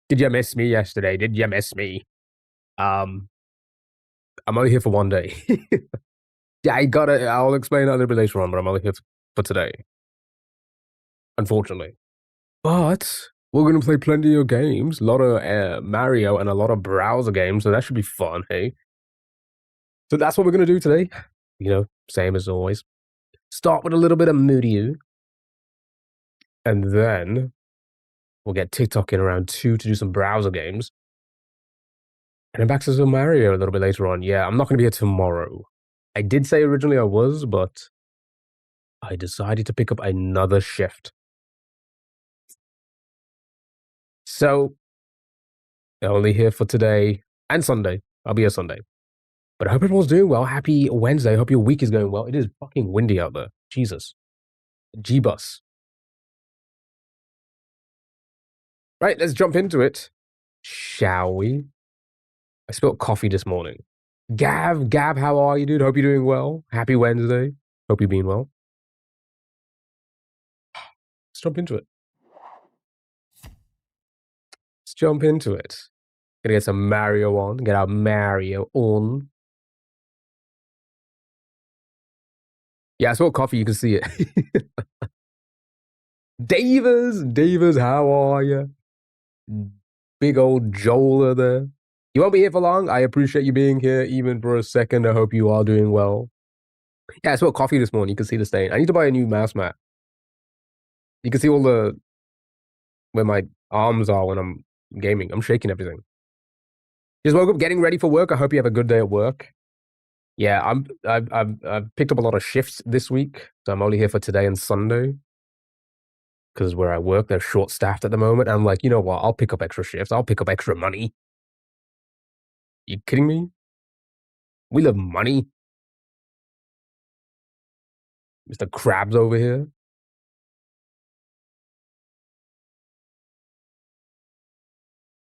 Did you miss me yesterday? Did you miss me? I'm only here for one day. Yeah, I'll explain that a little bit later on, but I'm only here for today. Unfortunately. But we're going to play plenty of games. A lot of Mario and a lot of browser games, so that should be fun, hey? So that's what we're going to do today. You know, same as always. Start with a little bit of Mario. And then we'll get TikTok in around 2 to do some browser games. And then back to some Mario a little bit later on. Yeah, I'm not going to be here tomorrow. I did say originally I was, but I decided to pick up another shift. So, only here for today and Sunday. I'll be here Sunday. But I hope everyone's doing well. Happy Wednesday. I hope your week is going well. It is fucking windy out there. Jesus. G-bus. Right, let's jump into it. Shall we? I spilled coffee this morning. Gav, how are you, dude? Hope you're doing well. Happy Wednesday. Hope you're being well. Let's jump into it. Gonna get some Mario on. Get our Mario on. Yeah, I spilled coffee. You can see it. Davis, how are you? Big old Joel there. You won't be here for long. I appreciate you being here even for a second. I hope you are doing well. Yeah, I spilled coffee this morning. You can see the stain. I need to buy a new mouse mat. You can see all where my arms are when I'm gaming. I'm shaking everything. Just woke up getting ready for work. I hope you have a good day at work. Yeah, I've picked up a lot of shifts this week, so I'm only here for today and Sunday. Because where I work, they're short-staffed at the moment. I'm like, you know what? I'll pick up extra shifts. I'll pick up extra money. You kidding me? We love money. Mr. Krabs over here.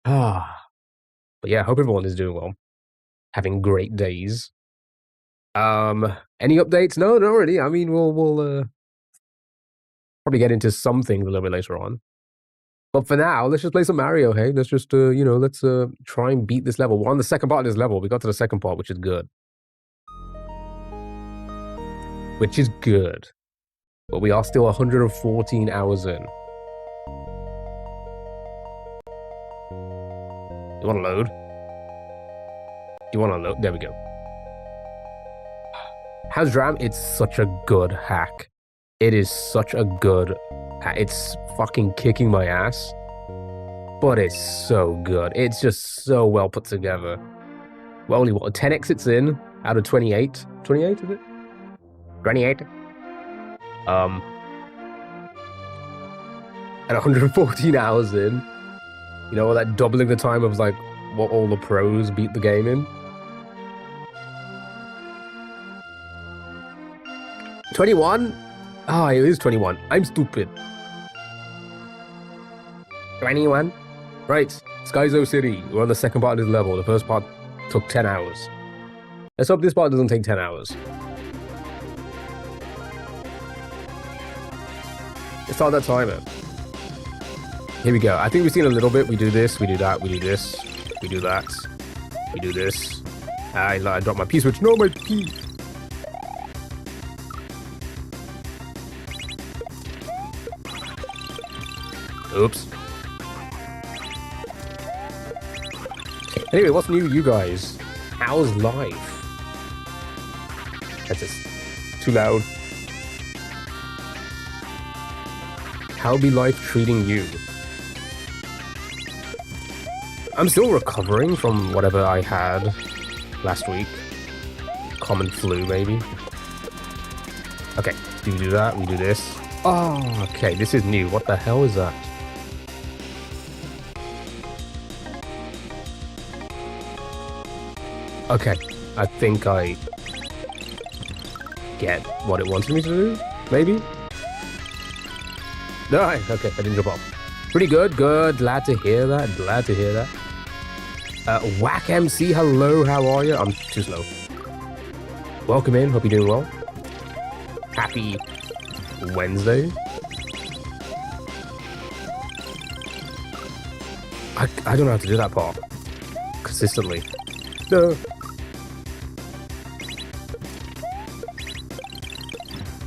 But yeah, I hope everyone is doing well. Having great days. Any updates? No, not really. I mean, we'll probably get into some things a little bit later on. But for now, let's just play some Mario, hey? Let's just, let's try and beat this level. We're on the second part of this level. We got to the second part, which is good. But we are still 114 hours in. You want to load? There we go. How's Dram? It's such a good hack. It is such a good hack. It's fucking kicking my ass. But it's so good. It's just so well put together. We're only, 10 exits in out of 28? 28, is it? 28? And 114 hours in. You know, that doubling the time of, like, what all the pros beat the game in. 21? Oh, it is 21. I'm stupid. 21? Right. Skyzo City. We're on the second part of this level. The first part took 10 hours. Let's hope this part doesn't take 10 hours. Let's start that timer. Here we go. I think we've seen a little bit. We do this, we do that, we do this, we do that, we do this. I dropped my P-switch. No, my P. Oops. Anyway, what's new, you guys? How's life? That's just too loud. How be life treating you? I'm still recovering from whatever I had last week. Common flu, maybe. Okay, we do that, we do this. Oh, okay, this is new. What the hell is that? Okay, I think I get what it wanted me to do, maybe? No, okay, I didn't jump off. Pretty good, glad to hear that, Whack MC, hello, how are you? I'm too slow. Welcome in, hope you're doing well. Happy Wednesday. I don't know how to do that part consistently. No.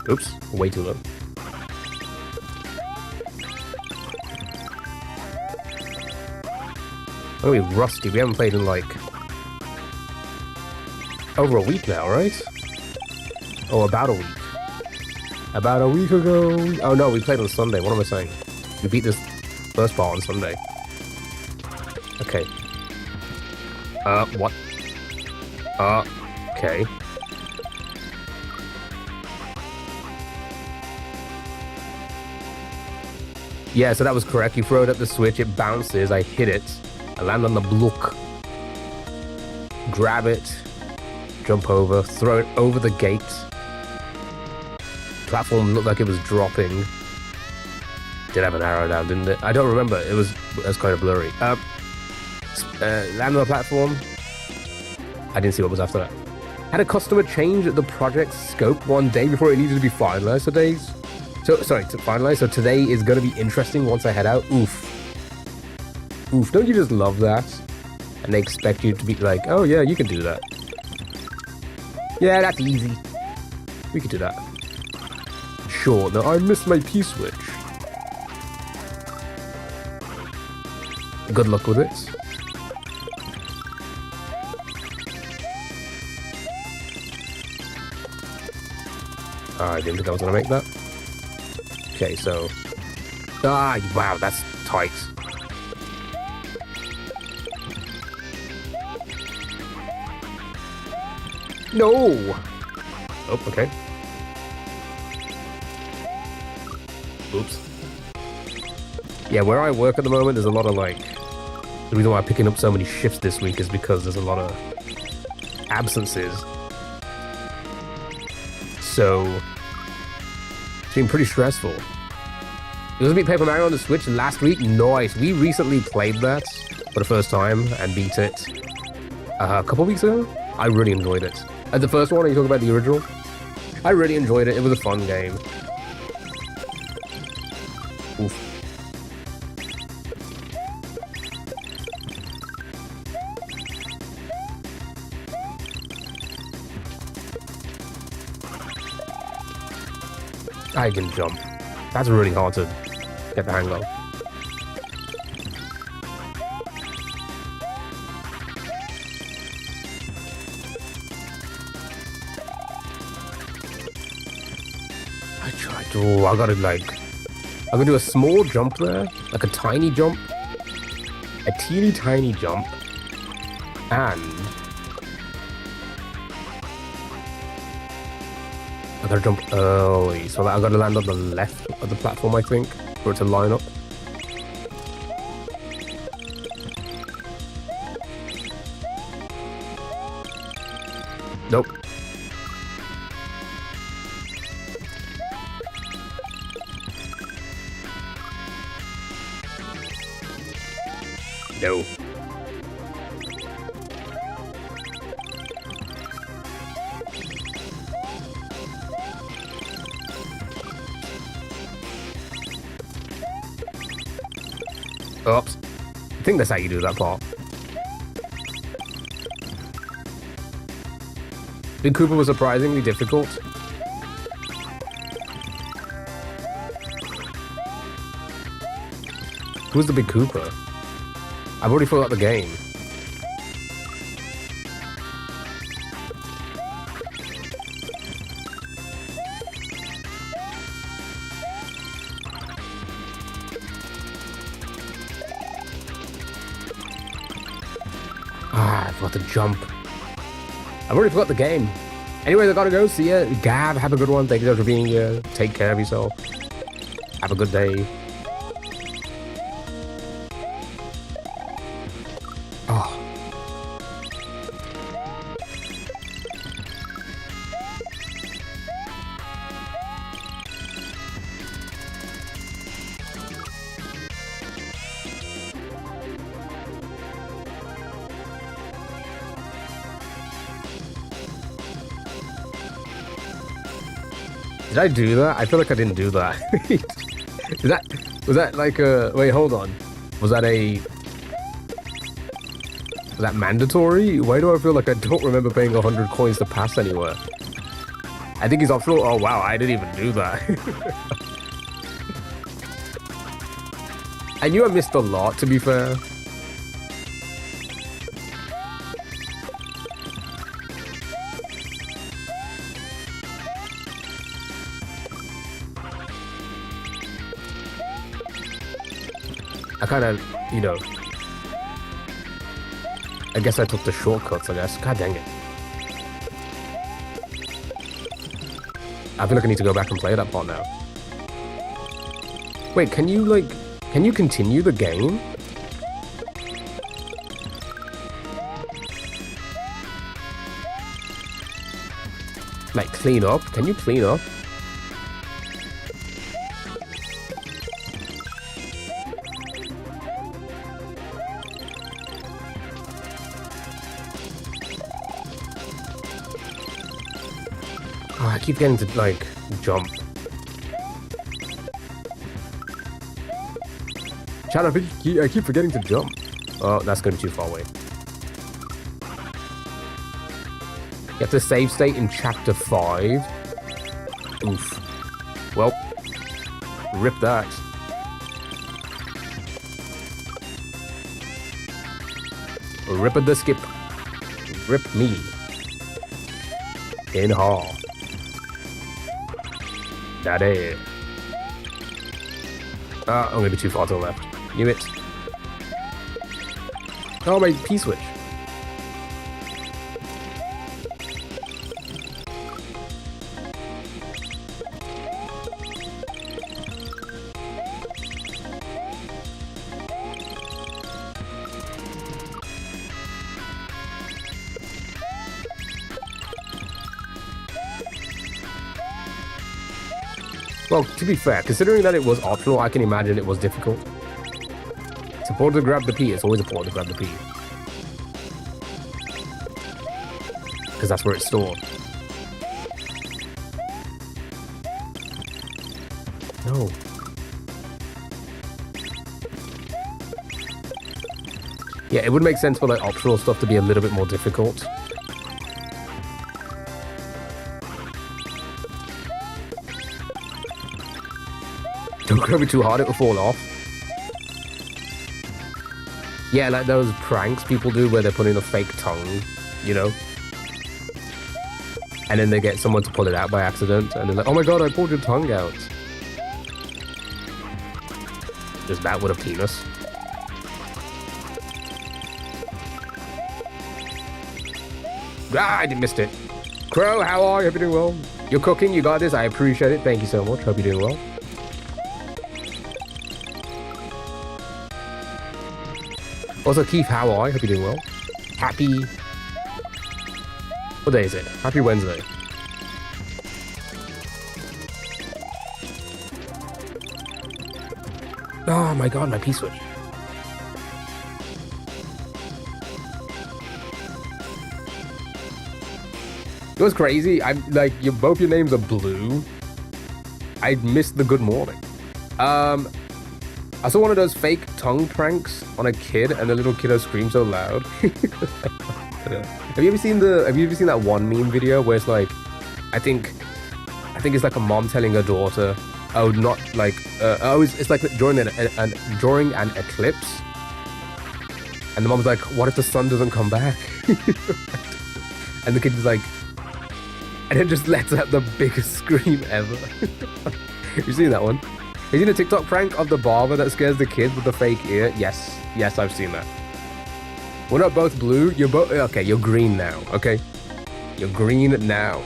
Oops, way too low. Oh, we're rusty. We haven't played in like over a week now, right? Oh, about a week. About a week ago. Oh no, we played on Sunday. What am I saying? We beat this first part on Sunday. Okay. What? Okay. Yeah, so that was correct. You throw it at the switch, it bounces, I hit it, I land on the block, grab it, jump over, throw it over the gate. Platform looked like it was dropping. Did have an arrow down, didn't it? I don't remember. It was kind of blurry. Land on the platform. I didn't see what was after that. Had a customer change the project scope one day before it needed to be finalized. To finalize. So today is going to be interesting once I head out. Oof. Oof. Don't you just love that? And they expect you to be like, oh yeah, you can do that. Yeah, that's easy. We could do that. Sure. No, I missed my P-switch. Good luck with it. I didn't think I was going to make that. Okay, so... wow, that's tight. No! Oh, okay. Oops. Yeah, where I work at the moment, there's a lot of, like... The reason why I'm picking up so many shifts this week is because there's a lot of absences. So... It's been pretty stressful. It was a bit Paper Mario on the Switch last week. Nice. We recently played that for the first time and beat it a couple weeks ago. I really enjoyed it. The first one, are you talking about the original? I really enjoyed it. It was a fun game. Oof. I can jump. That's really hard to get the hang of. I tried to... I gotta like... I'm gonna do a small jump there. Like a tiny jump. A teeny tiny jump. And... I gotta jump early, so I gotta land on the left of the platform, I think, for it to line up. Nope. No. Oops. I think that's how you do that part. Big Koopa was surprisingly difficult. Who's the Big Koopa? I've already forgot the game. I forgot to jump. I've already forgot the game. Anyways, I gotta go. See ya. Gab, have a good one. Thank you for being here. Take care of yourself. Have a good day. Oh. Did I do that? I feel like I didn't do that. Was that like a... Wait, hold on. Was that a Is that mandatory? Why do I feel like I don't remember paying 100 coins to pass anywhere? I think he's optional. Oh, wow. I didn't even do that. I knew I missed a lot, to be fair. I kind of, you know, I guess I took the shortcuts, I guess. God dang it. I feel like I need to go back and play that part now. Wait, can you, like, can you continue the game? Like, clean up? Can you clean up? Oh, I keep getting to, like, jump. Chad, I keep forgetting to jump. Oh, that's going to be too far away. You have to save state in chapter 5. Oof. Well, rip that. Rip the skip. Rip me. In half. That is. I'm gonna be too far to the left. Knew it. Oh, my P-switch. Well, to be fair, considering that it was optional, I can imagine it was difficult. It's important to grab the P. It's always important to grab the P. Because that's where it's stored. No. Yeah, it would make sense for like optional stuff to be a little bit more difficult. Don't grab it too hard, it will fall off. Yeah, like those pranks people do where they're putting a fake tongue, you know? And then they get someone to pull it out by accident, and they're like, oh my god, I pulled your tongue out. Just that with a penis. Ah, I missed it. Crow, how are you? Hope you're doing well. You're cooking, you got this, I appreciate it. Thank you so much, hope you're doing well. Also, Keith, how are you? Hope you're doing well. Happy... What day is it? Happy Wednesday. Oh my god, my P-switch. It was crazy. I'm like, both your names are Blue. I missed the good morning. I saw one of those fake tongue pranks on a kid, and the little kiddo screamed so loud. Have you ever seen that one meme video where it's like, I think it's like a mom telling her daughter, oh, not like, it's like during an eclipse, and the mom's like, what if the sun doesn't come back? And the kid is like, and it just lets out the biggest scream ever. You seen that one? Have you seen a TikTok prank of the barber that scares the kids with the fake ear? Yes, I've seen that. We're not both blue. You're both okay. You're green now. Okay, you're green now.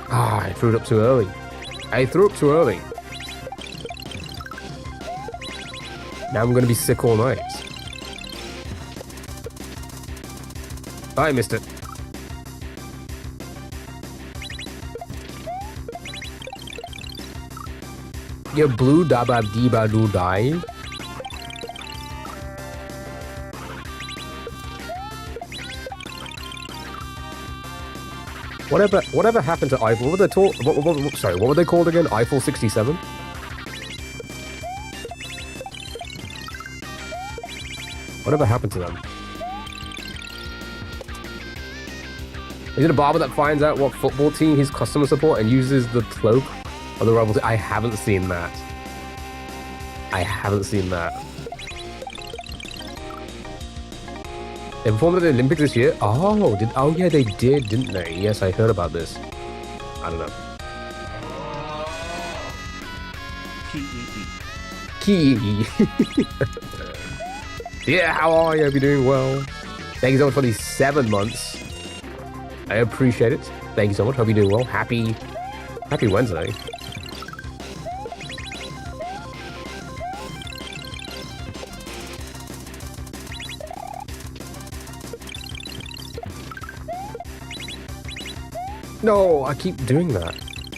Ah, I threw it up too early. Now I'm gonna be sick all night. I missed it. You're blue, dabab, diba, do, die. Whatever happened to Eiffel? What were they sorry, what were they called again? Eiffel 67? Whatever happened to them? Is it a barber that finds out what football team he's customer support and uses the cloak of the rival team? I haven't seen that. I haven't seen that. They performed at the Olympics this year? Oh yeah, they did, didn't they? Yes, I heard about this. I don't know. Key. Yeah, how are you? Hope you're doing well. Thank you so much for these 7 months. I appreciate it. Thank you so much. Hope you're doing well. Happy Wednesday. No, I keep doing that.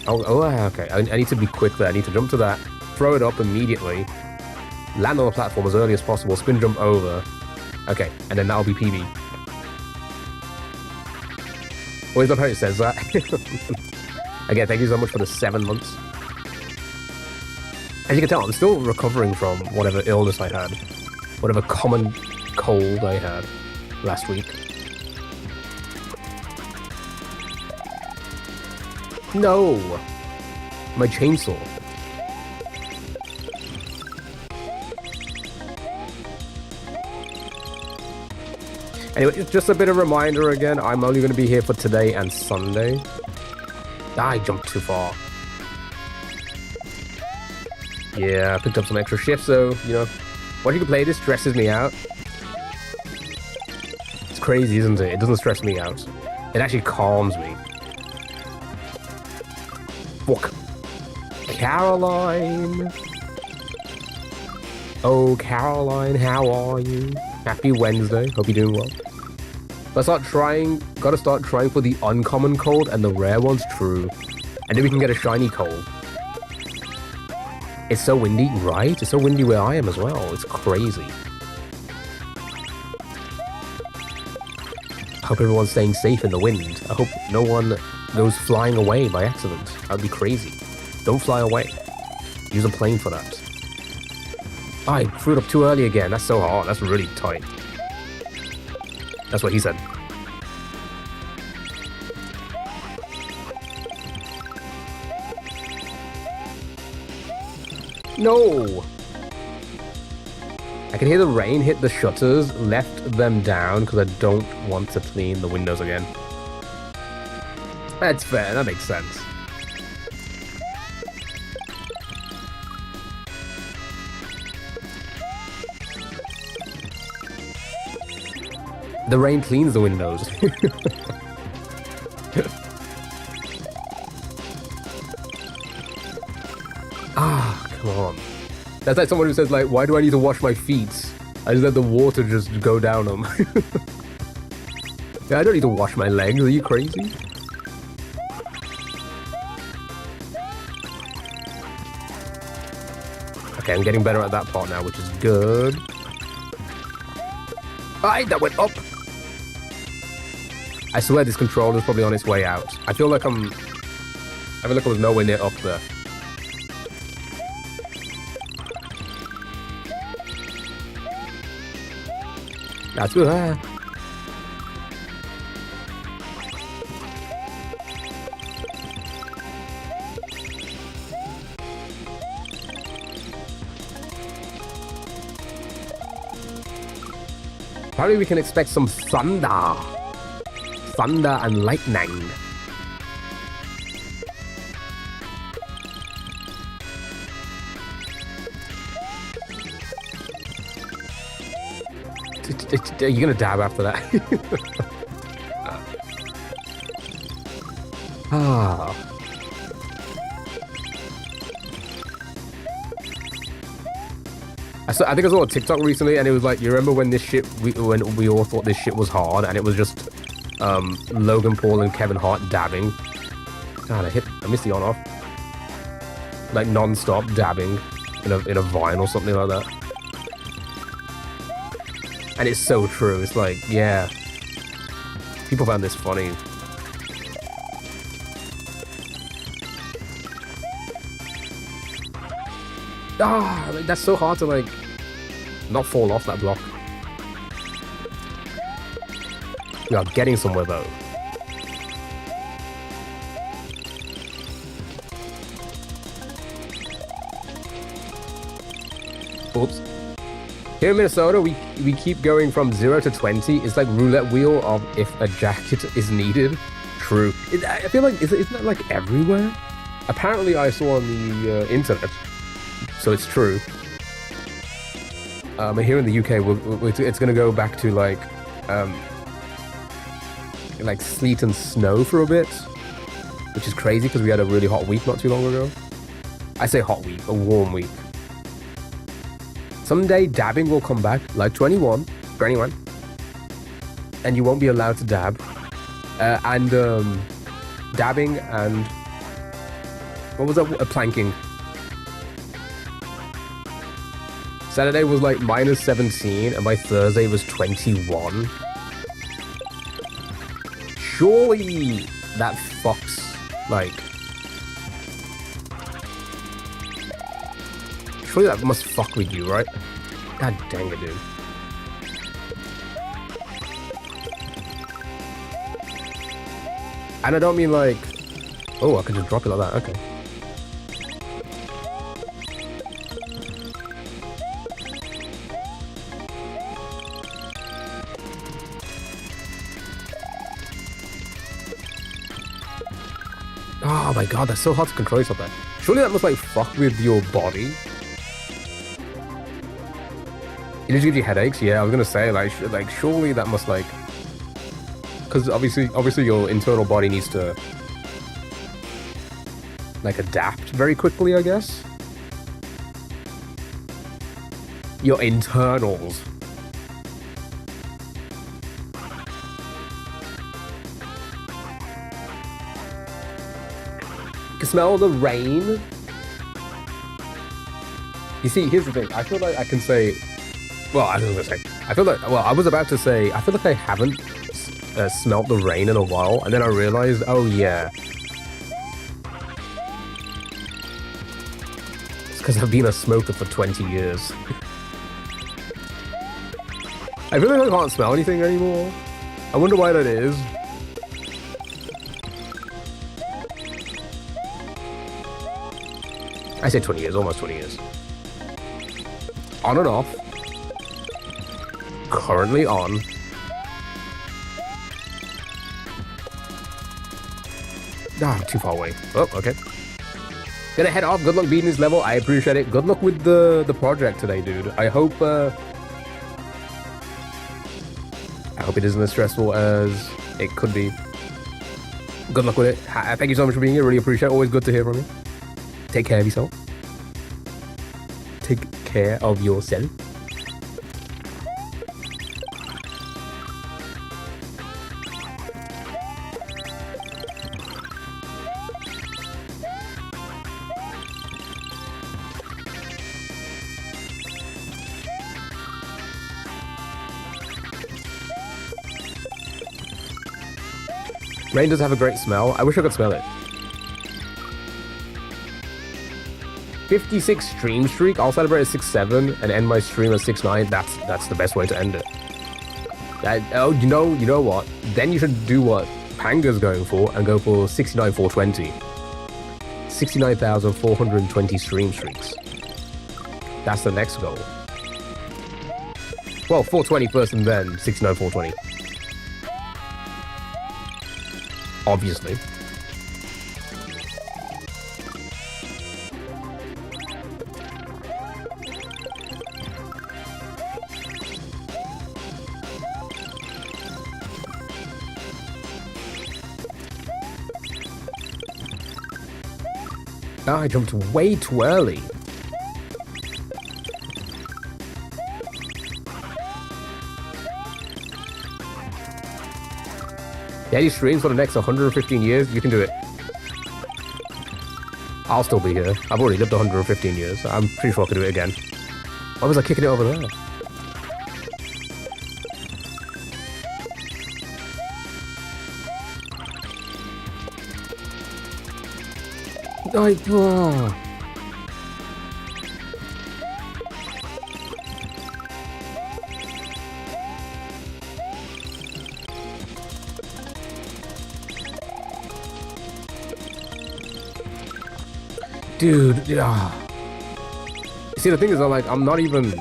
Oh, okay. I need to be quick there. I need to jump to that, throw it up immediately, land on the platform as early as possible, spin jump over. Okay, and then that'll be PB. Always love how it says that. Again, thank you so much for the 7 months. As you can tell, I'm still recovering from whatever illness I had, whatever common cold I had last week. No! My chainsaw. Anyway, it's just a bit of a reminder again, I'm only going to be here for today and Sunday. I jumped too far. Yeah, I picked up some extra shifts, so, you know, watching you play this stresses me out. It's crazy, isn't it? It doesn't stress me out. It actually calms me. Fuck. Caroline. Oh, Caroline, how are you? Happy Wednesday. Hope you're doing well. Gotta start trying for the uncommon cold and the rare ones, true. And then we can get a shiny cold. It's so windy, right? It's so windy where I am as well. It's crazy. I hope everyone's staying safe in the wind. I hope no one goes flying away by accident. That'd be crazy. Don't fly away. Use a plane for that. Oh, I threw it up too early again. That's so hard. That's really tight. That's what he said. No! I can hear the rain hit the shutters, left them down because I don't want to clean the windows again. That's fair, that makes sense. The rain cleans the windows. Come on. That's like someone who says, like, why do I need to wash my feet? I just let the water just go down them. Yeah, I don't need to wash my legs. Are you crazy? Okay, I'm getting better at that part now, which is good. Aye, that went up. I swear this controller's probably on its way out. I feel like I was nowhere near up there. That's good. Probably we can expect some thunder. Thunder and lightning. Are you gonna dab after that? I think I saw a TikTok recently, and it was like, you remember when when we all thought this shit was hard, and it was just Logan Paul and Kevin Hart dabbing. God, I missed the on-off. Like non-stop dabbing in a vine or something like that. And it's so true. It's like, yeah. People found this funny. Ah, like, that's so hard to, like, not fall off that block. We are getting somewhere, though. Oops. Here in Minnesota, we keep going from 0 to 20. It's like roulette wheel of if a jacket is needed. True. I feel like, isn't that like everywhere? Apparently, I saw on the internet, so it's true. And here in the UK, it's going to go back to like sleet and snow for a bit, which is crazy because we had a really hot week not too long ago. I say hot week, a warm week. Someday dabbing will come back, like 21, and you won't be allowed to dab. Dabbing and what was that? Planking. Saturday was like -17, and by Thursday was 21. Surely that fucks, like... Surely that must fuck with you, right? God dang it, dude. And I don't mean like... Oh, I could just drop it like that, okay. Oh my god, that's so hard to control yourself there. Surely that must like fuck with your body. It just gives you headaches. Yeah, I was gonna say like surely that must like, because obviously your internal body needs to like adapt very quickly, I guess. Your internals. You can smell the rain. You see, here's the thing. I feel like I can say, well, I was gonna say, I feel like, well, I was about to say, I feel like I haven't smelt the rain in a while, and then I realized, oh yeah, it's because I've been a smoker for 20 years. I feel like I can't smell anything anymore. I wonder why that is. I say 20 years, almost 20 years. On and off. Currently on. Ah, too far away. Oh, okay. Gonna head off. Good luck beating this level. I appreciate it. Good luck with the project today, dude. I hope it isn't as stressful as it could be. Good luck with it. Thank you so much for being here. Really appreciate it. Always good to hear from you. Take care of yourself. Take care of yourself. Rain does have a great smell. I wish I could smell it. 56 stream streak. I'll celebrate at 6-7 and end my stream at 6-9. That's the best way to end it. Oh, you know what? Then you should do what Panga's going for and go for 69,420. 69,420 stream streaks. That's the next goal. Well, 420 first and then 69,420. Obviously. Oh, I jumped way too early. Yeah, these streams for the next 115 years, you can do it. I'll still be here. I've already lived 115 years. So I'm pretty sure I could do it again. Why was I kicking it over there? Dude, yeah. See, the thing is, I'm not even...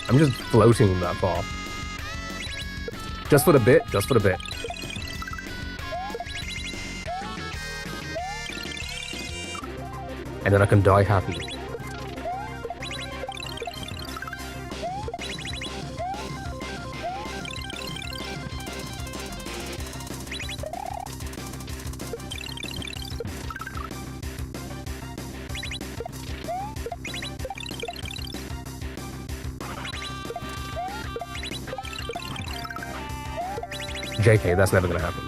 I'm just floating that far. Just for the bit, just for the bit. And then I can die happy. JK, that's never gonna happen.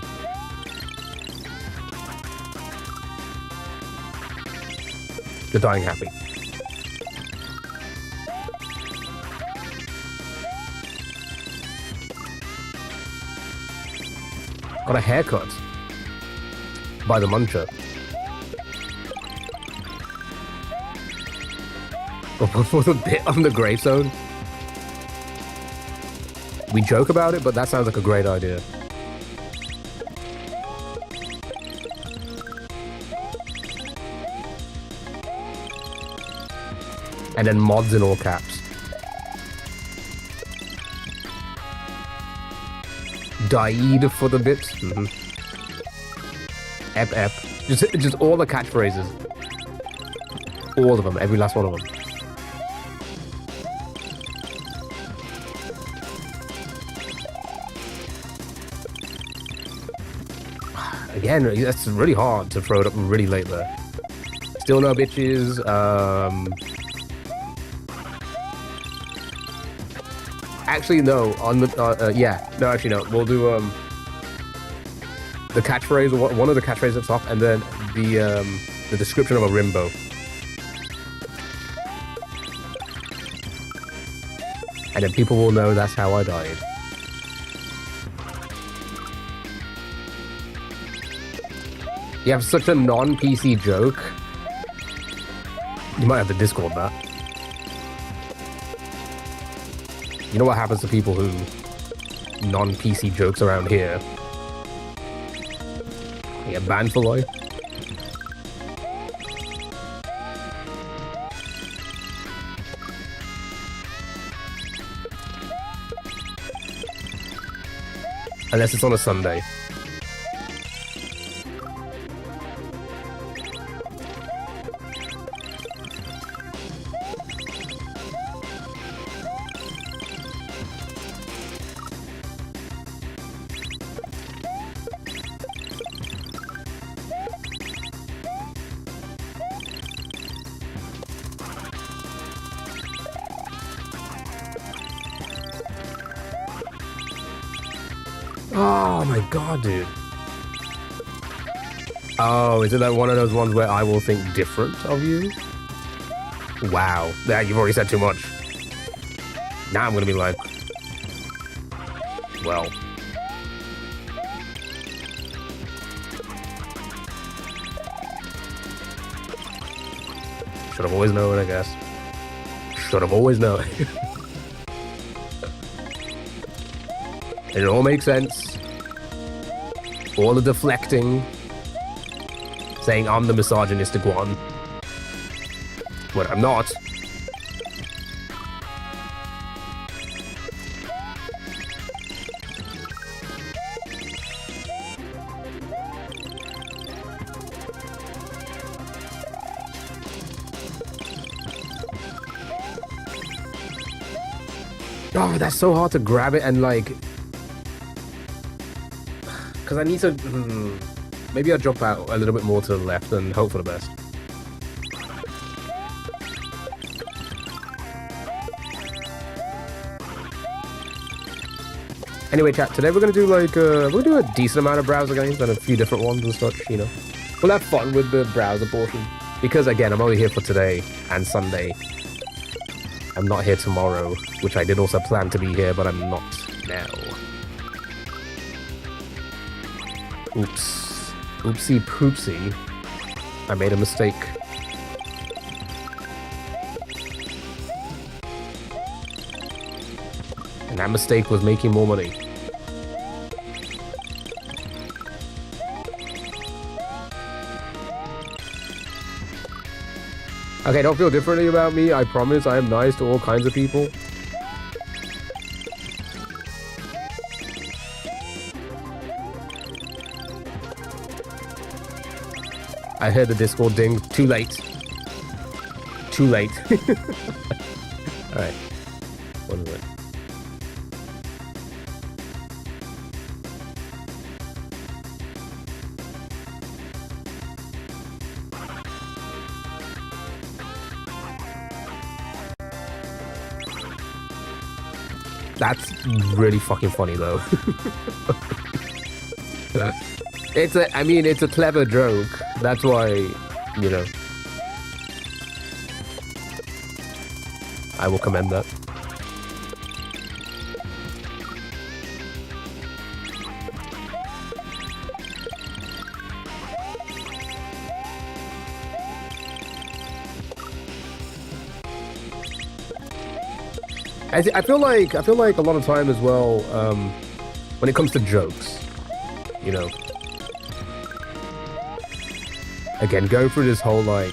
You're dying happy. Got a haircut by the muncher. For the bit on the gravestone. We joke about it, but that sounds like a great idea. And then mods in all caps. Died for the bit. Mm-hmm. Ep ep. Just all the catchphrases. All of them. Every last one of them. Again, that's really hard to throw it up really late there. Still no bitches. Actually, no. On the yeah, no. Actually, no. We'll do the catchphrase, one of the catchphrases up top, and then the description of a Rimbo. And then people will know that's how I died. You have such a non-PC joke. You might have to Discord that. You know what happens to people who non-PC jokes around here? They get banned for life. Unless it's on a Sunday. Oh my god, dude. Oh, is it like one of those ones where I will think different of you? Wow. Yeah, you've already said too much. Now I'm gonna be like... Well... Should have always known, I guess. Should have always known. It all makes sense. All the deflecting. Saying I'm the misogynistic one. When I'm not. Oh, that's so hard to grab it and like... Because I need to... maybe I'll drop out a little bit more to the left and hope for the best. Anyway, chat, today we're going to do like... we'll do a decent amount of browser games and a few different ones and such, you know. We'll have fun with the browser portion. Because, again, I'm only here for today and Sunday. I'm not here tomorrow, which I did also plan to be here, but I'm not now. Oops. Oopsie poopsie. I made a mistake. And that mistake was making more money. Okay, don't feel differently about me. I promise I am nice to all kinds of people. I heard the Discord ding. Too late. Too late. Alright. What is it? That's really fucking funny though. I mean, it's a clever joke. That's why, you know, I will commend that. I feel like a lot of time as well, when it comes to jokes, you know, again, going through this whole, like,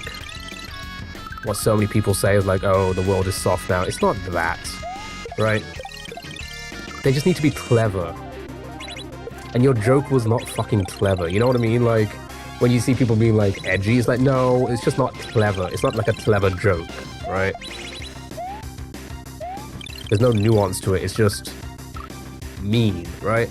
what so many people say is like, oh, the world is soft now. It's not that, right? They just need to be clever. And your joke was not fucking clever, you know what I mean? Like, when you see people being, like, edgy, it's like, no, it's just not clever. It's not like a clever joke, right? There's no nuance to it, it's just mean, right?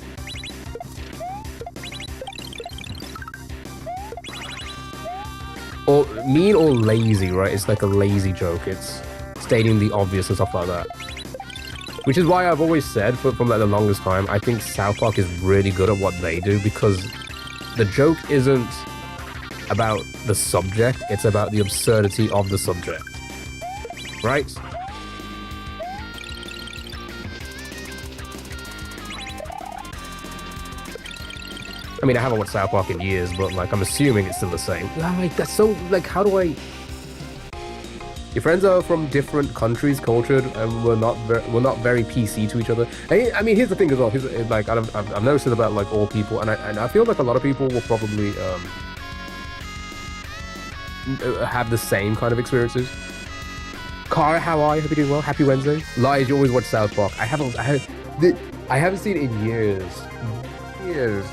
Or mean or lazy, right? It's like a lazy joke. It's stating the obvious and stuff like that. Which is why I've always said, from like the longest time, I think South Park is really good at what they do, because the joke isn't about the subject, it's about the absurdity of the subject. Right? I mean, I haven't watched South Park in years, but, like, I'm assuming it's still the same. Like, that's so, like, how do I... Your friends are from different countries, cultured, and we're not very PC to each other. I mean, here's the thing as well. Like, I've noticed it about, like, all people, and I feel like a lot of people will probably have the same kind of experiences. Cara, how are you? Hope you're doing well. Happy Wednesday. Lies, you always watch South Park. I haven't seen it in years. Years.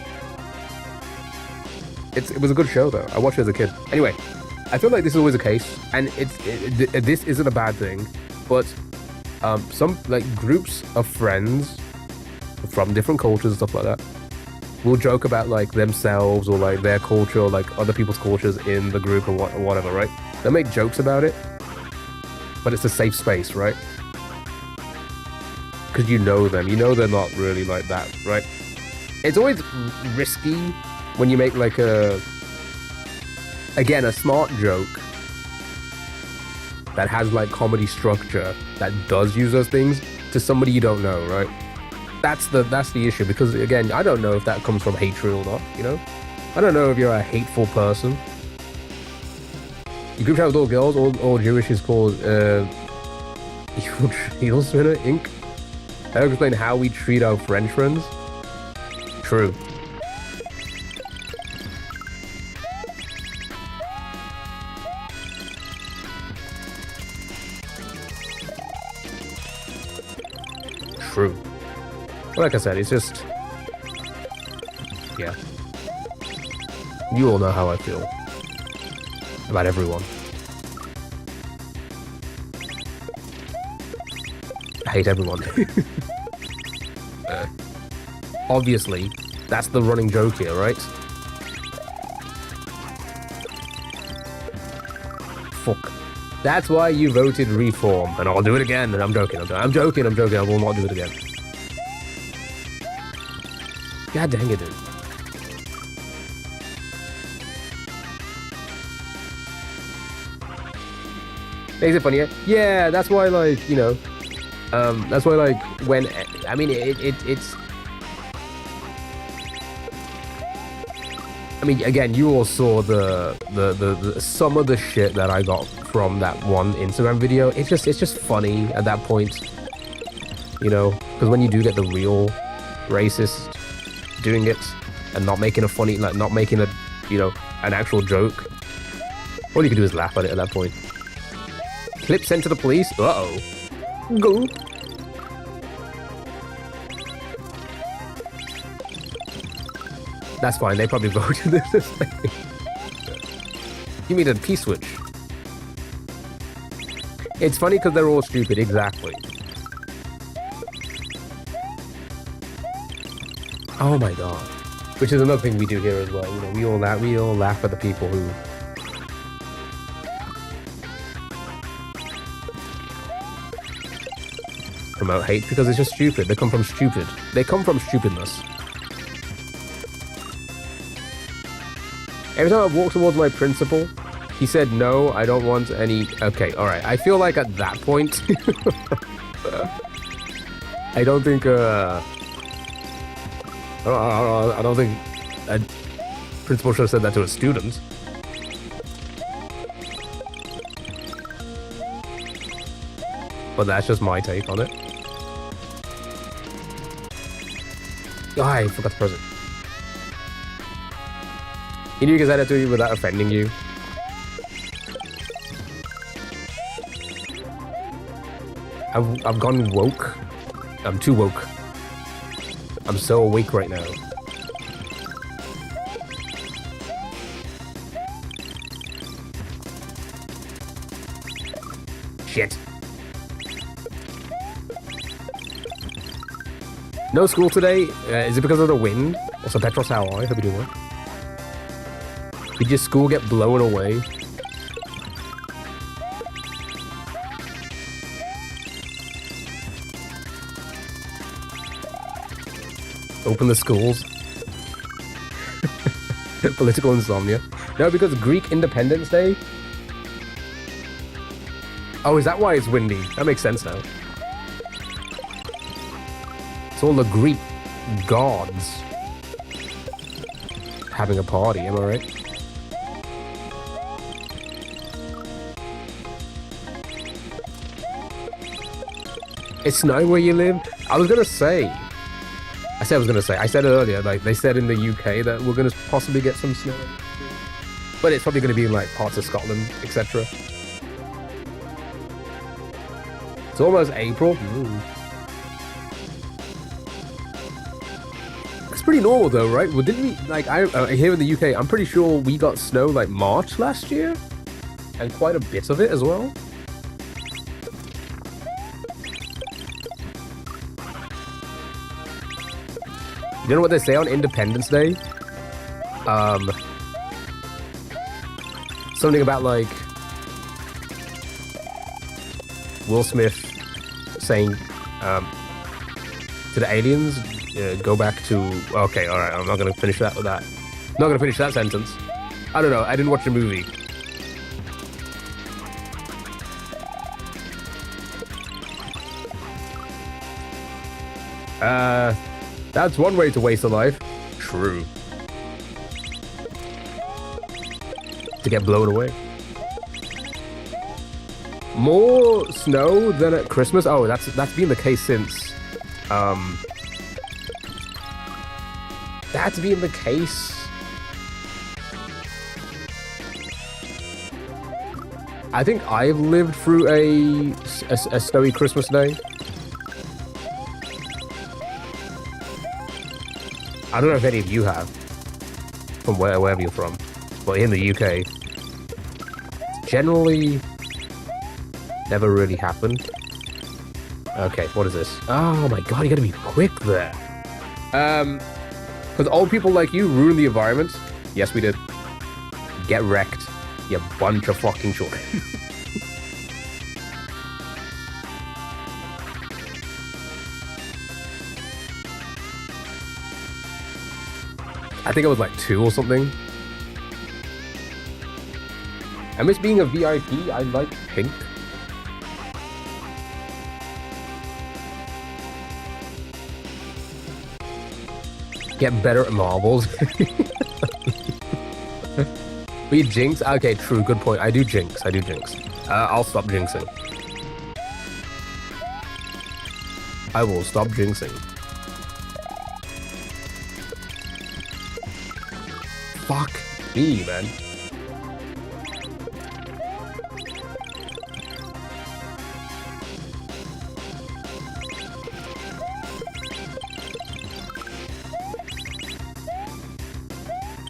It was a good show, though. I watched it as a kid. Anyway, I feel like this is always the case, and this isn't a bad thing, but some, like, groups of friends from different cultures and stuff like that will joke about, like, themselves or, like, their culture or, like, other people's cultures in the group or whatever, right? They'll make jokes about it, but it's a safe space, right? Because you know them. You know they're not really like that, right? It's always risky when you make, like, a smart joke that has, like, comedy structure that does use those things to somebody you don't know, right? That's the issue, because, again, I don't know if that comes from hatred or not, you know? I don't know if you're a hateful person. You group chat with all girls, all Jewish is called Heel Spinner Inc. I don't explain how we treat our French friends. True. True. Like I said, it's just... Yeah. You all know how I feel about everyone. I hate everyone. Obviously, that's the running joke here, right? Fuck. That's why you voted reform, and I'll do it again, and I'm joking, I'm joking, I will not do it again. God dang it, dude. Makes it funnier. Yeah, that's why, like, you know, that's why, like, when, I mean, it's... I mean, again, you all saw the some of the shit that I got from that one Instagram video. It's just funny at that point, you know, because when you do get the real racist doing it and not making a funny, like, not making a, you know, an actual joke, all you can do is laugh at it at that point. Clip sent to the police? Uh-oh. Go. That's fine, they probably voted this thing. Give me the P-switch. It's funny because they're all stupid, exactly. Oh my god. Which is another thing we do here as well. You know, we all laugh at the people who promote hate because it's just stupid. They come from stupid. They come from stupidness. Every time I walk towards my principal, he said, no, I don't want any... Okay, alright. I feel like at that point... I don't think, I don't think a principal should have said that to a student. But that's just my take on it. Oh, I forgot the present. You knew you could say that to you without offending you. I've gone woke. I'm too woke. I'm so awake right now. Shit. No school today? Is it because of the wind? Also, Petros, how are you? Hope you're doing well. Did your school get blown away? Open the schools. Political insomnia. No, because Greek Independence Day. Oh, is that why it's windy? That makes sense now. It's all the Greek gods having a party, am I right? It's snowing where you live? I was gonna say. I said it earlier, like, they said in the UK that we're gonna possibly get some snow. But it's probably gonna be in, like, parts of Scotland, etc. It's almost April. Ooh. It's pretty normal though, right? Well, didn't we, like, here in the UK, I'm pretty sure we got snow, like, March last year? And quite a bit of it as well. You know what they say on Independence Day? Something about, like, Will Smith saying to the aliens, go back to... Okay, alright, I'm not going to finish that with that. I'm not going to finish that sentence. I don't know, I didn't watch the movie. That's one way to waste a life. True. To get blown away. More snow than at Christmas? Oh, that's been the case since... That's been the case... I think I've lived through a snowy Christmas day. I don't know if any of you have, from wherever you're from, but in the UK, it's generally never really happened. Okay, what is this? Oh my god, you gotta be quick there. Because old people like you ruin the environment. Yes, we did. Get wrecked, you bunch of fucking children. I think I was like 2 or something. I miss being a VIP. I like pink. Get better at marbles. We jinx? Okay, true. Good point. I do jinx. I'll stop jinxing. I will stop jinxing. Fuck me, man.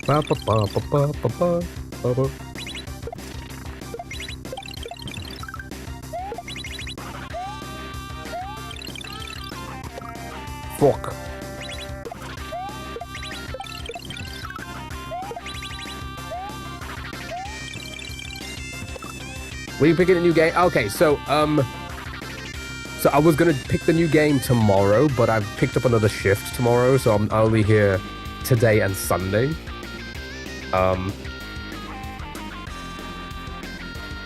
Ba, ba, ba, ba, ba, ba, ba, ba, ba. Fuck. Were you picking a new game? Okay, so I was gonna pick the new game tomorrow, but I've picked up another shift tomorrow, so I'll be here today and Sunday.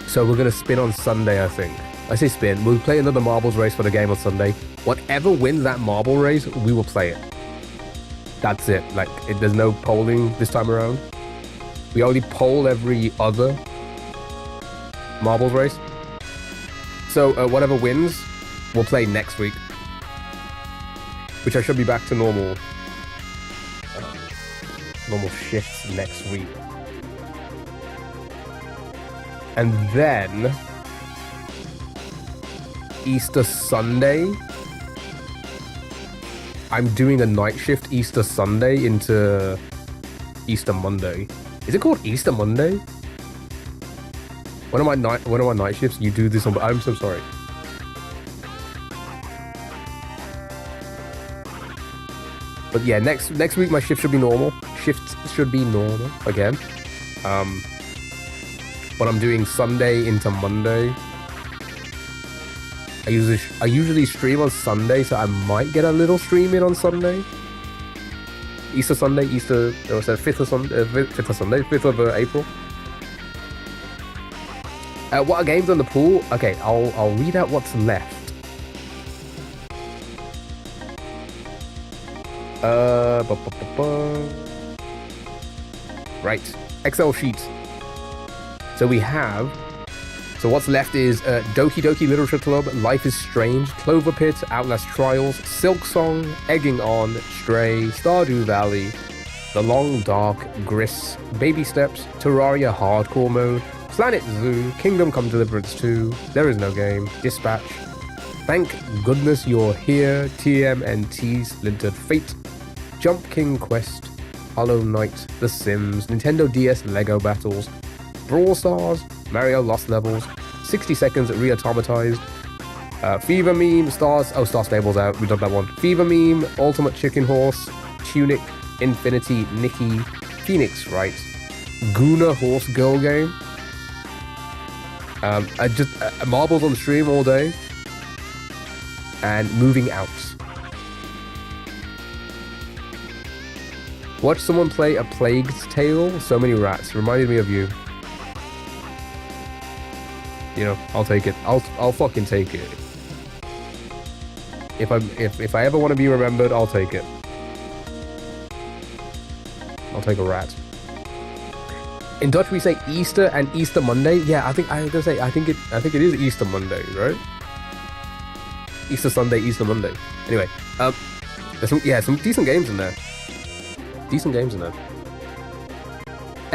So we're gonna spin on Sunday, I think. I say spin. We'll play another marbles race for the game on Sunday. Whatever wins that marble race, we will play it. That's it. Like, there's no polling this time around. We only poll every other marbles race. So whatever wins, we'll play next week. Which I should be back to normal shifts next week. And then Easter Sunday, I'm doing a night shift Easter Sunday into Easter Monday. Is it called Easter Monday? One of my night shifts, you do this on. I'm so sorry. But yeah, next week my shift should be normal. Shifts should be normal again. But I'm doing Sunday into Monday. I usually stream on Sunday, so I might get a little stream in on Sunday. Easter Sunday, Easter. Was that 5th of April. What are games on the pool? Okay, I'll read out what's left. Right, Excel sheet. So we have. So what's left is Doki Doki Literature Club, Life is Strange, Clover Pit, Outlast Trials, Silk Song, Egging On, Stray, Stardew Valley, The Long Dark, Gris, Baby Steps, Terraria Hardcore Mode, Planet Zoo, Kingdom Come Deliverance 2, There Is No Game, Dispatch, Thank Goodness You're Here, TMNT, Splintered Fate, Jump King Quest, Hollow Knight, The Sims, Nintendo DS Lego Battles, Brawl Stars, Mario Lost Levels, 60 Seconds Re-Automatized, Fever Meme, Star Stable's out, we done that one. Fever Meme, Ultimate Chicken Horse, Tunic, Infinity, Nikki, Phoenix Wright, Guna Horse Girl Game. I just marbles on the stream all day, and Moving Out. Watch someone play A Plague's Tale. So Many Rats. Reminded me of you. You know, I'll take it. I'll fucking take it. If I ever want to be remembered, I'll take it. I'll take a rat. In Dutch, we say Easter and Easter Monday. Yeah, I think it is Easter Monday, right? Easter Sunday, Easter Monday. Anyway, there's some decent games in there. And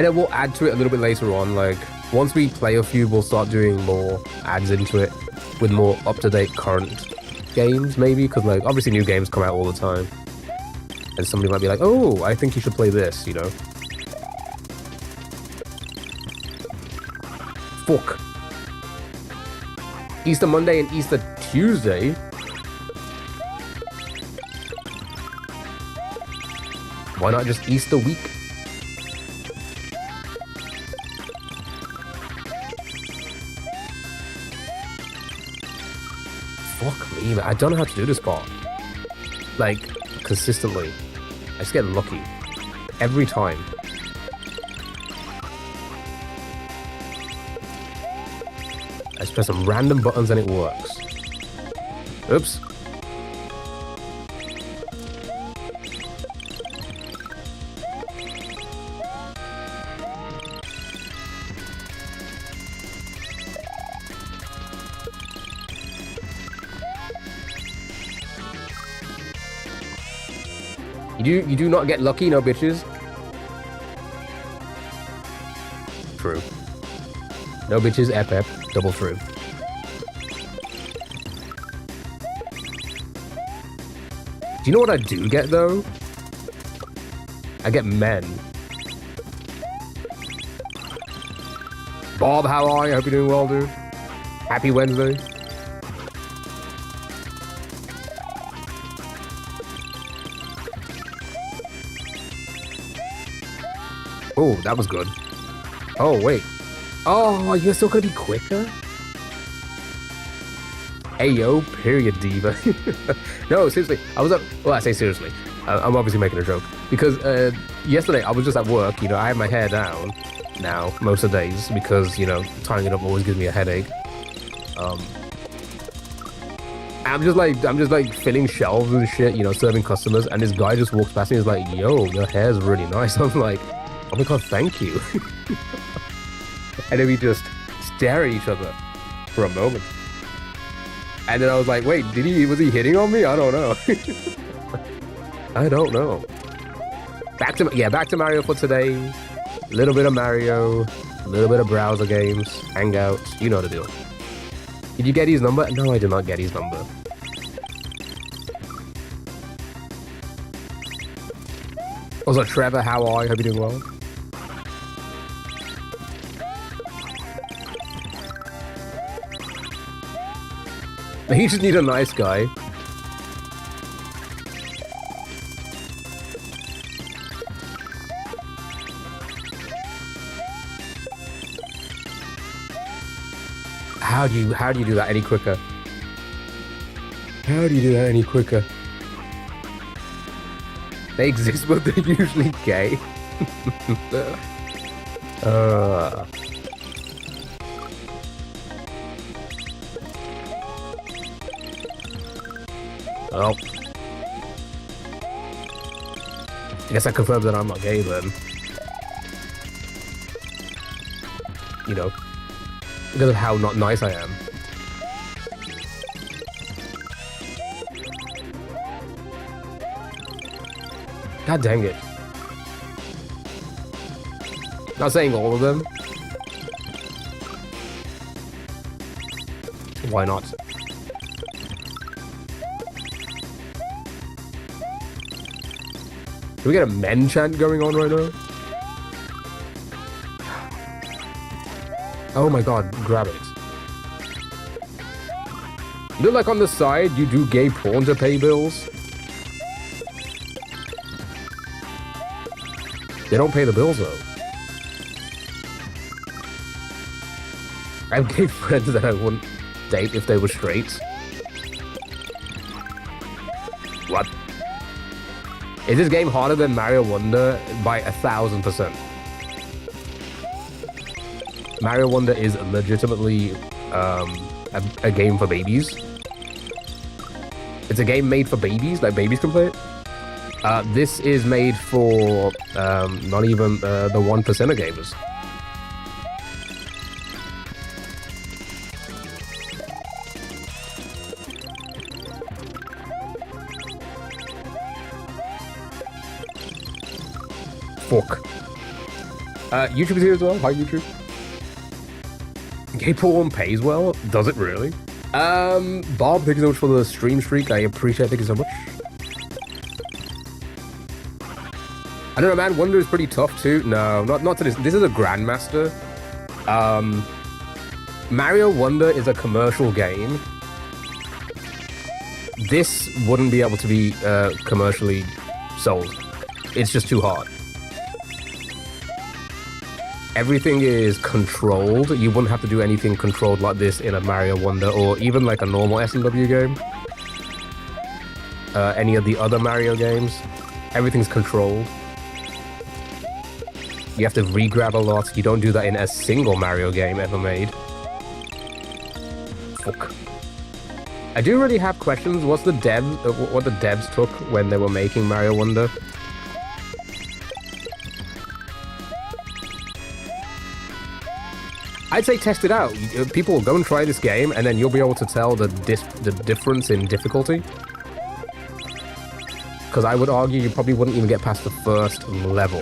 then we'll add to it a little bit later on. Like, once we play a few, we'll start doing more adds into it with more up-to-date current games, maybe, because like obviously new games come out all the time, and somebody might be like, "Oh, I think you should play this," you know. Fuck. Easter Monday and Easter Tuesday. Why not just Easter week? Fuck me, man. I don't know how to do this part. Like, consistently. I just get lucky. Every time. I just press some random buttons and it works. Oops. You do not get lucky, no bitches. True. No bitches, ep, double true. Do you know what I do get, though? I get men. Bob, how are you? Hope you're doing well, dude. Happy Wednesday. Oh, that was good. Oh, wait. Oh, you're still gonna be quicker? Hey, yo, period, diva. No, seriously, I was up. Well, I say seriously. I'm obviously making a joke. Because yesterday, I was just at work. You know, I had my hair down now, most of the days, because, you know, tying it up always gives me a headache. I'm just like filling shelves and shit, you know, serving customers. And this guy just walks past me and is like, yo, your hair's really nice. I'm like, oh my God, thank you. And then we just stare at each other for a moment. And then I was like, wait, was he hitting on me? I don't know. I don't know. Back to Mario for today. A little bit of Mario, a little bit of browser games, Hangouts, you know the deal. Did you get his number? No, I did not get his number. Also, Trevor, how are you? Hope you're doing well. You just need a nice guy. How do you do that any quicker? How do you do that any quicker? They exist, but they're usually gay. Well, I guess that confirms that I'm not gay then. You know, because of how not nice I am. God dang it. Not saying all of them. Why not? Do we get a men chant going on right now? Oh my God, grab it. You look like on the side you do gay porn to pay bills. They don't pay the bills though. I have gay friends that I wouldn't date if they were straight. What? Is this game harder than Mario Wonder? By 1,000%. Mario Wonder is legitimately a game for babies. It's a game made for babies, like babies can play it. This is made for not even the 1% of gamers. Fuck. YouTube is here as well. Hi, YouTube. Gay porn pays well? Does it really? Bob, thank you so much for the stream streak. I appreciate it. Thank you so much. I don't know, man. Wonder is pretty tough too. No, not to this. This is a Grandmaster. Mario Wonder is a commercial game. This wouldn't be able to be commercially sold. It's just too hard. Everything is controlled. You wouldn't have to do anything controlled like this in a Mario Wonder or even like a normal SMW game. Any of the other Mario games. Everything's controlled. You have to re-grab a lot. You don't do that in a single Mario game ever made. Fuck. I do really have questions. What the devs took when they were making Mario Wonder? I'd say test it out. People will go and try this game, and then you'll be able to tell the difference in difficulty. Because I would argue you probably wouldn't even get past the first level.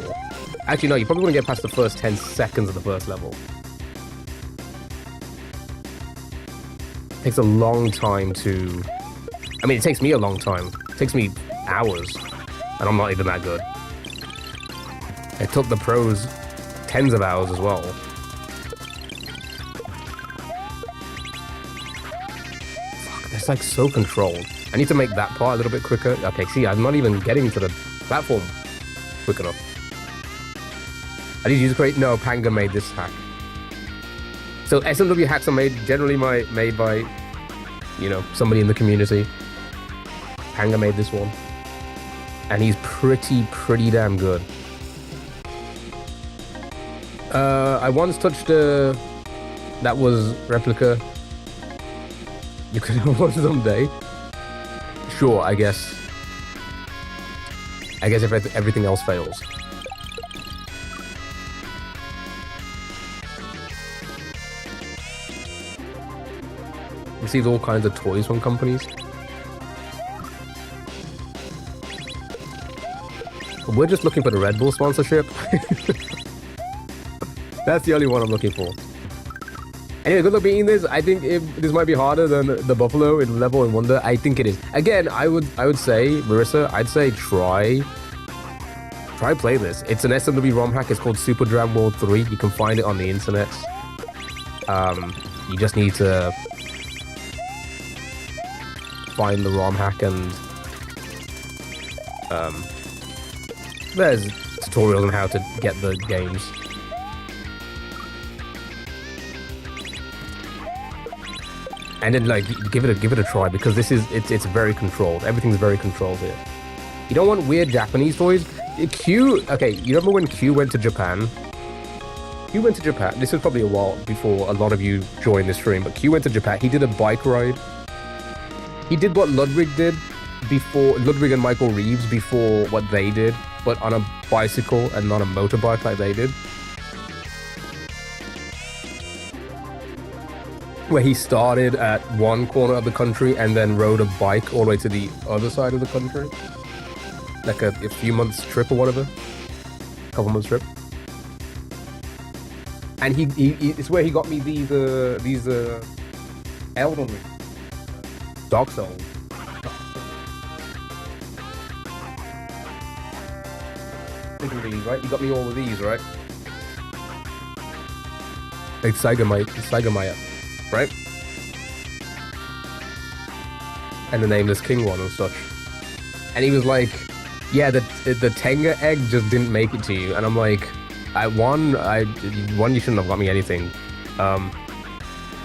Actually, no, you probably wouldn't get past the first 10 seconds of the first level. It takes a long time to... I mean, it takes me a long time. It takes me hours, and I'm not even that good. It took the pros tens of hours as well. it's like so controlled. I need to make that part a little bit quicker. Okay, see, I'm not even getting to the platform quick enough. I need to use great. No, Panga made this hack. So SMW hacks are generally made by, you know, somebody in the community. Panga made this one, and he's pretty damn good. I once touched that was replica. You could have one someday. Sure, I guess. If everything else fails. Received all kinds of toys from companies. We're just looking for the Red Bull sponsorship. That's the only one I'm looking for. Anyway, good luck beating this. I think this might be harder than the Buffalo in Level and Wonder. I think it is. Again, I would say, Marissa, I'd say try play this. It's an SMW ROM hack. It's called Super Dram World 3. You can find it on the internet. You just need to find the ROM hack, and there's tutorials on how to get the games. And then like give it a try, because it's very controlled. Everything's very controlled here. You don't want weird Japanese toys. Q, okay, you remember when Q went to Japan? Q went to Japan. This was probably a while before a lot of you joined the stream, but Q went to Japan. He did a bike ride. He did what Ludwig did before, Ludwig and Michael Reeves before what they did, but on a bicycle and not a motorbike like they did. Where he started at one corner of the country and then rode a bike all the way to the other side of the country. Like a few months trip or whatever. Couple months trip. And he it's where he got me these Elden Ring. Dark Souls. Figurines, right? You got me all of these, right? Like Sagamaya, right? And the Nameless King one and such. And he was like, yeah, the Tenga egg just didn't make it to you. And I'm like, one, you shouldn't have got me anything.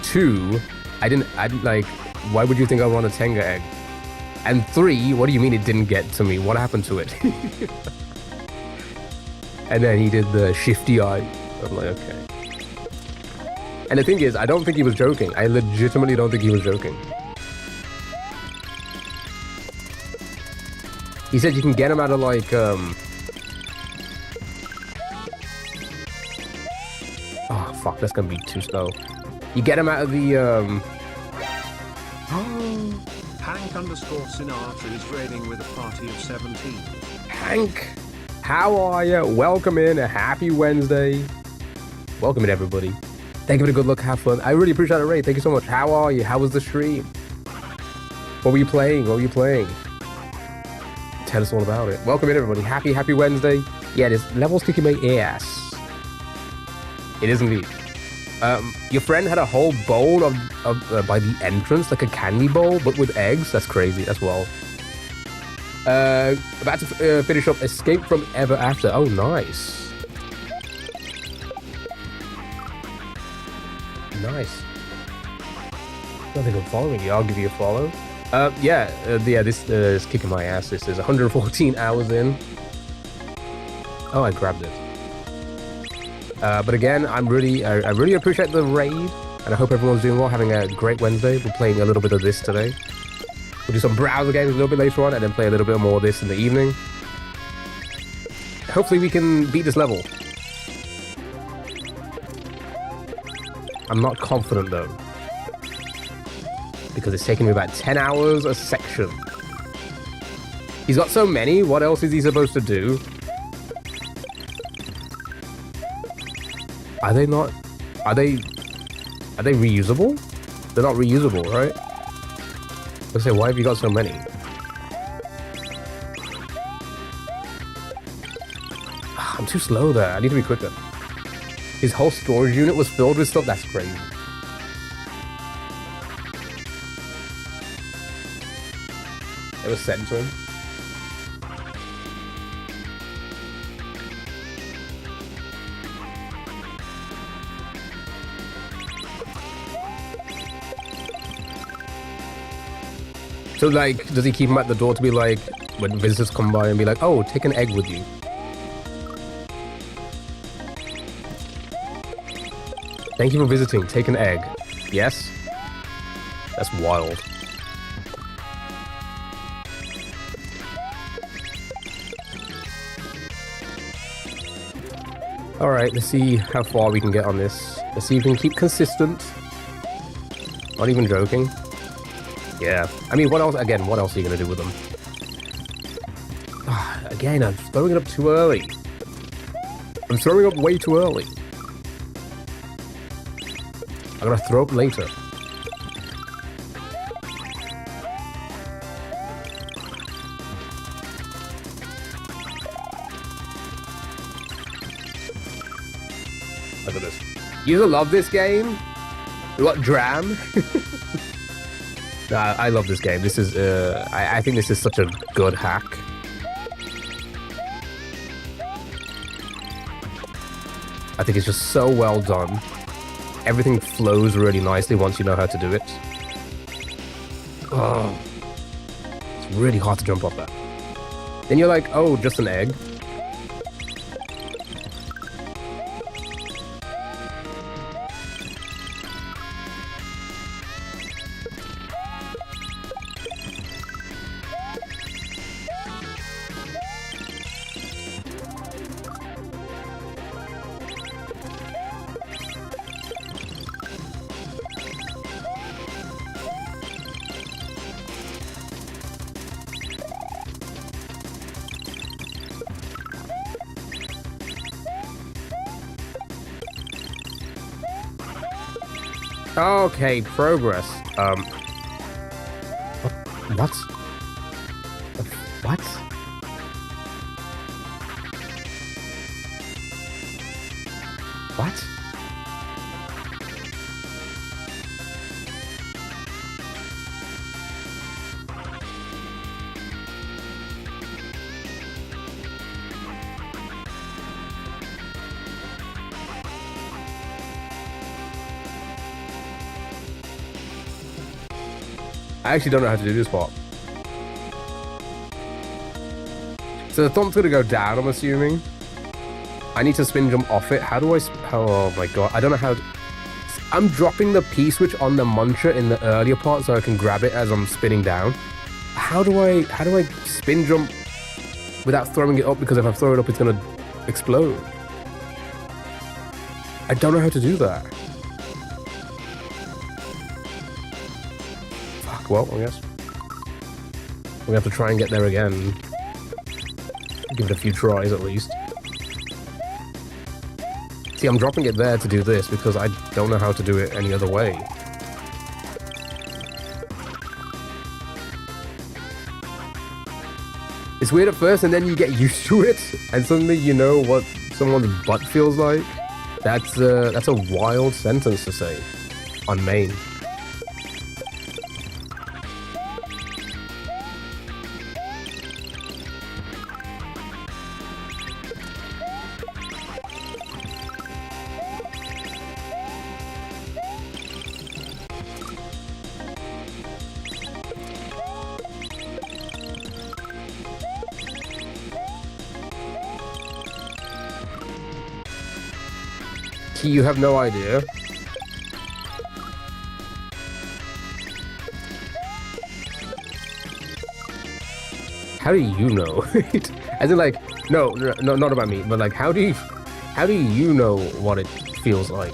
Two, I didn't like, why would you think I want a Tenga egg? And three, what do you mean it didn't get to me? What happened to it? And then he did the shifty eye. I'm like, okay. And the thing is, I don't think he was joking. I legitimately don't think he was joking. He said you can get him out of like, oh fuck, that's gonna be too slow. You get him out of the, Hank_Sinatra is raiding with a party of 17. Hank, how are you? Welcome in, a happy Wednesday. Welcome in, everybody. Thank you for the good luck, have fun. I really appreciate it, Ray. Thank you so much. How are you? How was the stream? What were you playing? Tell us all about it. Welcome in, everybody. Happy Wednesday. Yeah, this level's kicking my ass. It is indeed. Your friend had a whole bowl of by the entrance, like a candy bowl, but with eggs. That's crazy. That's wild. About to finish up Escape from Ever After. Oh, nice. Nice. I don't think I'm following you. I'll give you a follow. This is kicking my ass. This is 114 hours in. Oh, I grabbed it. But again, I really appreciate the raid, and I hope everyone's doing well, having a great Wednesday. We're playing a little bit of this today. We'll do some browser games a little bit later on, and then play a little bit more of this in the evening. Hopefully we can beat this level. I'm not confident though, because it's taking me about 10 hours a section. He's got so many, what else is he supposed to do? Are they reusable? They're not reusable, right? Let's say, why have you got so many? I'm too slow there. I need to be quicker. His whole storage unit was filled with stuff? That's crazy. It was sent to him. So, like, does he keep him at the door to be like, when visitors come by and be like, oh, take an egg with you? Thank you for visiting. Take an egg. Yes? That's wild. Alright, let's see how far we can get on this. Let's see if we can keep consistent. Not even joking. Yeah. I mean, what else? Again, what else are you going to do with them? Again, I'm throwing it up too early. I'm throwing up way too early. I'm going to throw up later. Look at this. You love this game? What, Dram? Nah, I love this game. This is, I think this is such a good hack. I think it's just so well done. Everything flows really nicely once you know how to do it. Oh, it's really hard to jump off that. Then you're like, oh, just an egg. Okay, progress. What? What? What? I actually don't know how to do this part. So the thump's gonna go down, I'm assuming. I need to spin jump off it. How do I... Oh my god. I don't know how... I'm dropping the P switch on the muncher in the earlier part so I can grab it as I'm spinning down. How do I spin jump without throwing it up? Because if I throw it up, it's gonna explode. I don't know how to do that. Well, I guess we have to try and get there again. Give it a few tries at least. See, I'm dropping it there to do this because I don't know how to do it any other way. It's weird at first, and then you get used to it, and suddenly you know what someone's butt feels like. That's a wild sentence to say on main. You have no idea. How do you know? As in, like, no, not about me, but like, how do you know what it feels like?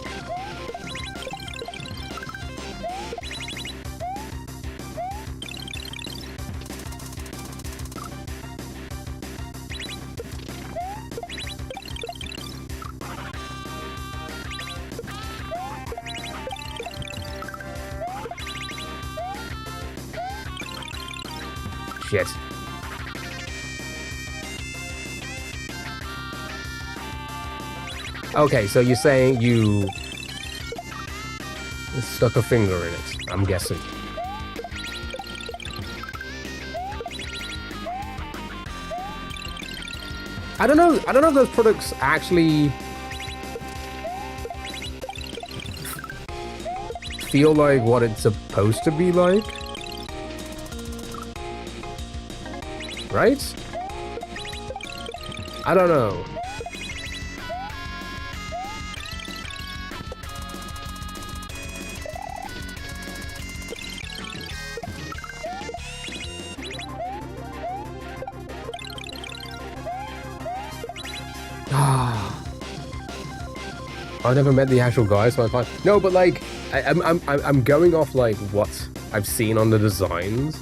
Shit. Okay, so you're saying you stuck a finger in it, I'm guessing. I don't know. I don't know if those products actually feel like what it's supposed to be like. Right? I don't know. I've never met the actual guy, so I can't. No, but like, I'm going off like what I've seen on the designs,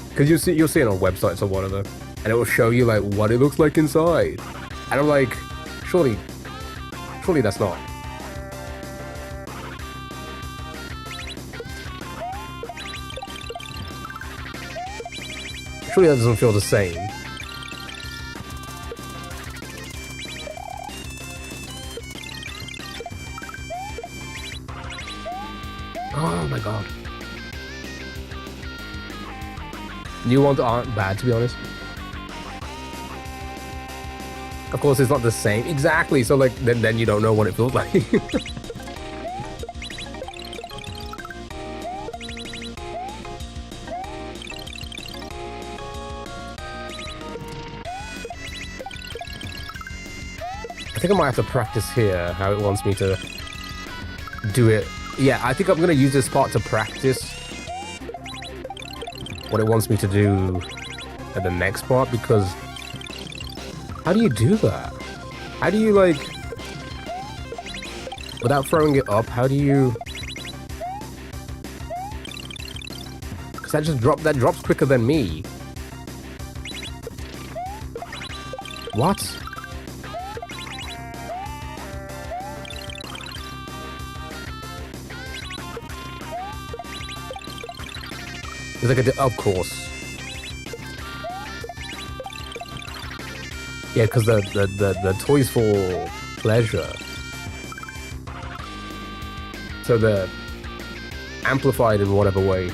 because you'll see it on websites or whatever, and it will show you like what it looks like inside, and I'm like, surely that's not. Surely that doesn't feel the same. Oh my god. New ones aren't bad, to be honest. Of course, it's not the same. Exactly. So, like, then you don't know what it feels like. I think I might have to practice here how it wants me to do it. Yeah, I think I'm going to use this part to practice what it wants me to do at the next part, because how do you do that? How do you, like, without throwing it up, how do you... Because that drops quicker than me. What? It's like of course. Yeah, because the toys for pleasure. So they're amplified in whatever way.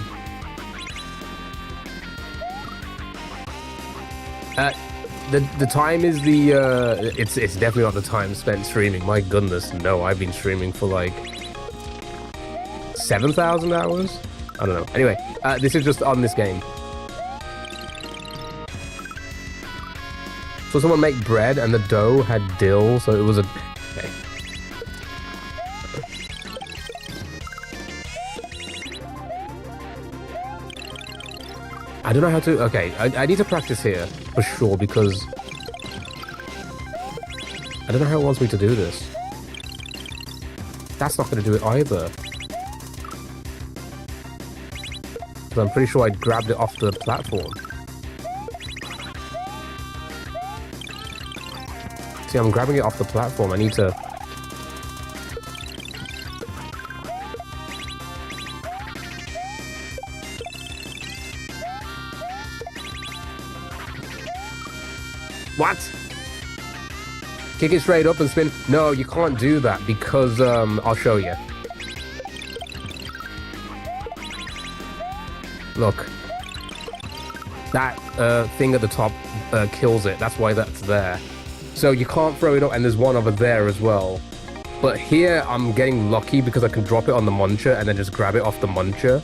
The time is the it's definitely not the time spent streaming. My goodness, no, I've been streaming for like 7,000 hours. I don't know. Anyway, this is just on this game. So someone make bread and the dough had dill, so it was a... Okay. I don't know how to... Okay, I need to practice here, for sure, because... I don't know how it wants me to do this. That's not going to do it either. I'm pretty sure I grabbed it off the platform. See, I'm grabbing it off the platform. I need to... What? Kick it straight up and spin? No, you can't do that because, I'll show you. Look, that thing at the top kills it. That's why that's there. So you can't throw it up, and there's one over there as well. But here I'm getting lucky because I can drop it on the muncher and then just grab it off the muncher.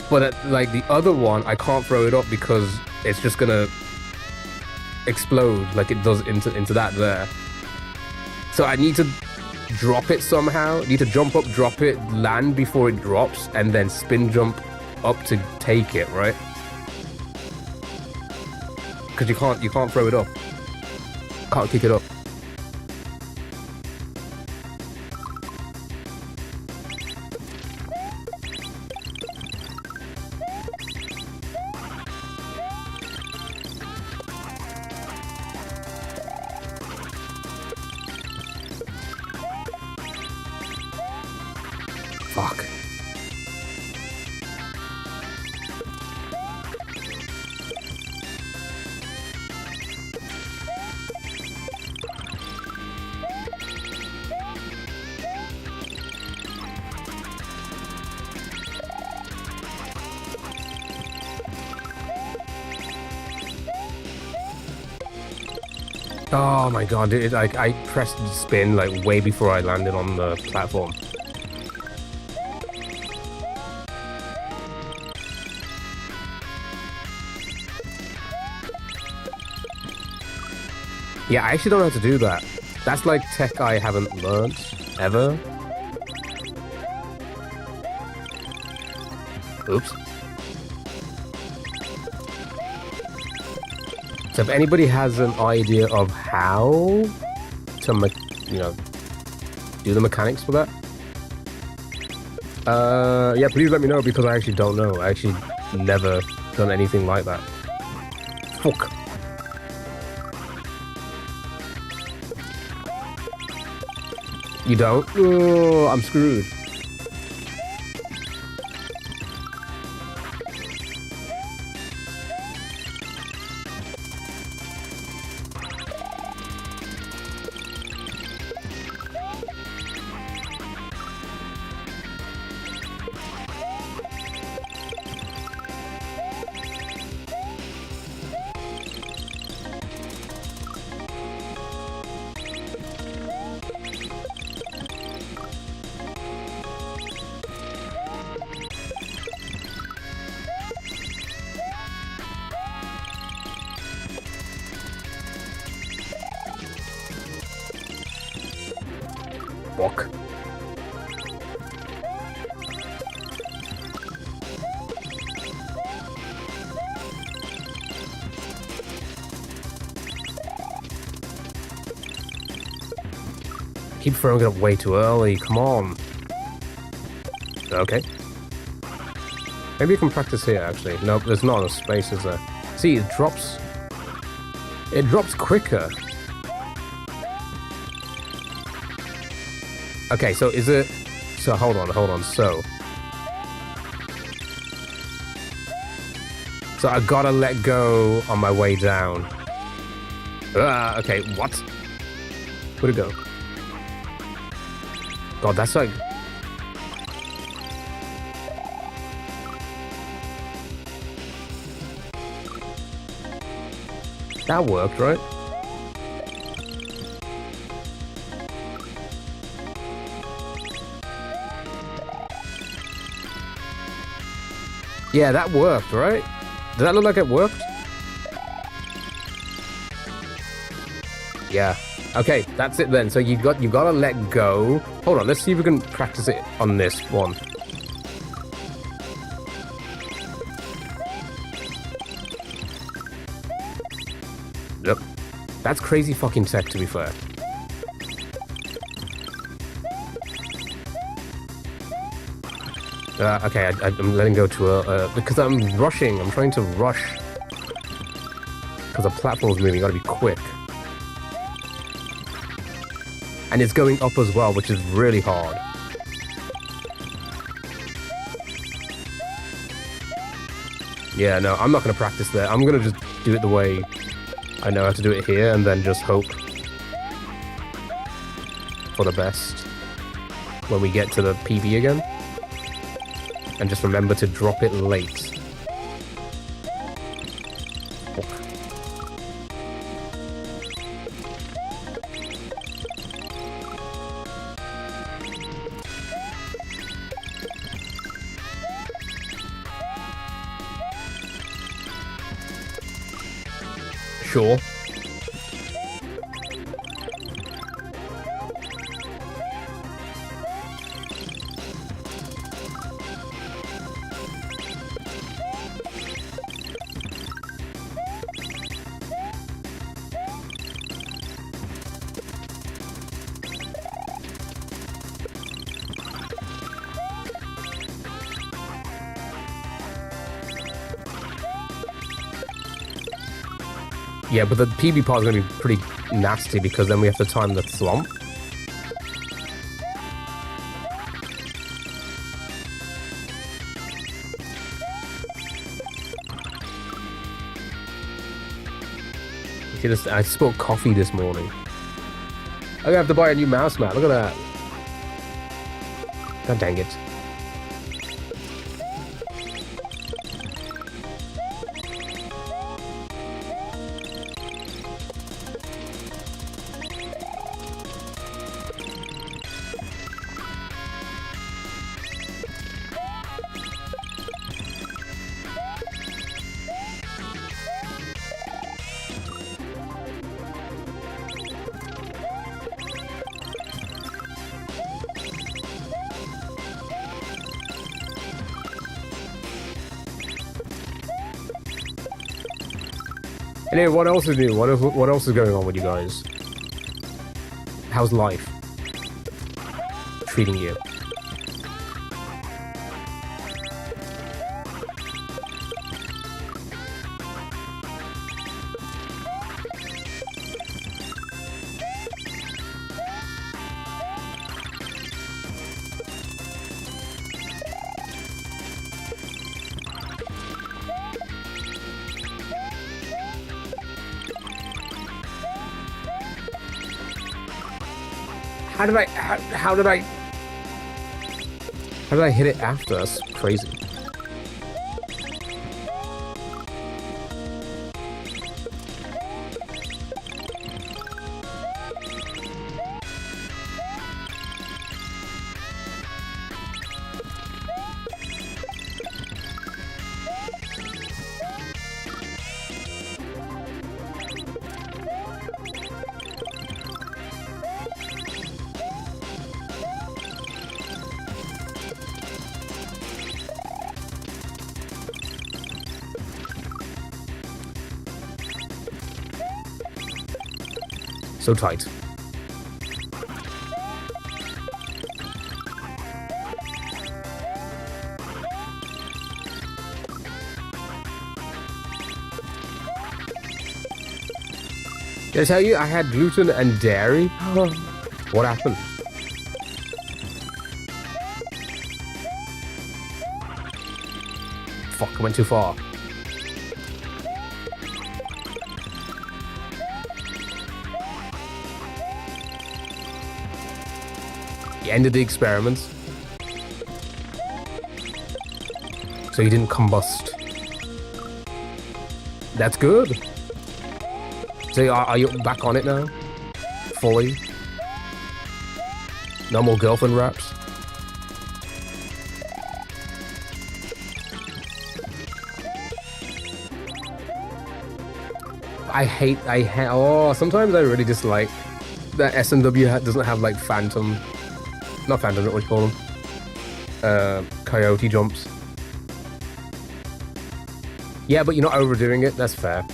But like the other one, I can't throw it up because it's just gonna explode like it does into that there. So I need to drop it somehow. I need to jump up, drop it, land before it drops, and then spin jump up to take it, right? Because you can't throw it up. Can't kick it up. Fuck. Oh my god, dude, like I pressed spin like way before I landed on the platform. Yeah, I actually don't know how to do that. That's like tech I haven't learned ever. Oops. So if anybody has an idea of how to, do the mechanics for that, yeah, please let me know because I actually don't know. I actually never done anything like that. Fuck. You don't? Oh, I'm screwed. Fuck. Keep throwing it up way too early, come on. Okay. Maybe you can practice here, actually. Nope, there's not enough space, is there? See, it drops... It drops quicker. Okay, so is it... So, hold on, so... So I gotta let go on my way down. Okay, what? Where'd it go? God, that's like... That worked, right? Yeah, that worked, right? Does that look like it worked? Yeah. Okay, that's it then. So you gotta let go. Hold on, let's see if we can practice it on this one. Yep. That's crazy fucking tech, to be fair. Okay, I'm letting go to because I'm rushing. I'm trying to rush because the platform's moving. You gotta be quick, and it's going up as well, which is really hard. Yeah, no, I'm not gonna practice there. I'm gonna just do it the way I know how to do it here, and then just hope for the best when we get to the PB again. And just remember to drop it late. Sure. Yeah, but the PB part is going to be pretty nasty because then we have to time the thwomp. See this? I spilled coffee this morning. I'm going to have to buy a new mouse mat. Look at that. God dang it. Anyway, what else is new? What else is going on with you guys? How's life treating you? How did I hit it after? That's crazy. So tight. Did I tell you I had gluten and dairy? What happened? Fuck, I went too far. He ended the experiment. So he didn't combust. That's good. So are you back on it now? Fully? No more girlfriend raps? Oh, sometimes I really dislike that S&W doesn't have like not phantom, what do you call them? Coyote jumps. Yeah, but you're not overdoing it, that's fair.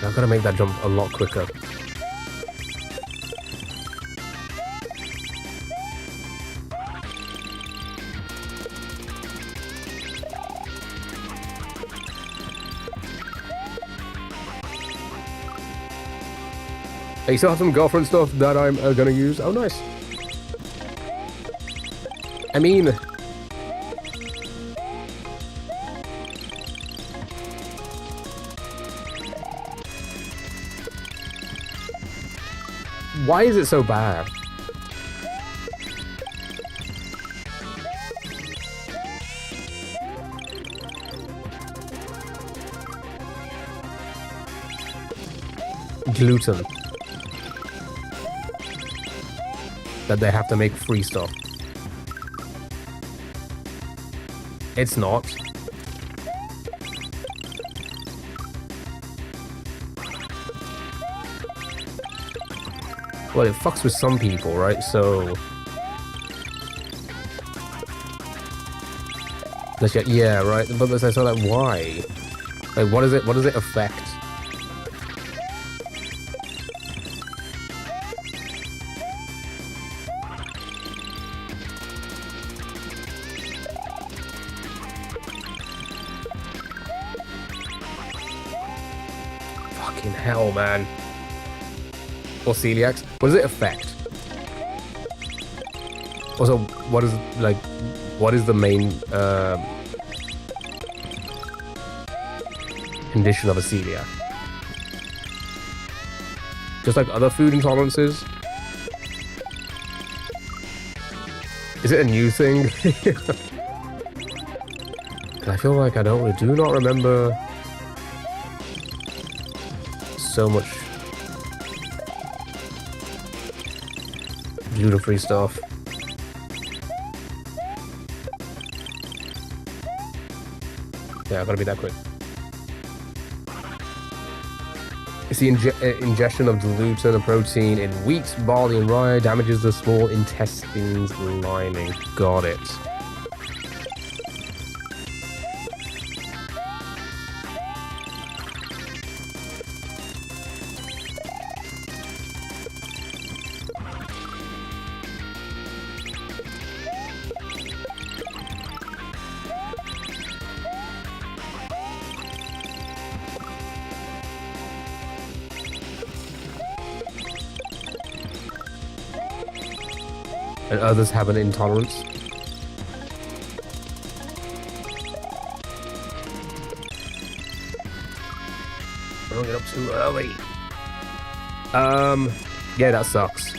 I've got to make that jump a lot quicker. You still have some girlfriend stuff that I'm gonna use. Oh, nice. I mean, why is it so bad? Gluten. That they have to make free stuff. It's not. Well, it fucks with some people, right? So... yeah, right? But so like, why? Like, what does it affect? Fucking hell, man. Or celiacs? What does it affect? Also, what is the main condition of a celiac? Just like other food intolerances? Is it a new thing? I feel like I do not remember so much gluten-free stuff. Yeah, I gotta be that quick. It's the ingestion of gluten, a protein in wheat, barley, and rye, damages the small intestines lining. Got it. And others have an intolerance. Don't get up too early. Yeah, that sucks.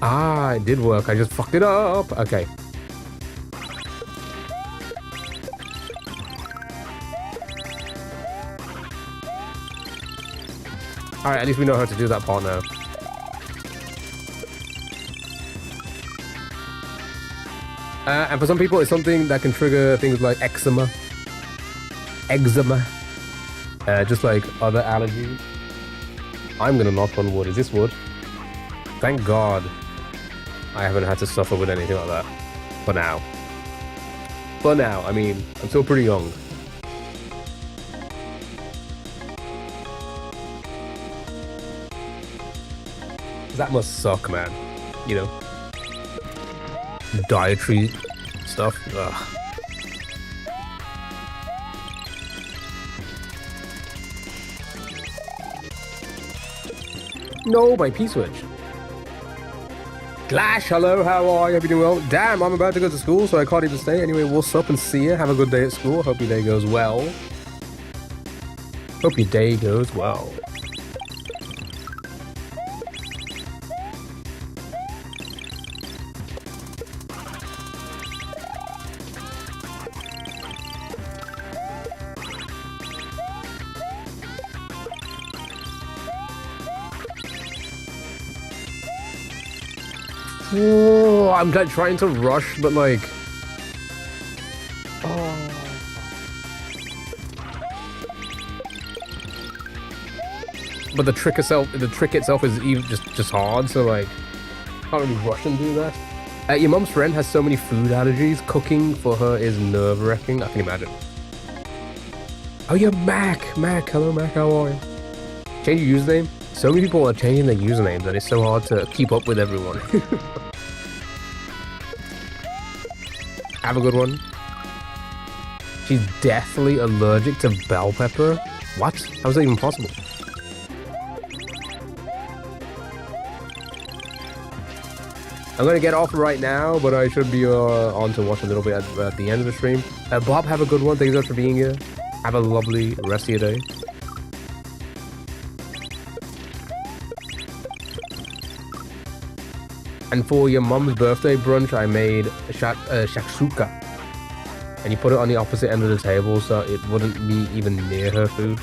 Ah, it did work. I just fucked it up. Okay. Alright, at least we know how to do that part now. And for some people, it's something that can trigger things like eczema. Just like other allergies. I'm gonna knock on wood. Is this wood? Thank God I haven't had to suffer with anything like that. For now. For now, I mean, I'm still pretty young. That must suck, man. You know? Dietary stuff. Ugh. No, my P-switch. Clash, hello, how are you? Hope you're doing well. Damn, I'm about to go to school, so I can't even stay. Anyway, what's up and see ya. Have a good day at school. Hope your day goes well. Hope your day goes well. Oh, I'm like trying to rush, but like, oh. But the trick itself is even just hard. So like, can't really rush and do that. Your mum's friend has so many food allergies. Cooking for her is nerve-wracking. I can imagine. Oh, you're Mac. Mac, hello Mac. How are you? Change your username. So many people are changing their usernames, and it's so hard to keep up with everyone. Have a good one. She's deathly allergic to bell pepper. What? How is that even possible? I'm gonna get off right now, but I should be on to watch a little bit at the end of the stream. Bob, have a good one. Thank you so much for being here. Have a lovely rest of your day. And for your mum's birthday brunch, I made shakshuka. And you put it on the opposite end of the table so it wouldn't be even near her food.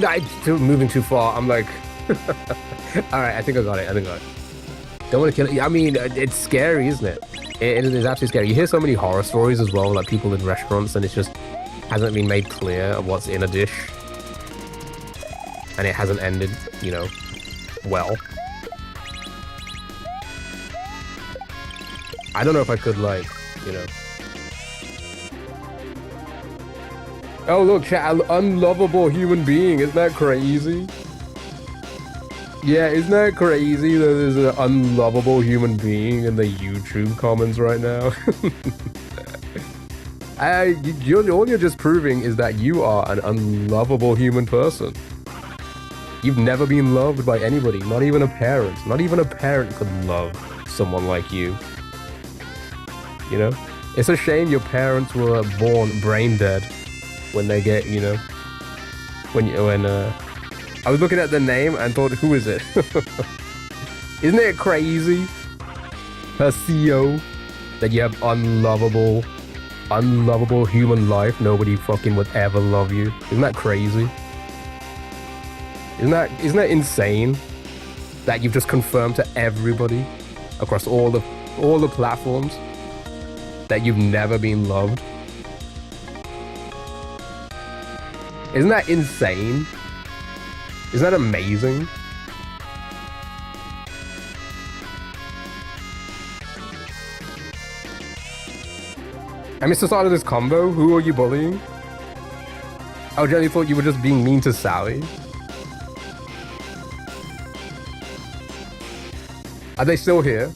I'm still moving too far. I'm like, alright, I think I got it. Don't want to kill it. I mean, it's scary, isn't it? It is absolutely scary. You hear so many horror stories as well, like people in restaurants, and it just hasn't been made clear of what's in a dish. And it hasn't ended, you know, well. I don't know if I could, like, you know. Oh, look, chat, unlovable human being. Isn't that crazy? Yeah, isn't that crazy that there's an unlovable human being in the YouTube comments right now? All you're just proving is that you are an unlovable human person. You've never been loved by anybody, not even a parent. Not even a parent could love someone like you. You know, it's a shame your parents were born brain dead when they get, you know, when I was looking at the name and thought, who is it? Isn't it crazy? Her CEO, that you have unlovable human life. Nobody fucking would ever love you. Isn't that crazy? Isn't that insane? That you've just confirmed to everybody across all the platforms that you've never been loved. Isn't that insane? Isn't that amazing? I missed the start of this combo. Who are you bullying? I generally thought you were just being mean to Sally. Are they still here?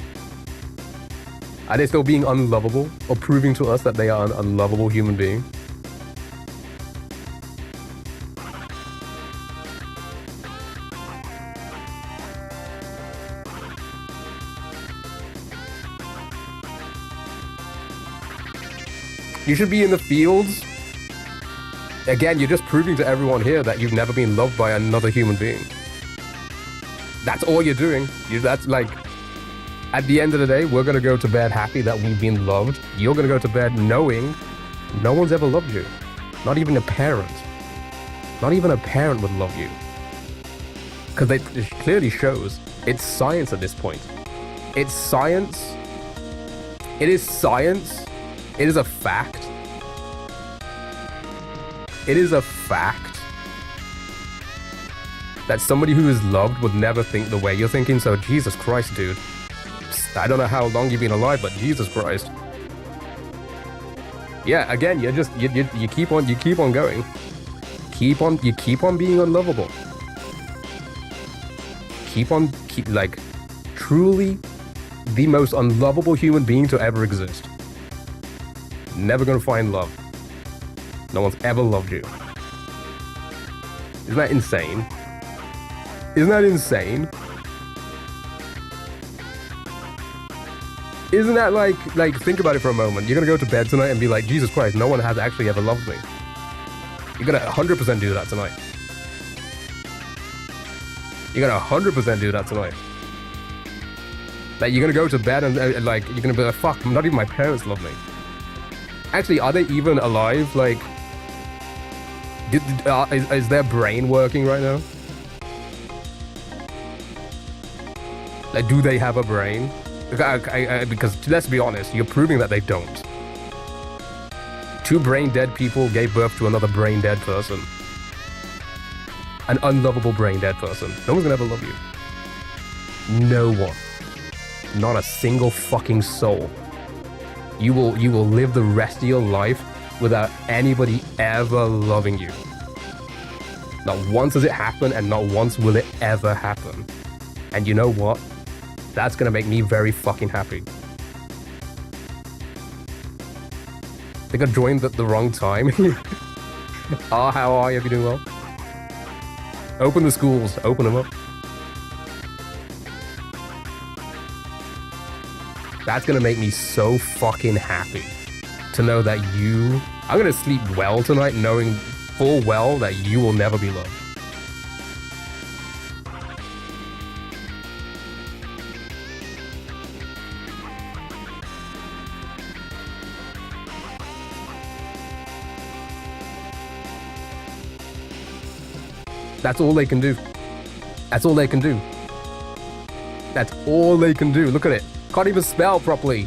Are they still being unlovable or proving to us that they are an unlovable human being? You should be in the fields. Again, you're just proving to everyone here that you've never been loved by another human being. That's all you're doing. That's like, at the end of the day, we're going to go to bed happy that we've been loved. You're going to go to bed knowing no one's ever loved you. Not even a parent. Not even a parent would love you. Because it clearly shows. It's science at this point. It's science. It is science. It is a fact. It is a fact that somebody who is loved would never think the way you're thinking. So Jesus Christ, dude. I don't know how long you've been alive, but Jesus Christ. Yeah, again, you keep on going. You keep on being unlovable. Like truly the most unlovable human being to ever exist. Never gonna find love. No one's ever loved you. Isn't that insane? Isn't that insane? Isn't that like think about it for a moment. You're gonna go to bed tonight and be like, Jesus Christ, no one has actually ever loved me. You're gonna 100% do that tonight. You're gonna 100% do that tonight. Like you're gonna go to bed and like you're gonna be like, fuck, not even my parents love me. Actually, are they even alive? Like, is their brain working right now? Like, do they have a brain? Because let's be honest, you're proving that they don't. 2 brain-dead people gave birth to another brain-dead person. An unlovable brain-dead person. No one's gonna ever love you. No one. Not a single fucking soul. You will live the rest of your life without anybody ever loving you. Not once has it happened, and not once will it ever happen. And you know what? That's gonna make me very fucking happy. I think I joined at the wrong time. How are you? Are you doing well? Open the schools. Open them up. That's gonna make me so fucking happy to know that I'm gonna sleep well tonight knowing full well that you will never be loved. That's all they can do. That's all they can do. That's all they can do. Look at it. Can't even spell properly.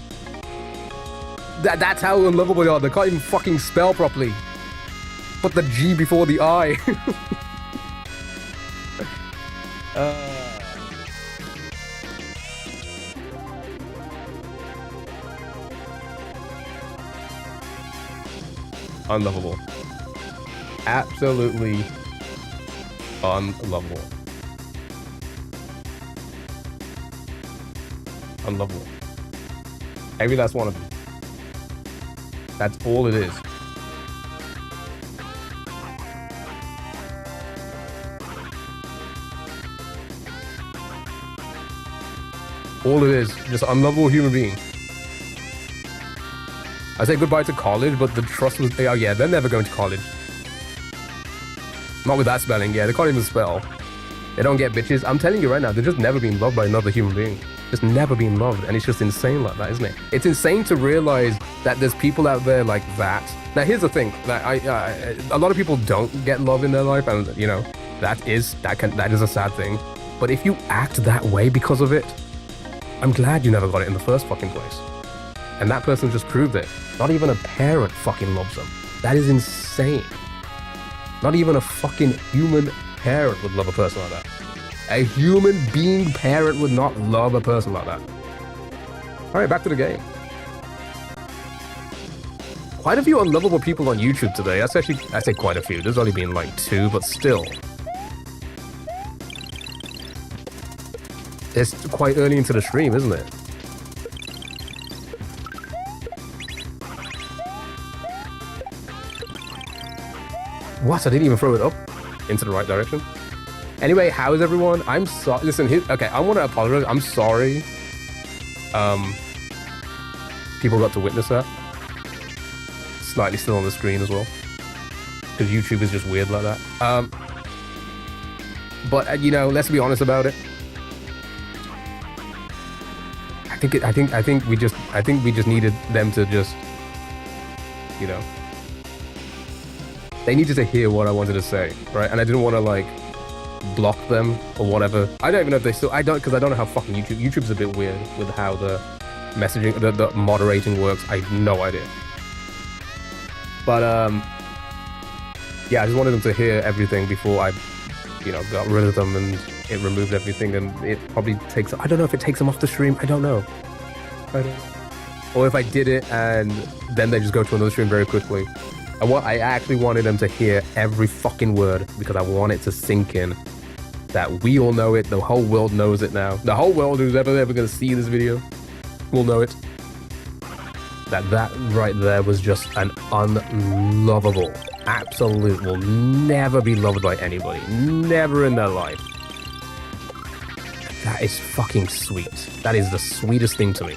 That's how unlovable they are. They can't even fucking spell properly. Put the G before the I. Unlovable. Absolutely unlovable. Unlovable. Every last one of them. That's all it is. All it is, just an unlovable human being. I say goodbye to college, but the trust was, oh yeah, they're never going to college. Not with that spelling, yeah, they can't even spell. They don't get bitches. I'm telling you right now, they're just never been loved by another human being. Just never been loved, and it's just insane like that, isn't it? It's insane to realize that there's people out there like that. Now, here's the thing: that a lot of people don't get love in their life, and you know that is a sad thing. But if you act that way because of it, I'm glad you never got it in the first fucking place. And that person just proved it. Not even a parent fucking loves them. That is insane. Not even a fucking human parent would love a person like that. A human being parent would not love a person like that. Alright, back to the game. Quite a few unlovable people on YouTube today. That's actually, I say quite a few. There's only been like 2, but still. It's quite early into the stream, isn't it? What? I didn't even throw it up into the right direction. Anyway, how is everyone? I'm sorry. Listen, okay, I want to apologize. I'm sorry. People got to witness that. Slightly still on the screen as well, because YouTube is just weird like that. But you know, let's be honest about it. I think we just needed them to just, you know, they needed to hear what I wanted to say, right? And I didn't want to like block them or whatever. I don't even know if they still. Because I don't know how fucking YouTube's a bit weird with how the messaging, the moderating works. I have no idea. But yeah, I just wanted them to hear everything before I, you know, got rid of them and it removed everything. And it probably takes. I don't know if it takes them off the stream. I don't know. Or if I did it and then they just go to another stream very quickly. I actually wanted them to hear every fucking word because I want it to sink in that we all know it. The whole world knows it now. The whole world who's ever going to see this video will know it. That right there was just an unlovable, absolute, will never be loved by anybody. Never in their life. That is fucking sweet. That is the sweetest thing to me.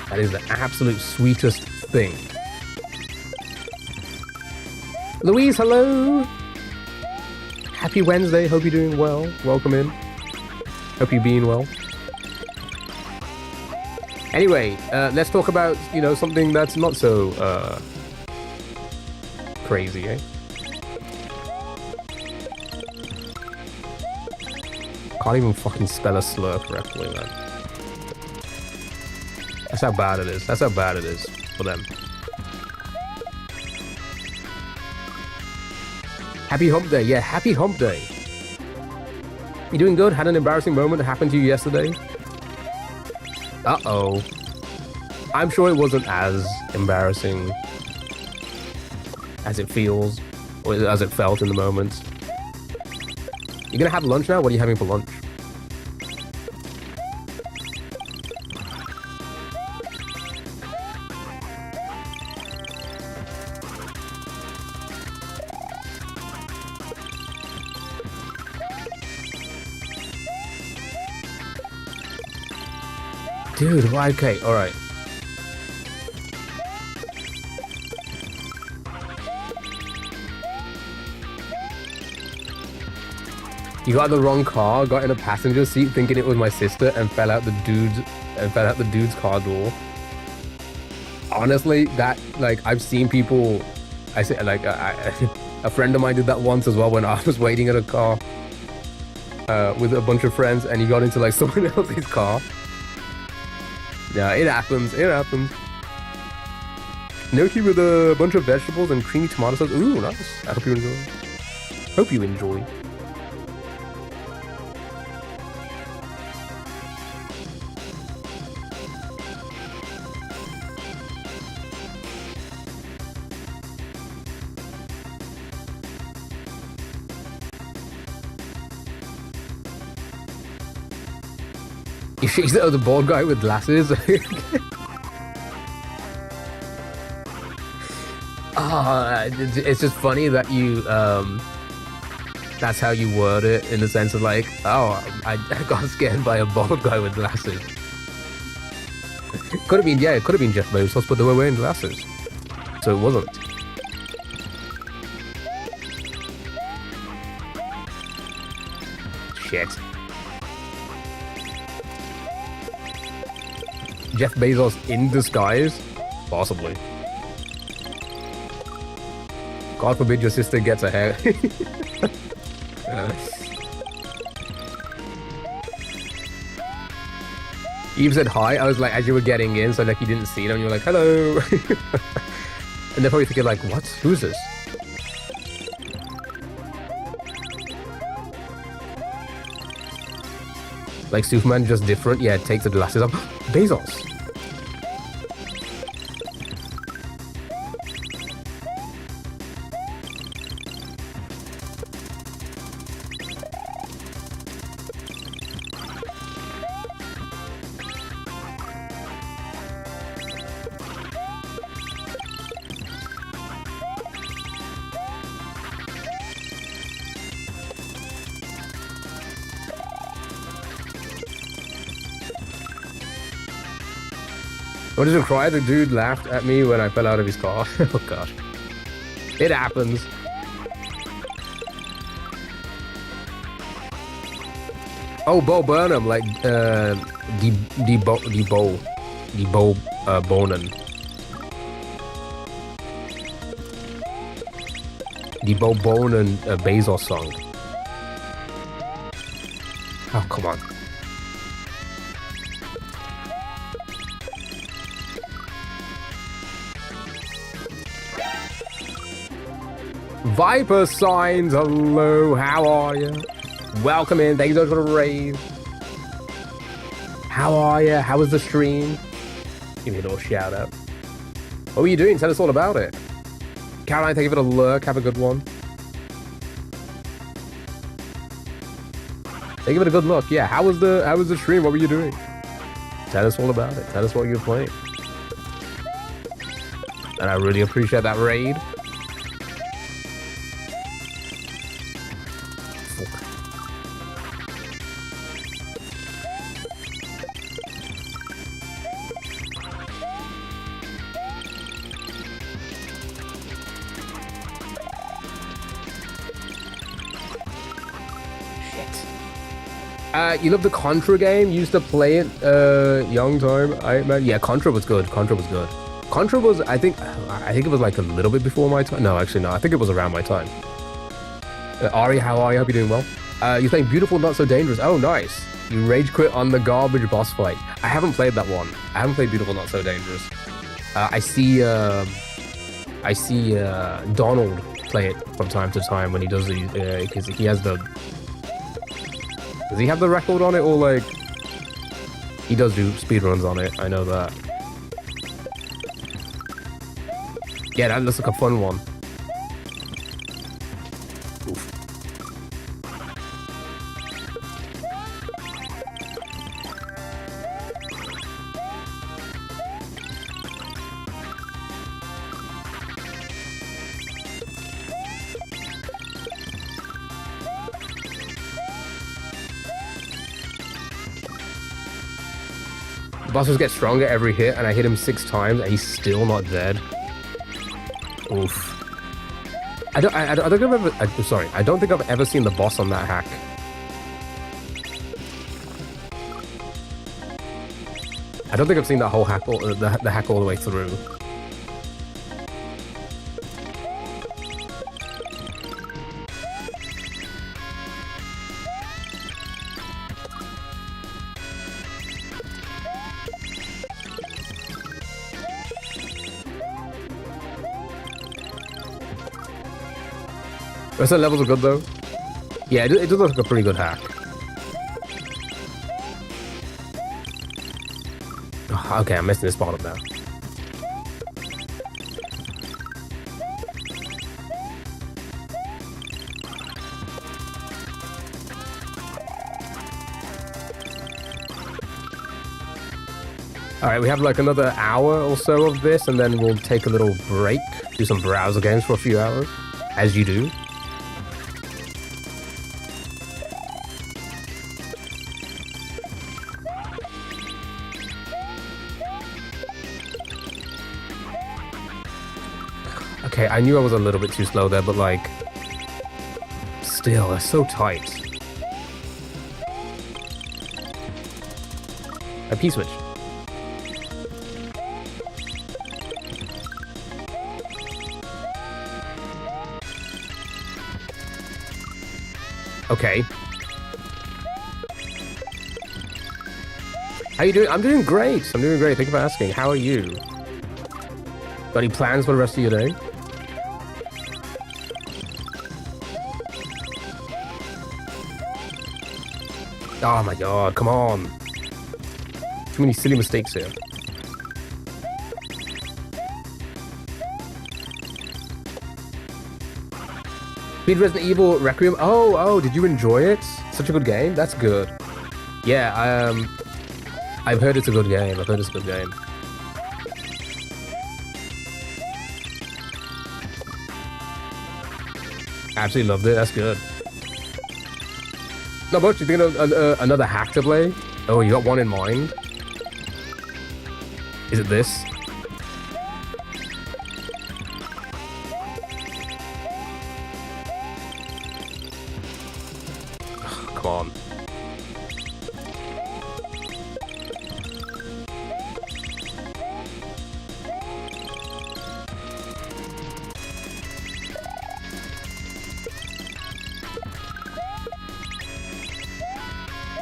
That is the absolute sweetest thing. Louise, hello! Happy Wednesday, hope you're doing well. Welcome in. Hope you're being well. Anyway, let's talk about, you know, something that's not so, crazy, eh? Can't even fucking spell a slur correctly, man. That's how bad it is. That's how bad it is for them. Happy hump day. Yeah, happy hump day. You doing good? Had an embarrassing moment that happened to you yesterday? Uh-oh. I'm sure it wasn't as embarrassing as it feels, or as it felt in the moment. You gonna have lunch now? What are you having for lunch? Dude, okay, alright. You got the wrong car, got in a passenger seat thinking it was my sister and fell out the dude's car door. Honestly, that, like, I've seen people, I say, like, a friend of mine did that once as well when I was waiting in a car with a bunch of friends and he got into, like, someone else's car. Yeah, it happens, it happens. Gnocchi with a bunch of vegetables and creamy tomato sauce. Ooh, nice. I hope you enjoy. Hope you enjoy. She's the bald guy with glasses. It's just funny that you, that's how you word it, in the sense of like, oh, I got scared by a bald guy with glasses. Could have been, yeah, it could have been Jeff Bezos, but they were wearing glasses. So it wasn't. Shit. Jeff Bezos in disguise? Possibly. God forbid your sister gets a hair. Eve said hi. I was like, as you were getting in, so like you didn't see them. You were like, hello. And they're probably thinking like, what? Who's this? Like Superman, just different. Yeah, takes the glasses off. Bezos. I just cry. The dude laughed at me when I fell out of his car. Oh gosh. It happens. Oh, Bo Burnham, like Bo Bonan. The Bo Bonan Bezos song. Oh, come on. Viper Signs, hello, how are you? Welcome in, thank you so much for the raid. How are you? How was the stream? Give me a little shout out. What were you doing? Tell us all about it. Caroline, thank you for the lurk, have a good one. Thank you for the good look. Yeah, how was the stream? What were you doing? Tell us all about it. Tell us what you were playing. And I really appreciate that raid. You love the Contra game? You used to play it young time. Yeah, Contra was good. Contra was good. Contra was, I think it was like a little bit before my time. No, actually no. I think it was around my time. Ari, how are you? Hope you're doing well. You're playing Beautiful Not So Dangerous. Oh, nice. You rage quit on the garbage boss fight. I haven't played that one. I haven't played Beautiful Not So Dangerous. I see Donald play it from time to time when he does the because he has the. Does he have the record on it, or like he does do speedruns on it? I know that. Yeah, that looks like a fun one. Oof. Bosses get stronger every hit, and I hit him 6 times, and he's still not dead. Oof. I don't think I've ever seen the boss on that hack. I don't think I've seen that whole hack, the hack all the way through. The rest of the levels are good though. Yeah, it does look like a pretty good hack. Oh, okay, I'm messing this part up now. Alright, we have like another hour or so of this, and then we'll take a little break, do some browser games for a few hours, as you do. Okay, I knew I was a little bit too slow there, but like, still, they're so tight. A P-switch. Okay. How you doing? I'm doing great. I'm doing great. Thank you for asking. How are you? Got any plans for the rest of your day? Oh my god, come on. Too many silly mistakes here. Beat Resident Evil Requiem. Oh, did you enjoy it? Such a good game. That's good. Yeah, I've heard it's a good game. I've heard it's a good game. Absolutely loved it. That's good. No, but you think of another hack to play? Oh, you got one in mind? Is it this? Oh, come on.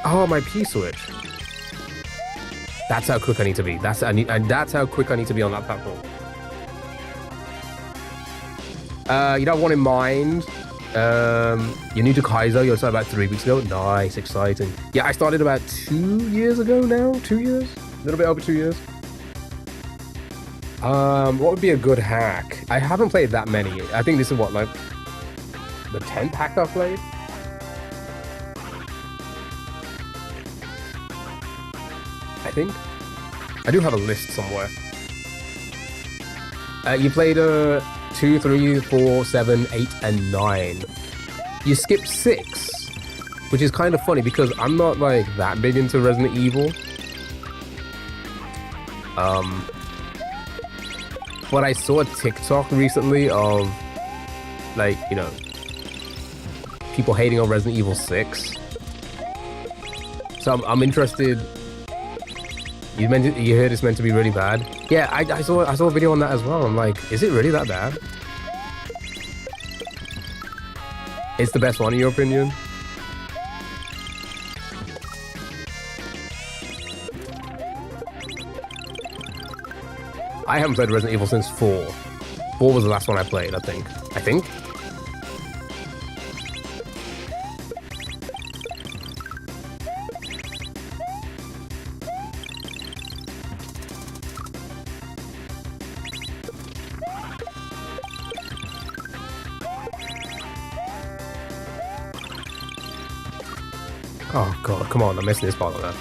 Oh, my P-switch. That's how quick I need to be. That's how quick I need to be on that platform. You got one in mind. You're new to Kaizo. You started about 3 weeks ago. Nice, exciting. Yeah, I started about 2 years ago now. 2 years? A little bit over 2 years. What would be a good hack? I haven't played that many. I think this is what, like, the 10th hack I've played? I think. I do have a list somewhere. You played 2, 3, 4, 7, 8, and 9. You skipped 6, which is kind of funny because I'm not like that big into Resident Evil. But I saw a TikTok recently of, like, you know, people hating on Resident Evil 6. So I'm interested. You heard it's meant to be really bad? Yeah, I saw a video on that as well. I'm like, is it really that bad? It's the best one in your opinion? I haven't played Resident Evil since 4. 4 was the last one I played, I think. Oh god, come on, I'm missing this part of that.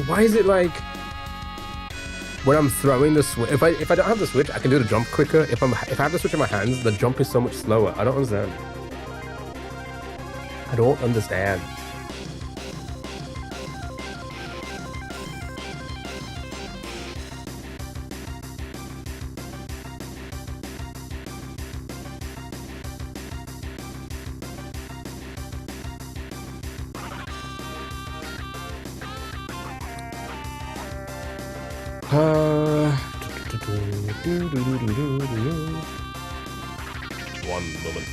Why is it like when I'm throwing the switch? If I don't have the switch, I can do the jump quicker. If I have the switch in my hands, the jump is so much slower. I don't understand. I don't understand. One moment.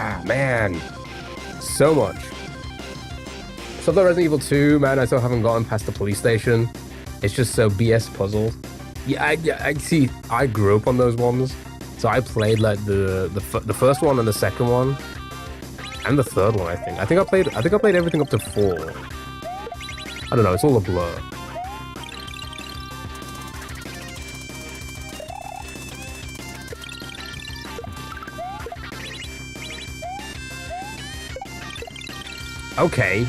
Ah, man. So much. Stuff like Resident Evil 2, man, I still haven't gotten past the police station. It's just so BS puzzles. Yeah, I see. I grew up on those ones, so I played like the first one and the second one, and the third one. I think I played everything up to 4. I don't know. It's all a blur. Okay.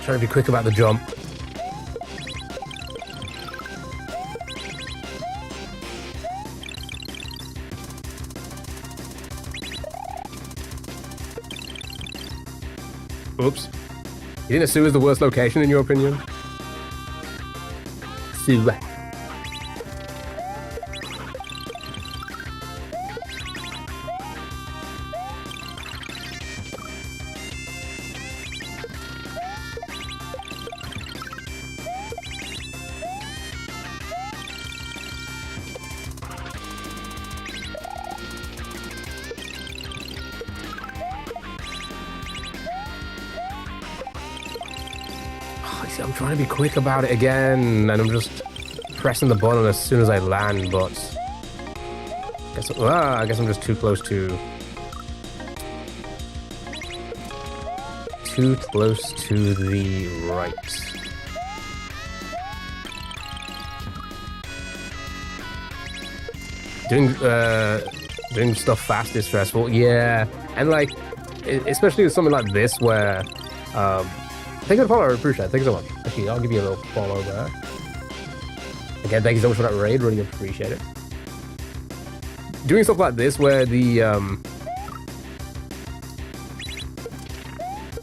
Trying to be quick about the jump. Oops. You think the sewer is the worst location in your opinion? Sewer. I'm trying to be quick about it again, and I'm just pressing the button as soon as I land, but I guess I'm just too close to the right. Doing stuff fast is stressful, yeah, and like especially with something like this where thank you for the follow, I appreciate it. Thank you so much. Actually, I'll give you a little follow there. Again, thank you so much for that raid. Really appreciate it. Doing stuff like this where the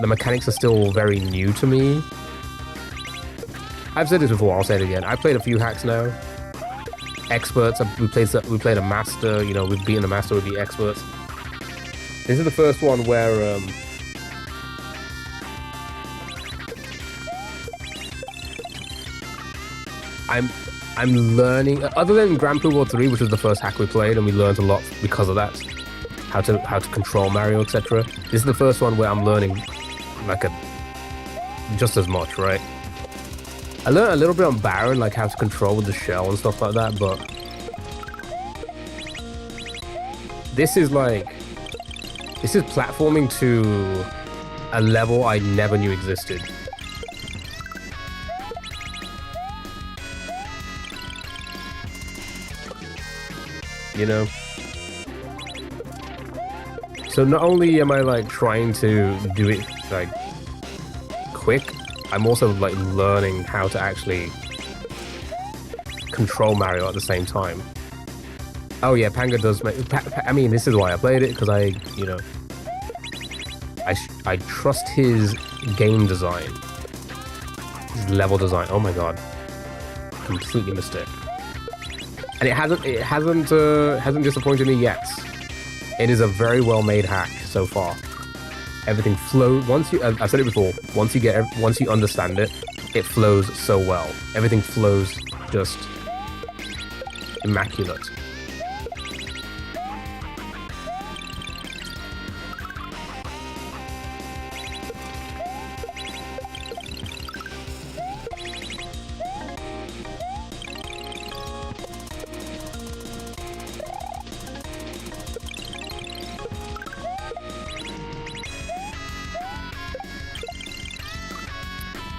mechanics are still very new to me. I've said this before, I'll say it again. I played a few hacks now. Experts, we played a master, you know, we've beaten a master with the experts. This is the first one where I'm learning, other than Grand Prix World 3, which was the first hack we played, and we learned a lot because of that, how to control Mario, etc. This is the first one where I'm learning like just as much, right? I learned a little bit on Baron, like how to control with the shell and stuff like that, but this is platforming to a level I never knew existed. You know? So not only am I like trying to do it like quick, I'm also like learning how to actually control Mario at the same time. Oh yeah, Panga does make... I mean, this is why I played it, because I trust his game design. His level design. Oh my god. Completely missed it. And it hasn't disappointed me yet. It is a very well made hack so far. Everything flows once you. I've said it before. Once you understand it, it flows so well. Everything flows just immaculate.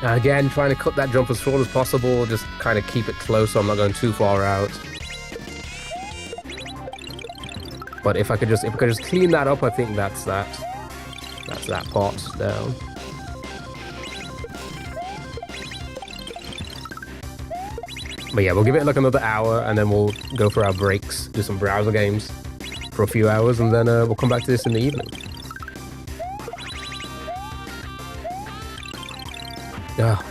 Again, trying to cut that jump as short as possible, just kind of keep it close so I'm not going too far out. But if I could just clean that up, I think that's that part down. But yeah, we'll give it like another hour, and then we'll go for our breaks, do some browser games for a few hours, and then we'll come back to this in the evening. Yeah,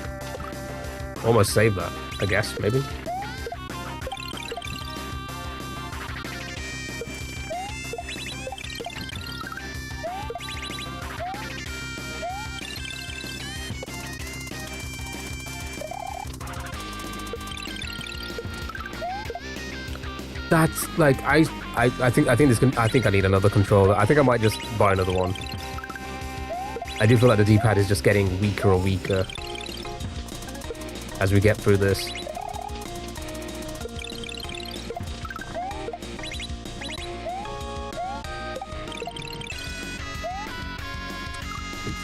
almost saved that, I guess, maybe. That's like I think this can I think I need another controller. I think I might just buy another one. I do feel like the D-pad is just getting weaker and weaker as we get through this.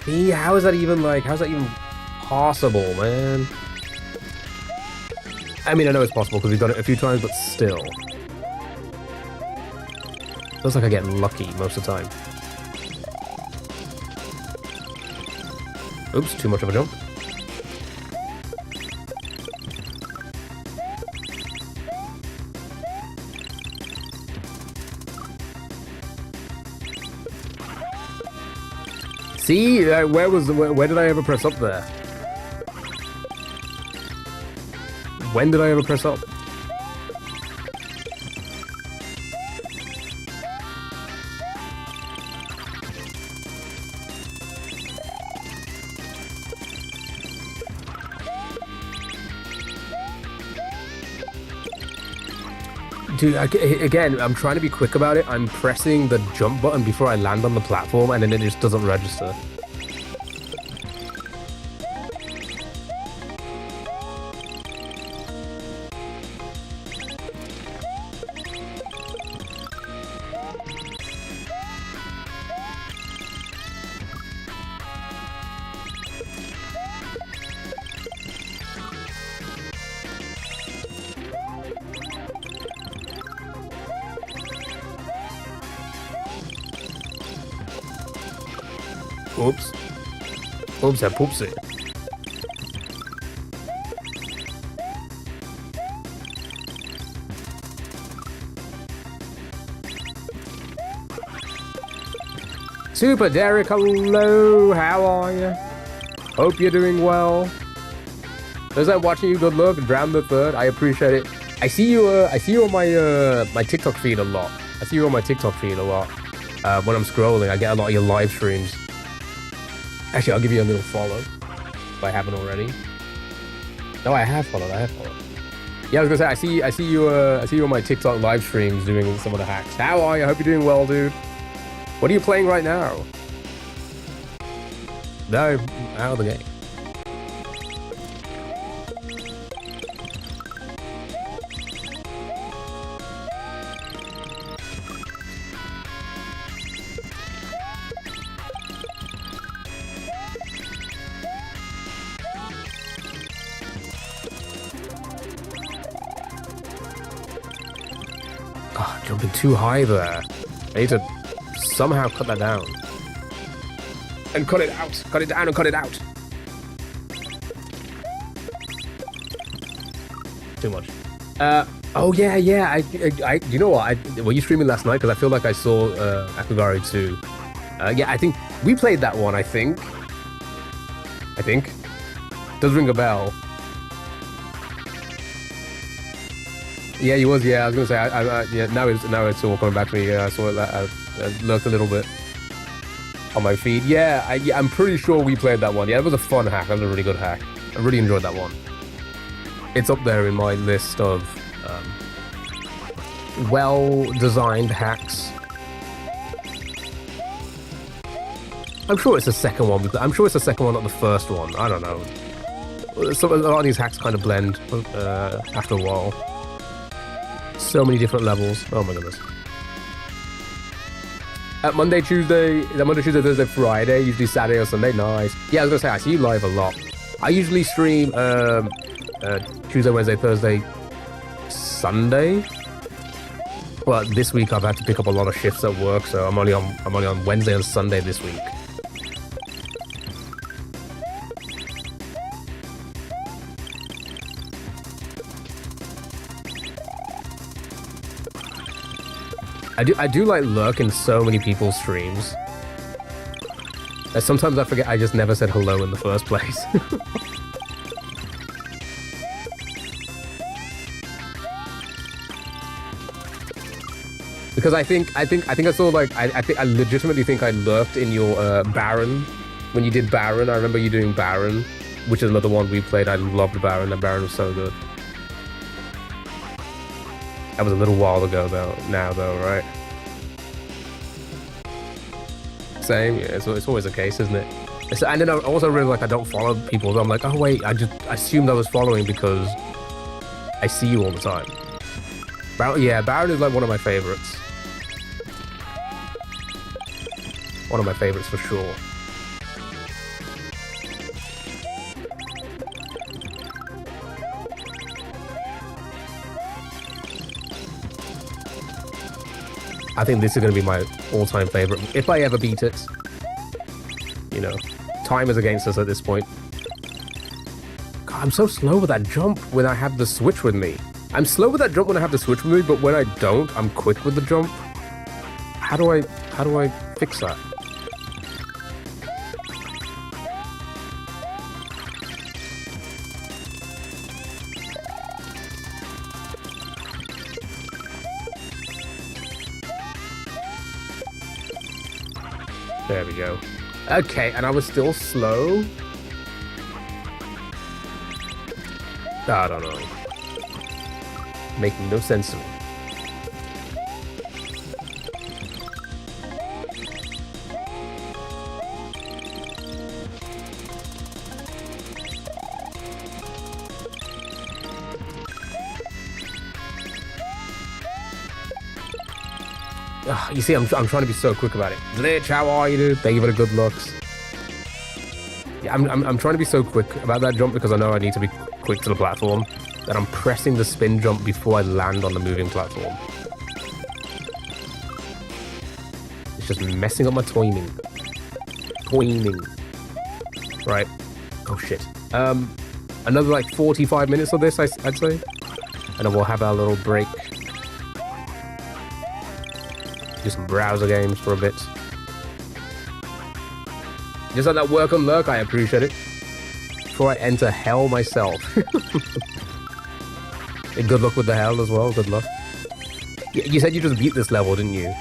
See, how is that even possible, man? I mean, I know it's possible because we've done it a few times, but still. Feels like I get lucky most of the time. Oops, too much of a jump. See, where did I ever press up there? When did I ever press up? Dude, again, I'm trying to be quick about it. I'm pressing the jump button before I land on the platform, and then it just doesn't register. Oops. Oops, I poops it. Super Derek, hello, how are you? Hope you're doing well. Those that watching you, good luck. Dram the third, I appreciate it. I see you on my TikTok feed a lot. I see you on my TikTok feed a lot. When I'm scrolling, I get a lot of your live streams. Actually, I'll give you a little follow if I haven't already. No, I have followed. Yeah, I was gonna say I see you on my TikTok live streams doing some of the hacks. How are you? I hope you're doing well, dude. What are you playing right now? No, out of the game. Oh, jumping too high there. I need to somehow cut that down. And cut it out. Cut it down and cut it out. Too much. Oh yeah. You know what? Were you streaming last night? Because I feel like I saw Akugari 2. Yeah, I think we played that one. I think. Does ring a bell. Yeah, he was. Yeah, I was gonna say. Yeah, now it's all coming back to me. Yeah, I saw it. I lurked a little bit on my feed. Yeah, I'm pretty sure we played that one. Yeah, it was a fun hack. That was a really good hack. I really enjoyed that one. It's up there in my list of well-designed hacks. I'm sure it's the second one. I'm sure it's the second one, not the first one. I don't know. So a lot of these hacks kind of blend after a while. So many different levels. Oh my goodness. Monday, Tuesday, Thursday, Friday, usually Saturday or Sunday. Nice. Yeah, I was gonna say I see you live a lot. I usually stream Tuesday, Wednesday, Thursday, Sunday. Well, this week I've had to pick up a lot of shifts at work, so I'm only on Wednesday and Sunday this week. I do like lurk in so many people's streams. And sometimes I forget I just never said hello in the first place. Because I think I saw like I legitimately think I lurked in your Baron when you did Baron. I remember you doing Baron, which is another one we played. I loved Baron. The Baron was so good. That was a little while ago though. Now though, right? Same. Yeah, it's always the case, isn't it? And then I also really like I don't follow people. So I'm like, oh wait, I assumed I was following because I see you all the time. Yeah, Baron is like one of my favorites. One of my favorites for sure. I think this is going to be my all-time favorite, if I ever beat it. You know, time is against us at this point. God, I'm so slow with that jump when I have the Switch with me. I'm slow with that jump when I have the Switch with me, but when I don't, I'm quick with the jump. How do I fix that? There we go. Okay, and I was still slow? I don't know. Making no sense to me. You see, I'm trying to be so quick about it. Glitch, how are you, dude? Thank you for the good looks. Yeah, I'm trying to be so quick about that jump because I know I need to be quick to the platform that I'm pressing the spin jump before I land on the moving platform. It's just messing up my timing. Right. Oh shit. Another like 45 minutes of this, I'd say, and then we'll have our little break. Do some browser games for a bit. Just like that welcome lurk, I appreciate it. Before I enter hell myself. And good luck with the hell as well, good luck. You said you just beat this level, didn't you?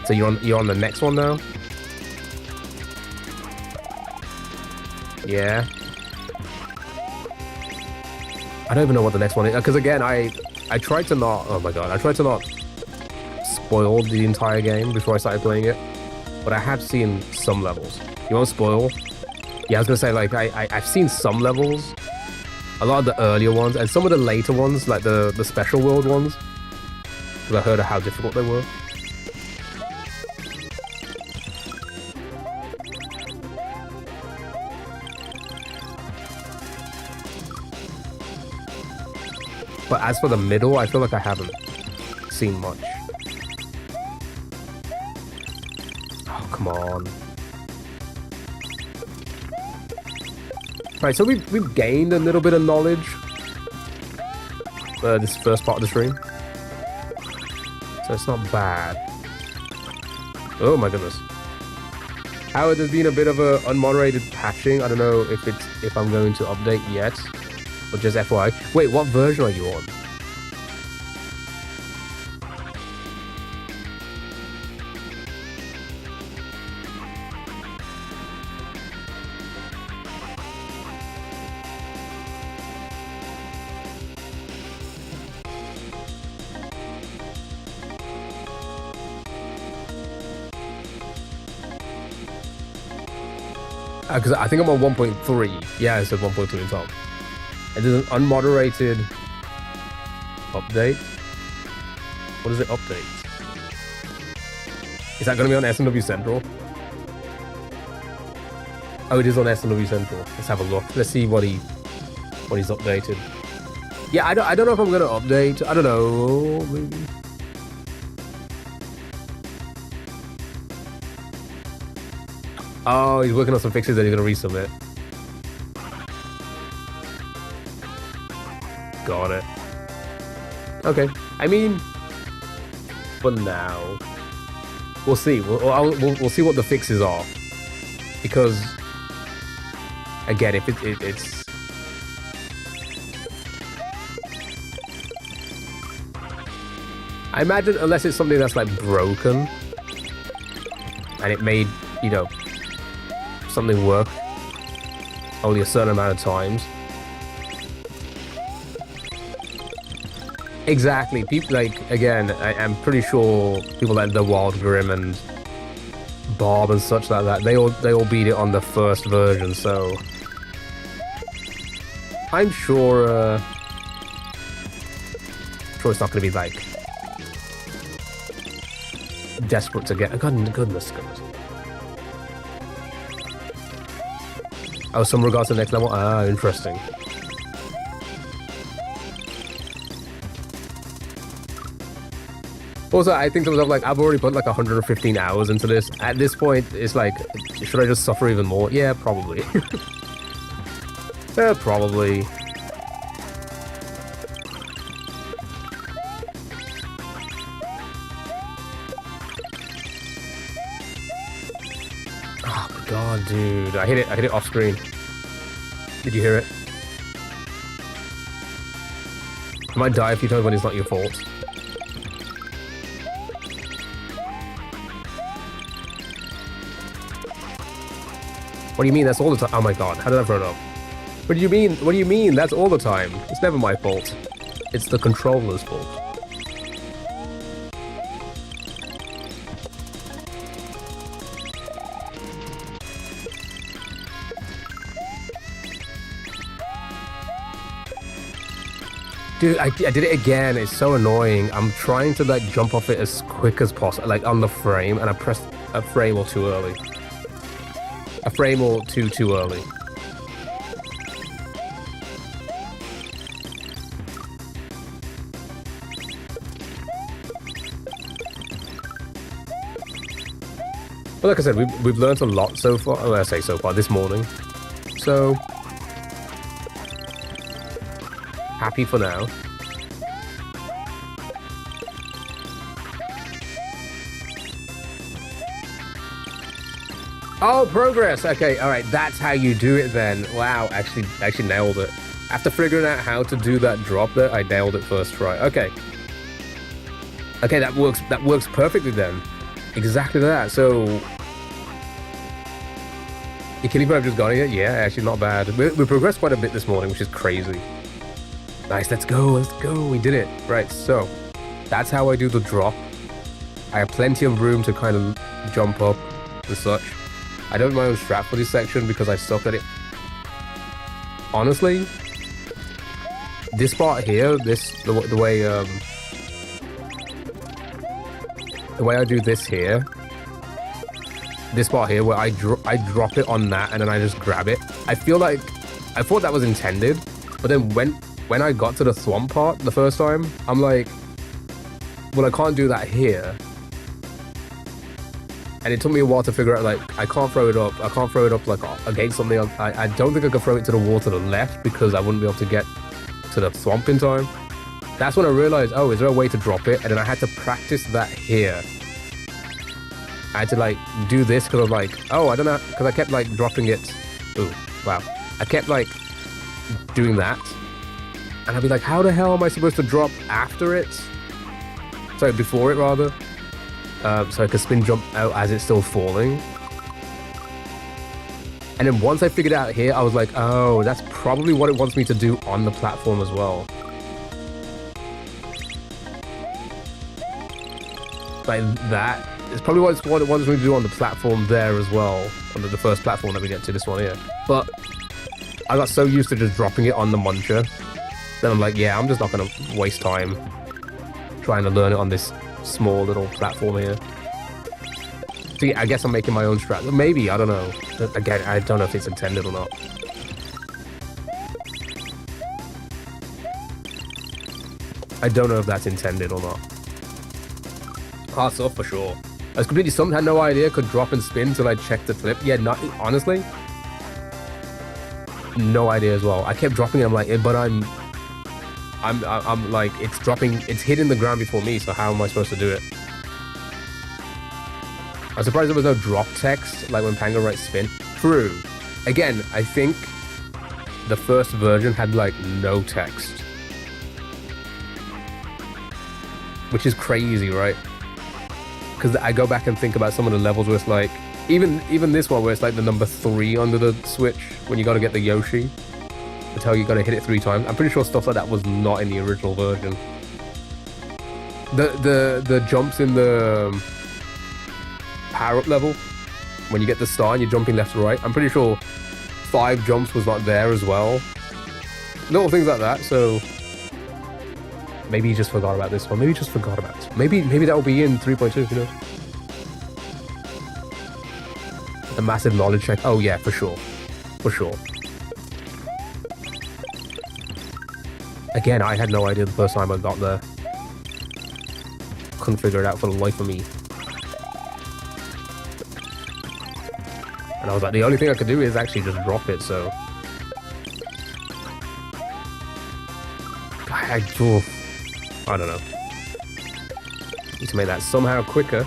So you're on the next one now? Yeah. I don't even know what the next one is. Because again, I tried to not... Oh my god, I tried to not spoil the entire game before I started playing it. But I have seen some levels. You won't spoil? Yeah, I was gonna say, like, I've seen some levels. A lot of the earlier ones, and some of the later ones, like the special world ones. Because I heard of how difficult they were. But as for the middle, I feel like I haven't seen much. Oh, come on. Right, so we've gained a little bit of knowledge. This first part of the stream. So it's not bad. Oh my goodness. Howard, there's been a bit of a unmoderated patching. I don't know if I'm going to update yet. But just FYI. Wait, what version are you on? Because I think I'm on 1.3. Yeah, it said 1.3 on top. And there's an unmoderated update. What does it update? Is that going to be on SMW Central? Oh, it is on SMW Central. Let's have a look. Let's see what he's updated. Yeah, I don't know if I'm going to update. I don't know. Maybe. Oh, he's working on some fixes that he's going to resubmit. Got it. Okay. I mean, for now. We'll see. We'll see what the fixes are. Because, again, if it's... I imagine unless it's something that's, like, broken, and it made, you know, something work only a certain amount of times. Exactly. People, like, again, I'm pretty sure people like The Wild Grim and Bob and such like that, they all beat it on the first version, so I'm sure it's not going to be, like, desperate to get... Goodness. Oh, some regards to the next level? Ah, interesting. Also, I think to myself, like, I've already put like 115 hours into this. At this point, it's like, should I just suffer even more? Yeah, probably. Probably. Oh my god, dude. I hit it off screen. Did you hear it? You might die a few times when it's not your fault. What do you mean that's all the time? Oh my god, how did I throw it up? What do you mean? What do you mean that's all the time? It's never my fault. It's the controller's fault. Dude, I did it again. It's so annoying. I'm trying to, like, jump off it as quick as possible, like, on the frame, and I pressed a frame or two early. A frame or two too early. But like I said, we've learned a lot so far. Oh, I say so far this morning. So happy for now. Oh, progress. Okay, all right. That's how you do it then. Wow, actually nailed it. After figuring out how to do that drop there, I nailed it first try. Okay. Okay, that works perfectly then. Exactly that. So you can even have just got it. Yeah, actually not bad. We progressed quite a bit this morning, which is crazy. Nice, let's go. We did it. Right, so that's how I do the drop. I have plenty of room to kind of jump up and such. I don't know my own strat for this section because I suck at it. Honestly, this part here, the way I do this here, this part here where I drop it on that and then I just grab it. I feel like I thought that was intended, but then when I got to the thwomp part the first time, I'm like, well, I can't do that here. And it took me a while to figure out, like, I can't throw it up. I can't throw it up, like, against something. I don't think I could throw it to the wall to the left because I wouldn't be able to get to the thwomp in time. That's when I realized, oh, is there a way to drop it? And then I had to practice that here. I had to, like, do this because I was like, oh, I don't know. Because I kept, like, dropping it. Ooh, wow. I kept, like, doing that. And I'd be like, how the hell am I supposed to drop after it? Sorry, before it, rather. So I could spin jump out as it's still falling. And then once I figured it out here, I was like, oh, that's probably what it wants me to do on the platform as well. Like that. It's probably what it wants me to do on the platform there as well. On the first platform that we get to, this one here. But I got so used to just dropping it on the muncher. Then I'm like, yeah, I'm just not going to waste time trying to learn it on this small little platform here. So yeah, I guess I'm making my own strat. Maybe, I don't know. Again, I don't know if it's intended or not. I don't know if that's intended or not. Hard stuff for sure. I was completely stumped, had no idea, could drop and spin till I checked the flip. Yeah, not honestly. No idea as well. I kept dropping it, I'm like, but I'm like, it's dropping, it's hitting the ground before me, so how am I supposed to do it? I'm surprised there was no drop text, like when Pango writes spin. True. Again, I think the first version had, like, no text. Which is crazy, right? Because I go back and think about some of the levels where it's like, even this one where it's like the number 3 under the Switch, when you gotta get the Yoshi. To tell you gotta hit it 3 times. I'm pretty sure stuff like that was not in the original version. The jumps in the power-up level, when you get the star and you're jumping left to right, I'm pretty sure 5 jumps was not there as well. Little things like that, so maybe he just forgot about this one. Maybe he just forgot about it. Maybe that will be in 3.2, you know? The massive knowledge check. Oh yeah, for sure. For sure. Again, I had no idea the first time I got there. Couldn't figure it out for the life of me. And I was like, the only thing I could do is actually just drop it, so... I don't know. Need to make that somehow quicker.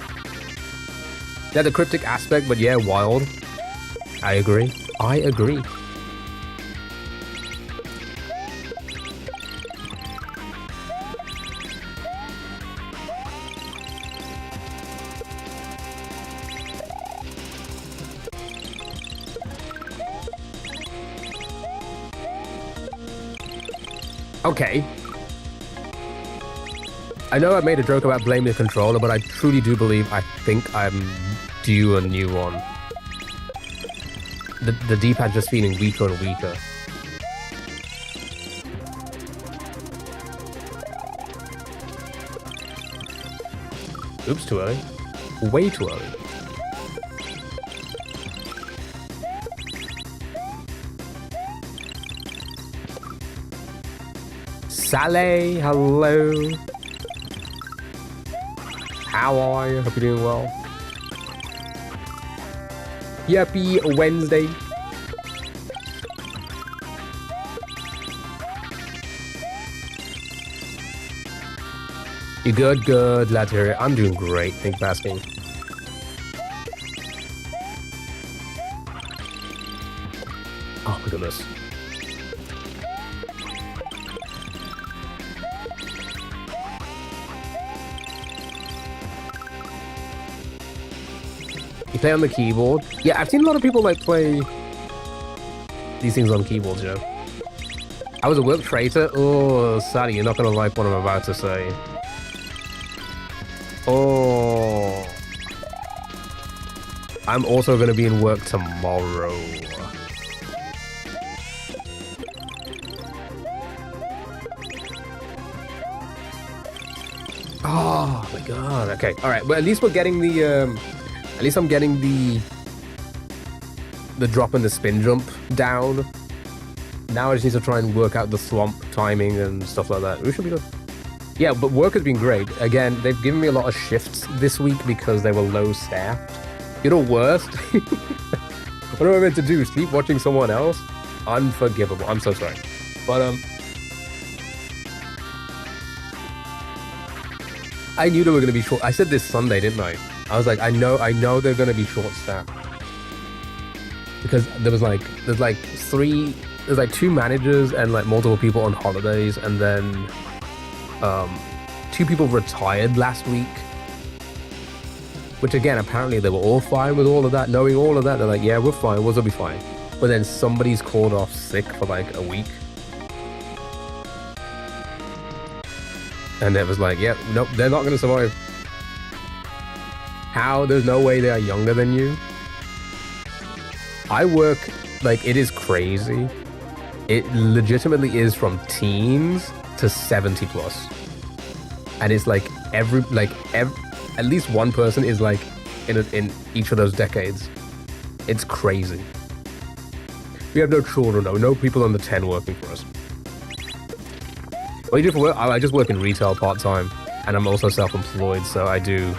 Yeah, the cryptic aspect, but yeah, wild. I agree. I agree. Okay. I know I made a joke about blaming the controller, but I truly do believe I think I'm due a new one. The D-pad just feeling weaker and weaker. Oops, too early. Way too early. Sally, hello. How are you? Hope you're doing well. Happy Wednesday. You good? Good. Glad to hear it. I'm doing great. Thanks for asking. Oh my goodness. You play on the keyboard? Yeah, I've seen a lot of people like play these things on keyboards, you know. I was a work traitor. Oh, Sadie, you're not gonna like what I'm about to say. Oh. I'm also gonna be in work tomorrow. Oh my god. Okay. All right. But at least we're getting the at least I'm getting the drop and the spin jump down. Now I just need to try and work out the thwomp timing and stuff like that. We should be good. Yeah, but work has been great. Again, they've given me a lot of shifts this week because they were low staffed. You know, worst. What am I meant to do? Sleep watching someone else? Unforgivable. I'm so sorry. But I knew they were gonna be short. I said this Sunday, didn't I? I was like, I know they're gonna be short staffed. Because there's like 2 managers and like multiple people on holidays, and then 2 people retired last week. Which again, apparently they were all fine with all of that. Knowing all of that, they're like, yeah, we're fine, we'll be fine. But then somebody's called off sick for like a week. And it was like, yeah, nope, they're not gonna survive. How? There's no way they are younger than you. I work, like, it is crazy. It legitimately is from teens to 70 plus. And it's like at least one person is like in each of those decades. It's crazy. We have no children though, no people under 10 working for us. What do you do for work? I just work in retail part-time, and I'm also self-employed, so I do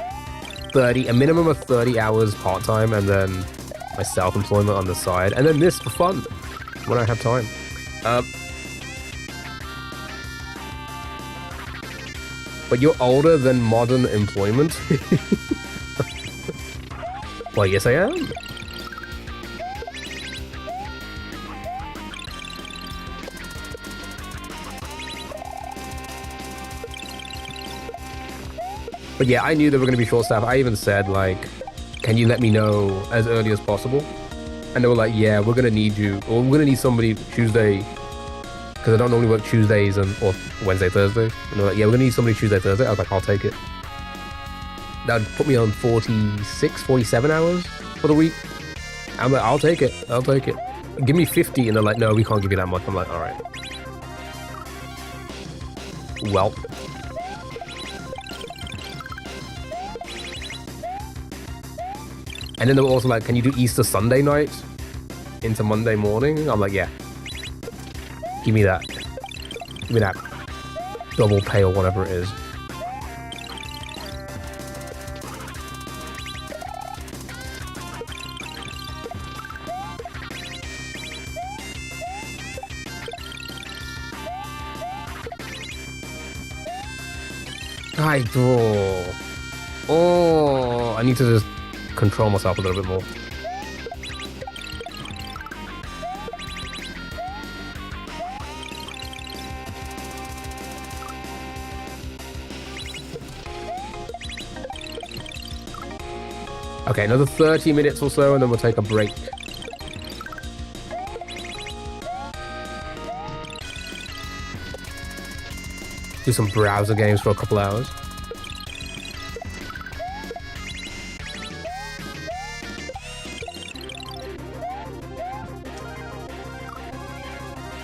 a minimum of 30 hours part-time, and then my self-employment on the side, and then this for fun when I have time. But you're older than modern employment. Well, yes, I am. But yeah, I knew they were going to be short-staffed. I even said, like, can you let me know as early as possible? And they were like, yeah, we're going to need you. Or we're going to need somebody Tuesday. Because I don't normally work Tuesdays or Wednesday, Thursdays. And they're like, yeah, we're going to need somebody Tuesday, Thursday. I was like, I'll take it. That would put me on 46, 47 hours for the week. I'm like, I'll take it. I'll take it. Give me 50. And they're like, no, we can't give you that much. I'm like, all right. Well. And then they were also like, can you do Easter Sunday night into Monday morning? I'm like, yeah. Give me that. Give me that double pay or whatever it is. I draw. Oh, I need to just control myself a little bit more. Okay, another 30 minutes or so, and then we'll take a break. Do some browser games for a couple hours.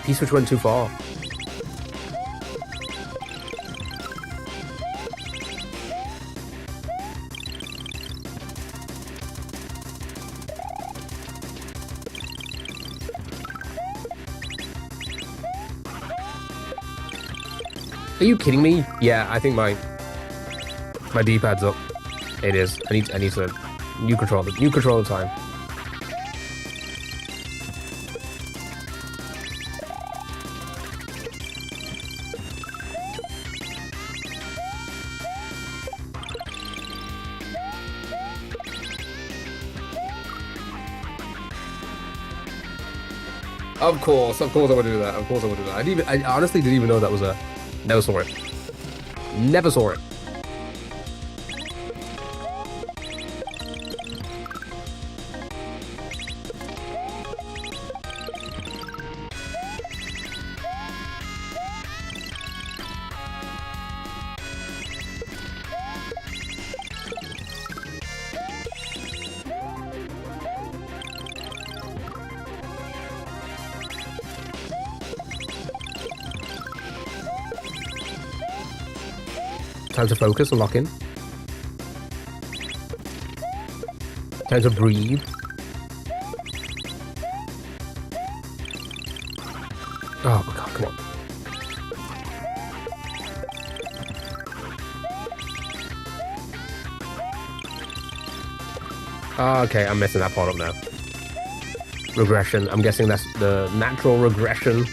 P-switch went too far. Are you kidding me? Yeah, I think my D-pad's up. It is. I need to new control the time. Of course I would do that. Of course I would do that. I honestly didn't even know that was a. Never saw it. Never saw it. Time to focus and lock in. Time to breathe. Oh my god, come on. Oh, okay, I'm messing that part up now. Regression. I'm guessing that's the natural regression.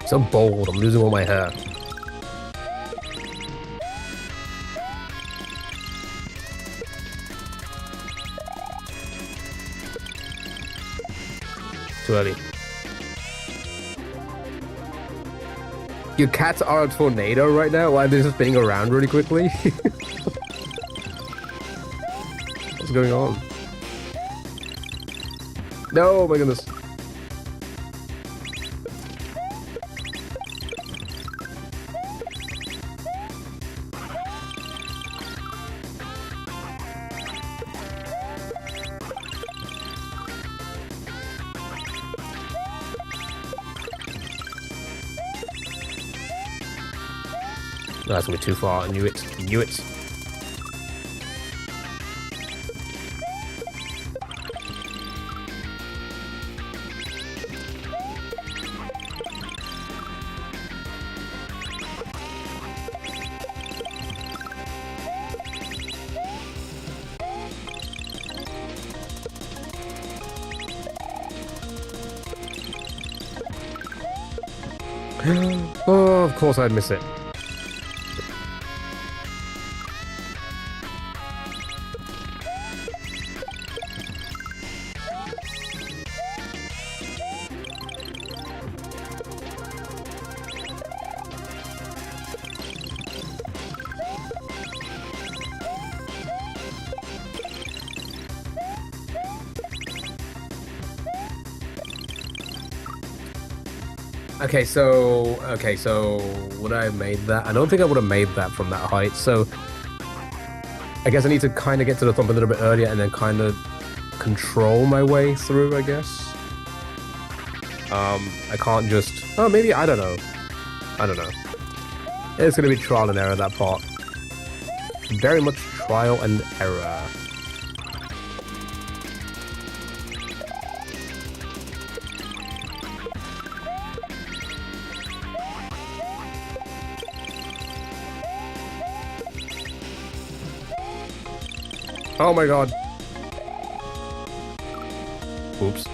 So bold, I'm losing all my hair. Too early. Your cats are a tornado right now? Why are they just spinning around really quickly? What's going on? No, my goodness. No, that's gonna be too far. I knew it. I knew it. Oh, of course I'd miss it. Okay, so would I have made that? I don't think I would have made that from that height. So I guess I need to kind of get to the thump a little bit earlier and then kind of control my way through, I guess. I can't just... Oh, maybe, I don't know. I don't know. It's going to be trial and error, that part. Very much trial and error. Oh my god. Oops.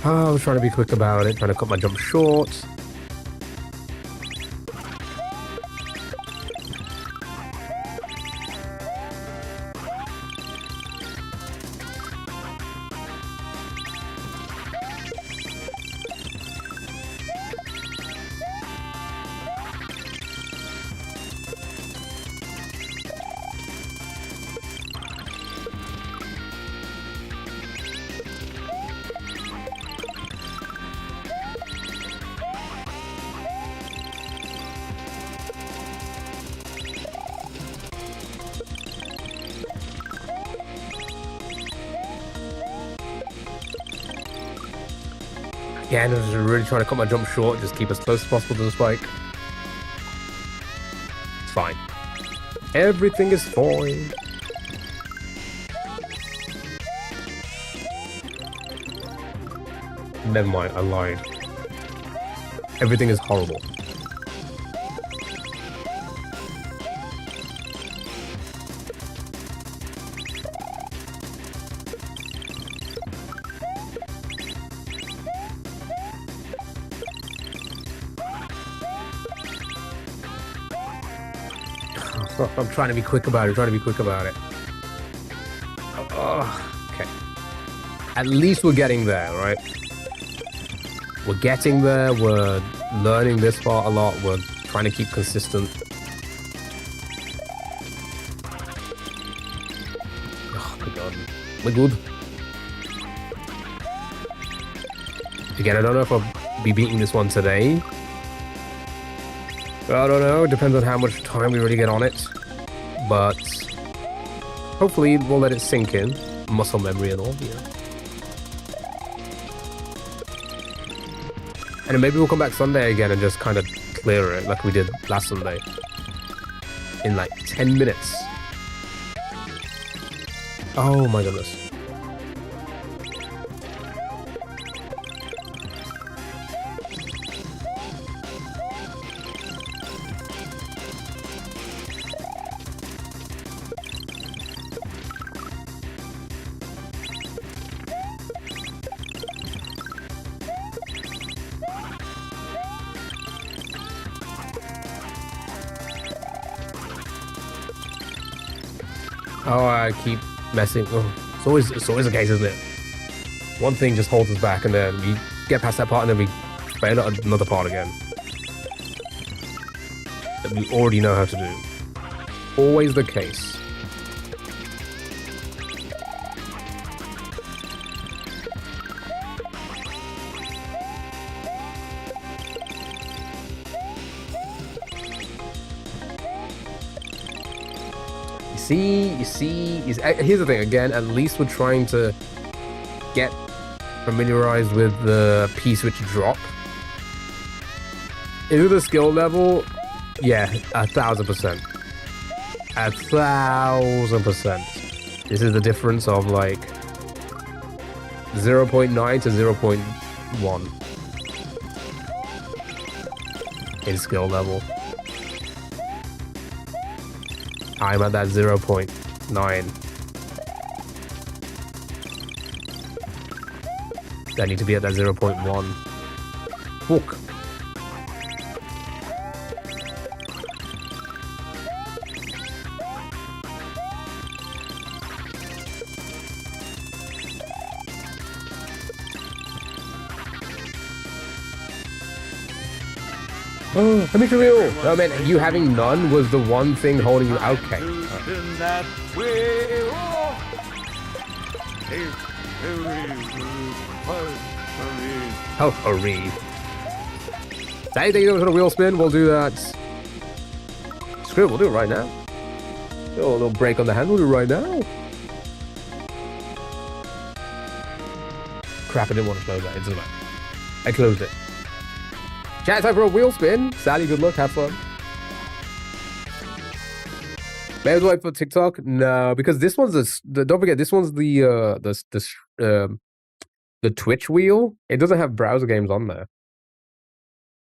Oh, I was trying to be quick about it, trying to cut my jump short. Yeah, and I was really trying to cut my jump short, just keep as close as possible to the spike. It's fine. Everything is fine. Never mind, I lied. Everything is horrible. I'm trying to be quick about it, Oh, okay. At least we're getting there, right? We're getting there, we're learning this part a lot, we're trying to keep consistent. Oh my god. We're good. Again, I don't know if I'll be beating this one today. I don't know, it depends on how much time we really get on it. But hopefully we'll let it sink in. Muscle memory and all, yeah. And then maybe we'll come back Sunday again and just kind of clear it like we did last Sunday. In like 10 minutes. Oh my goodness. Oh, I keep messing. Oh, it's always the case, isn't it? One thing just holds us back, and then we get past that part, and then we fail at another part again that we already know how to do. Always the case. You see, here's the thing, again, at least we're trying to get familiarized with the P-switch drop. Is it a skill level? Yeah, 1,000%. 1,000%. This is the difference of like 0.9 to 0.1 in skill level. I'm at that 0.9. I need to be at that 0.1. Fuck. Oh, let me be real. Oh man, you having none was the one thing holding you. Okay. Oh, hurry. Anything to the wheel spin, we'll do that. Screw it, we'll do it right now. Oh, a little break on the hand, we'll do it right now. Crap, I didn't want to close that. It doesn't matter. I closed it. Chat, time for a wheel spin. Sally, good luck. Have fun. May as well wait for TikTok? No, because this one's don't forget, this one's the Twitch wheel. It doesn't have browser games on there.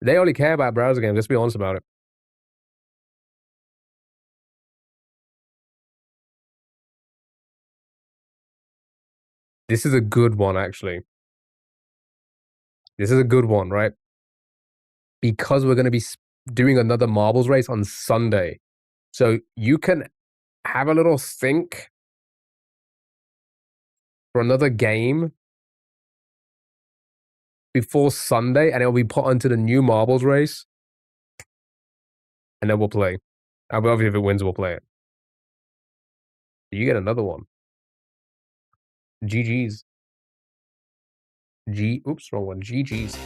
They only care about browser games. Let's be honest about it. This is a good one, actually. This is a good one, right? Because we're going to be doing another marbles race on Sunday. So you can have a little think for another game before Sunday, and it'll be put onto the new marbles race. And then we'll play. Obviously, if it wins, we'll play it. You get another one. GG's. Oops, wrong one. GG's.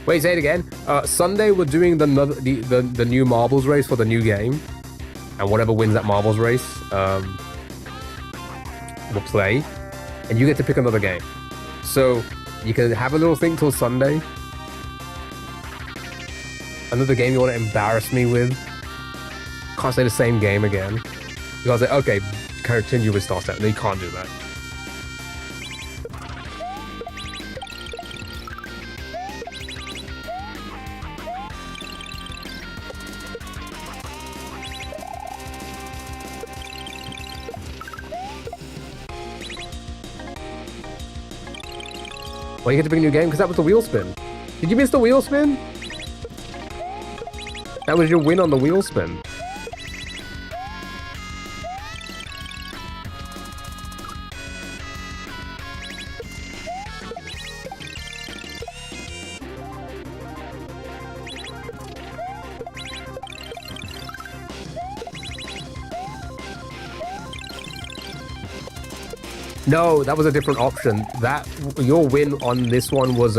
Wait, say it again. Sunday we're doing the new marbles race for the new game, and whatever wins that marbles race, will play, and you get to pick another game. So you can have a little think till Sunday. Another game you want to embarrass me with. Can't say the same game again. You gotta say, okay, continue with Star Step. No, you can't do that. Well, you get to pick a new game because that was the wheel spin. Did you miss the wheel spin? That was your win on the wheel spin. No, that was a different option. That your win on this one was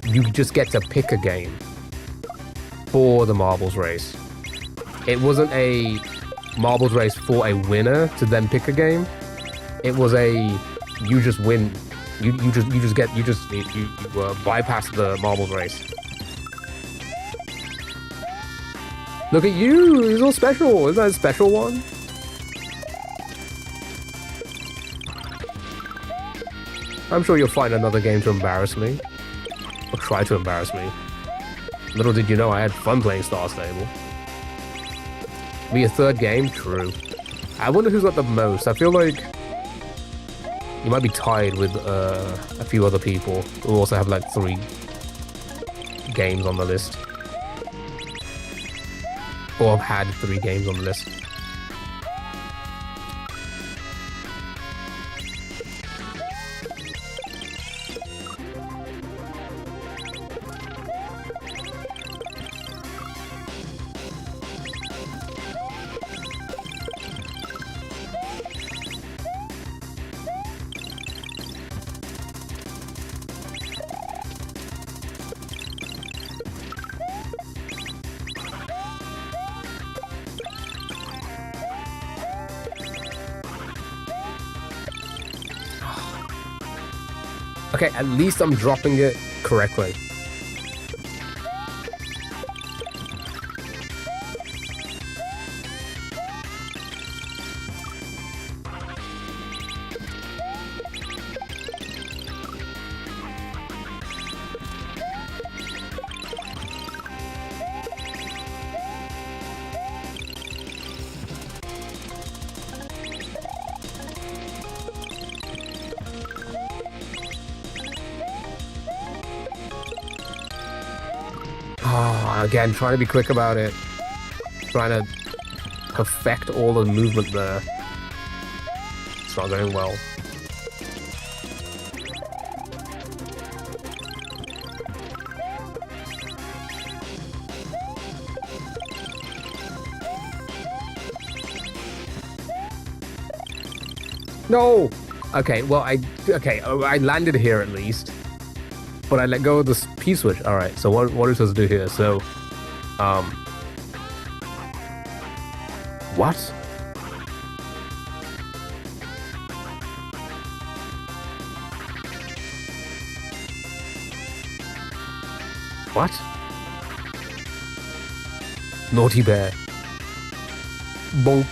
you just get to pick a game for the marbles race. It wasn't a marbles race for a winner to then pick a game. It was a you just win. You bypass the marbles race. Look at you! It's all special. Isn't that a special one? I'm sure you'll find another game to embarrass me. Or try to embarrass me. Little did you know I had fun playing Star Stable. Be a third game? True. I wonder who's got the most. I feel like you might be tied with a few other people who also have like 3 games on the list. Or have had 3 games on the list. Okay, at least I'm dropping it correctly. Again, trying to be quick about it. Trying to perfect all the movement there. It's not going well. No! Okay, well, I landed here at least. But I let go of the P-switch. Alright, so what are we supposed to do here? So, what? What? Naughty bear. Bonk.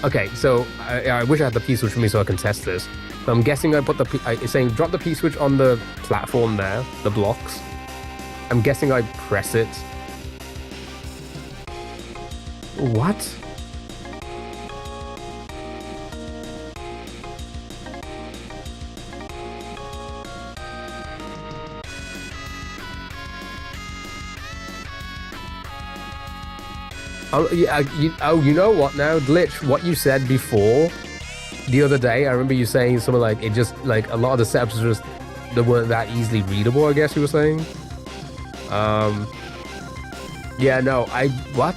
Okay, so I wish I had the P-switch for me so I can test this. So I'm guessing I put it's saying drop the P-switch on the platform there, the blocks. I'm guessing I press it. What? Oh, yeah, you know what now? Glitch, what you said before the other day, I remember you saying something like, it just, like, a lot of the steps were just, they weren't that easily readable, I guess you were saying. Yeah, no, what?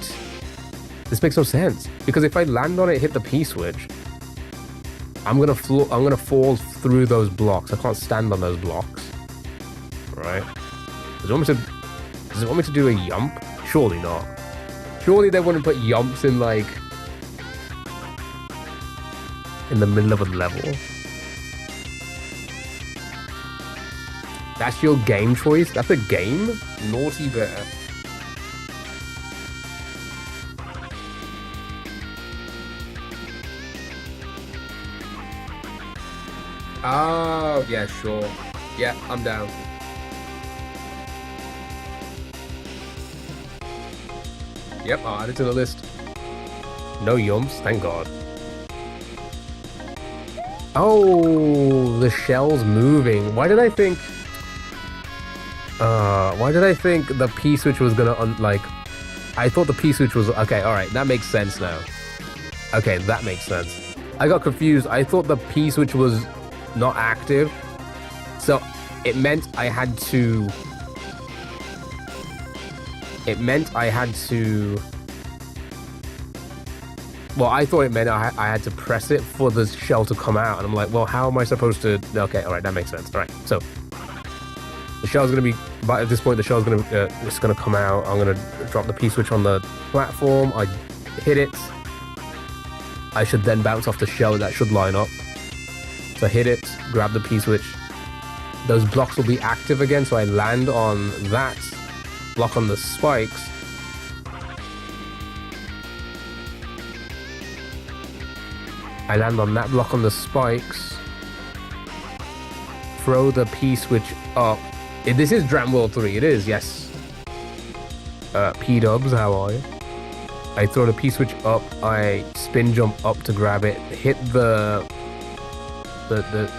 This makes no sense. Because if I land on it, hit the P-switch, I'm gonna fall through those blocks. I can't stand on those blocks. Right? Does it want me to do a yump? Surely not. Surely they wouldn't put yumps in, like, in the middle of a level. That's your game choice? That's a game? Naughty bear. Oh, yeah, sure. Yeah, I'm down. Yep, I'll add it to the list. No yumps, thank God. Oh, the shell's moving. Why did I think the P-switch was gonna, I thought the P-switch was, okay, alright, that makes sense now. Okay, that makes sense. I got confused. I thought the P-switch was not active. So, it meant I had to... Well, I thought it meant I had to press it for the shell to come out. And I'm like, well, how am I supposed to... Okay, all right, that makes sense. All right, so the shell's going to be... But at this point, the shell's going to... it's going to come out. I'm going to drop the P-switch on the platform. I hit it. I should then bounce off the shell. That should line up. So hit it, grab the P-switch. Those blocks will be active again. So I land on that block on the spikes. I land on that block on the spikes. Throw the P-switch up. This is Dram World 3. It is, yes. P-dubs, how are you? I throw the P-switch up. I spin jump up to grab it. Hit the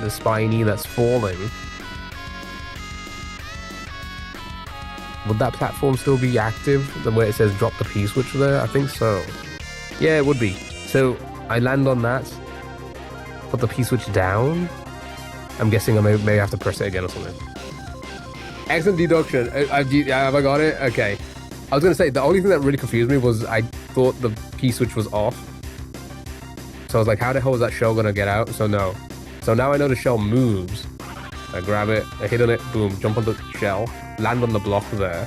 spiny that's falling. Would that platform still be active? The way it says drop the P-switch there? I think so. Yeah, it would be. So I land on that. Put the P-switch down. I'm guessing I may have to press it again or something. Excellent deduction. Have I got it? Okay. I was going to say, the only thing that really confused me was I thought the P-switch was off. So I was like, how the hell is that shell going to get out? So no. So now I know the shell moves. I grab it, I hit on it, boom, jump on the shell, land on the block there.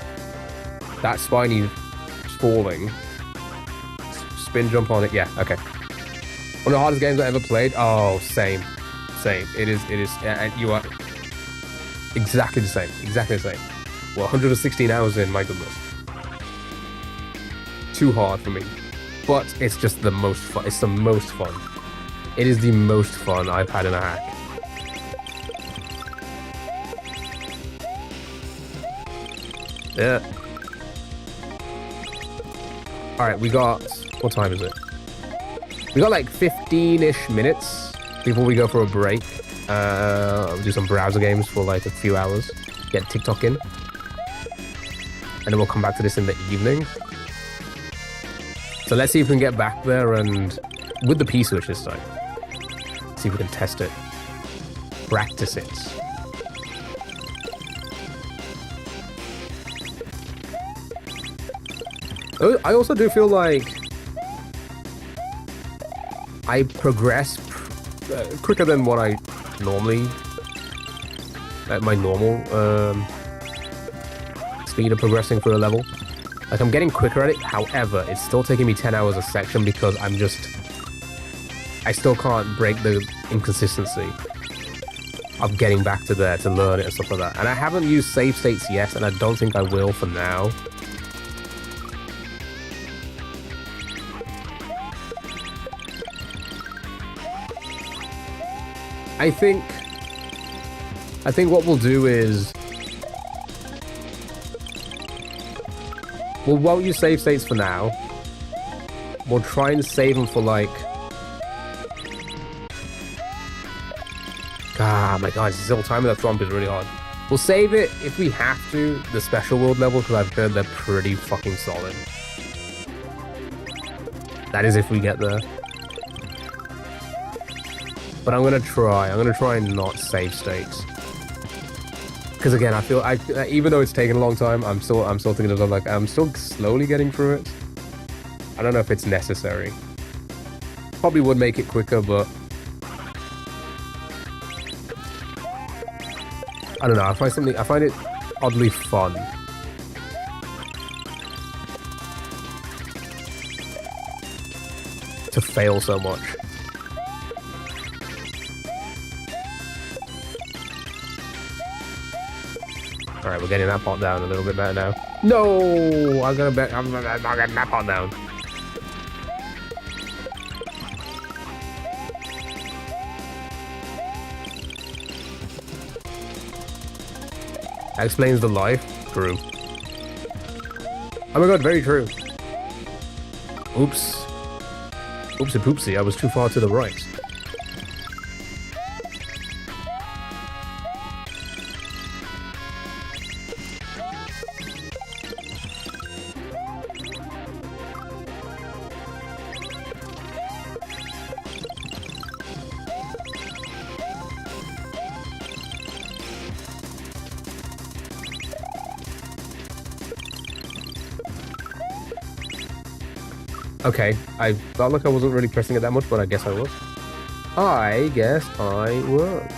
That spiny is falling. Spin jump on it, yeah, okay. One of the hardest games I ever played. Oh, same. Same. It is, and you are exactly the same. Exactly the same. Well, 116 hours in, my goodness. Too hard for me. But it's just the most fun. It's the most fun. It is the most fun I've had in a hack. Yeah. Alright, we got... What time is it? We got like 15-ish minutes before we go for a break. We'll do some browser games for like a few hours. Get TikTok in. And then we'll come back to this in the evening. So let's see if we can get back there and... With the P-switch this time. See if we can test it. Practice it. I also do feel like I progress quicker than what I normally, at my normal speed of progressing through a level. Like, I'm getting quicker at it, however, it's still taking me 10 hours a section because I still can't break the inconsistency of getting back to there to learn it and stuff like that. And I haven't used save states yet, and I don't think I will for now. I think what we'll do is we won't use save states for now. We'll try and save them for like... Ah, my God, still timing that trump is really hard. We'll save it if we have to, the special world level, because I've heard they're pretty fucking solid. That is if we get there. But I'm gonna try and not save states. Because again, I feel even though it's taken a long time, I'm still thinking of like I'm still slowly getting through it. I don't know if it's necessary. Probably would make it quicker, but I don't know. I find it oddly fun. To fail so much. Alright, we're getting that pot down a little bit better now. No! I'm not getting that pot down. That explains the life. True. Oh my God, very true. Oops. Oopsie poopsie, I was too far to the right. Okay, I felt like I wasn't really pressing it that much, but I guess I was. I guess I was.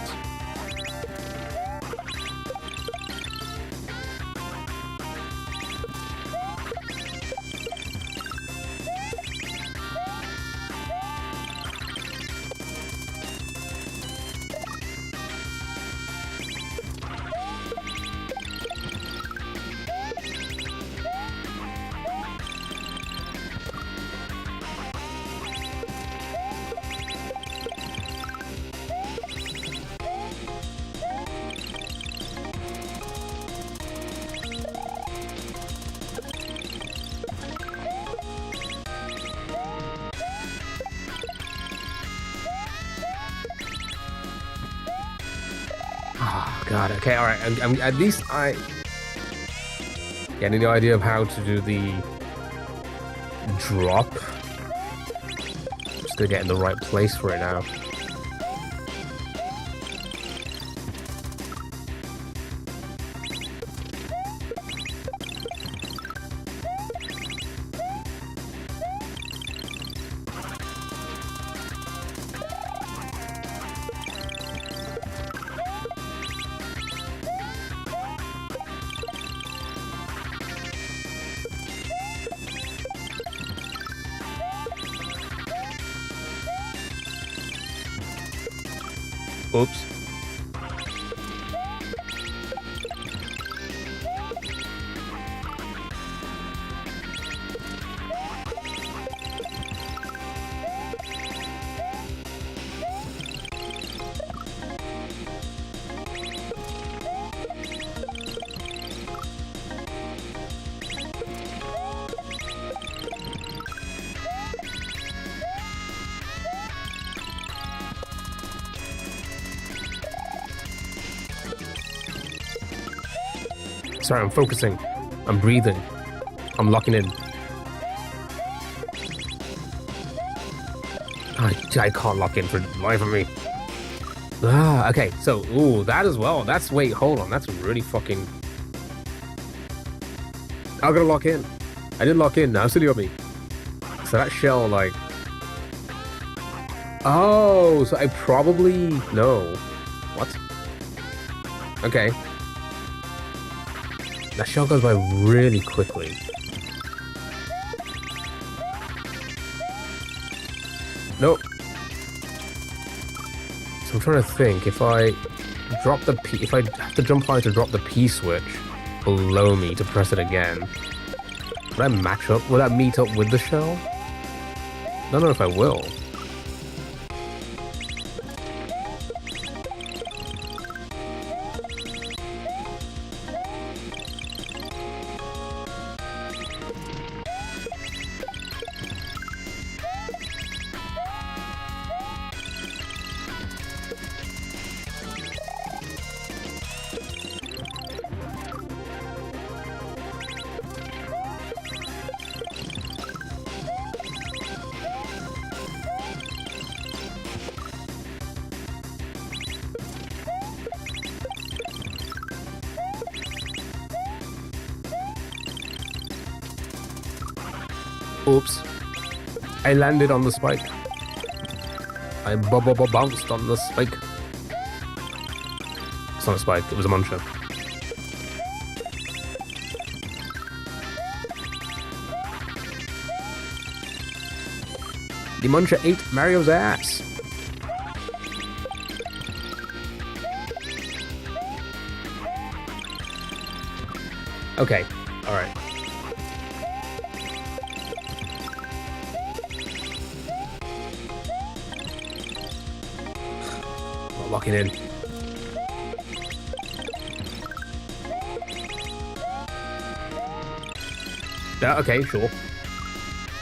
Oh, God. Okay, all right. I'm at least I getting the idea of how to do the drop. Just gonna get in the right place for it now. Oops. Sorry, I'm focusing. I'm breathing. I'm locking in. I can't lock in for the life of me. Ah, okay. So, ooh, that as well. Wait, hold on. That's really fucking... I'm gonna lock in. I didn't lock in. Now silly on me. So that shell, like... Oh, so I probably... No. What? Okay. That shell goes by really quickly. Nope. So I'm trying to think, if I drop the P... If I have to jump high to drop the P switch below me to press it again, would I match up? Will that meet up with the shell? I don't know if I will. Oops. I landed on the spike. I bounced on the spike. It's not a spike, it was a muncher. The muncher ate Mario's ass. Okay, alright. Locking in. Okay, sure.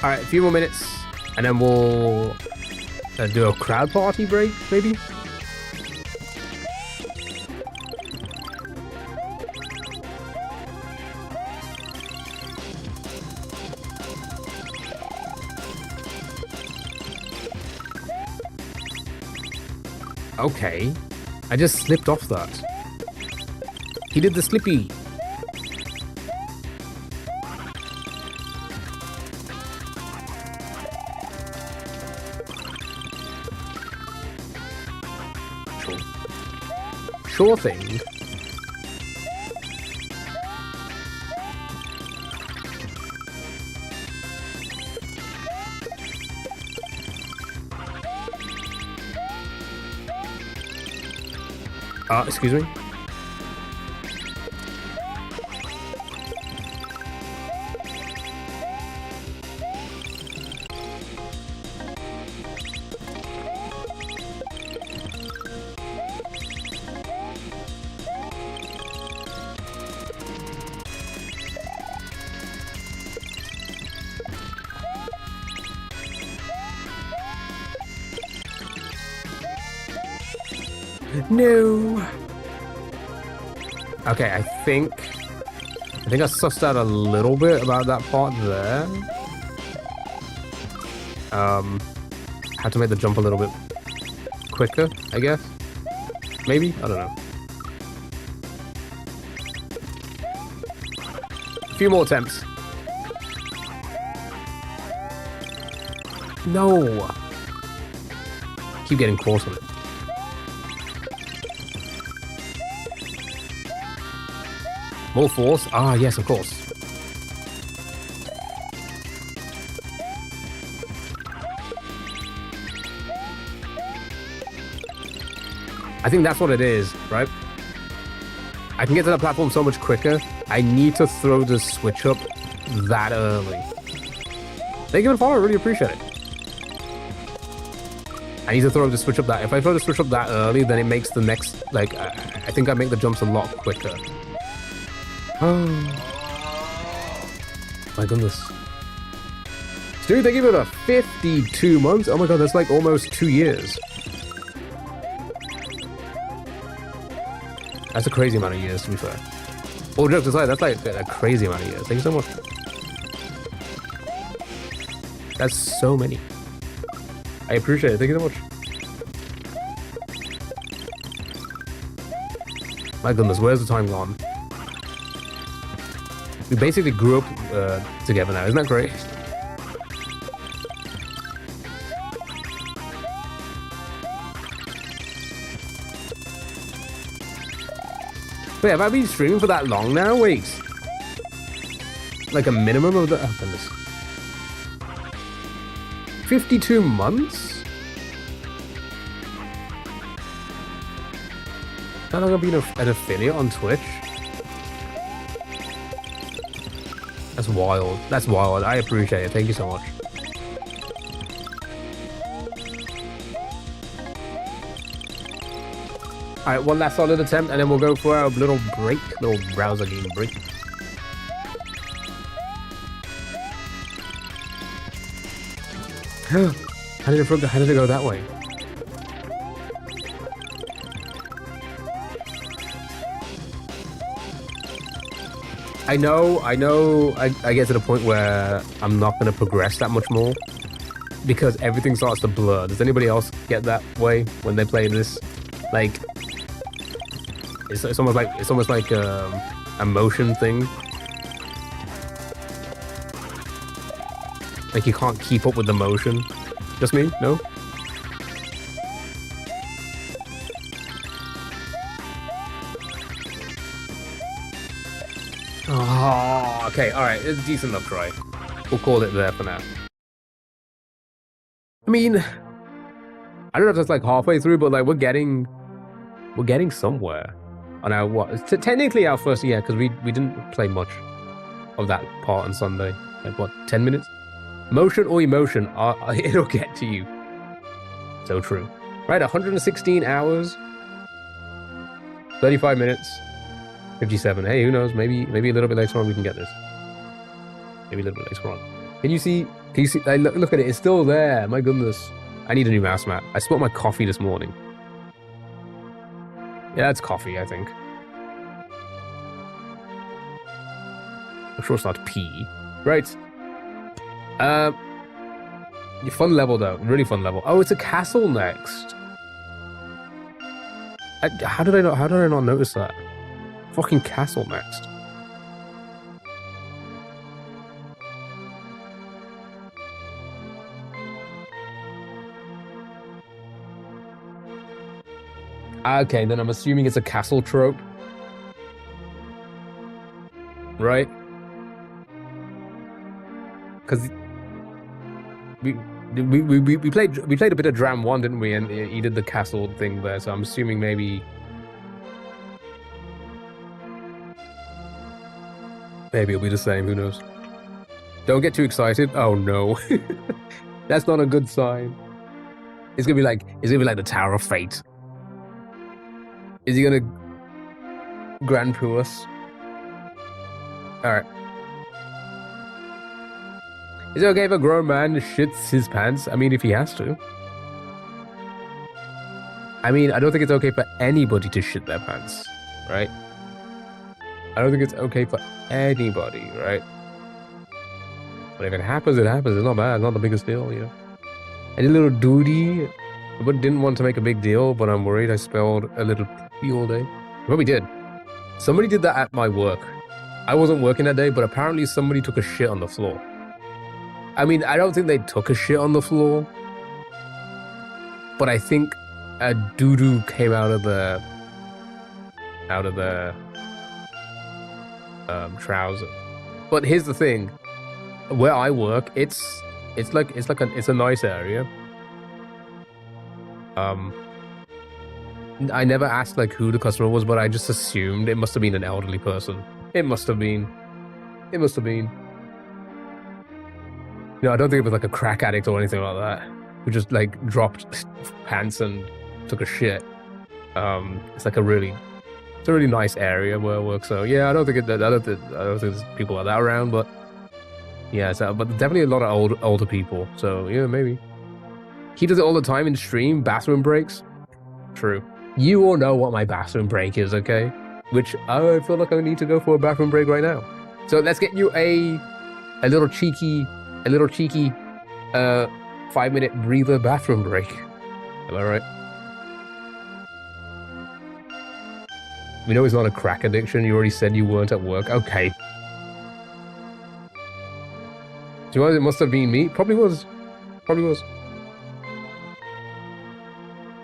Alright, a few more minutes, and then we'll do a crowd party break, maybe? Okay. I just slipped off that. He did the slippy. Sure thing. Excuse me? No. Okay, I think I sussed out a little bit about that part there. Had to make the jump a little bit quicker, I guess. Maybe? I don't know. A few more attempts. No! Keep getting caught on it. More force? Ah, yes, of course. I think that's what it is, right? I can get to the platform so much quicker. I need to throw the switch up that early. Thank you for the follow. I really appreciate it. I need to throw the switch up that. If I throw the switch up that early, then it makes the next, like, I think I make the jumps a lot quicker. Oh. My goodness. Dude, they give it a 52 months? Oh my god, that's like almost 2 years. That's a crazy amount of years, to be fair. All jokes aside, that's like a crazy amount of years. Thank you so much. That's so many. I appreciate it. Thank you so much. My goodness, where's the time gone? We basically grew up together now. Isn't that great? Wait, have I been streaming for that long now? Wait. Like a minimum of the... Oh, goodness. 52 months? How long have I been an affiliate on Twitch? That's wild. That's wild. I appreciate it. Thank you so much. Alright, one last solid attempt, and then we'll go for our little break, little browser game break. How did it go that way? I know, I get to the point where I'm not going to progress that much more because everything starts to blur. Does anybody else get that way when they play this? Like, it's almost like a motion thing. Like you can't keep up with the motion. Just me? No? Oh, okay, alright, it's a decent enough try. We'll call it there for now. I mean, I don't know if that's like halfway through, but like we're getting somewhere on our what? Technically our first year, because we didn't play much of that part on Sunday. Like what, 10 minutes? Motion or emotion, it'll get to you. So true. Right, 116 hours, 35 minutes, 57. Hey, who knows? Maybe a little bit later on we can get this. Maybe a little bit later on. Can you see? Look at it. It's still there. My goodness. I need a new mouse mat. I spilled my coffee this morning. Yeah, that's coffee, I think. I'm sure it's not pee. Right. Fun level though. Really fun level. Oh, it's a castle next. How did I not notice that? Fucking castle next. Okay, then I'm assuming it's a castle trope. Right? Because we played a bit of Dram 1, didn't we? And he did the castle thing there, so I'm assuming maybe it'll be the same, who knows? Don't get too excited. Oh no. That's not a good sign. It's gonna be like the Tower of Fate. Is he gonna Grand Poo us? Alright. Is it okay if a grown man shits his pants? I mean, if he has to. I mean, I don't think it's okay for anybody to shit their pants, right? I don't think it's okay for anybody, right? But if it happens, it happens. It's not bad. It's not the biggest deal, you know? Any little duty. I didn't want to make a big deal, but I'm worried I spelled a little pee all day. Well, we did. Somebody did that at my work. I wasn't working that day, but apparently somebody took a shit on the floor. I mean, I don't think they took a shit on the floor, but I think a doo-doo came out of the trouser. But here's the thing: where I work, it's a nice area. I never asked like who the customer was, but I just assumed it must have been an elderly person. It must have been. It must have been. I don't think it was like a crack addict or anything like that, who just like dropped pants and took a shit. It's like it's a really nice area where I work. So yeah, I don't think there's people like that around, but yeah, but definitely a lot of older people. So yeah, maybe he does it all the time in stream. Bathroom breaks. True. You all know what my bathroom break is, okay? Which I feel like I need to go for a bathroom break right now. So let's get you a little cheeky 5-minute breather bathroom break. Am I right? We know it's not a crack addiction. You already said you weren't at work. Okay. Do you know what? It must have been me. Probably was. Probably was.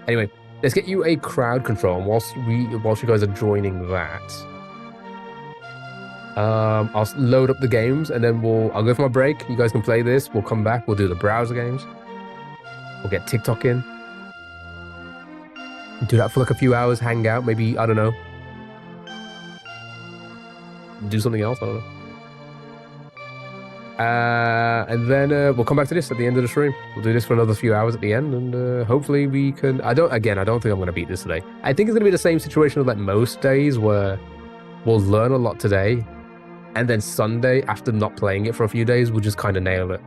Anyway, let's get you a crowd control. And whilst you guys are joining that, I'll load up the games and then I'll go for my break. You guys can play this. We'll come back. We'll do the browser games. We'll get TikTok in. Do that for like a few hours. Hang out. Maybe, I don't know. Do something else. I don't know. And then we'll come back to this at the end of the stream. We'll do this for another few hours at the end, and hopefully we can. I don't think I'm going to beat this today. I think it's going to be the same situation as like most days, where we'll learn a lot today, and then Sunday, after not playing it for a few days, we'll just kind of nail it.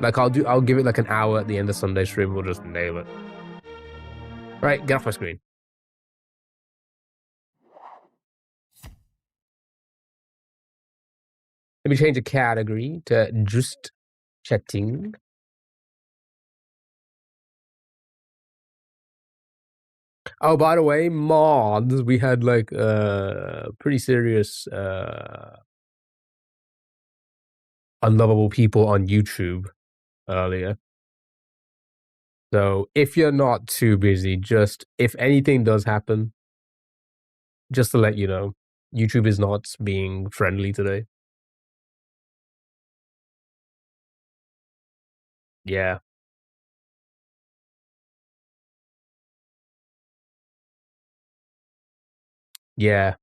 Like I'll give it like an hour at the end of Sunday stream. We'll just nail it. Right, get off my screen. Let me change the category to just chatting. Oh, by the way, mods, we had like pretty serious unlovable people on YouTube earlier. So if you're not too busy, just if anything does happen, just to let you know, YouTube is not being friendly today. Yeah. Yeah.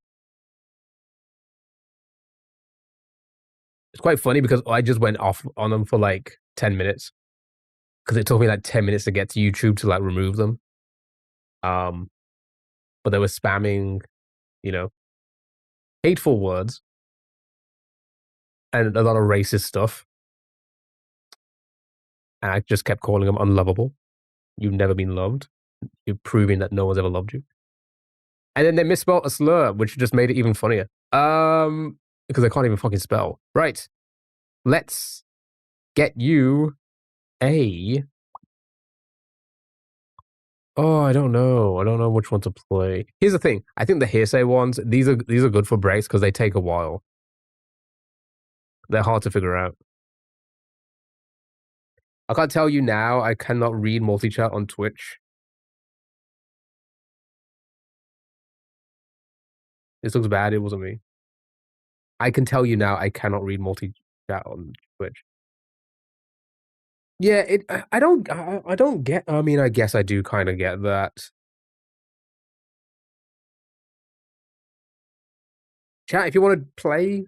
It's quite funny because I just went off on them for like 10 minutes because it took me like 10 minutes to get to YouTube to like remove them. But they were spamming, hateful words and a lot of racist stuff. And I just kept calling them unlovable. You've never been loved. You're proving that no one's ever loved you. And then they misspelled a slur, which just made it even funnier. Because I can't even fucking spell. Right. Let's get you a. Oh, I don't know. I don't know which one to play. Here's the thing. I think the hearsay ones, these are good for breaks because they take a while. They're hard to figure out. I can't tell you now. I cannot read multi-chat on Twitch. This looks bad. It wasn't me. I can tell you now. I cannot read multi-chat on Twitch. Yeah, I don't get. I mean, I guess I do kind of get that. Chat, if you want to play,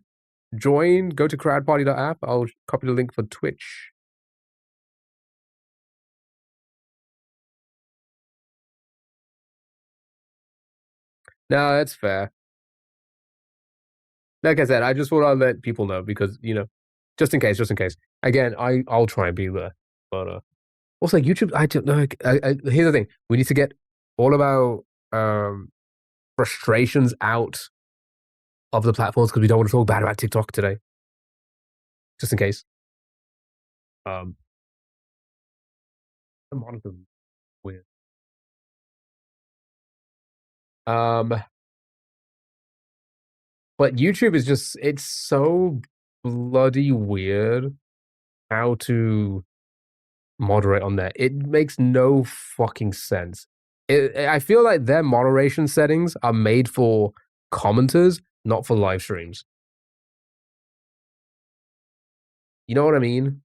join. Go to crowdparty.app. I'll copy the link for Twitch. No, that's fair. Like I said, I just want to let people know because just in case. Again, I'll try and be there, but also YouTube. I don't know. Here's the thing: we need to get all of our frustrations out of the platforms because we don't want to talk bad about TikTok today. Just in case. The monitor weird. But YouTube is it's so bloody weird how to moderate on there. It makes no fucking sense. I feel like their moderation settings are made for commenters, not for live streams. You know what I mean?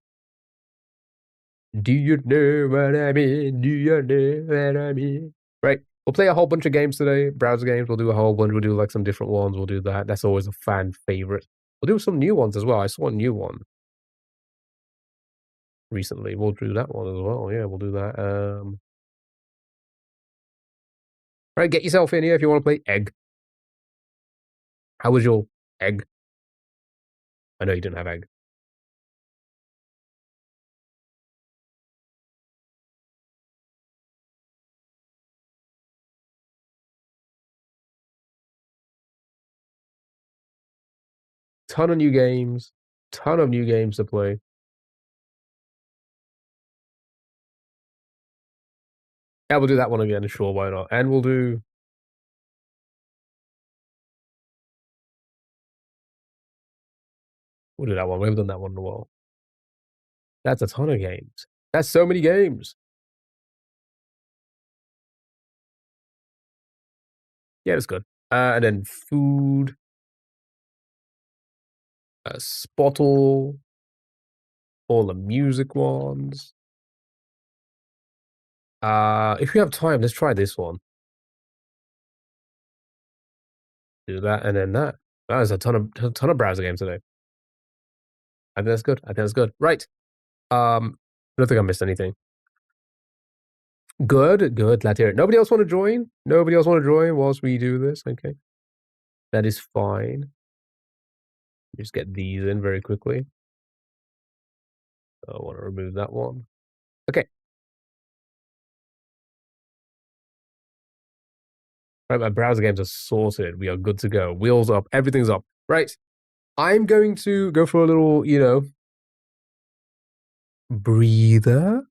Do you know what I mean? Do you know what I mean? Right. We'll play a whole bunch of games today, browser games. We'll do a whole bunch. We'll do like some different ones. We'll do that. That's always a fan favorite. We'll do some new ones as well. I saw a new one recently. We'll do that one as well. Yeah, we'll do that. All right, get yourself in here if you want to play Egg. How was your Egg? I know you didn't have Egg. Ton of new games. Ton of new games to play. Yeah, we'll do that one again. Sure, why not? And we'll do that one. We haven't done that one in a while. That's a ton of games. That's so many games. Yeah, it's good. And then food, Spottle, all the music ones. If you have time, let's try this one. Do that and then that. That is a ton of browser games today. I think that's good. I think that's good. Right. I don't think I missed anything. Good, good. Glad to hear it. Nobody else want to join? Nobody else want to join whilst we do this? Okay. That is fine. Just get these in very quickly. I want to remove that one. Okay. Right, my browser games are sorted. We are good to go. Wheels up. Everything's up. Right. I'm going to go for a little, breather.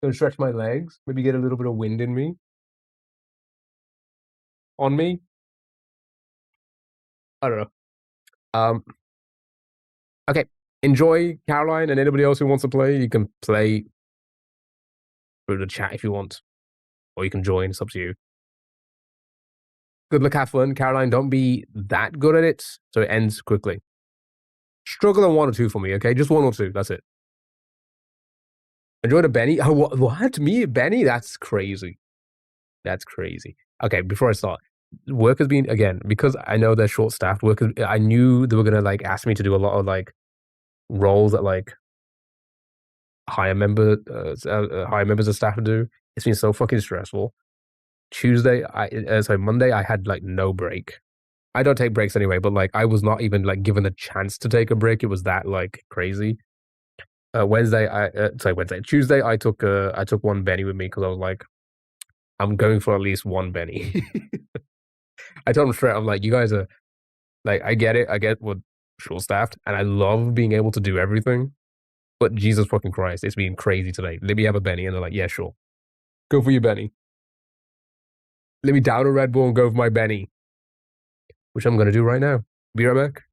Gonna stretch my legs. Maybe get a little bit of wind in me. On me. I don't know. Okay. Enjoy, Caroline, and anybody else who wants to play. You can play through the chat if you want, or you can join. It's up to you. Good luck, have fun, Caroline. Don't be that good at it, so it ends quickly. Struggle on one or two for me, okay? Just one or two. That's it. Enjoy the Benny. Oh, what? Me, Benny? That's crazy. That's crazy. Okay, before I start, work has been again because I know they're short staffed. I knew they were gonna like ask me to do a lot of like roles that like higher higher members of staff do. It's been so fucking stressful. Monday, I had like no break. I don't take breaks anyway, but like I was not even like given a chance to take a break. It was that like crazy. Tuesday, I took one Benny with me because I was like, I'm going for at least one Benny. I told him straight, I'm like, you guys are like, I get it, I get what short staffed, and I love being able to do everything. But Jesus fucking Christ, it's been crazy today. Let me have a Benny, and they're like, yeah, sure, go for your Benny. Let me down a Red Bull and go for my Benny, which I'm gonna do right now. Be right back.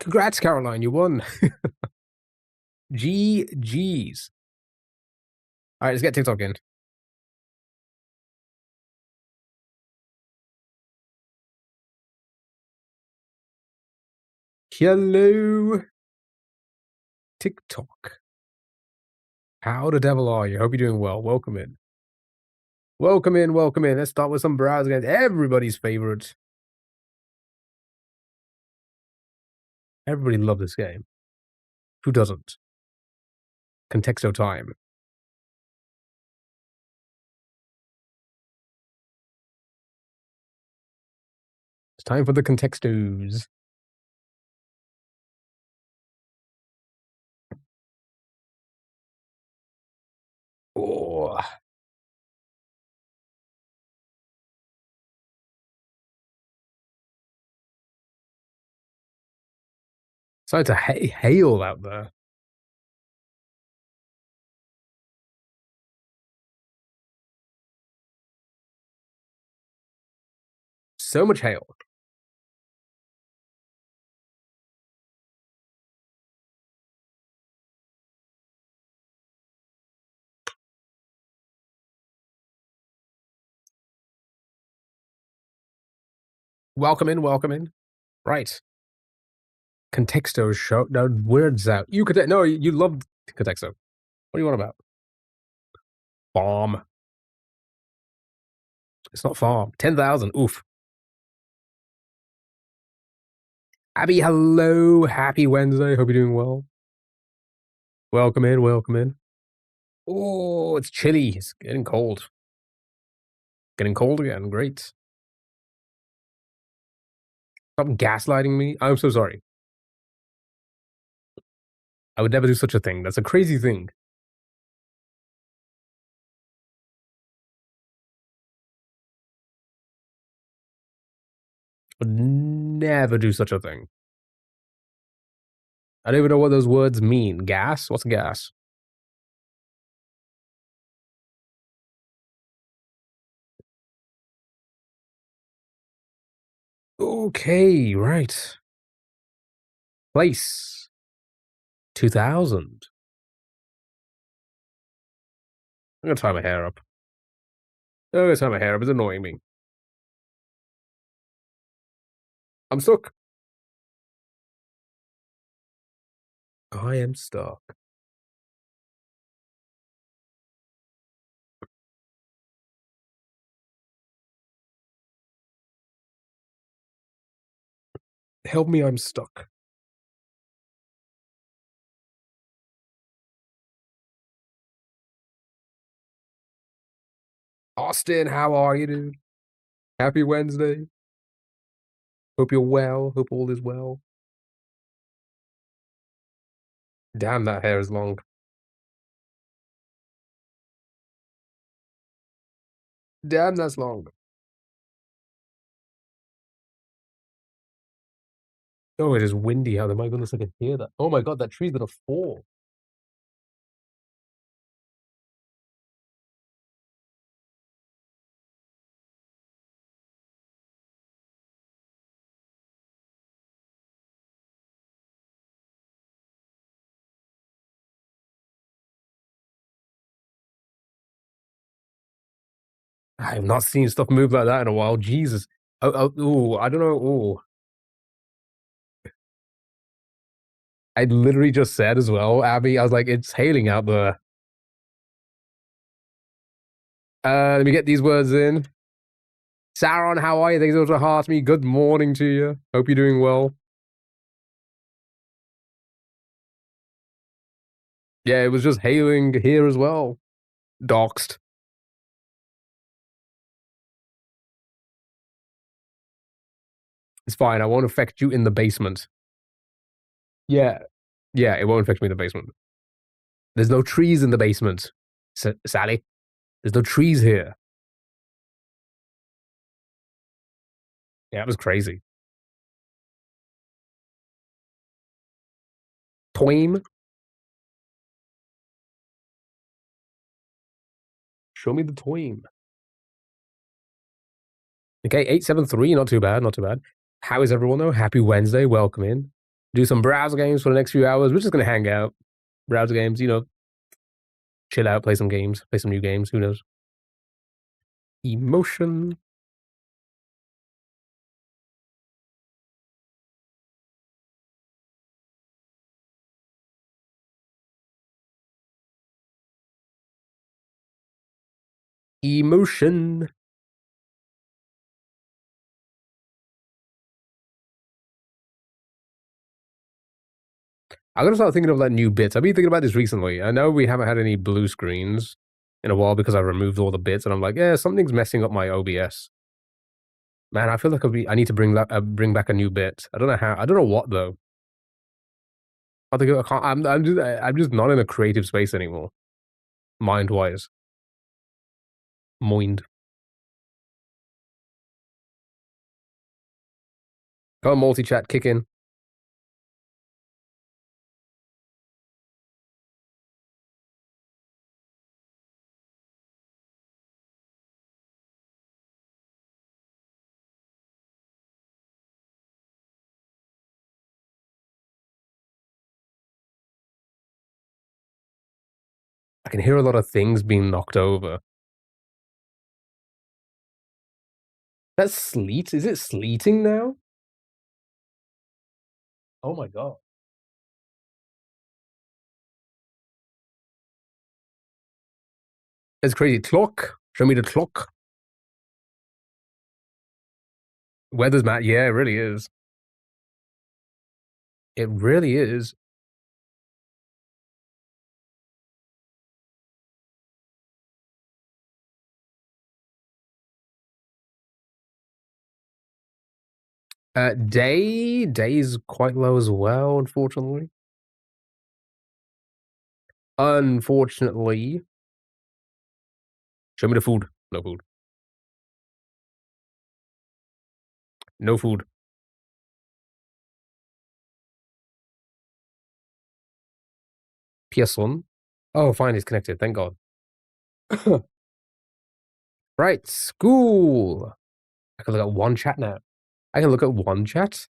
Congrats, Caroline, you won. GG's. All right, let's get TikTok in. Hello, TikTok. How the devil are you? Hope you're doing well. Welcome in. Welcome in, welcome in. Let's start with some browse games. Everybody's favorite. Everybody loves this game. Who doesn't? Contexto time. It's time for the contextos. Oh. It's to hail out there. So much hail. Welcome in, welcome in. Right. Contexto show. No, words out. You could. No, you love Contexto. What do you want about? Bomb. It's not farm. 10,000. Oof. Abby, hello. Happy Wednesday. Hope you're doing well. Welcome in, welcome in. Oh, it's chilly. It's getting cold. Getting cold again. Great. Stop gaslighting me. I'm so sorry. I would never do such a thing. That's a crazy thing. Would never do such a thing. I don't even know what those words mean. Gas? What's gas? Okay, right. Place. 2000. I'm gonna tie my hair up. I'm gonna tie my hair up. It's annoying me. I'm stuck. I am stuck. Help me, I'm stuck. Austin, how are you, dude? Happy Wednesday. Hope you're well. Hope all is well. Damn, that hair is long. Damn, that's long. Oh, it is windy out there. My goodness, I can hear that. Oh my god, that tree's gonna fall. I have not seen stuff move like that in a while. Jesus. I don't know. Oh, I literally just said as well, Abby. I was like, it's hailing out there. Let me get these words in. Saron, how are you? Thanks so much for heart me. Good morning to you. Hope you're doing well. Yeah, it was just hailing here as well. Doxed. It's fine. I won't affect you in the basement. Yeah. Yeah, it won't affect me in the basement. There's no trees in the basement, Sally. There's no trees here. Yeah, it was crazy. Twaim. Show me the Twaim. Okay, 873. Not too bad. Not too bad. How is everyone though? Happy Wednesday. Welcome in. Do some browser games for the next few hours. We're just gonna hang out, browser games. Chill out, play some games, play some new games. Who knows? Emotion. Emotion. I'm gonna start thinking of like new bits. I've been thinking about this recently. I know we haven't had any blue screens in a while because I removed all the bits, and I'm like, yeah, something's messing up my OBS. Man, I feel like I need to bring back a new bit. I don't know how. I don't know what though. I think I can't. I'm just not in a creative space anymore, mind wise. Mind. Go on, multi chat, kick in. I can hear a lot of things being knocked over. That's sleet. Is it sleeting now? Oh my god. It's crazy. Clock. Show me the clock. Weather's mad. Yeah, it really is. It really is. Day is quite low as well, unfortunately. Unfortunately. Show me the food. No food. No food. PS1. Oh, fine, it's connected. Thank God. Right, school. I can look at one chat now. I can look at one chat.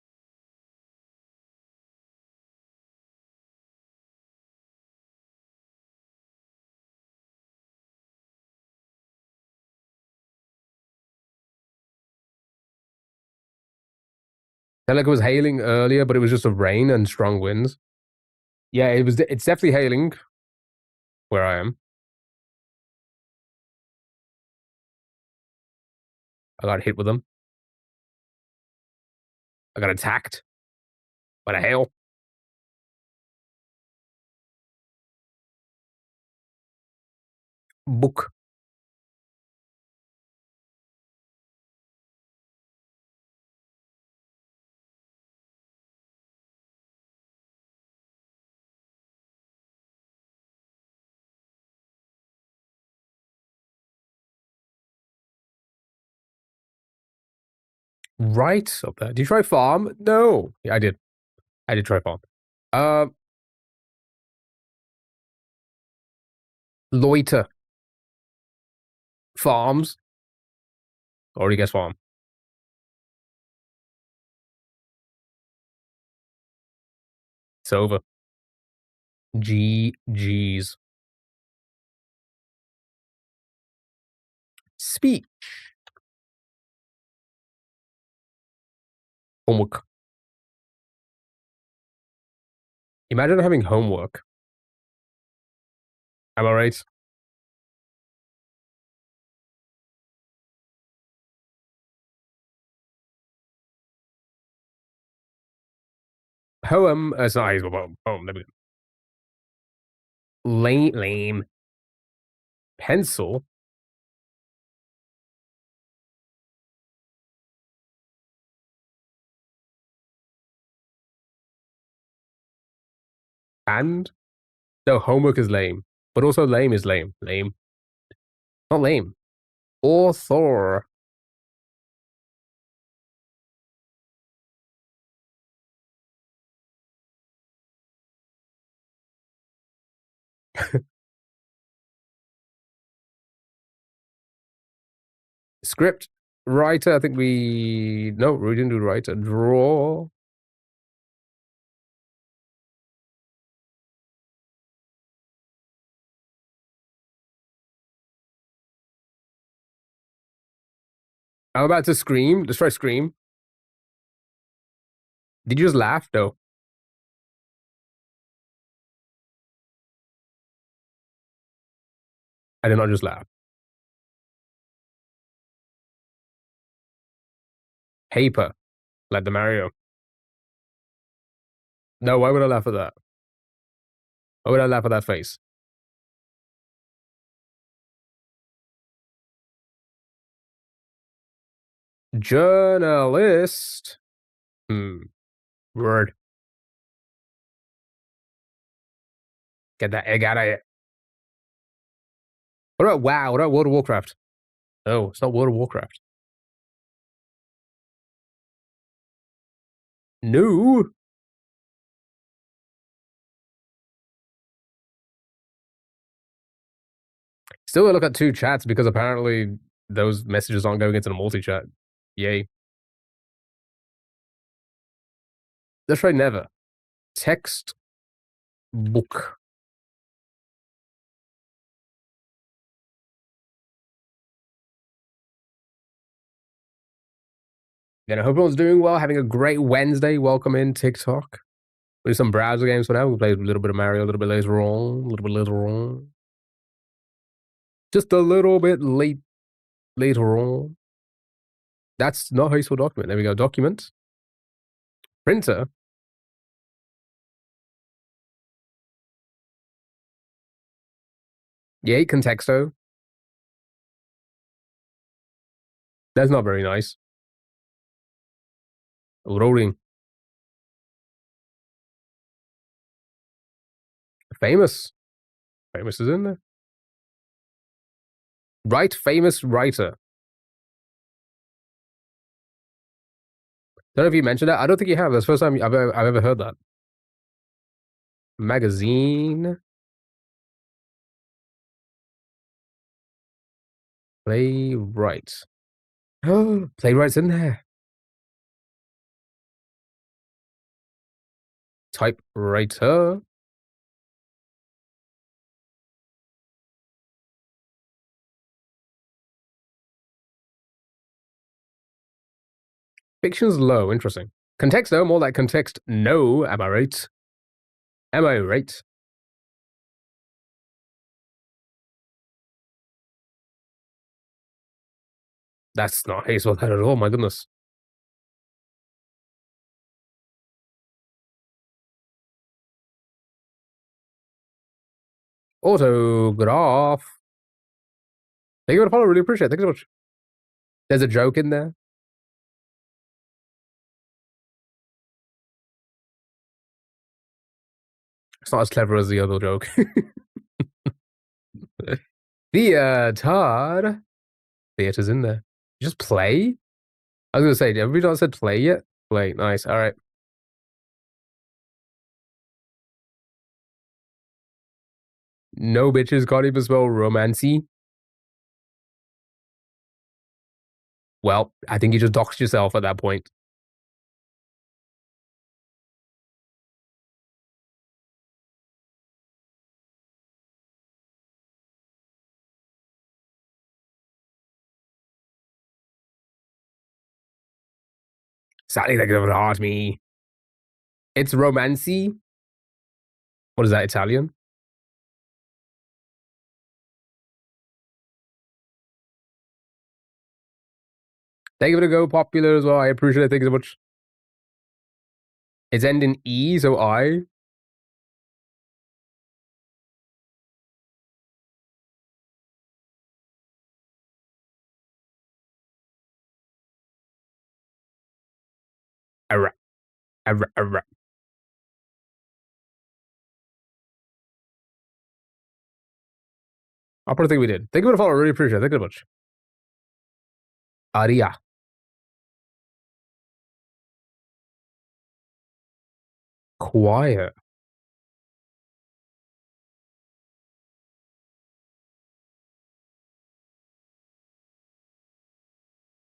Felt like it was hailing earlier, but it was just a rain and strong winds. Yeah, it was. It's definitely hailing where I am. I got hit with them. I got attacked by the hail. Book. Right up there. Did you try farm? No. Yeah, I did. I did try farm. Uh, loiter. Farms. Already guessed farm. It's over. GG's. Speak. Homework. Imagine having homework. Am I right? Poem. It's not how you spell poem. Poem. There we go. Lame. Pencil. And no, homework is lame. But also lame is lame. Lame. Not lame. Author. Script. Writer. I think we. No, we didn't do writer. Draw. I'm about to scream. Let's try scream. Did you just laugh? No. I did not just laugh. Paper. Like the Mario. No, why would I laugh at that? Why would I laugh at that face? Journalist. Word. Get that egg out of here. What about WoW? What about World of Warcraft? No, it's not World of Warcraft. No. Still gotta look at two chats because apparently those messages aren't going into the multi-chat. Yay. Let's try never. Text book. Then I hope everyone's doing well, having a great Wednesday. Welcome in TikTok. We do some browser games for now. We play a little bit of Mario a little bit later on. A little bit later on. Just a little bit later on. That's not how you spell document. There we go. Document. Printer. Yay, contexto. That's not very nice. Rolling. Famous. Famous is in there. Right, famous writer. Don't know if you mentioned that. I don't think you have. That's the first time I've ever heard that. Magazine. Playwright. Playwright's in there. Typewriter. Fiction's low. Interesting. Context, though, more like context. No, am I right? Am I right? That's not Hazel that at all. My goodness. Autograph. Thank you for the follow. Really appreciate it. Thank you so much. There's a joke in there. It's not as clever as the other joke. Theater. Theater's in there. Just play? I was going to say, have we not said play yet? Play. Nice. All right. No bitches can't even spell romancy. Well, I think you just doxed yourself at that point. Sadly, they could have hurt me. It's romancy. What is that, Italian? Thank you for the go popular as well. I appreciate it. Thank you so much. It's ending E, so I. Arra. Arra, arra. I'll probably think we did. Thank you for the follow. I really appreciate it. Thank you so much. Aria. Quiet.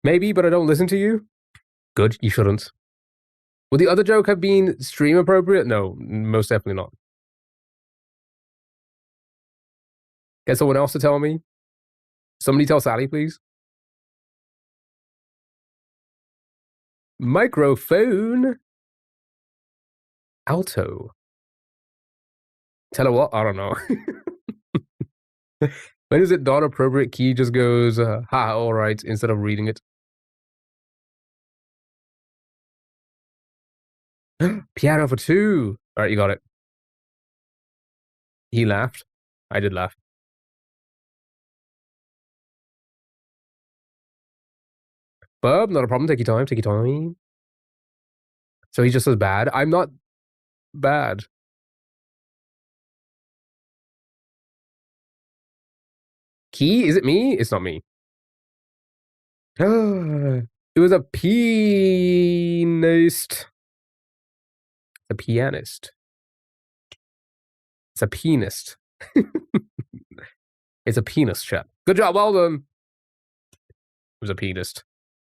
Maybe, but I don't listen to you. Good, you shouldn't. Would the other joke have been stream appropriate? No, most definitely not. Get someone else to tell me. Somebody tell Sally, please. Microphone. Alto. Tell her what? I don't know. When is it not appropriate? Key just goes, ha, all right, instead of reading it. Piano for 2. All right, you got it. He laughed. I did laugh. Bub, not a problem. Take your time. Take your time. So he just says bad. I'm not bad. Key? Is it me? It's not me. It was a pianist. A pianist. It's a pianist. It's a penis chat. Good job. Well done. It was a pianist.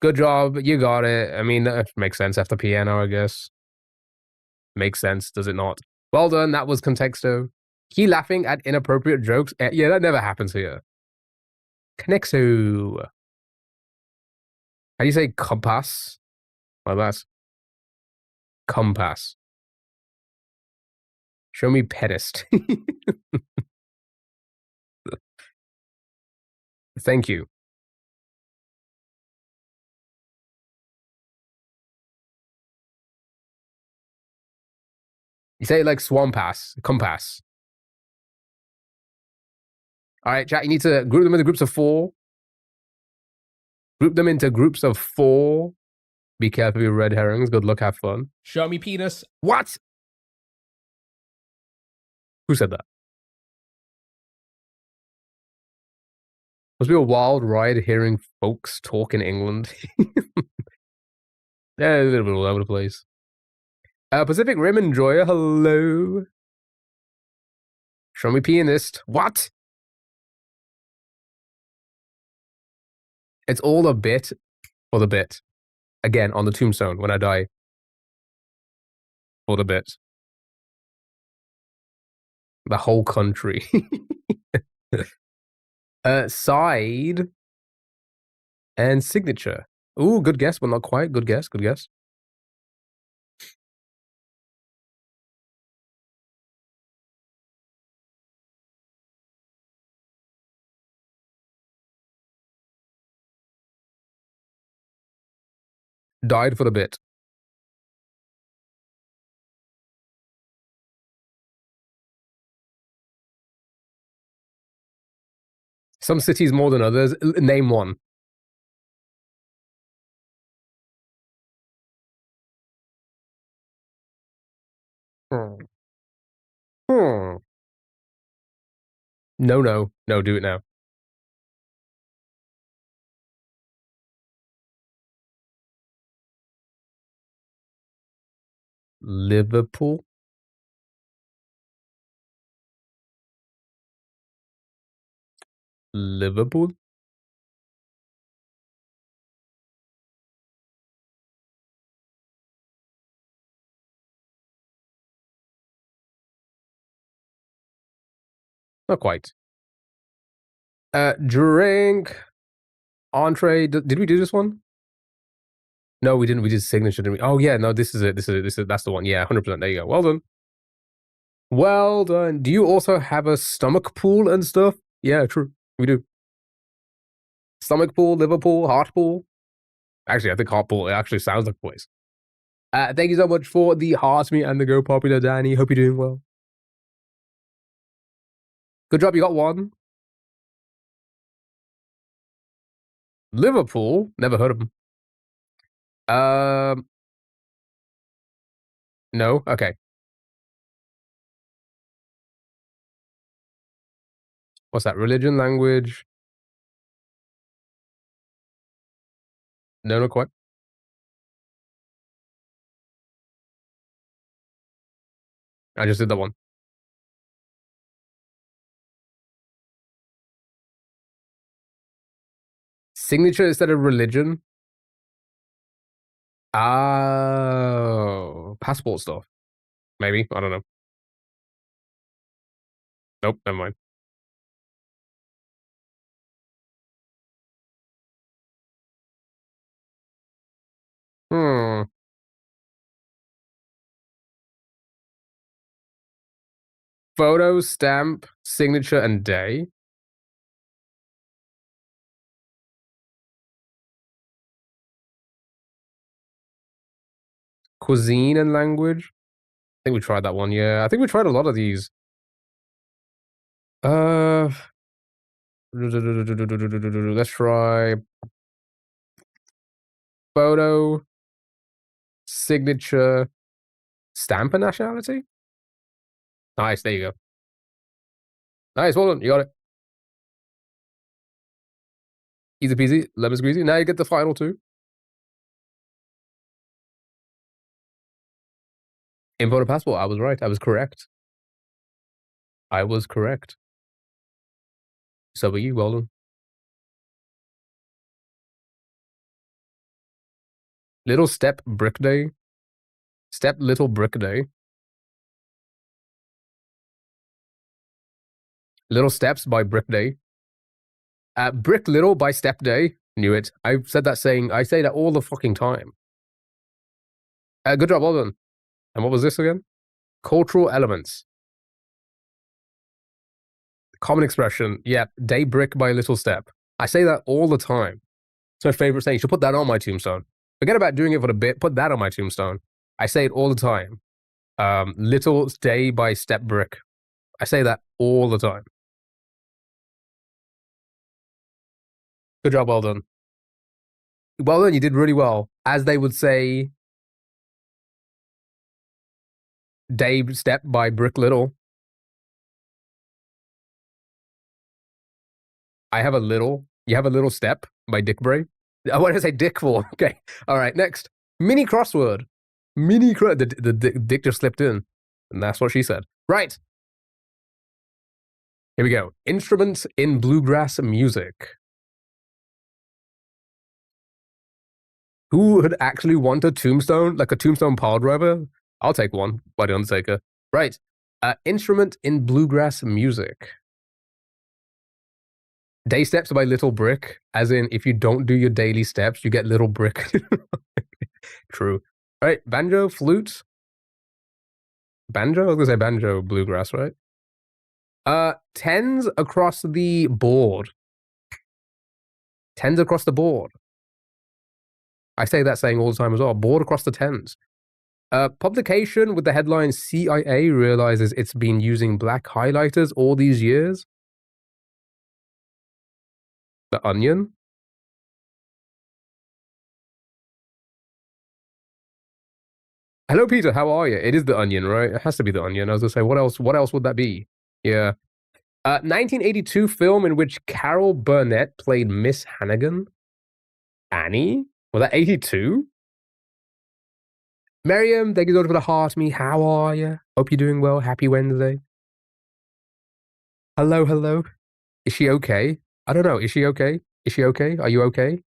Good job. You got it. I mean, that makes sense after piano, I guess. Makes sense, does it not? Well done. That was contexto. He laughing at inappropriate jokes. Yeah, that never happens here. Connexo. How do you say compass? Like that. Compass. Show me pedest. Thank you. You say it like swampass. Compass. All right, chat, you need to group them into groups of 4. Group them into groups of 4. Be careful of your red herrings. Good luck, have fun. Show me penis. What? Who said that? Must be a wild ride hearing folks talk in England. Yeah, a little bit all over the place. Pacific Rim Enjoyer, hello. Show me pianist. What? It's all a bit for the bit. Again, on the tombstone when I die. For the bit. The whole country. Side and signature. Ooh, good guess, but not quite. Good guess, good guess. Died for the bit. Some cities more than others. Name one. Hmm. No, do it now. Liverpool? Liverpool? Not quite. Drink. Entree. Did we do this one? No, we didn't. We did signature, didn't we? Oh, yeah. No, this is it. That's the one. Yeah, 100%. There you go. Well done. Well done. Do you also have a stomach pool and stuff? Yeah, true. We do. Stomach pool, liver pool, heart pool. Actually, I think heart pool, it actually sounds like a place. Thank you so much for the heart me and the Go Popular, Danny. Hope you're doing well. Good job, you got one. Liverpool? Never heard of them. No? Okay. What's that? Religion, language? No, not quite. I just did that one. Signature instead of religion? Oh, passport stuff. Maybe. I don't know. Nope, never mind. Hmm. Photo, stamp, signature, and day. Cuisine and language. I think we tried that one. Yeah, I think we tried a lot of these. Let's try photo, signature, stamp, and nationality. Nice. There you go. Nice. Well done. You got it. Easy peasy, lemon squeezy. Now you get the final two. Info to passport. I was right. I was correct. I was correct. So were you. Well done. Little Step Brick Day. Step Little Brick Day. Little Steps by Brick Day. Brick Little by Step Day. Knew it. I said that saying. I say that all the fucking time. Good job. Well done. And what was this again? Cultural elements. Common expression. Yeah. Day Brick by Little Step. I say that all the time. It's my favorite saying. You should put that on my tombstone. Forget about doing it for the bit. Put that on my tombstone. I say it all the time. Little Day by Step Brick. I say that all the time. Good job. Well done. Well done. You did really well. As they would say, Day Step by Brick Little. I have a little. You have a little step by Dick Bray. What did I say? Dick for? Okay. All right. Next, mini crossword. The dick just slipped in, and that's what she said. Right. Here we go. Instruments in bluegrass music. Who would actually want a tombstone, like a tombstone pile driver? I'll take one by The Undertaker. Right. Instrument in bluegrass music. Day steps by Little Brick, as in if you don't do your daily steps, you get Little Brick. True. All right. Banjo, flute. Banjo? I was gonna say banjo, bluegrass, right? Tens across the board. Tens across the board. I say that saying all the time as well. Board across the tens. Publication with the headline CIA realizes it's been using black highlighters all these years. The Onion. Hello, Peter. How are you? It is The Onion, right? It has to be The Onion. I was gonna say, what else? What else would that be? Yeah. 1982 film in which Carol Burnett played Miss Hannigan. Annie? Was that 82? Miriam, thank you for the heart me. How are you? Hope you're doing well. Happy Wednesday. Hello, hello. Is she okay? I don't know. Is she okay? Is she okay? Are you okay?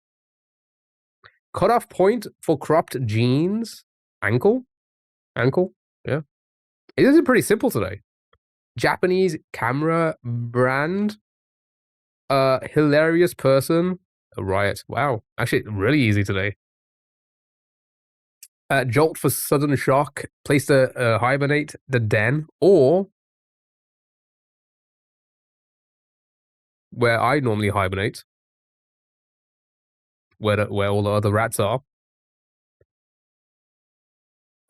Cutoff point for cropped jeans. Ankle? Ankle? Yeah. It is pretty simple today. Japanese camera brand. Hilarious person. A riot. Wow. Actually, really easy today. Jolt for sudden shock. Place to hibernate the den. Or where I normally hibernate. Where all the other rats are.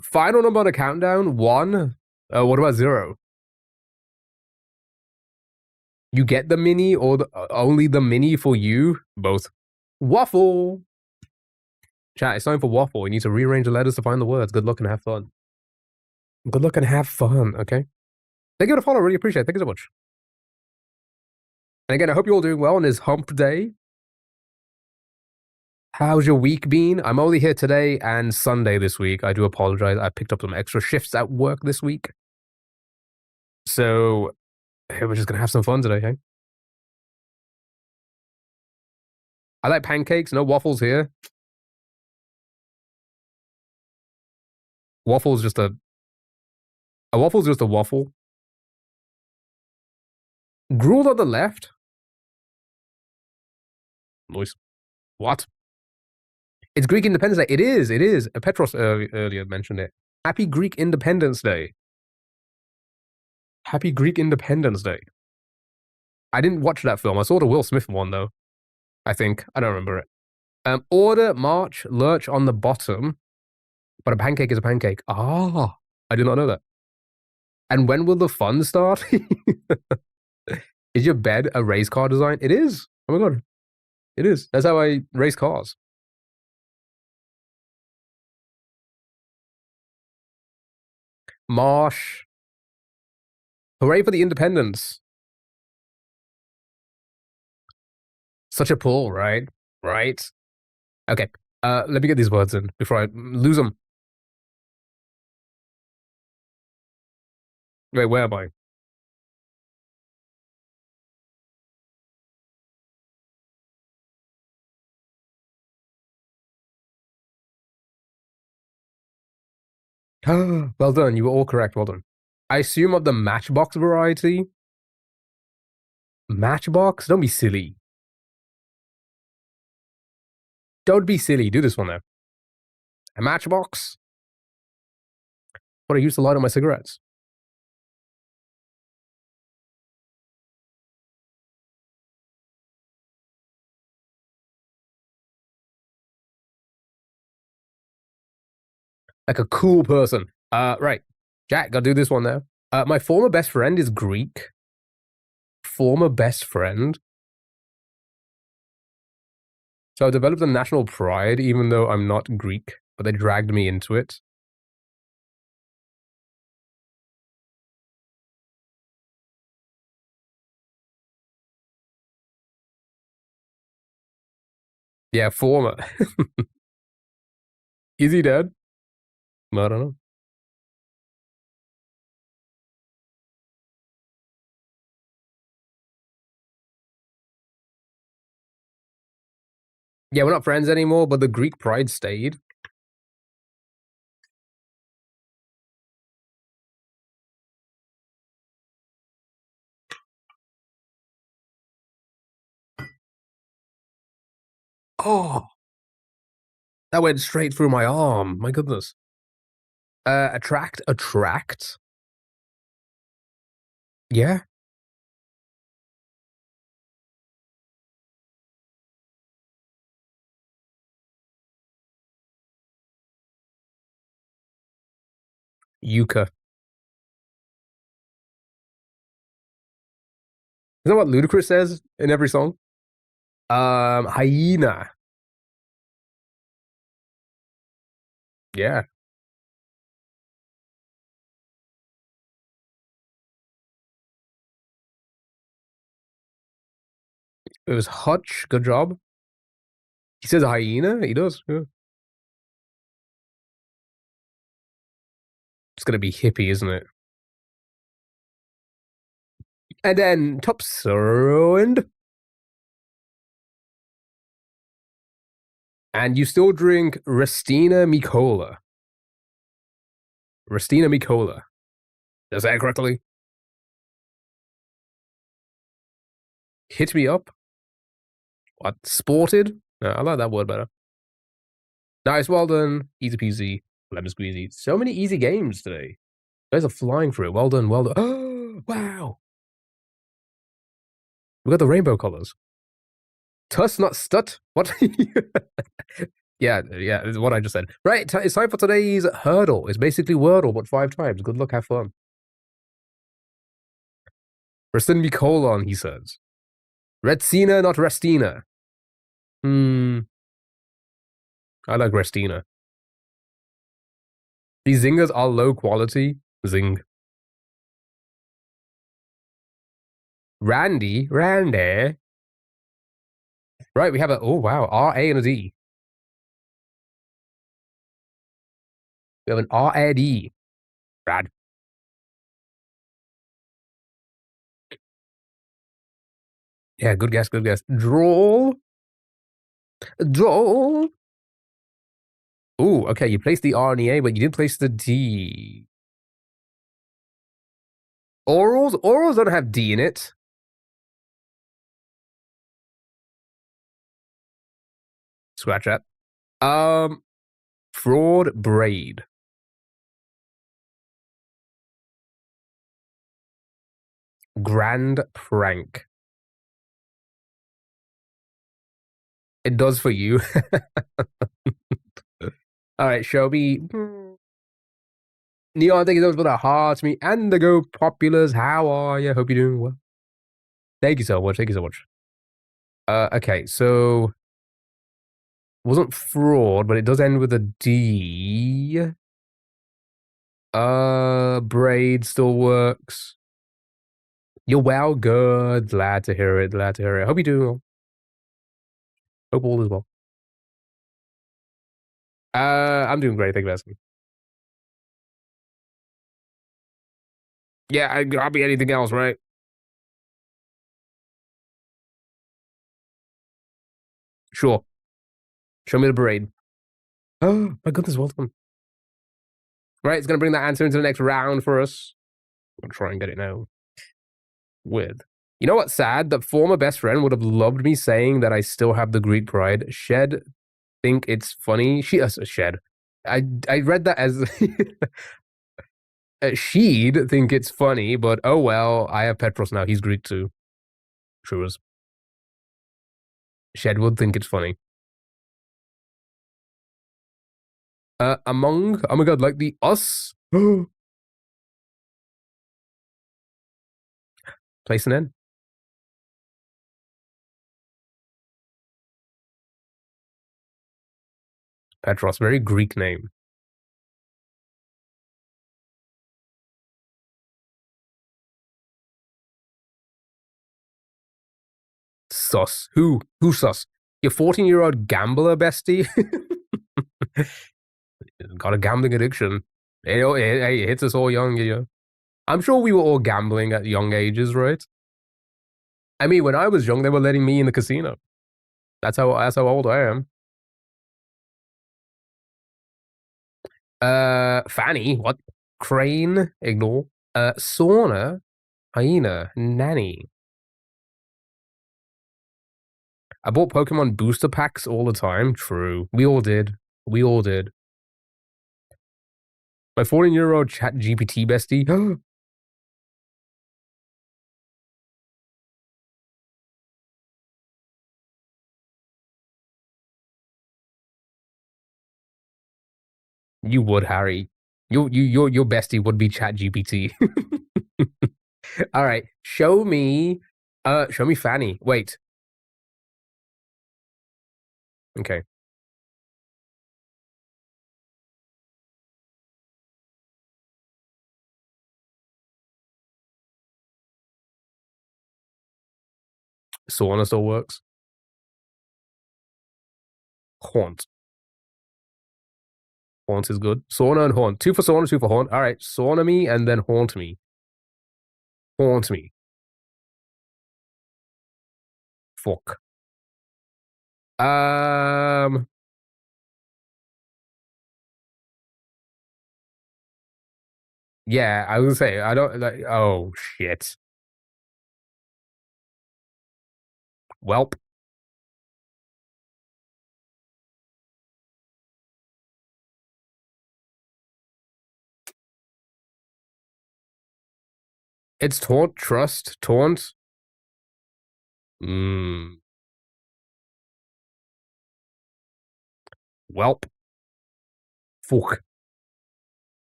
Final number on a countdown. 1. What about 0? You get the mini or only the mini for you? Both. Waffle. Chat, it's time for waffle. You need to rearrange the letters to find the words. Good luck and have fun. Good luck and have fun, okay? Thank you for the follow. Really appreciate it. Thank you so much. And again, I hope you're all doing well on this hump day. How's your week been? I'm only here today and Sunday this week. I do apologize. I picked up some extra shifts at work this week. So, hey, we're just going to have some fun today, hey? I like pancakes. No waffles here. Waffle's just a waffle's just a waffle. Gruel on the left. Noise. What? It's Greek Independence Day. It is. It is. Petros earlier mentioned it. Happy Greek Independence Day. Happy Greek Independence Day. I didn't watch that film. I saw the Will Smith one though. I think I don't remember it. Order, march, lurch on the bottom, but a pancake is a pancake. Ah, I did not know that. And when will the fun start? Is your bed a race car design? It is. Oh my god, it is. That's how I race cars. Marsh. Hooray for the independence. Such a pull, right? Right. Okay. Let me get these words in before I lose them. Wait, where am I? Well done. You were all correct. Well done. I assume of the Matchbox variety. Matchbox? Don't be silly. Don't be silly. Do this one now. A matchbox? What I used to light on my cigarettes. Like a cool person. Right. Jack, gotta do this one now. My former best friend is Greek. Former best friend. So I developed a national pride, even though I'm not Greek, but they dragged me into it. Yeah, former. Is he dead? I don't know. Yeah, we're not friends anymore, but the Greek pride stayed. Oh, that went straight through my arm. My goodness. Attract. Yeah. Yucca. Is that what Ludacris says in every song? Hyena. Yeah. It was Hutch. Good job. He says hyena. He does. Yeah. It's gonna be hippie, isn't it? And then top served. And you still drink Restina Mikola. Restina Mikola. Did I say it correctly? Hit me up. What? Sported? No, I like that word better. Nice, well done. Easy peasy, lemon squeezy. So many easy games today. You guys are flying through it. Well done, well done. Oh, wow. We got the rainbow colors. Tuss, not stut. What? Yeah, it's what I just said. Right, it's time for today's hurdle. It's basically Wordle, but 5 times. Good luck, have fun. Restin me colon, he says. Retsina, not Restina. I like Restina. These zingers are low quality. Zing. Randy. Right, we have a, oh wow, R, A, and a D. We have an R, A, D. Rad. Yeah, good guess, good guess. Droll. Droll. Ooh, okay, you placed the R and the A, but you did place the D. Orals? Orals don't have D in it. Scratch that. Fraud braid. Grand prank. It does for you. All right, Shelby. Neon, thank you so much for the hearts. Me and the Go Populars. How are you? Hope you're doing well. Thank you so much. Thank you so much. Okay, so wasn't fraud, but it does end with a D. Braid still works. You're well, good. Glad to hear it. Glad to hear it. Hope you're doing well. Hope all is well. I'm doing great. Thank you for asking. Yeah, I'll be anything else, right? Sure. Show me the braid. Oh my goodness, well done. Right, it's gonna bring that answer into the next round for us. I'm gonna try and get it now. With. You know what's sad? That former best friend would have loved me saying that I still have the Greek pride. Shed think it's funny. She Shed. I read that as she'd think it's funny, but oh well, I have Petros now. He's Greek too. True as. Shed would think it's funny. Among, oh my god, like the us. Place an N. Petros, very Greek name. Sus. Who? Who sus? Your 14-year-old gambler bestie? Got a gambling addiction. It hits us all young, you know. I'm sure we were all gambling at young ages, right? I mean, when I was young, they were letting me in the casino. That's how old I am. Fanny, what? Crane, ignore. Sauna, hyena, nanny. I bought Pokemon booster packs all the time. True. We all did. We all did. My 14-year-old chat GPT bestie. You would, Harry. Your bestie would be chat GPT. All right. Show me Fanny. Wait. Okay. Sauna still works. Haunt. Haunt is good. Sauna and Haunt. 2 for Sauna, 2 for Haunt. All right. Sauna me and then Haunt me. Haunt me. Fuck. Um. Yeah, I was gonna say I don't like. Oh shit. Welp. It's Taunt. Trust. Taunt. Hmm. Welp. Fuck.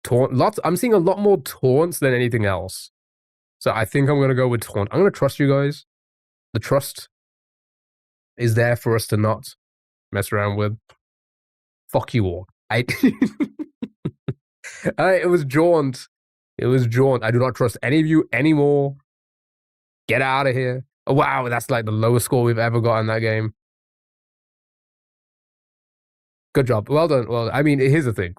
Taunt. Lots. I'm seeing a lot more taunts than anything else. So I think I'm gonna go with taunt. I'm gonna trust you guys. The trust is there for us to not mess around with. Fuck you all. It was jaunt. It was jaunt. I do not trust any of you anymore. Get out of here. Oh, wow, that's like the lowest score we've ever got in that game. Good job. Well done. Well, I mean, here's the thing.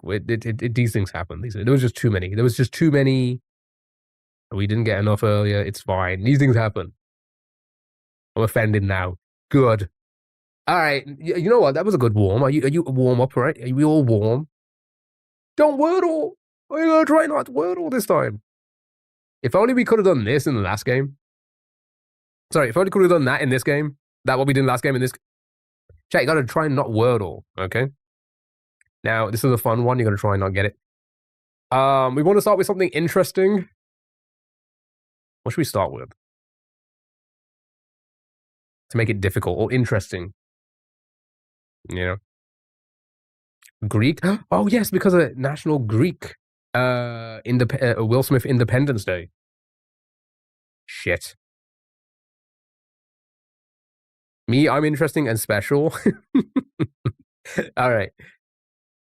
These things happen. There was just too many. There was just too many. We didn't get enough earlier. It's fine. These things happen. I'm offended now. Good. All right. You know what? That was a good warm. Are you warm up, right? Are we all warm? Don't wordle. We're gonna try not to wordle this time. If only we could have done this in the last game. Sorry, if only could have done that in this game. That what we did last game in this. Chat, you gotta try and not wordle, okay? Now, this is a fun one. You're gonna try and not get it. We want to start with something interesting. What should we start with? To make it difficult or interesting. You know? Greek? Oh, yes, because of National Greek Will Smith Independence Day. Shit. Me, I'm interesting and special. All right.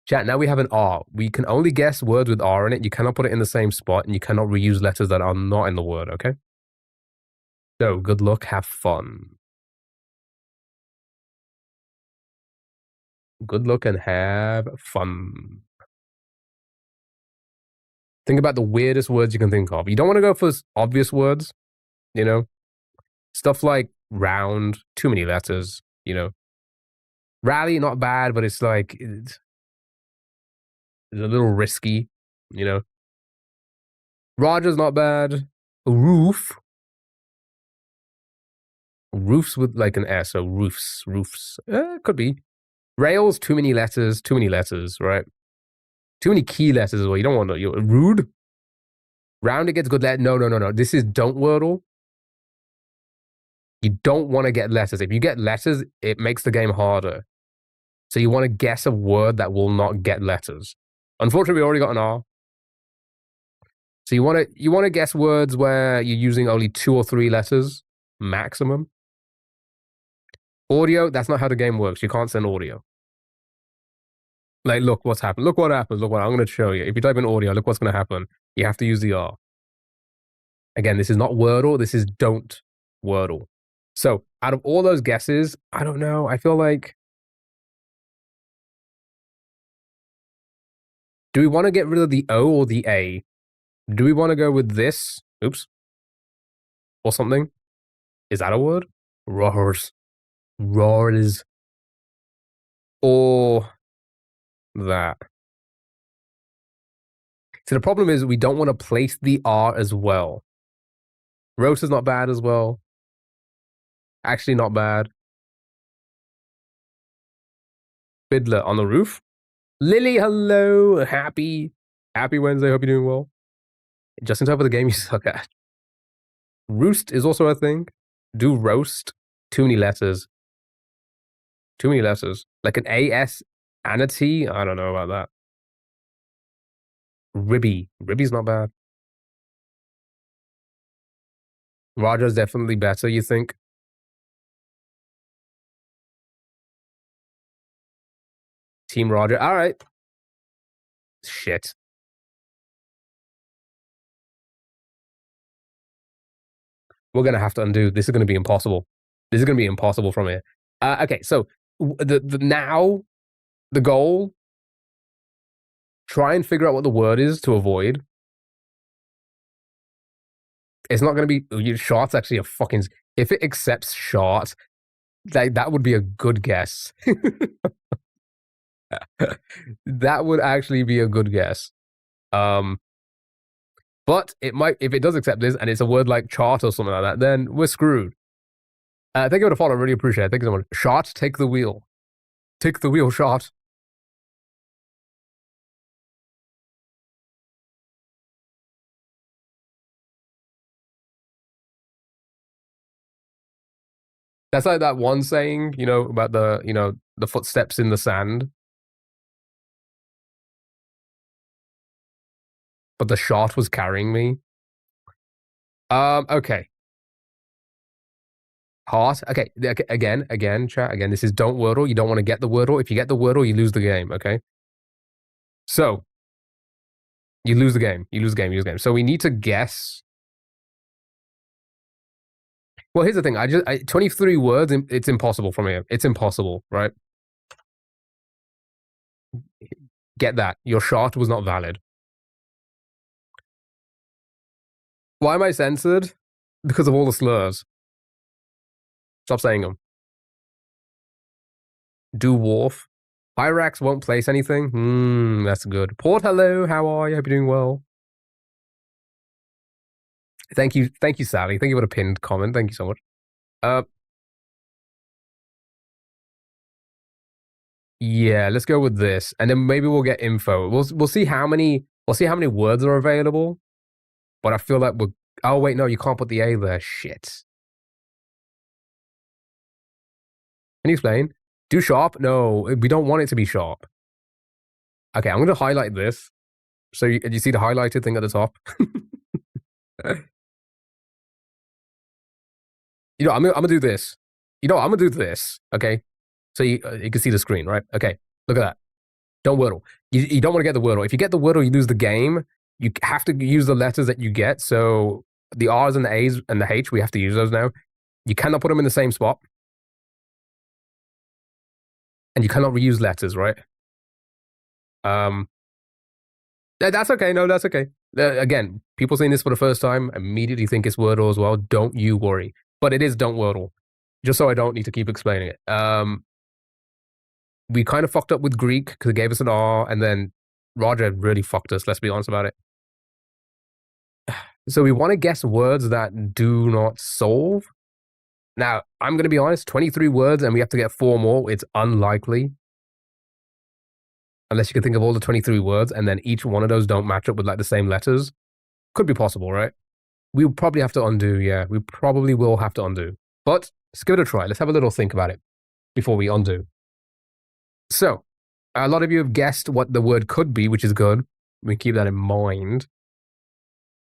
Chat, now we have an R. We can only guess words with R in it. You cannot put it in the same spot, and you cannot reuse letters that are not in the word, okay? So, good luck, have fun. Good luck and have fun. Think about the weirdest words you can think of. You don't want to go for obvious words, you know? Stuff like round, too many letters, you know? Rally, not bad, but it's like, it's a little risky, you know? Roger's not bad. Roof. Roofs with like an S, so roofs. Could be. Rails, too many letters, right? Too many key letters as well. You don't want to. Rude. Round, it gets good letter. No. This is don't wordle. You don't want to get letters. If you get letters, it makes the game harder. So you want to guess a word that will not get letters. Unfortunately, we already got an R. So you want to guess words where you're using only 2 or 3 letters maximum. Audio, that's not how the game works. You can't send audio. Like, look what's happened. Look what happens. Look what I'm going to show you. If you type in audio, look what's going to happen. You have to use the R. Again, this is not Wordle. This is don't Wordle. So out of all those guesses, I don't know. I feel like, do we want to get rid of the O or the A? Do we want to go with this? Oops. Or something? Is that a word? Roars. Roars. Or that. So the problem is we don't want to place the R as well. Roast is not bad as well. Actually not bad. Fiddler on the roof. Lily, hello. Happy Wednesday. Hope you're doing well. Just in time for the game you suck at. Roost is also a thing. Do roast. Too many letters. Like an A-S and a T. I don't know about that. Ribby. Ribby's not bad. Roger's definitely better, you think? Team Roger. All right. Shit. We're going to have to undo. This is going to be impossible. This is going to be impossible from here. Okay, so now the goal, try and figure out what the word is to avoid. It's not going to be, short's actually a fucking, if it accepts short, that would be a good guess. That would actually be a good guess. But it might, if it does accept this and it's a word like chart or something like that, then we're screwed. Thank you for the follow. I really appreciate it. Thank you so much. Shot, take the wheel. Take the wheel, shot. That's like that one saying, about the footsteps in the sand. But the shot was carrying me. Okay. Heart. Okay. Again, chat. Again, this is don't wordle. You don't want to get the wordle. If you get the wordle, you lose the game. Okay. So you lose the game. You lose the game. So we need to guess. Well, here's the thing. 23 words. It's impossible from here. It's impossible, right? Get that. Your shot was not valid. Why am I censored? Because of all the slurs. Stop saying them. Do wharf. Hyrax won't place anything. That's good. Port, hello. How are you? Hope you're doing well. Thank you, Sally. Thank you for the pinned comment. Thank you so much. Yeah, let's go with this, and then maybe we'll get info. We'll see how many words are available. But I feel like Oh, wait, no, you can't put the A there. Shit. Can you explain? Do sharp? No, we don't want it to be sharp. Okay, I'm going to highlight this. So you see the highlighted thing at the top? I'm gonna do this. I'm gonna do this. Okay, so you can see the screen, right? Okay, look at that. Don't wordle. You don't want to get the wordle. If you get the wordle, you lose the game. You have to use the letters that you get. So the R's and the A's and the H, we have to use those now. You cannot put them in the same spot, and you cannot reuse letters, right? Um, that's okay. No, that's okay. Again, people seeing this for the first time immediately think it's Wordle as well. Don't you worry. But it is Don't Wordle. Just so I don't need to keep explaining it. We kind of fucked up with Greek because it gave us an R, and then Roger really fucked us. Let's be honest about it. So we want to guess words that do not solve. Now, I'm going to be honest, 23 words and we have to get 4 more. It's unlikely. Unless you can think of all the 23 words and then each one of those don't match up with like the same letters. Could be possible, right? We'll probably have to undo. Yeah, we probably will have to undo. But let's give it a try. Let's have a little think about it before we undo. So, a lot of you have guessed what the word could be, which is good. We keep that in mind.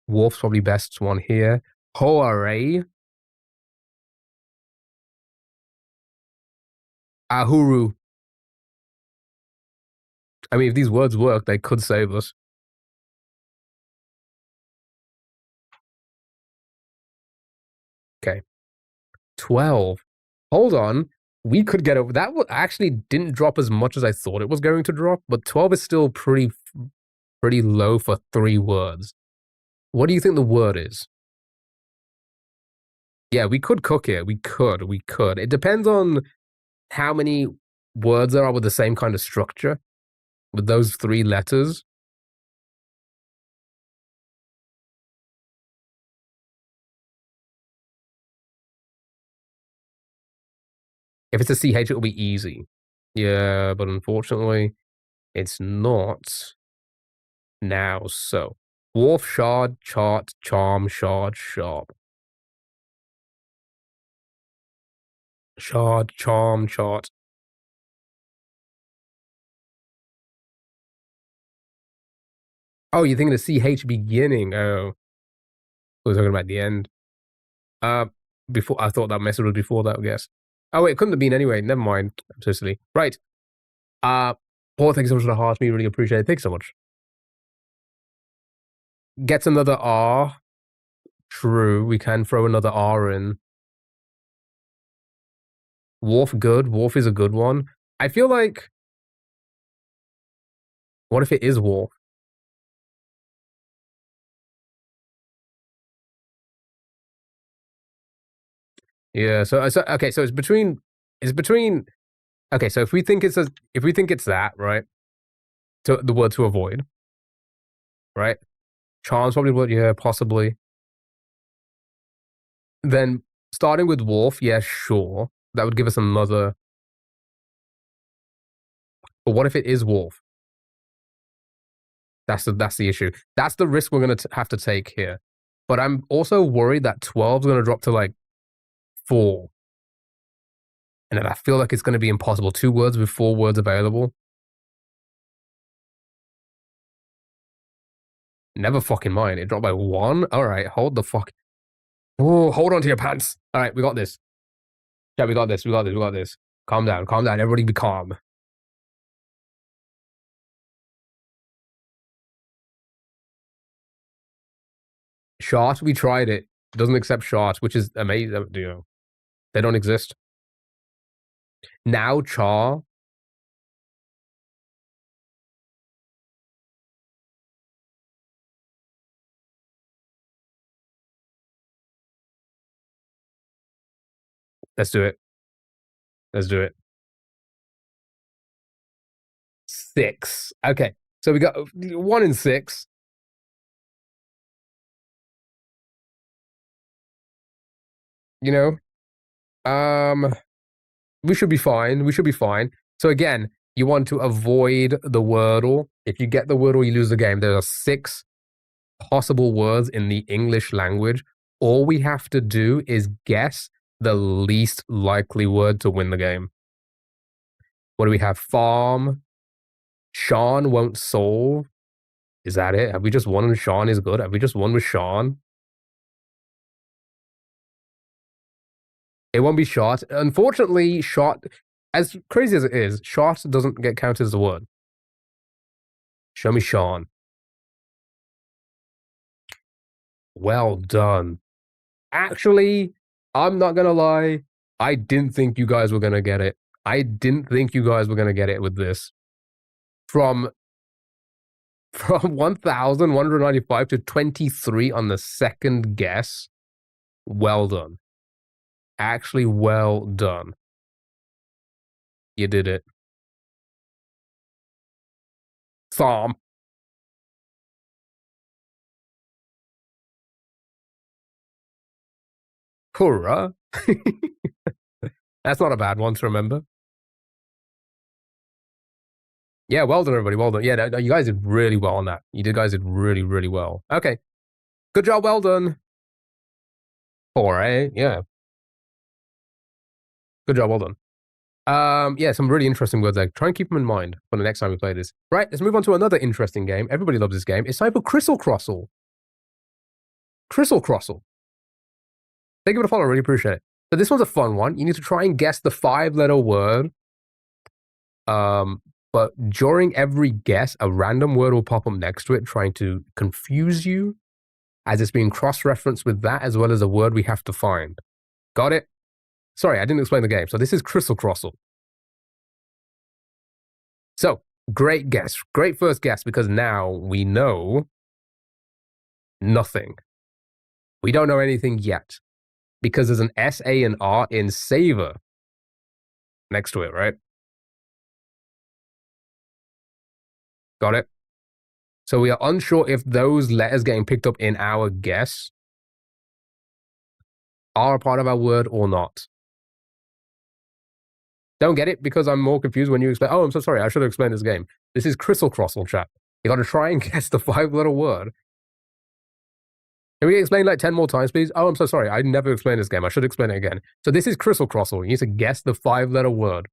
Wolf's probably best one here. Hoare. Ahuru. I mean, if these words work, they could save us. Okay. 12. Hold on. We could get over that. Actually didn't drop as much as I thought it was going to drop, but 12 is still pretty low for 3 words. What do you think the word is? Yeah, we could cook it. We could. It depends on how many words there are with the same kind of structure, with those 3 letters. If it's a CH, it'll be easy. Yeah, but unfortunately, it's not now. So, Wharf, Shard, Chart, Charm, Shard, Sharp. Shard, Charm, Chart. Oh, you're thinking the CH beginning. Oh, I was talking about the end. Before I thought that message was before that, I guess. Oh, wait, it couldn't have been anyway. Never mind. I'm so silly. Right. Paul, thanks so much for the heart. We really appreciate it. Thanks so much. Gets another R. True. We can throw another R in. Wharf, good. Wharf is a good one. I feel like. What if it is Wharf? Yeah. So okay. So it's between. Okay. So if we think it's that, right? To the word to avoid, right? Charms probably would. Yeah, possibly. Then starting with Wolf, yeah, sure. That would give us another. But what if it is Wolf? That's the issue. That's the risk we're going to have to take here. But I'm also worried that 12 is going to drop to like 4. And then I feel like it's going to be impossible. 2 words with 4 words available. Never fucking mind. It dropped by 1. All right, hold the fuck. Oh, hold on to your pants. All right, we got this. Yeah, we got this. Calm down. Everybody be calm. Shart, we tried it. It doesn't accept shart, which is amazing. They don't exist. Now char. Let's do it. 6. Okay. So we got 1 in 6. We should be fine. So again, you want to avoid the Wordle. If you get the Wordle, you lose the game. There are 6 possible words in the English language. All we have to do is guess the least likely word to win the game. What do we have? Farm. Sean won't solve. Is that it? Have we just won and Sean is good? Have we just won with Sean? It won't be shot. Unfortunately, shot, as crazy as it is, shot doesn't get counted as a word. Show me Sean. Well done. Actually, I'm not gonna lie. I didn't think you guys were gonna get it. I didn't think you guys were gonna get it with this. From 1,195 to 23 on the second guess. Well done. Actually, well done. You did it. Farm. Hurrah. That's not a bad one to remember. Yeah, well done, everybody. Well done. Yeah, no, you guys did really well on that. You guys did really, really well. Okay. Good job. Well done. 4A. Yeah. Good job. Well done. Yeah, some really interesting words there. Try and keep them in mind for the next time we play this. Right, let's move on to another interesting game. Everybody loves this game. It's time for Crystal Crossle. Crystal Crossle. Thank you for the follow. Really appreciate it. So this one's a fun one. You need to try and guess the 5-letter word. But during every guess, a random word will pop up next to it, trying to confuse you, as it's being cross-referenced with that, as well as a word we have to find. Got it? Sorry, I didn't explain the game. So this is Crystal Crossle. So, great guess. Great first guess, because now we know nothing. We don't know anything yet, because there's an S, A, and R in savor next to it, right? Got it? So we are unsure if those letters getting picked up in our guess are a part of our word or not. Don't get it, because I'm more confused when you explain. Oh, I'm so sorry. I should have explained this game. This is Crystal Crossle, chat. You got to try and guess the 5-letter word. Can we explain like 10 more times, please? Oh, I'm so sorry. I never explained this game. I should explain it again. So this is Crystal Crossle. You need to guess the 5-letter word.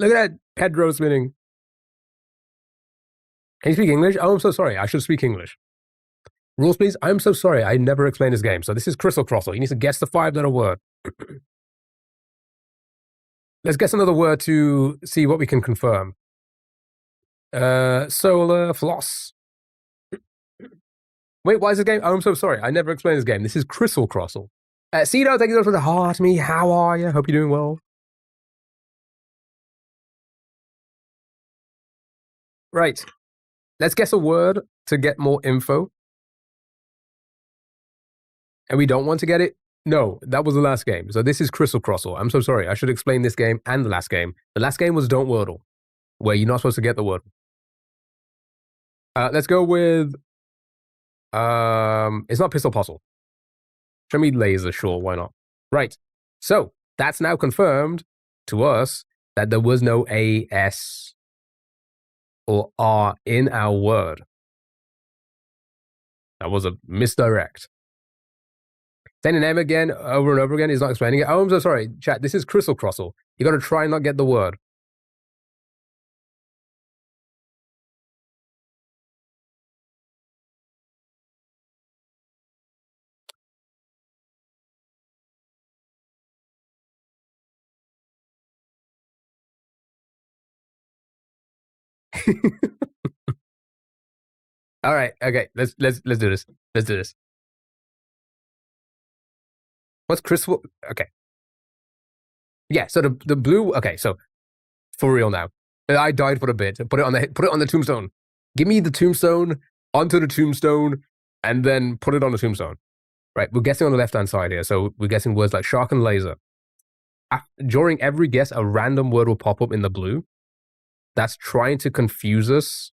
Look at that Pedro spinning. Can you speak English? Oh, I'm so sorry. I should speak English. Rules, please. I'm so sorry. I never explained this game. So this is Crystal Crossle. You need to guess the 5-letter word. Let's guess another word to see what we can confirm. Solar floss. Wait, why is this game? Oh, I'm so sorry. I never explained this game. This is Crystal Crossle. Cito, thank you for the heart me. How are you? Hope you're doing well. Right. Let's guess a word to get more info. And we don't want to get it? No, that was the last game. So this is Crystal Crossle. I'm so sorry. I should explain this game and the last game. The last game was Don't Wordle, where you're not supposed to get the word. Let's go with... it's not Pistol Puzzle. Show me Laser, sure, why not? Right. So, that's now confirmed to us that there was no A, S, or R in our word. That was a misdirect. Saying the name again, over and over again, he's not explaining it. Oh, I'm so sorry. Chat, this is Crystal Crossle. You got to try and not get the word. All right, okay, let's do this. Let's do this. What's Crystal? Okay. Yeah, so the blue. Okay, so for real now, I died for a bit. Put it on the tombstone. Give me the tombstone onto the tombstone, and then put it on the tombstone. Right, we're guessing on the left-hand side here, so we're guessing words like shark and laser. During every guess, a random word will pop up in the blue. That's trying to confuse us,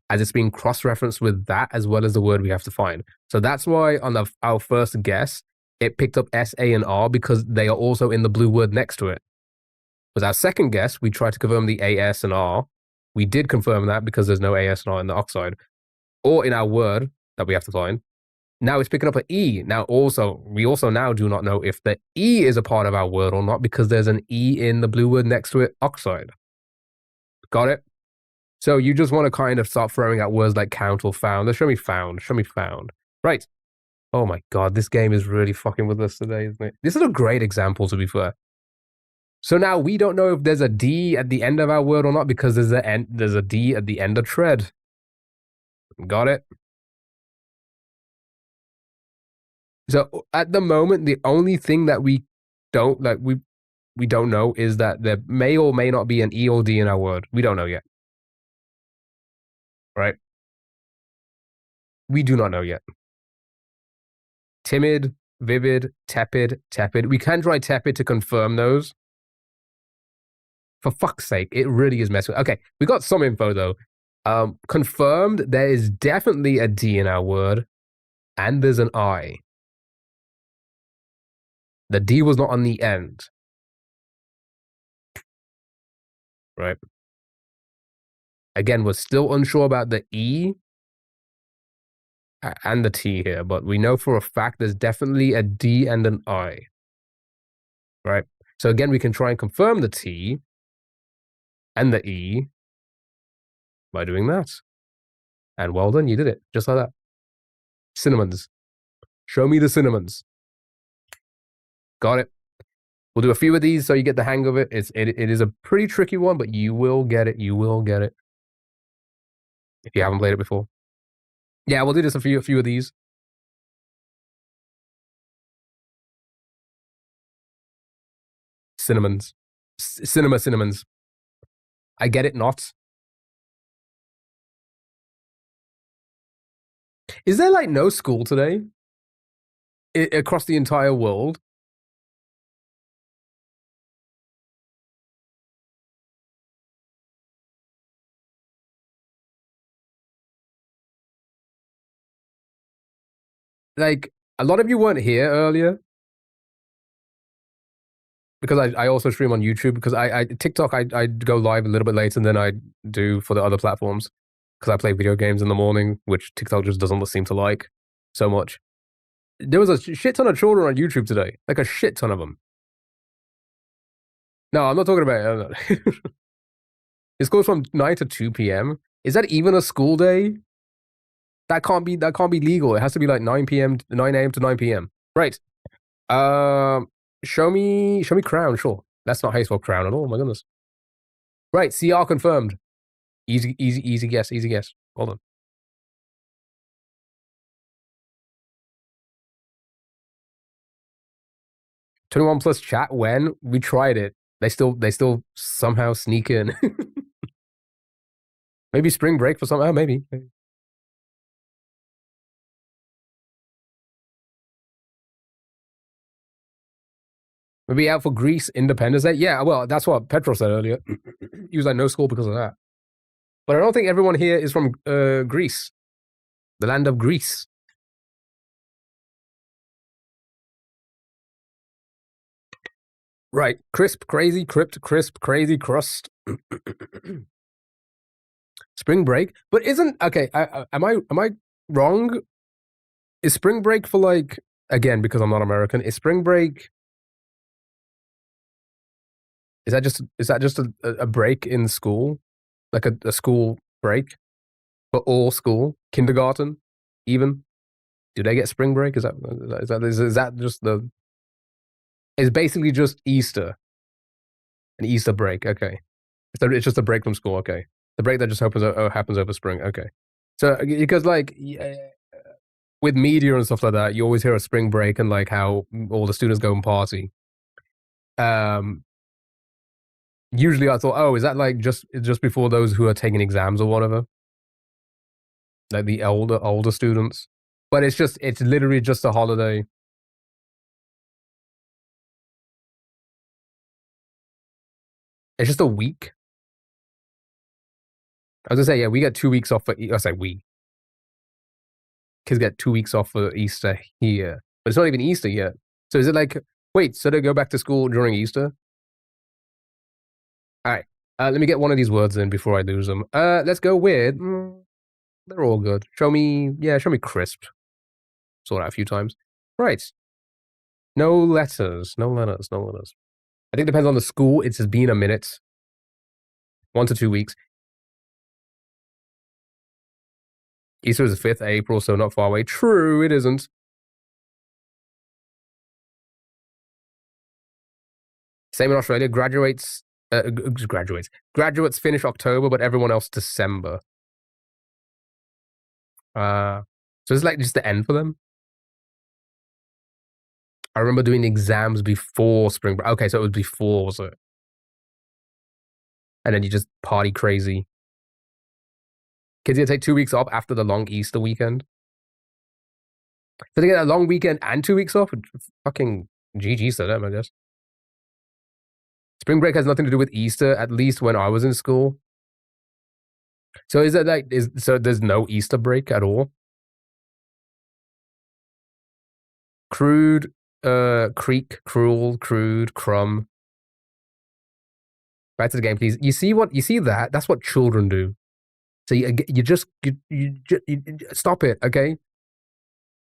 as it's being cross-referenced with that as well as the word we have to find. So that's why on our first guess, it picked up S, A, and R, because they are also in the blue word next to it. With our second guess, we tried to confirm the A, S, and R. We did confirm that because there's no A, S, and R in the oxide. or in our word that we have to find. Now it's picking up an E. Now we also now do not know if the E is a part of our word or not because there's an E in the blue word next to it, oxide. Got it? So you just want to kind of start throwing out words like count or found. Let's show me found. Show me found. Right. Oh my god, this game is really fucking with us today, isn't it? This is a great example, to be fair. So now we don't know if there's a D at the end of our word or not because there's a D at the end of tread. Got it? So at the moment, the only thing that we don't know is that there may or may not be an E or D in our word. We don't know yet. Right? We do not know yet. Timid, vivid, tepid, tepid. We can try tepid to confirm those. For fuck's sake, it really is messing. Okay, we got some info though. Confirmed, there is definitely a D in our word, and there's an I. The D was not on the end. Right? Again, we're still unsure about the E and the T here, but we know for a fact there's definitely a D and an I. Right? So again, we can try and confirm the T and the E by doing that. And well done, you did it. Just like that. Cinnamons. Show me the cinnamons. Got it. We'll do a few of these so you get the hang of it. It is a pretty tricky one, but you will get it. You will get it. If you haven't played it before. Yeah, we'll do just a few of these. Cinnamons. Cinnamons. I get it not. Is there like no school today? Across the entire world? Like, a lot of you weren't here earlier. Because I also stream on YouTube. Because TikTok, I go live a little bit later than I do for the other platforms. Because I play video games in the morning, which TikTok just doesn't seem to like so much. There was a shit ton of children on YouTube today. Like a shit ton of them. No, I'm not talking about This goes from 9 to 2 p.m. Is that even a school day? That can't be legal. It has to be like 9 a.m. to 9 p.m. Right. Show me crown, sure. That's not how you spell crown at all, my goodness. Right, CR confirmed. Easy guess. Hold on. 21 plus chat when we tried it. They still somehow sneak in. Maybe spring break for some. Oh, maybe. Maybe out for Greece Independence Day. Yeah, well, that's what Petro said earlier. He was like, no school because of that. But I don't think everyone here is from Greece, the land of Greece. Right, crisp, crazy, crypt, crisp, crazy, crust. Spring break, but isn't okay? Am I wrong? Is spring break for like again because I'm not American? Is spring break? Is that just a break in school, like a school break for all school, kindergarten, even? Do they get spring break? Is that just the? It's basically just Easter, an Easter break. Okay, it's just a break from school. Okay, the break that just happens over spring. Okay, so because like with media and stuff like that, you always hear a spring break and like how all the students go and party. Usually I thought, oh, is that like just before those who are taking exams or whatever, like the older students? But it's literally just a holiday. It's just a week. I was gonna say, yeah, we get 2 weeks off for. I say we. Kids get 2 weeks off for Easter here, but it's not even Easter yet. So is it like, wait, so they go back to school during Easter? All right, let me get one of these words in before I lose them. Let's go with They're all good. Show me crisp. Saw that a few times. Right. No letters. No letters. No letters. I think it depends on the school. It's just been a minute. 1 to 2 weeks. Easter is the 5th of April, so not far away. True, it isn't. Same in Australia. Graduates finish October, but everyone else December. So it's like just the end for them. I remember doing exams before spring break. Okay, so it was before, was it? And then you just party crazy. Kids gonna take 2 weeks off after the long Easter weekend. So they get a long weekend and 2 weeks off. Fucking GG's to them, I guess. Spring break has nothing to do with Easter, at least when I was in school. So is it like so there's no Easter break at all? Crude, creek, cruel, crude, crumb. Back to the game, please. You see that? That's what children do. So you stop it, okay?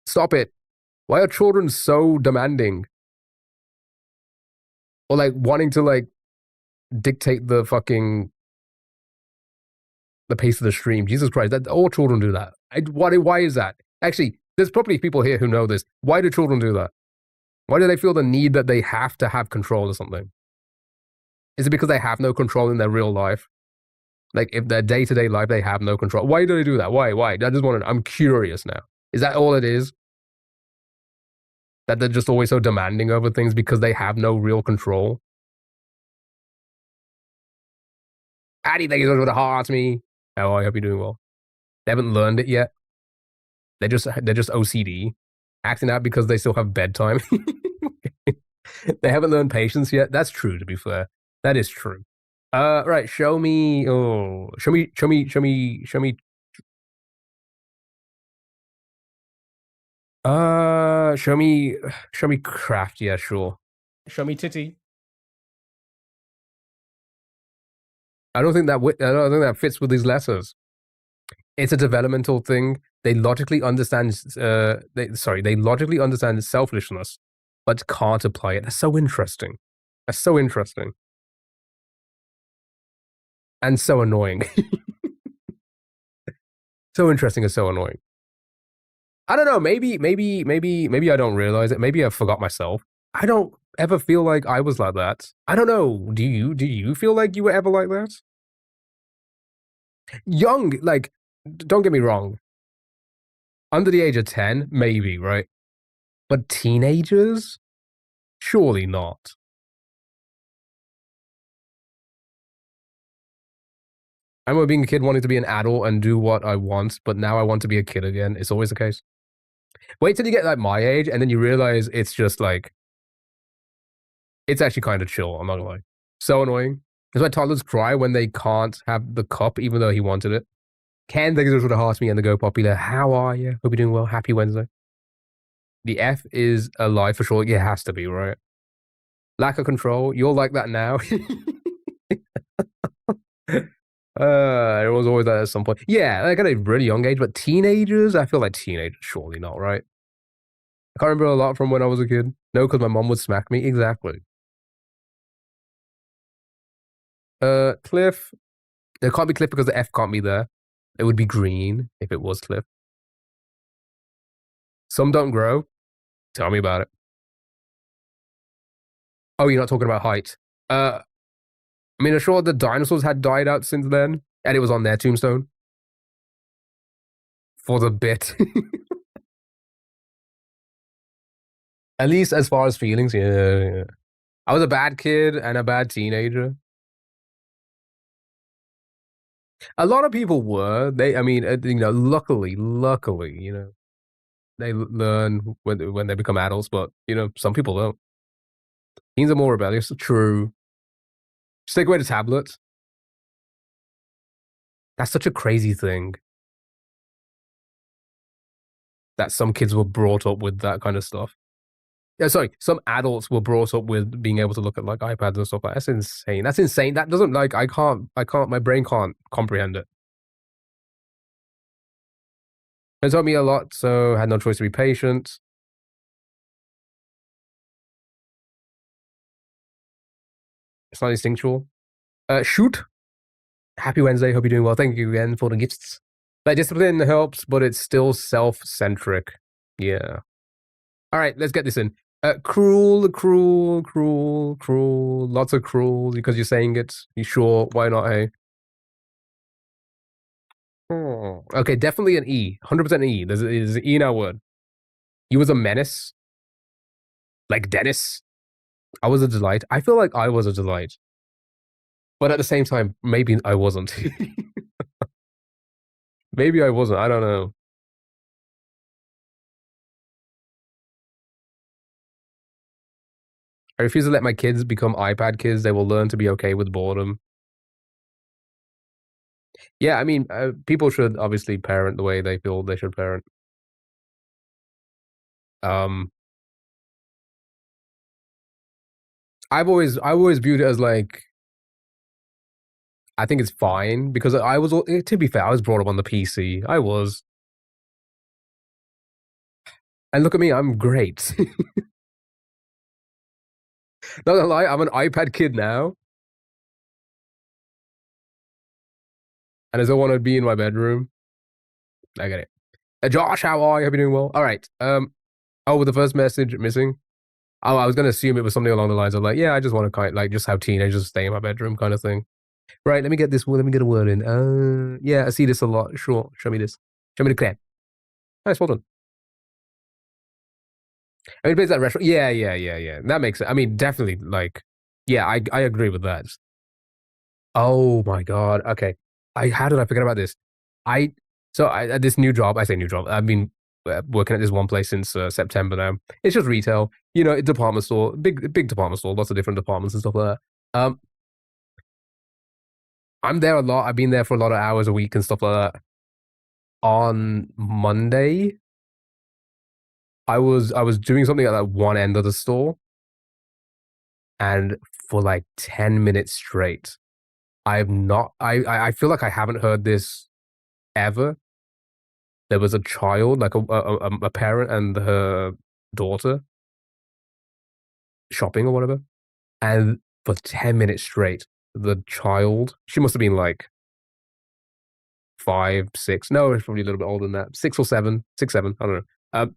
Stop it. Why are children so demanding? Or like wanting to like dictate the pace of the stream. Jesus Christ, that all children do that. Why is that? Actually, there's probably people here who know this. Why do children do that? Why do they feel the need that they have to have control of something? Is it because they have no control in their real life? Like, if their day-to-day life, they have no control. Why do they do that? Why? I just want to, I'm curious now. Is that all it is? That they're just always so demanding over things because they have no real control? Addy, thank you so much for the heart to me. Oh, I hope you're doing well. They haven't learned it yet. They're just OCD, acting out because they still have bedtime. They haven't learned patience yet. That's true, to be fair. That is true. Right. Show me. Show me. Show me craft. Yeah, sure. Show me titty. I don't think that fits with these letters. It's a developmental thing. They logically understand. They logically understand selfishness, but can't apply it. That's so interesting. And so annoying. So interesting and so annoying. I don't know. Maybe I don't realize it. Maybe I forgot myself. I don't ever feel like I was like that. I don't know. Do you feel like you were ever like that? Young, like, don't get me wrong. Under the age of 10, maybe, right? But teenagers? Surely not. I remember being a kid wanting to be an adult and do what I want, but now I want to be a kid again. It's always the case. Wait till you get like my age, and then you realize it's just like, it's actually kind of chill. I'm not gonna lie. So annoying. That's why toddlers cry when they can't have the cup, even though he wanted it. Ken, thank you for the heart me and the Go Popular. How are you? Hope you're doing well. Happy Wednesday. The F is alive for sure. It has to be, right? Lack of control. You're like that now. It was always that at some point. Yeah, like at a really young age, but teenagers, I feel like teenagers, surely not, right? I can't remember a lot from when I was a kid. No, because my mom would smack me. Exactly. Cliff. It can't be Cliff because the F can't be there. It would be green if it was Cliff. Some don't grow. Tell me about it. Oh, you're not talking about height. I mean, I'm sure the dinosaurs had died out since then, and it was on their tombstone. For the bit. At least as far as feelings, yeah. I was a bad kid and a bad teenager. A lot of people were. Luckily, they learn when they become adults, but, some people don't. Teens are more rebellious. True. Just take away the tablets. That's such a crazy thing. That some kids were brought up with that kind of stuff. Yeah, sorry, some adults were brought up with being able to look at like iPads and stuff like that. That's insane. That's insane. That doesn't my brain can't comprehend it. It taught me a lot, so I had no choice to be patient. It's not instinctual. Shoot. Happy Wednesday. Hope you're doing well. Thank you again for the gifts. Like, discipline helps, but it's still self-centric. Yeah. All right, let's get this in. Cruel, cruel, cruel, cruel. Lots of cruel because you're saying it. You sure? Why not, hey? Oh. Okay, definitely an E. 100% an E. There's an E in our word. You was a menace. Like Dennis. I was a delight. I feel like I was a delight. But at the same time, maybe I wasn't. Maybe I wasn't. I don't know. I refuse to let my kids become iPad kids. They will learn to be okay with boredom. Yeah, I mean, people should obviously parent the way they feel they should parent. Um, I've always viewed it as like, I think it's fine because I was, to be fair, I was brought up on the PC. I was, and look at me, I'm great. Not gonna lie, I'm an iPad kid now, and I still want to be in my bedroom. I get it. Josh, how are you? Hope you're doing well. All right. Oh, with the first message missing. Oh, I was gonna assume it was something along the lines of like, yeah, I just want to kind of like just have teenagers stay in my bedroom kind of thing. Right, let me get this. Let me get a word in. Yeah, I see this a lot. Sure, show me this. Show me the clip. Nice, well done. I mean, plays that restaurant. Yeah. That makes sense. I mean, definitely. Like, yeah, I agree with that. Oh my god. Okay, how did I forget about this? I at this new job. I say new job. I've been working at this one place since September now. It's just retail. You know, department store, big department store, lots of different departments and stuff like that. I'm there a lot. I've been there for a lot of hours a week and stuff like that. On Monday, I was doing something at that one end of the store, and for like 10 minutes straight, I've not. I feel like I haven't heard this ever. There was a child, like a parent and her daughter, shopping or whatever, and for 10 minutes straight, the child, she must have been like 5, 6. No, it's probably a little bit older than that. 6 or 7, 6, 7. I don't know.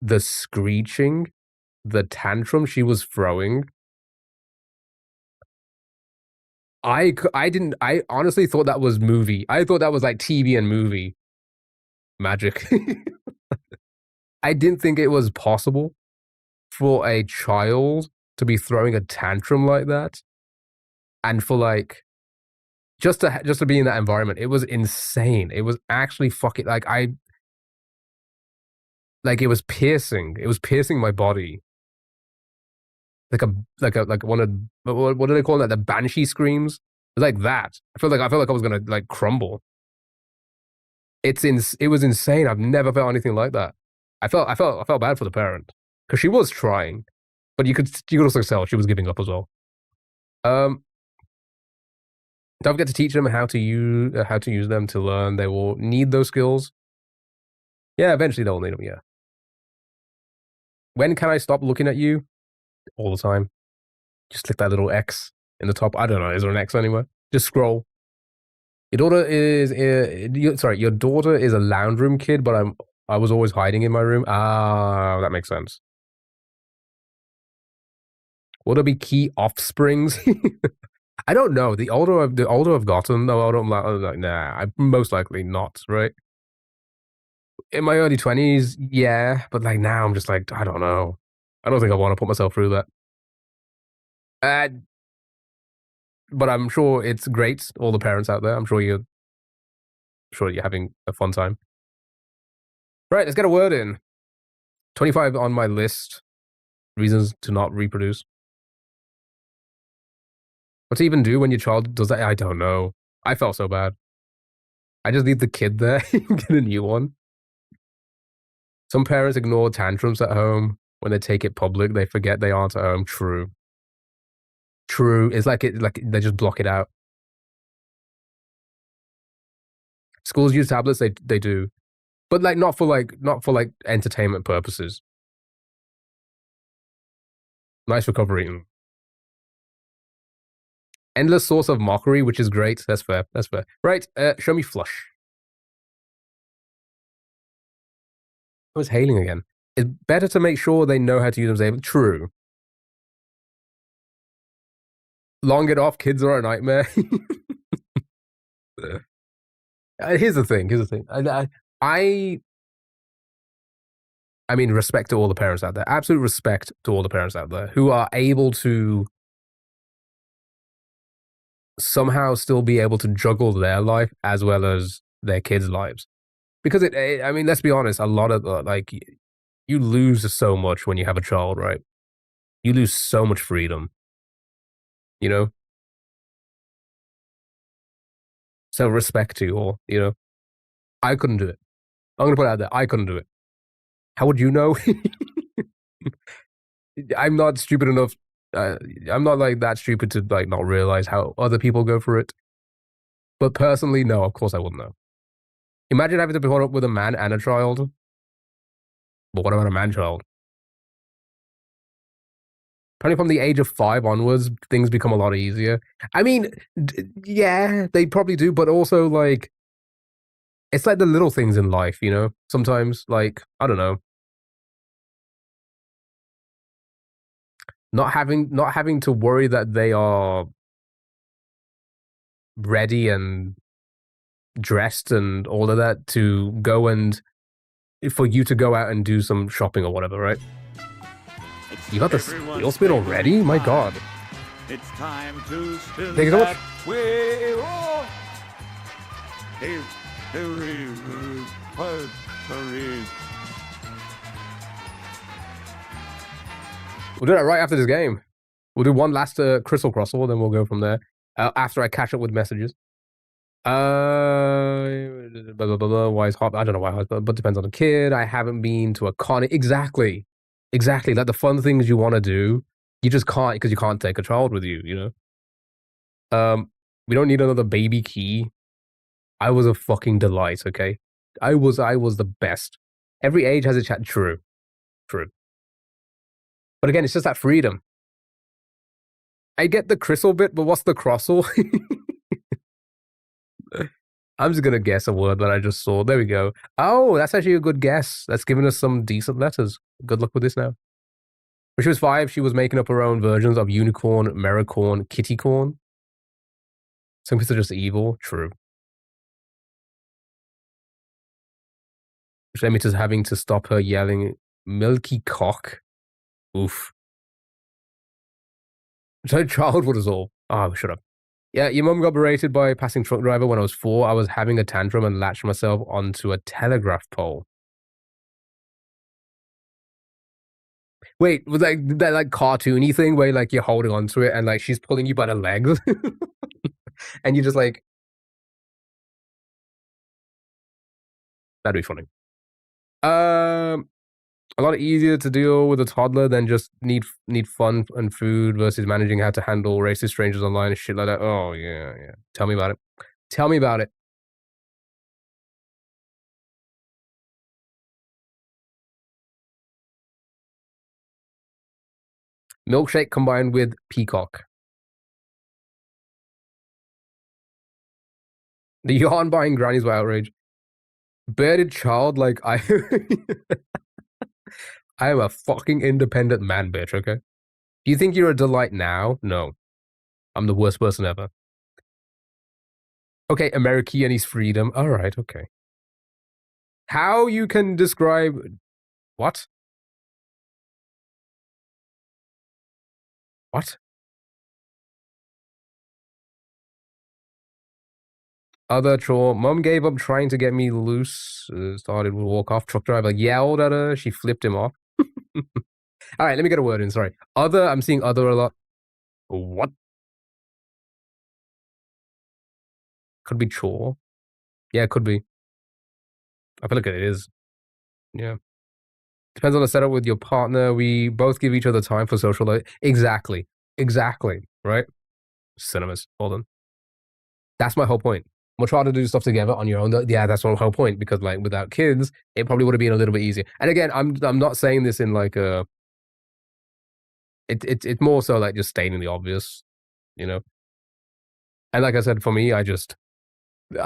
The screeching, the tantrum she was throwing. I didn't. I honestly thought that was movie. I thought that was like TV and movie magic. I didn't think it was possible for a child to be throwing a tantrum like that, and for like just to be in that environment. It was insane. It was actually fucking like it was piercing. It was piercing my body. Like one of what do they call that? The banshee screams. It's like that. I felt like I was gonna like crumble. It was insane. I've never felt anything like that. I felt bad for the parent because she was trying, but you could also tell she was giving up as well. Um, don't forget to teach them how to use them to learn. They will need those skills. Yeah, eventually they'll need them. Yeah. When can I stop looking at you? All the time. Just click that little X in the top. I don't know. Is there an X anywhere? Just scroll. Your daughter is sorry. Your daughter is a lounge room kid, but I was always hiding in my room. Ah, that makes sense. Will there be key offsprings? I don't know. The older I've gotten, the older I'm like, nah, I'm most likely not. Right. In my early 20s, yeah, but like now I'm just like, I don't know. I don't think I want to put myself through that. Uh, but I'm sure it's great. All the parents out there, I'm sure you're having a fun time. Right, let's get a word in. 25 on my list. Reasons to not reproduce. What to even do when your child does that? I don't know. I felt so bad. I just leave the kid there and get a new one. Some parents ignore tantrums at home. When they take it public, they forget they aren't at home. True. It's like they just block it out. Schools use tablets. They do. but like not for like entertainment purposes. Nice recovery. Endless source of mockery, which is great. That's fair. That's fair. Right. Show me flush. It was hailing again. It's better to make sure they know how to use them. True. Long it off. Kids are a nightmare. Here's the thing. Here's the thing. I mean, respect to all the parents out there. Absolute respect to all the parents out there who are able to somehow still be able to juggle their life as well as their kids' lives. Because I mean, let's be honest, a lot of like, you lose so much when you have a child, right? You lose so much freedom, you know? So respect to you all, you know? I couldn't do it. I'm going to put it out there. I couldn't do it. How would you know? I'm not stupid enough. I'm not like that stupid to like not realize how other people go for it. But personally, no, of course I wouldn't know. Imagine having to put up with a man and a child. But what about a man child? Probably from the age of 5 onwards, things become a lot easier. I mean, yeah, they probably do, but also like, it's like the little things in life, you know? Sometimes, like, I don't know, not having to worry that they are ready and dressed and all of that to go and for you to go out and do some shopping or whatever, right? You got the wheel spin already? My God. It's time to spin Thank you so much. wheel. We'll do that right after this game. We'll do one last Crystal Crossal, then we'll go from there. After I catch up with messages. Blah, blah, blah, blah. Why is hot? I don't know why, but depends on the kid. I haven't been to a con. Exactly. Like the fun things you want to do, you just can't because you can't take a child with you, you know? We don't need another baby key. I was a fucking delight, okay? I was the best. Every age has a chat. True. But again, it's just that freedom. I get the crystal bit, but what's the crossal? I'm just gonna guess a word that I just saw. There we go. Oh, that's actually a good guess. That's giving us some decent letters. Good luck with this now. When she was 5, she was making up her own versions of unicorn, mericorn, kittycorn. Some kids are just evil. True. Which led me to having to stop her yelling, "Milky cock." Oof. So childhood is all. Oh, shut up. Yeah, your mum got berated by a passing truck driver when I was 4. I was having a tantrum and latched myself onto a telegraph pole. Wait, was that like cartoony thing where like you're holding onto it and like she's pulling you by the legs, and you just like, that'd be funny. A lot easier to deal with a toddler than just need fun and food versus managing how to handle racist strangers online and shit like that. Oh yeah. Tell me about it. Milkshake combined with peacock. The yawn buying grannies were outrage. Bearded child, like I I am a fucking independent man, bitch, okay? Do you think you're a delight now? No. I'm the worst person ever. Okay, Americanese freedom. All right, okay. How you can describe what? What? Other chore. Mom gave up trying to get me loose. Started with walk off. Truck driver yelled at her. She flipped him off. All right, let me get a word in. Sorry. Other. I'm seeing other a lot. What? Could be chore. Yeah, it could be. I feel like it is. Yeah. Depends on the setup with your partner. We both give each other time for social life. Exactly. Right? Cinemas. Hold on. That's my whole point. much harder to do stuff together on your own. Yeah, that's the whole point. Because like without kids, it probably would have been a little bit easier. And again, I'm not saying this in like a. It's more so like just stating the obvious, you know. And like I said, for me, I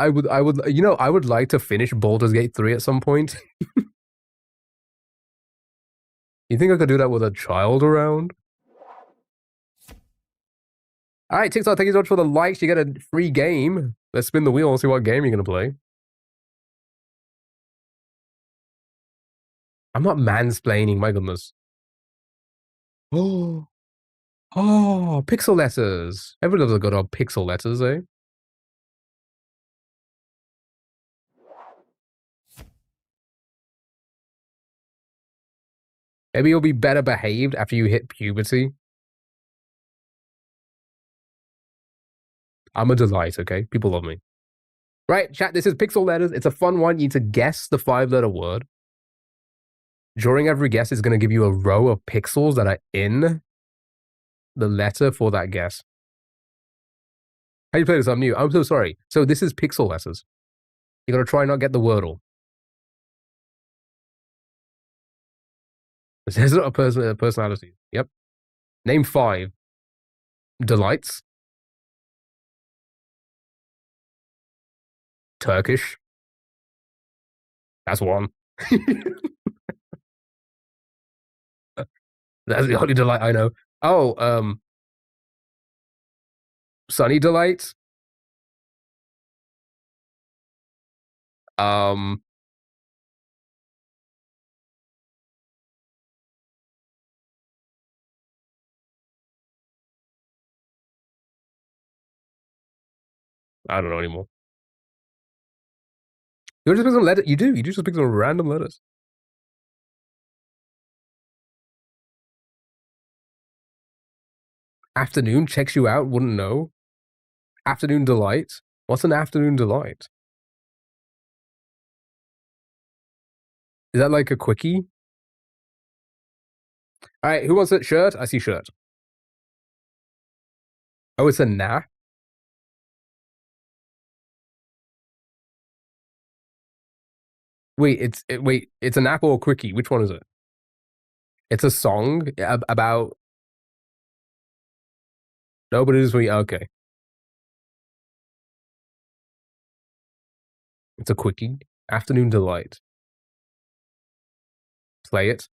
would I would like to finish Baldur's Gate 3 at some point. You think I could do that with a child around? All right, TikTok, thank you so much for the likes. You get a free game. Let's spin the wheel and see what game you're gonna play. I'm not mansplaining, my goodness. Oh, pixel letters. Everyone loves a good old pixel letters, eh? Maybe you'll be better behaved after you hit puberty. I'm a delight, okay? People love me. Right, chat, this is pixel letters. It's a fun one. You need to guess the 5-letter word. During every guess, it's going to give you a row of pixels that are in the letter for that guess. How do you play this? I'm new. I'm so sorry. So this is pixel letters. You got to try and not get the wordle. This is not a personality. Yep. Name 5. Delights. Turkish. That's 1. That's the only delight I know. Oh, Sunny Delight. Um, I don't know anymore. You just pick some letters. You do. You just pick some random letters. Afternoon checks you out. Wouldn't know. Afternoon delight. What's an afternoon delight? Is that like a quickie? All right. Who wants a shirt? I see shirt. Oh, it's a nah. Wait, it's an apple or quickie. Which one is it? It's a song about. No, but it is for you. Okay, it's a quickie. Afternoon delight. Play it.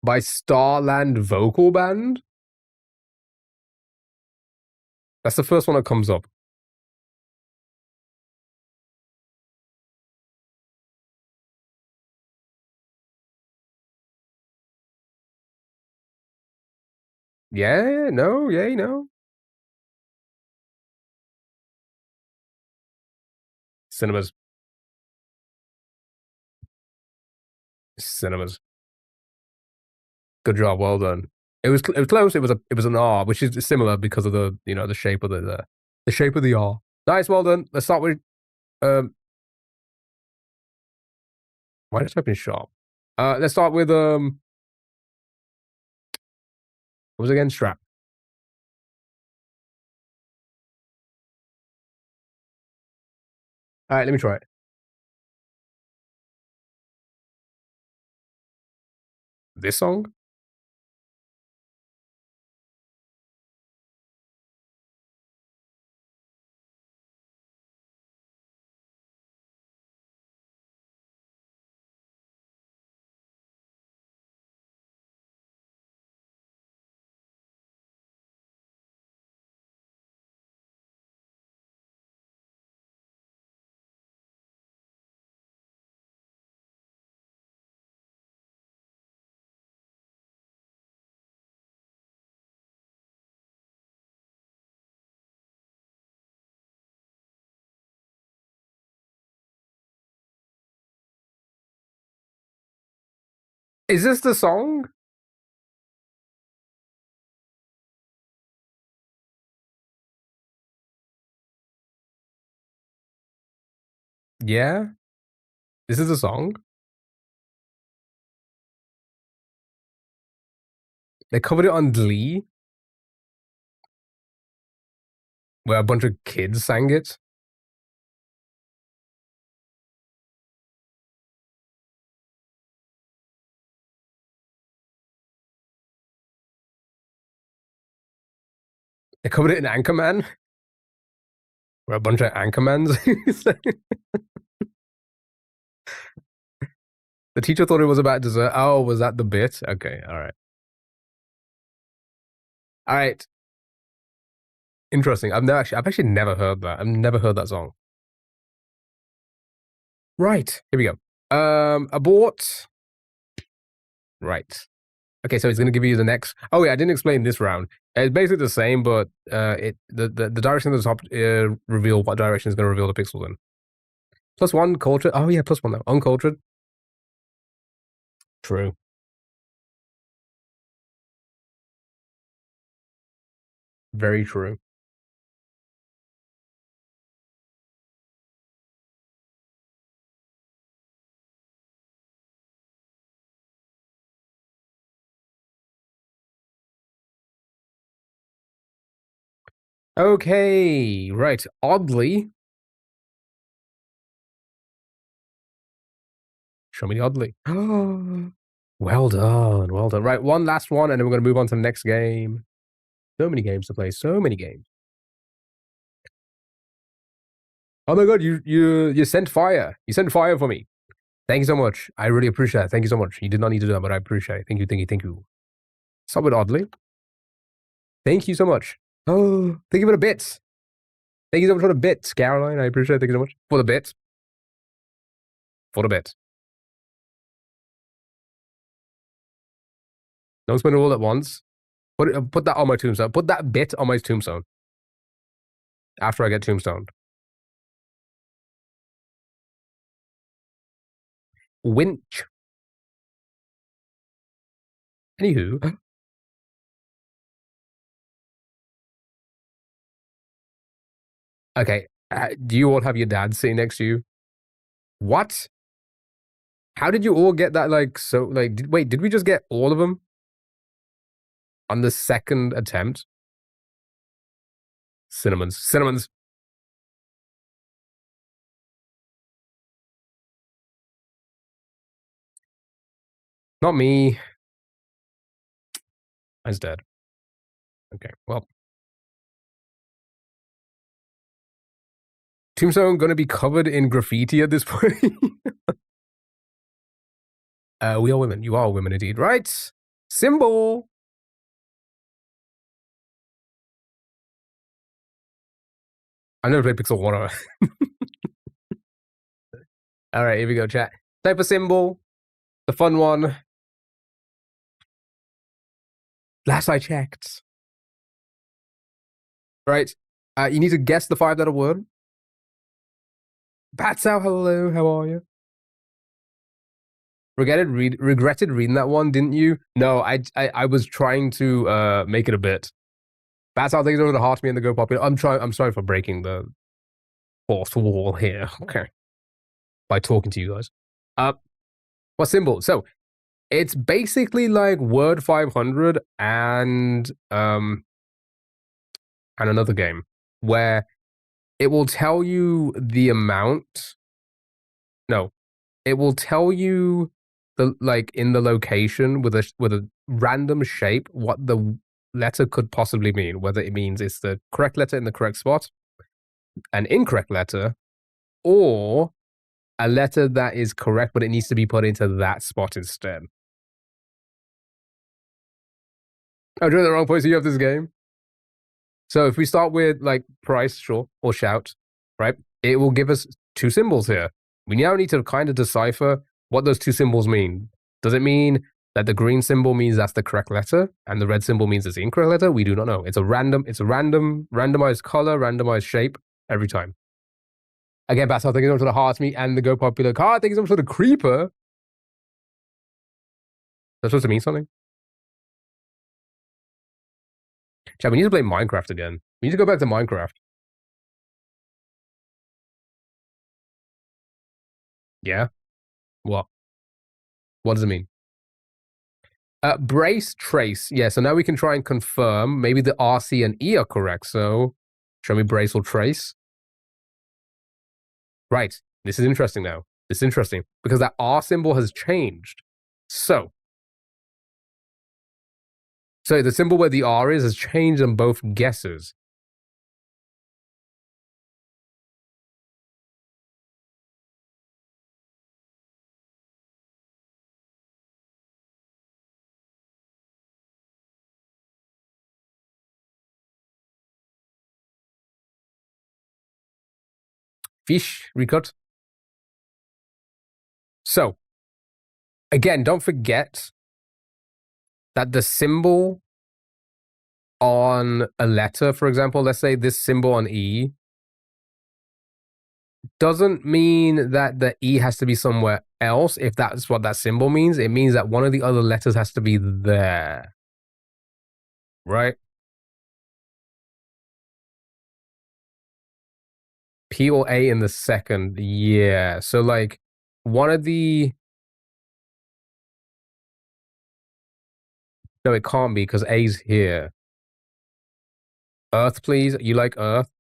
By Starland Vocal Band. That's the first one that comes up. Yeah, no, yeah, no. Cinemas. Cinemas. Good job, well done. It was close. It was an R, which is similar because of the the shape of the shape of the R. Nice, well done. Let's start with why did I type in sharp? Let's start with what was it again? Strap. All right, let me try it. This song? Is this the song? Yeah. This is the song. They covered it on Glee, where a bunch of kids sang it. They covered it in Anchorman, where a bunch of Anchormans. The teacher thought it was about dessert. Oh, was that the bit? Okay, all right. All right. Interesting. I've actually never heard that. I've never heard that song. Right. Here we go. Abort. Right. Okay, so it's going to give you the next. Oh yeah, I didn't explain this round. It's basically the same, but the direction of the top reveal what direction is going to reveal the pixels in. +1 cultured. Oh yeah, +1 though. Uncultured. True. Very true. Okay, right. Oddly. Show me the oddly. Well done. Well done. Right, one last one, and then we're going to move on to the next game. So many games to play. So many games. Oh my god, you sent fire. You sent fire for me. Thank you so much. I really appreciate it. Thank you so much. You did not need to do that, but I appreciate it. Thank you, thank you, thank you. Stop with oddly. Thank you so much. Oh, thank you for the bits. Thank you so much for the bits, Caroline. I appreciate it. Thank you so much. For the bits. For the bits. Don't spend it all at once. Put that on my tombstone. Put that bit on my tombstone. After I get tombstoned. Winch. Anywho. Okay. Do you all have your dad sitting next to you? What? How did you all get that? Like, so, like, wait, did we just get all of them on the second attempt? Cinnamons. Cinnamons. Not me. Mine's dead. Okay, well. Tombstone gonna be covered in graffiti at this point. We are women. You are women indeed, right? Symbol. I never played Pixel 1. All right, here we go, chat. Type of symbol. The fun one. Last I checked. Right. You need to guess the 5-letter word. Bats out, hello, how are you? Regretted reading that one, didn't you? No, I was trying to make it a bit. Bats out, things over the heart to me and the go popular. I'm sorry for breaking the fourth wall here. Okay. By talking to you guys. What symbol? So it's basically like Word 500 and another game where it will tell you the amount. No, it will tell you the like in the location with a random shape what the letter could possibly mean, whether it means it's the correct letter in the correct spot, an incorrect letter, or a letter that is correct but it needs to be put into that spot instead. I'm doing the wrong place. So you have this game. So if we start with like price, sure, or shout, right? It will give us 2 symbols here. We now need to kind of decipher what those 2 symbols mean. Does it mean that the green symbol means that's the correct letter and the red symbol means it's the incorrect letter? We do not know. It's a randomized color, randomized shape every time. Again, Bass, thank you so much for the heart me and the Go Popular card. Thank you so much for the creeper. That's supposed to mean something. Chat, we need to play Minecraft again. We need to go back to Minecraft. Yeah? What? What does it mean? Brace, trace. Yeah, so now we can try and confirm. Maybe the R, C, and E are correct. So show me brace or trace. Right. This is interesting now. This is interesting because that R symbol has changed. So the symbol where the R is has changed on both guesses. Fish, recut. So, again, don't forget that the symbol on a letter, for example, let's say this symbol on E, doesn't mean that the E has to be somewhere else if that's what that symbol means. It means that one of the other letters has to be there. Right? P or A in the second. Yeah. So, like, one of the... No, it can't be because A's here. Earth, please. You like Earth?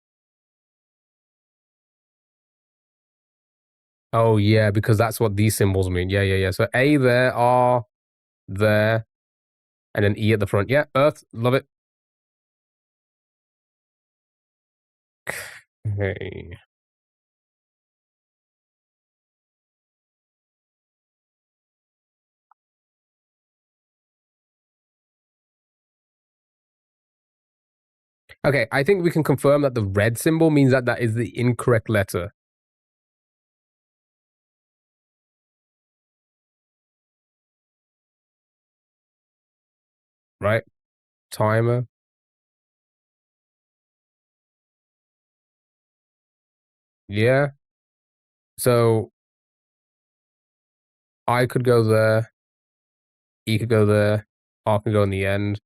Oh, yeah, because that's what these symbols mean. Yeah. So A there, R there, and then E at the front. Yeah, Earth. Love it. Okay. Okay, I think we can confirm that the red symbol means that that is the incorrect letter. Right? Timer. Yeah. So I could go there. E could go there. R can go in the end.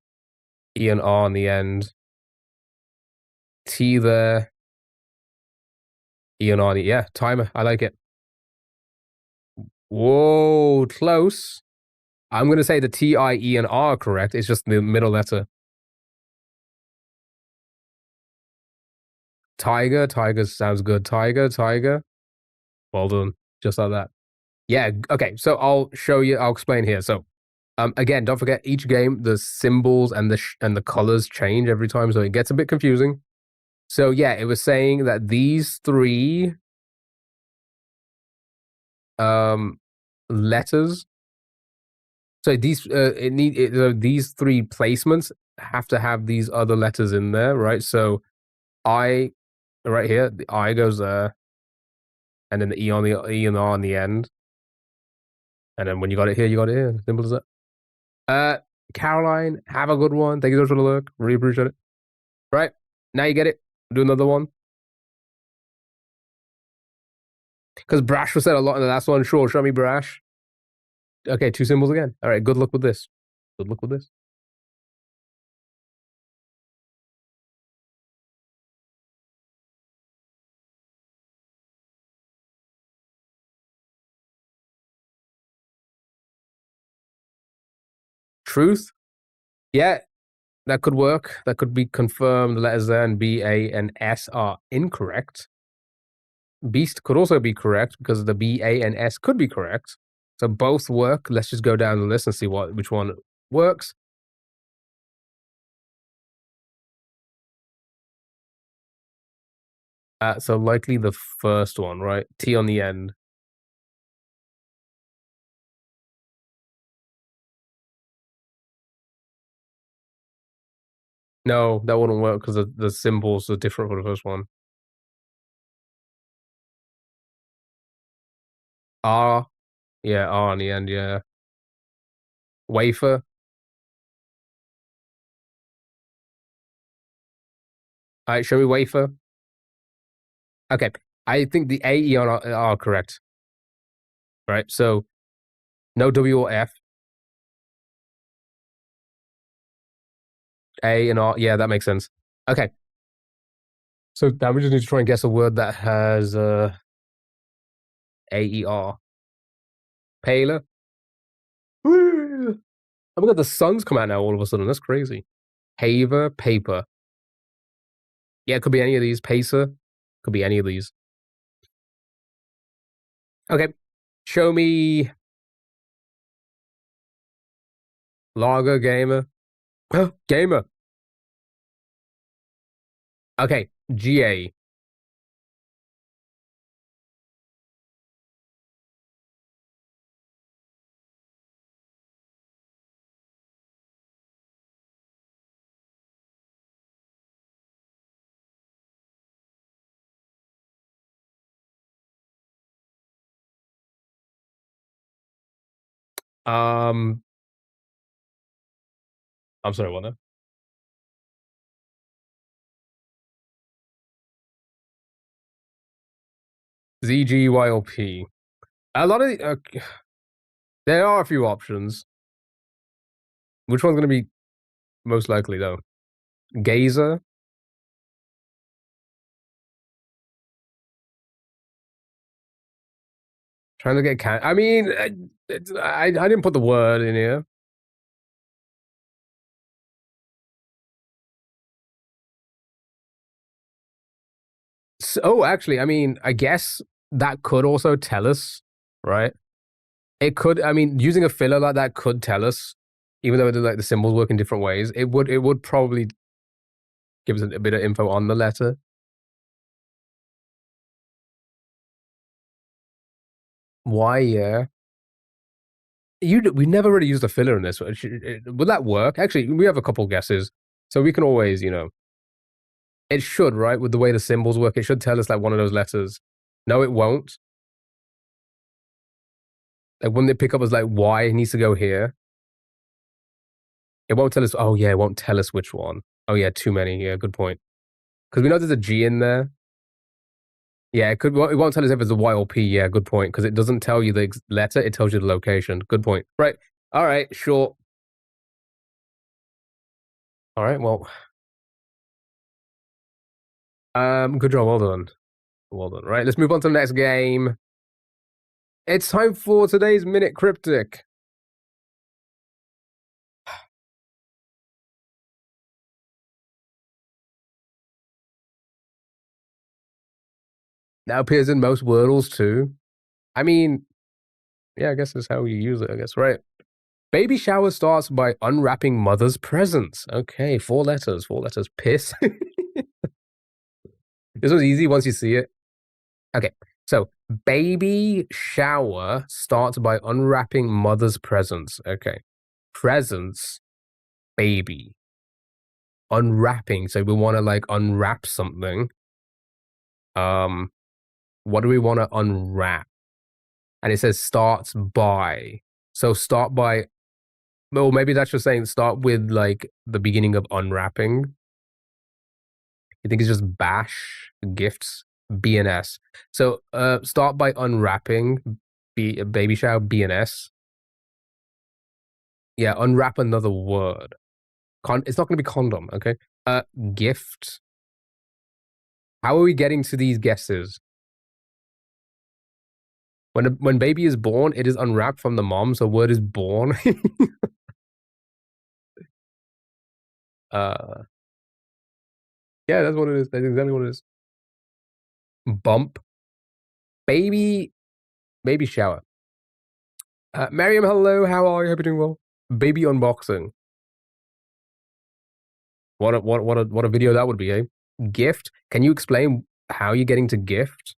E and R in the end. T there. E and R. Yeah, timer. I like it. Whoa, close. I'm going to say the T, I, E, and R are correct. It's just the middle letter. Tiger. Tiger sounds good. Tiger. Well done. Just like that. Yeah, okay. So I'll show you. I'll explain here. So, again, don't forget each game the symbols and the colors change every time, so it gets a bit confusing. So yeah, it was saying that these three letters. So these these three placements have to have these other letters in there, right? So I right here, the I goes there, and then the E on the E and R on the end, and then when you got it here, you got it here. Simple as that. Caroline, have a good one. Thank you so much for the look. Really appreciate it. Right now, you get it. Do another one because Brash was said a lot in the last one. Sure, show me Brash. Okay, two symbols again. All right, good luck with this. Good luck with this. Truth. Yeah, that could work. That could be confirmed. The letters there and B, A, and S are incorrect. Beast could also be correct because the B, A, and S could be correct. So both work. Let's just go down the list and see which one works. So likely the first one, right? T on the end. No, that wouldn't work because the symbols are different for the first one. R. Yeah, R on the end, yeah. Wafer. All right, show me wafer. Okay, I think the A, E, and R are correct. Right, so no W or F. A and R, yeah, that makes sense. Okay. So now we just need to try and guess a word that has A-E-R. Paler. Oh my god, the sun's come out now all of a sudden. That's crazy. Paver, paper. Yeah, it could be any of these. Pacer. Could be any of these. Okay. Show me Lager Gamer. Gamer. Okay. GA. I'm sorry, what now? ZGYLP. A lot of there are a few options. Which one's going to be most likely though? Gazer. Trying to get I mean, I didn't put the word in here. So, actually, I mean, I guess that could also tell us, right? It could. I mean, using a filler like that could tell us, even though like the symbols work in different ways. It would probably give us a bit of info on the letter. Why? Yeah. We never really used a filler in this. Would that work? Actually, we have a couple guesses, so we can always, it should, right? With the way the symbols work, it should tell us like one of those letters. No, it won't. Like, wouldn't it pick up as like Y? It needs to go here. It won't tell us. Oh yeah, it won't tell us which one. Oh yeah, too many. Yeah, good point. Because we know there's a G in there. Yeah, it could. It won't tell us if it's a Y or P. Yeah, good point. Because it doesn't tell you the letter; it tells you the location. Good point. Right. All right. Sure. All right. Well. Good job. Well done. Well done. Right. Let's move on to the next game. It's time for today's Minute Cryptic. That appears in most Wordles too. I mean, yeah, I guess that's how you use it. I guess, right? Baby shower starts by unwrapping mother's presents. Okay, 4 letters. 4 letters. Piss. This was easy once you see it. Okay, so baby shower starts by unwrapping mother's presents. Okay, presents, baby. Unwrapping. So we want to like unwrap something. What do we want to unwrap? And it says starts by. So start by. Well, maybe that's just saying start with like the beginning of unwrapping. You think it's just bash, gifts, BNS. So start by unwrapping, baby shower, BNS. Yeah, unwrap another word. It's not going to be condom, okay? Gift. How are we getting to these guesses? When baby is born, it is unwrapped from the mom, so word is born. Yeah, that's what it is. That's exactly what it is. Bump. Baby shower. Miriam, hello. How are you? Hope you're doing well. Baby unboxing. What a video that would be, eh? Gift. Can you explain how you're getting to gift?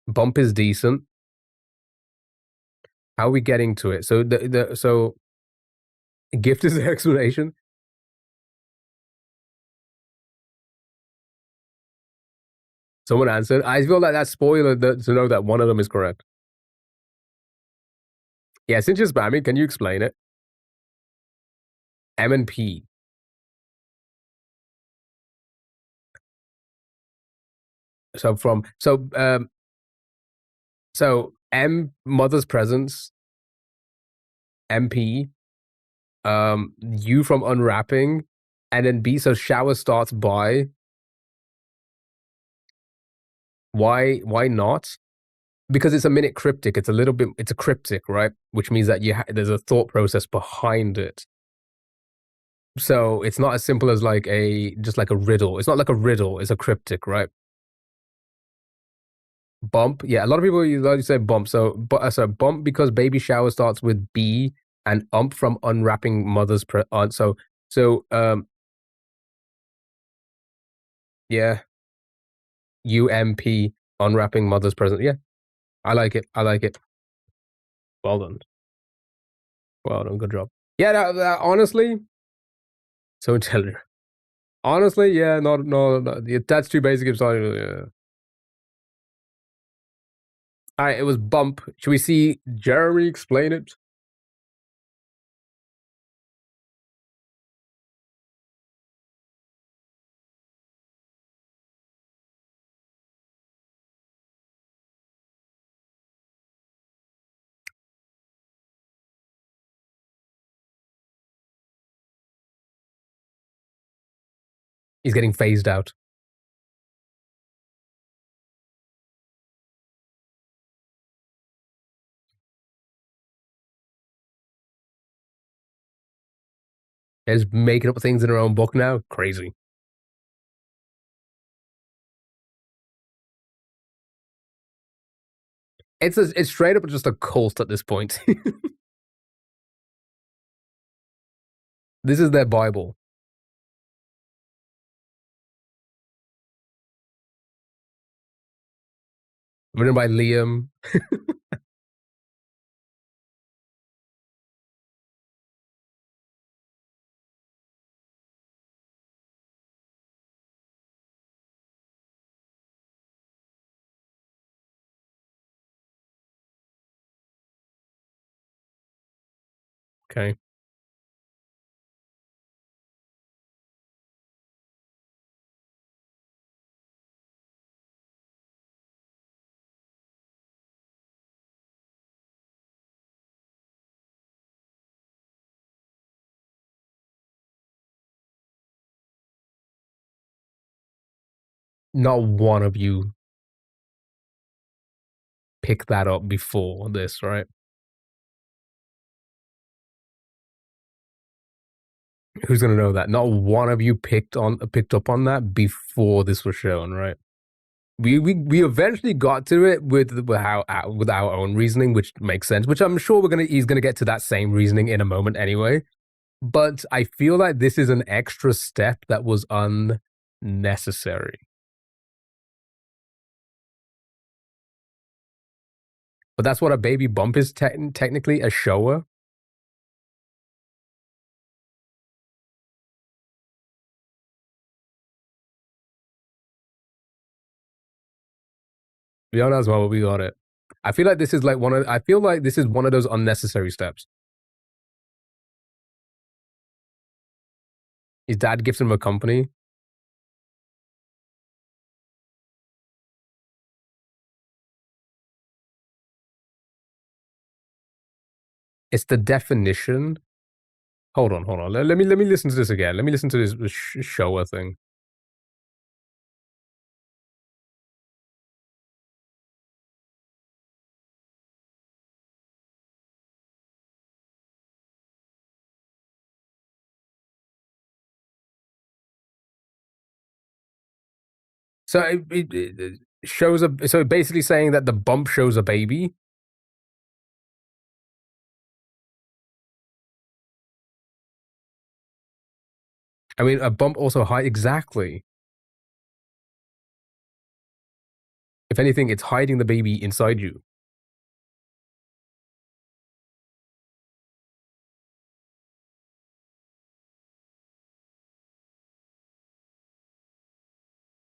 Bump is decent. How are we getting to it? So so gift is the explanation. Someone answered. I feel like that's spoiler to know that one of them is correct. Yeah, since you're spamming, can you explain it? M and P. So so M mother's presence, MP, U from unwrapping, and then B, so shower starts by. Why not? because it's a minute cryptic. It's a little bit. It's a cryptic, right? Which means that there's a thought process behind it. So it's not as simple as like just like a riddle. It's not like a riddle. It's a cryptic, right? Bump. Yeah, a lot of people like to say bump. So bump because baby shower starts with B and ump from unwrapping mother's aunt. So yeah, UMP unwrapping mother's present. Yeah, I like it. I like it. Well done. Well done. Good job. Yeah, honestly, so intelligent. Honestly, yeah, no, that's too basic. I'm sorry. Yeah. All right, it was bump. Should we see Jeremy explain it? He's getting phased out. He's making up things in her own book now. Crazy. It's straight up just a cult at this point. This is their Bible. Written by Liam. Okay. Not one of you picked that up before this, right? Who's gonna know that? Not one of you picked up on that before this was shown, right? We eventually got to it with our own reasoning, which makes sense. Which I'm sure he's gonna get to that same reasoning in a moment anyway. But I feel like this is an extra step that was unnecessary. But that's what a baby bump is technically, a shower. We don't know as well, but we got it. I feel like this is like I feel like this is one of those unnecessary steps. His dad gives him a company. It's the definition. Hold on. Let me listen to this again. Let me listen to this shower thing. So it shows so basically saying that the bump shows a baby. I mean, a bump also hide exactly. If anything, it's hiding the baby inside you.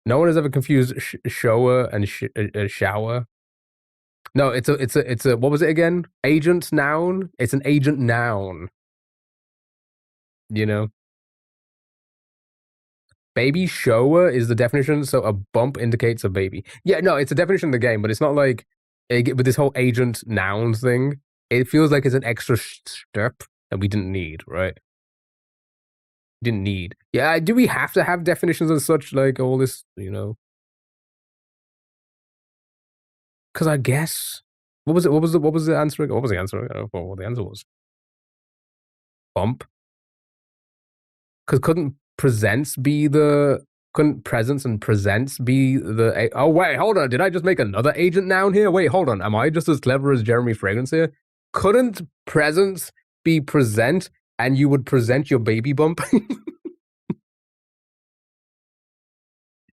No one has ever confused shower and shower. No, it's a what was it again? Agent noun. It's an agent noun. You know, baby shower is the definition. So a bump indicates a baby. Yeah, no, it's a definition of the game, but it's not like with this whole agent noun thing. It feels like it's an extra step that we didn't need, right? Didn't need. Yeah, do we have to have definitions and such like all this? Because I guess what was it? What was the answer? What was the answer? I don't know what the answer was. Bump. Because couldn't presence and presents be the oh wait, hold on, did I just make another agent noun here? Wait, hold on, am I just as clever as Jeremy Fragrance here? Couldn't presence be present and you would present your baby bump?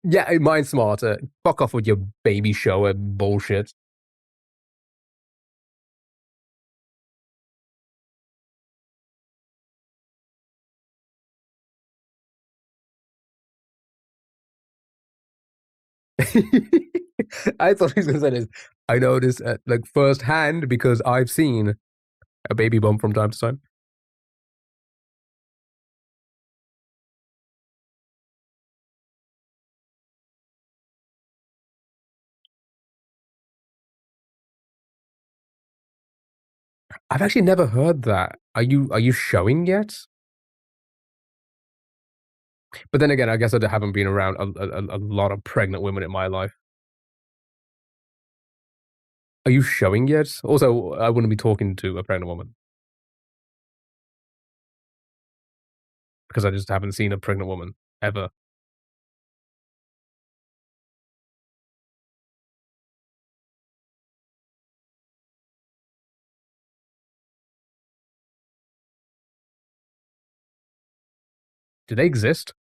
Yeah, mine's smarter. Fuck off with your baby shower bullshit. I thought he was gonna say this. I know this like firsthand because I've seen a baby bump from time to time. I've actually never heard that. Are you showing yet? But then again, I guess I haven't been around a lot of pregnant women in my life. Are you showing yet? Also, I wouldn't be talking to a pregnant woman because I just haven't seen a pregnant woman ever. Do they exist?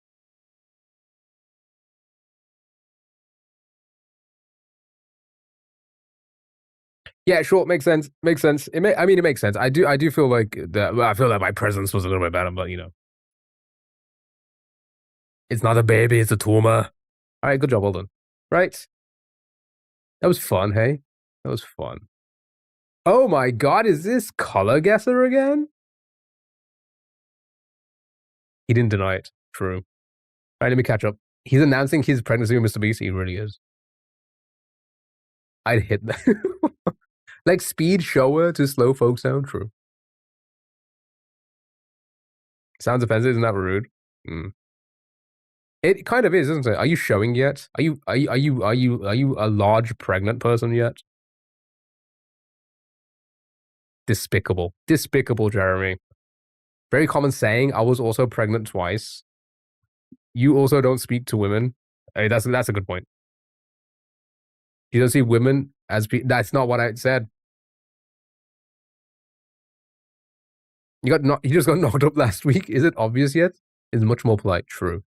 Yeah, sure, makes sense. Makes sense. I mean, it makes sense. I do feel like that. Well, I feel like my presence was a little bit better, but it's not a baby, it's a tumor. All right, good job, well done. Right, that was fun. Hey, that was fun. Oh my god, is this color guesser again? He didn't deny it. True. All right, let me catch up. He's announcing his pregnancy with Mr. Beast. He really is. I'd hit that. Like speed shower to slow folk sound. True. Sounds offensive. Isn't that rude? Mm. It kind of is, isn't it? Are you showing yet? Are you a large pregnant person yet? Despicable. Despicable, Jeremy. Very common saying. I was also pregnant twice. You also don't speak to women. Hey, that's a good point. You don't see women as that's not what I said. You just got knocked up last week. Is it obvious yet? It's much more polite. True.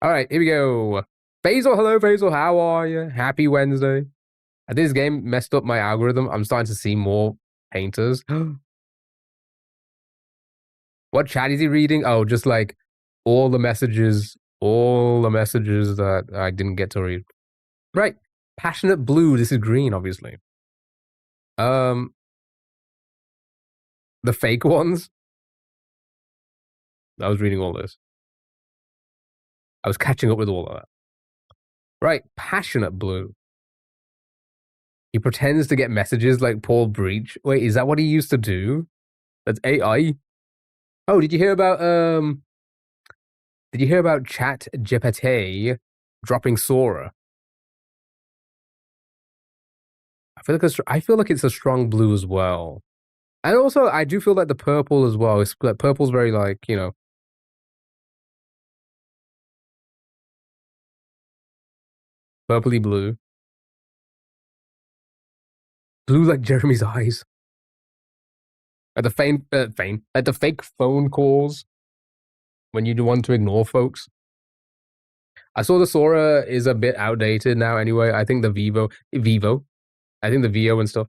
All right, here we go. Basil, hello, Basil. How are you? Happy Wednesday. This game messed up my algorithm. I'm starting to see more painters. What chat is he reading? Oh, just like all the messages that I didn't get to read. Right. Passionate blue. This is green, obviously. The fake ones. I was reading all this. I was catching up with all of that. Right. Passionate blue. He pretends to get messages like Paul Breach. Wait, is that what he used to do? That's AI. Oh, did you hear about Chat GPT dropping Sora? I feel like it's a strong blue as well. And also I do feel like the purple as well. It's like purple's very like, purpley blue. Blue like Jeremy's eyes. At the at the fake phone calls when you want to ignore folks. I saw the Sora is a bit outdated now anyway. I think the Vivo. I think the Vio and stuff.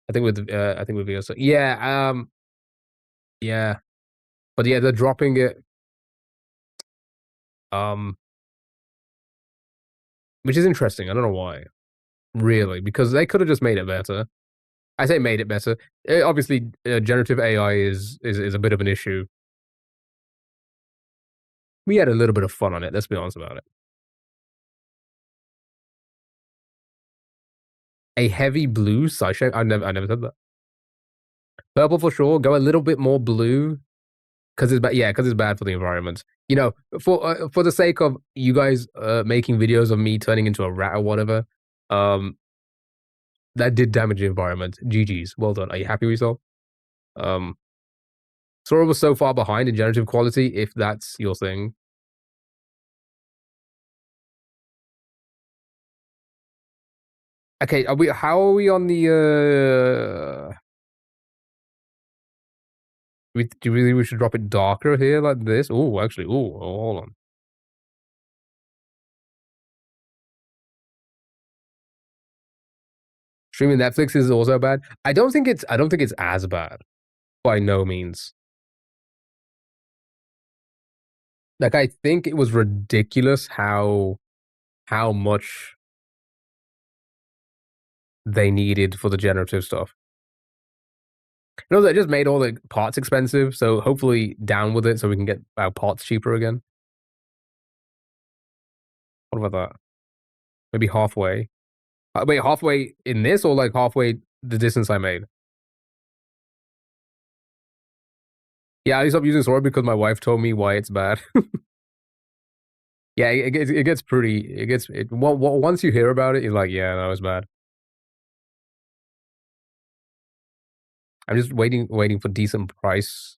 I think with Vio. So yeah, yeah. But yeah, they're dropping it. Which is interesting. I don't know why. Really, because they could have just made it better. I say made it better. Obviously, generative AI is a bit of an issue. We had a little bit of fun on it. Let's be honest about it. A heavy blue sideshow. I never said that. Purple for sure. Go a little bit more blue. Because it's bad. Yeah, because it's bad for the environment. You know, for the sake of you guys making videos of me turning into a rat or whatever, um, that did damage the environment. GG's. Well done. Are you happy with yourself? Um, Sora was so far behind in generative quality, if that's your thing. Okay, how are we on the do you really we should drop it darker here like this? Oh, actually, hold on. Streaming Netflix is also bad. I don't think it's as bad. By no means. Like I think it was ridiculous how much they needed for the generative stuff. You know, they just made all the parts expensive, so hopefully down with it so we can get our parts cheaper again. What about that? Maybe halfway. Wait, halfway in this or like halfway the distance I made? Yeah, I stopped using Sora because my wife told me why it's bad. Yeah, it gets pretty. Once you hear about it, you're like, yeah, that was bad. I'm just waiting for decent price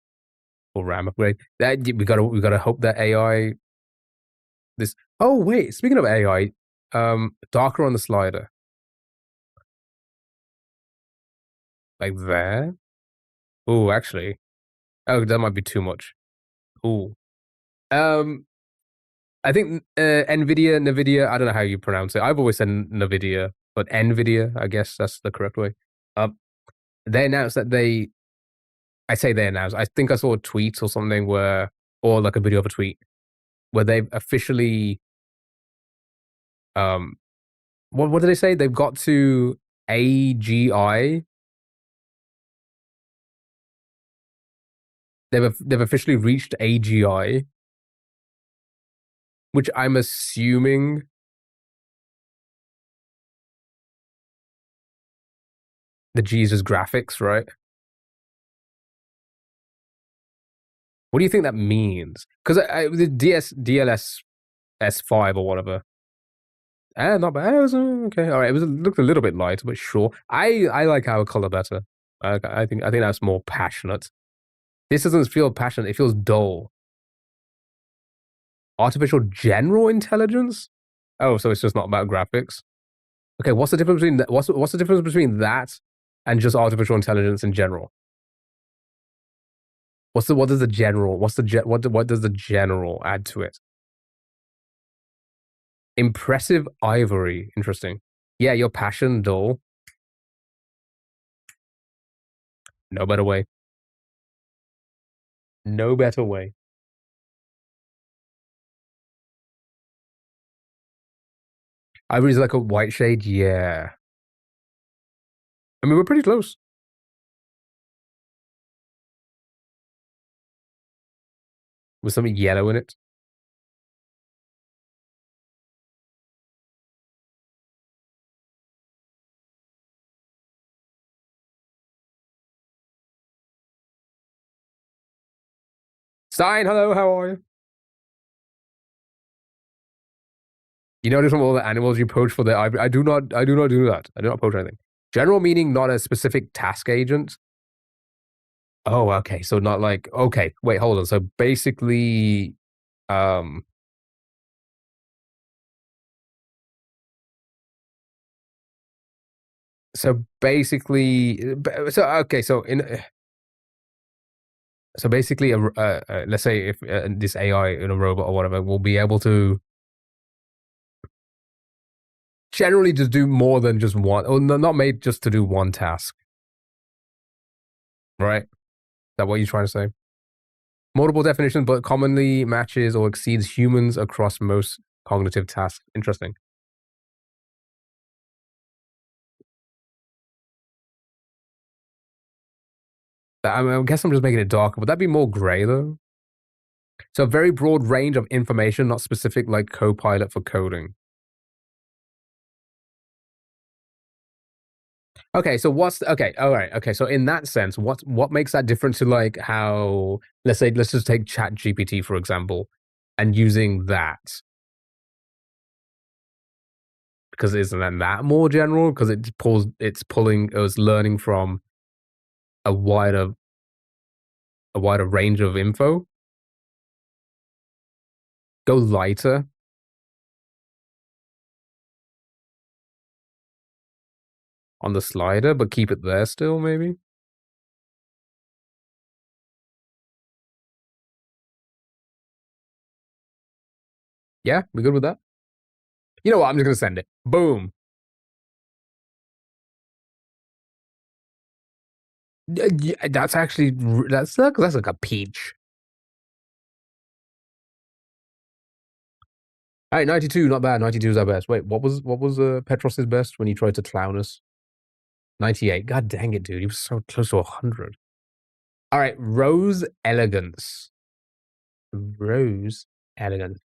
for RAM upgrade. That we gotta hope that AI. This. Oh wait, speaking of AI, darker on the slider, like there. Oh, actually, that might be too much. Oh, I think Nvidia. I don't know how you pronounce it. I've always said Nvidia, but Nvidia. I guess that's the correct way. They announced that I say they announced. I think I saw a tweet or something or like a video of a tweet where they've officially, what did they say? They've got to AGI. They've officially reached AGI, which I'm assuming the Jesus graphics, right? What do you think that means? Because the DLS S5 or whatever. Not bad. It was okay. All right. It looked a little bit light, but sure. I like our color better. I think that's more passionate. This doesn't feel passionate. It feels dull. Artificial general intelligence? Oh, so it's just not about graphics. Okay, what's the difference between what's the difference between that and just artificial intelligence in general? What does the general what does the general add to it? Impressive ivory. Interesting. Yeah, your passion dull. No better way. No better way. Ivory is like a white shade. Yeah. I mean, we're pretty close. With something yellow in it. Stein, hello, how are you? You notice from all the animals you poach for the ivory. I do not do that. I do not poach anything. General meaning not a specific task agent. Oh, okay. So not like okay, wait, hold on. So basically, so basically, so okay, so basically, let's say if this AI in a robot or whatever will be able to generally just do more than just one, or not made just to do one task, right? Is that what you're trying to say? Multiple definitions, but commonly matches or exceeds humans across most cognitive tasks. Interesting. I guess I'm just making it darker. Would that be more gray though? So a very broad range of information, not specific like Copilot for coding. Okay, so what's okay? All right, okay. So in that sense, what makes that different to like how let's just take Chat GPT for example, and using that because isn't that more general because it was learning from a wider a wider range of info. Go lighter on the slider, but keep it there still, maybe. Yeah, we good with that? You know what? I'm just gonna send it. Boom. Yeah, that's actually that's like a peach. All right, 92, not bad. 92 is our best. Wait, what was Petros's best when he tried to clown us? 98. God dang it, dude. He was so close to 100. All right, Rose Elegance. Rose Elegance.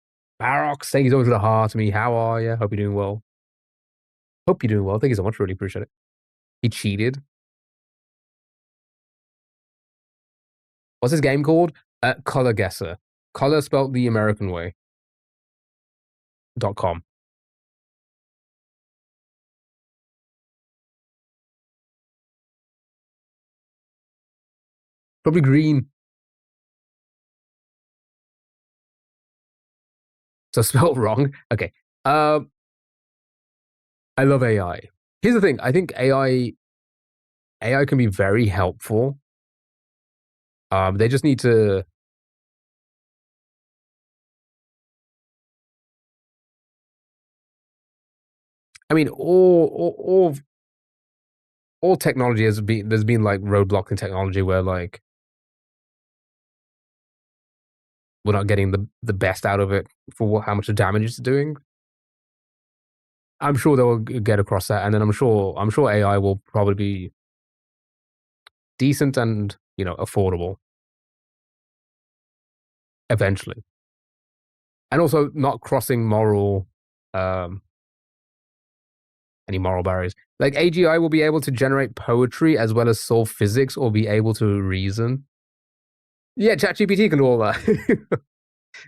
Barox, thank you so much for the heart to me. How are you? Hope you're doing well. Hope you're doing well. Thank you so much. Really appreciate it. He cheated. What's his game called? Color Guesser. Color spelled the American way. .com. Probably green. So spelled wrong. Okay. I love AI. Here's the thing. I think AI can be very helpful. They just need to. I mean, all technology has been there's been like roadblocks in technology where like we're not getting the best out of it for how much damage it's doing. I'm sure they'll get across that, and then I'm sure AI will probably be decent and affordable eventually, and also not crossing um, any moral barriers. Like AGI will be able to generate poetry as well as solve physics or be able to reason. Yeah, ChatGPT can do all that.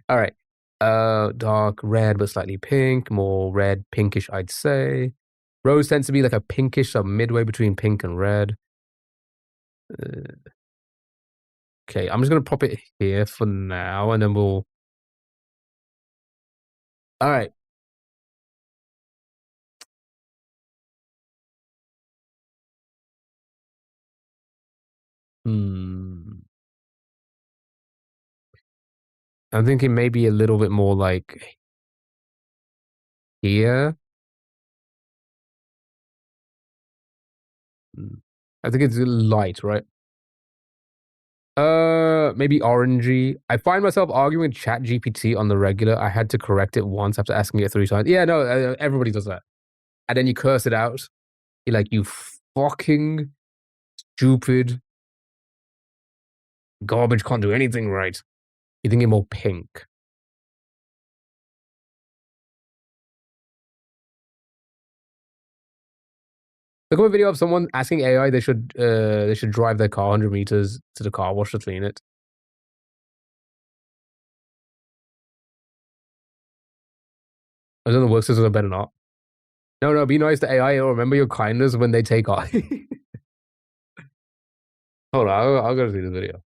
All right. Dark red but slightly pink, more red, pinkish, I'd say. Rose tends to be like a pinkish, so midway between pink and red. Uh, okay, I'm just gonna pop it here for now, and then we'll. All right. Hmm. I'm thinking maybe a little bit more like here. Hmm. I think it's light, right? Maybe orangey. I find myself arguing with Chat GPT on the regular. I had to correct it once after asking it 3 times. Yeah, no, everybody does that. And then you curse it out. You're like, you fucking stupid garbage can't do anything right. You think you're more pink. Look up a video of someone asking AI they should drive their car 100 meters to the car wash to clean it. I don't know, work systems are better not. No, be nice to AI. Or remember your kindness when they take off. Hold on, I'll go see the video.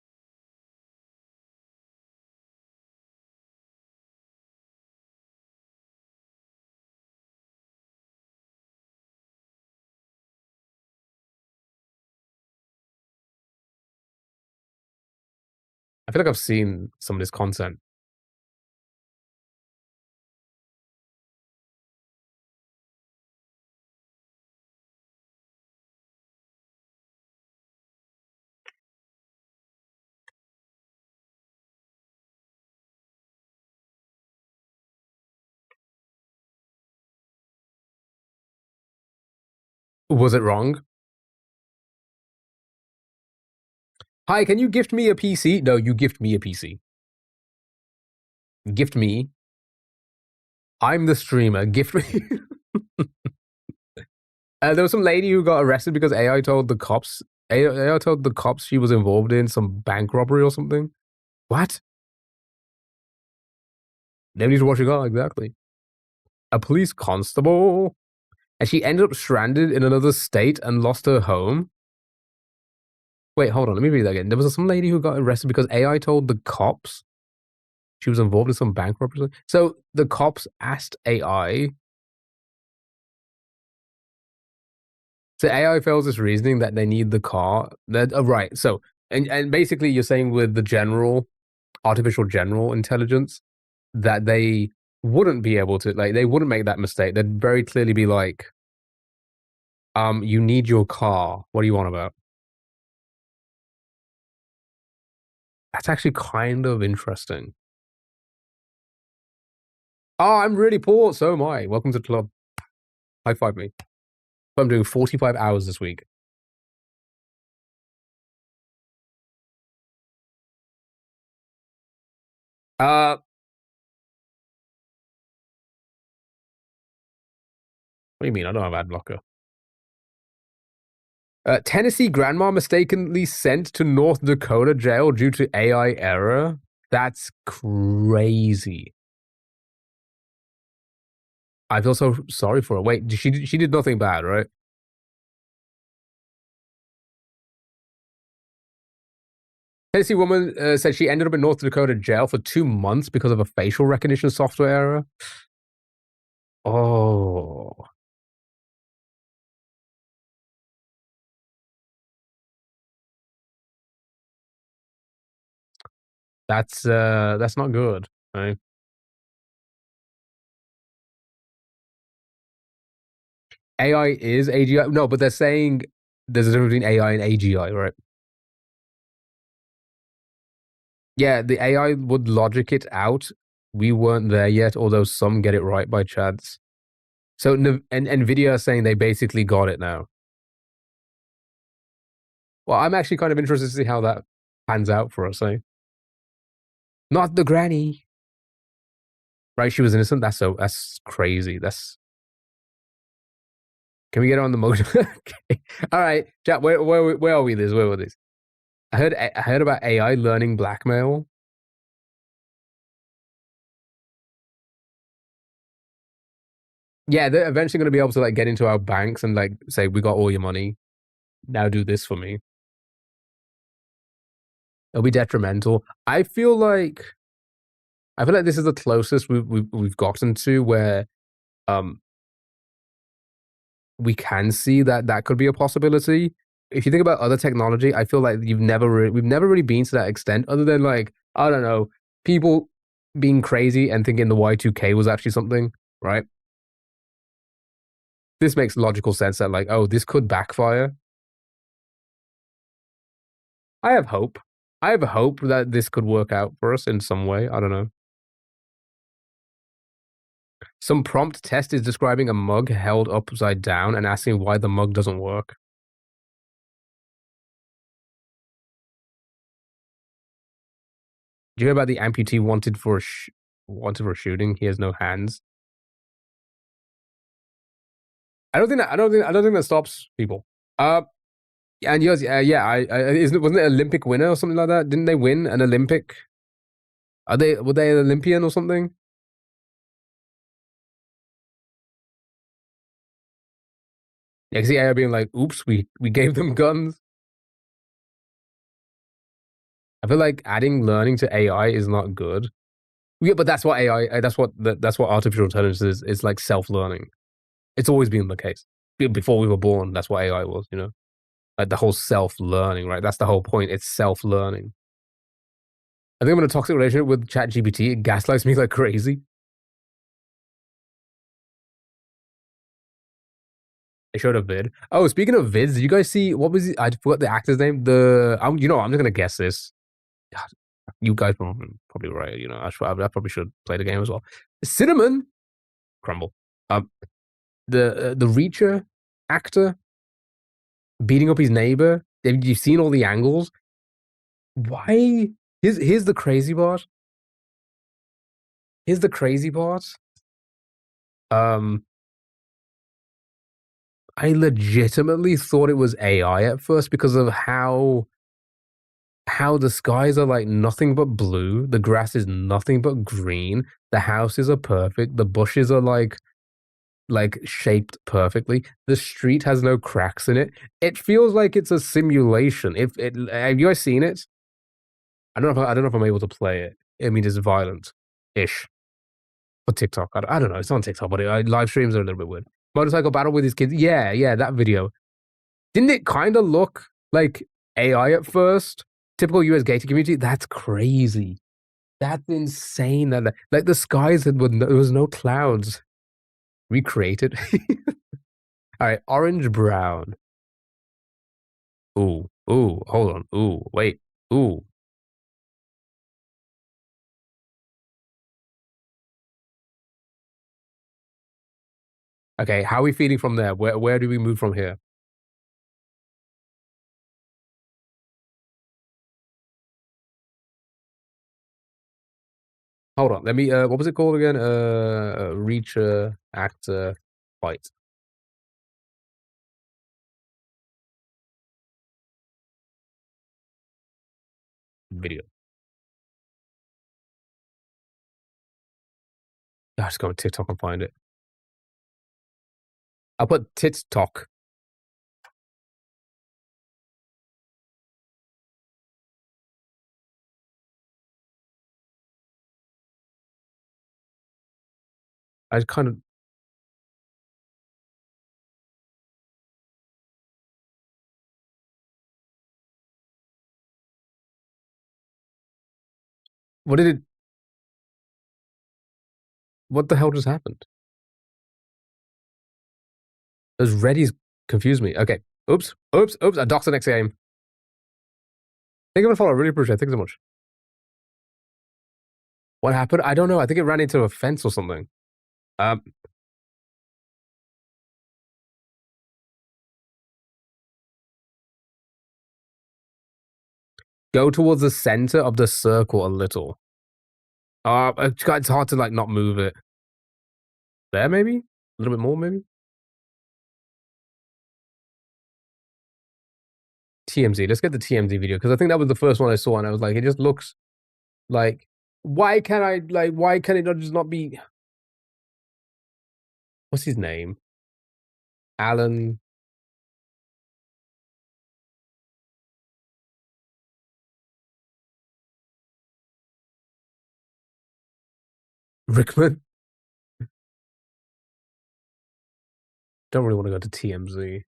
I feel like I've seen some of this content. Was it wrong? Hi, can you gift me a PC? No, you gift me a PC. Gift me. I'm the streamer. Gift me. There was some lady who got arrested because AI told the cops. AI told the cops she was involved in some bank robbery or something. What? They need to watch it out, exactly. A police constable. And she ended up stranded in another state and lost her home. Wait, hold on. Let me read that again. There was some lady who got arrested because AI told the cops she was involved in some bank robbery. So the cops asked AI. So AI fails this reasoning that they need the car. That right. So and basically you're saying with the general artificial general intelligence that they wouldn't be able to, like, they wouldn't make that mistake. They'd very clearly be like, you need your car. What do you want about? That's actually kind of interesting. Oh, I'm really poor. So am I. Welcome to the club. High five me. I'm doing 45 hours this week. What do you mean? I don't have ad blocker. Tennessee grandma mistakenly sent to North Dakota jail due to AI error. That's crazy. I feel so sorry for her. Wait, she did nothing bad, right? Tennessee woman said she ended up in North Dakota jail for 2 months because of a facial recognition software error. Oh, that's not good, right? AI is AGI. No, but they're saying there's a difference between AI and AGI, right? Yeah, the AI would logic it out. We weren't there yet, although some get it right by chance. So, and NVIDIA is saying they basically got it now. Well, I'm actually kind of interested to see how that pans out for us, eh? Not the granny. Right, she was innocent. That's crazy. Can we get on the motion? Okay. All right, Jack. Where are we? Where were these? I heard about AI learning blackmail. Yeah, they're eventually going to be able to like get into our banks and like say, "We got all your money. Now do this for me." It'll be detrimental. I feel like this is the closest we've gotten to where um we can see that that could be a possibility. If you think about other technology, I feel like we've never really been to that extent, other than like, I don't know, people being crazy and thinking the Y2K was actually something, right? This makes logical sense that like, oh, this could backfire. I have hope. I have hope that this could work out for us in some way. I don't know. Some prompt test is describing a mug held upside down and asking why the mug doesn't work. Do you hear about the amputee wanted for shooting? He has no hands. I don't think that stops people. And yes, yeah, wasn't it Olympic winner or something like that? Didn't they win an Olympic? Were they an Olympian or something? Yeah, because the AI being like, "Oops, we gave them guns." I feel like adding learning to AI is not good. Yeah, but that's what AI. That's what artificial intelligence is. It's like self-learning. It's always been the case. Before we were born, that's what AI was. You know, like the whole self-learning, right? That's the whole point. It's self-learning. I think I'm in a toxic relationship with ChatGPT. It gaslights me like crazy. They showed a vid. Oh, speaking of vids, did you guys see what was it? I forgot the actor's name. I'm just gonna guess this. God, you guys are probably right. You know, I probably should play the game as well. Cinnamon Crumble. Um, the Reacher actor beating up his neighbor. Have you seen all the angles? Why? Here's the crazy part. Here's the crazy part. Um, I legitimately thought it was AI at first because of how the skies are like nothing but blue, the grass is nothing but green, the houses are perfect, the bushes are like shaped perfectly. The street has no cracks in it. It feels like it's a simulation. If it have you guys seen it? I don't know if I'm able to play it. I mean, it's violent ish for TikTok. I don't know. It's on TikTok, but live streams are a little bit weird. Motorcycle battle with his kids. Yeah, yeah, that video. Didn't it kind of look like AI at first? Typical US gated community. That's crazy. That's insane. That like the skies had there was no clouds. Recreated. All right, orange brown. Ooh, ooh, hold on. Ooh, wait. Ooh. Okay, how are we feeling from there? Where do we move from here? Hold on. Let me what was it called again? Reach actor fight video. I just go on TikTok and find it. I'll put tits talk. I just kind of what did it what the hell just happened? Those reddies confused me. Okay. Oops. Oops. Oops. I doxed the next game. Thank you for the follow. I really appreciate it. Thank you so much. What happened? I don't know. I think it ran into a fence or something. Um, go towards the center of the circle a little. It's hard to like not move it. There, maybe a little bit more, maybe. TMZ. Let's get the TMZ video because I think that was the first one I saw, and I was like, it just looks like why can't I like why can it not just not be what's his name? Alan Rickman. Don't really want to go to TMZ.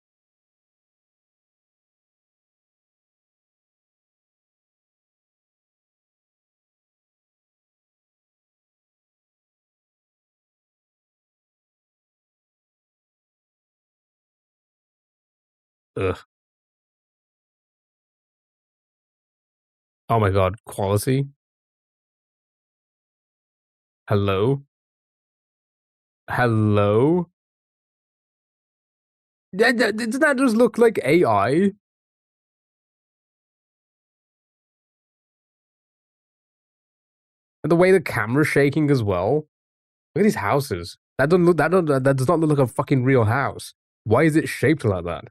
Ugh. Oh my god, quality. Hello, hello. Doesn't that just look like AI? And the way the camera's shaking as well. Look at these houses. That doesn't look. That does not look like a fucking real house. Why is it shaped like that?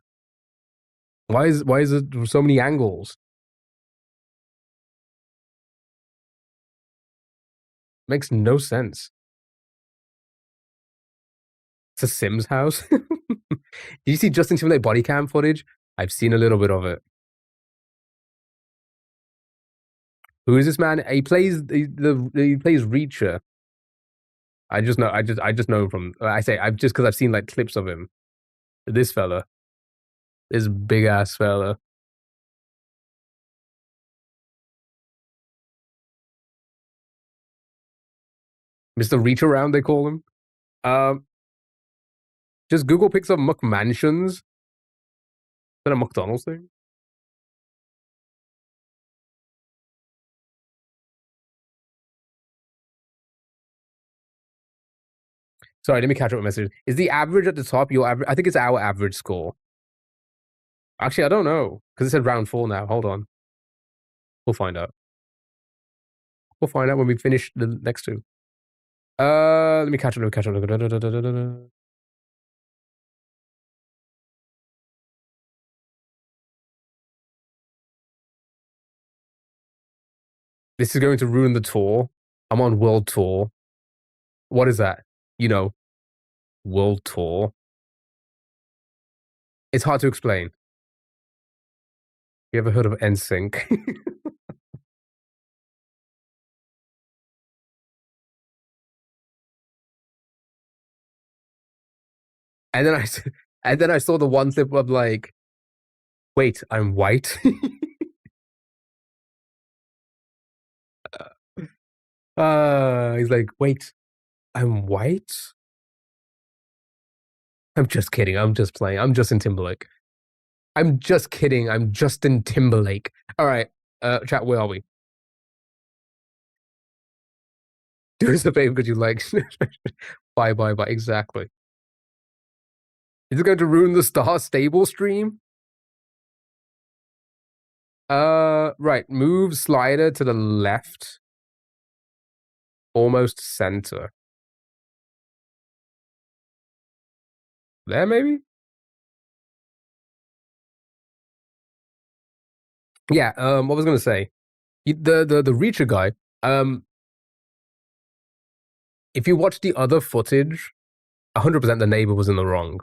Why is it so many angles? Makes no sense. It's a Sims house. Did you see Justin Timberlake body cam footage? I've seen a little bit of it. Who is this man? He plays he plays Reacher. I just know him from I say I've just because I've seen like clips of him. This fella, this big ass fella. Mr. Reach Around, they call him. Um, just Google picks up McMansions. Is that a McDonald's thing? Sorry, let me catch up with messages. Is the average at the top your average? I think it's our average score. Actually, I don't know because it said round 4 now. Hold on, we'll find out. We'll find out when we finish the next two. Let me catch up. Let me catch up. This is going to ruin the tour. I'm on world tour. What is that? World tour. It's hard to explain. You ever heard of NSYNC? and then I saw the one clip of like, wait, I'm white. He's like, wait, I'm white. I'm just kidding. I'm just playing. I'm Justin Timberlake. I'm just kidding. I'm Justin Timberlake. All right, chat. Where are we? Do us a favor, could you like? Bye. Exactly. Is it going to ruin the Star Stable stream? Right. Move slider to the left. Almost center. There, maybe? Yeah, what was I gonna say? The Reacher guy, if you watch the other footage, 100% the neighbor was in the wrong.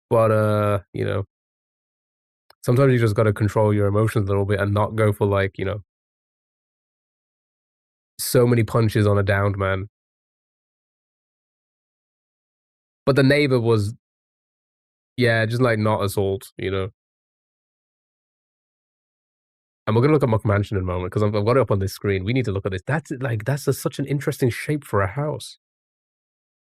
But sometimes you just gotta control your emotions a little bit and not go for like, so many punches on a downed man. But the neighbor was, yeah, just like not assault, And we're gonna look at McMansion in a moment because I've got it up on this screen. We need to look at this. That's such an interesting shape for a house.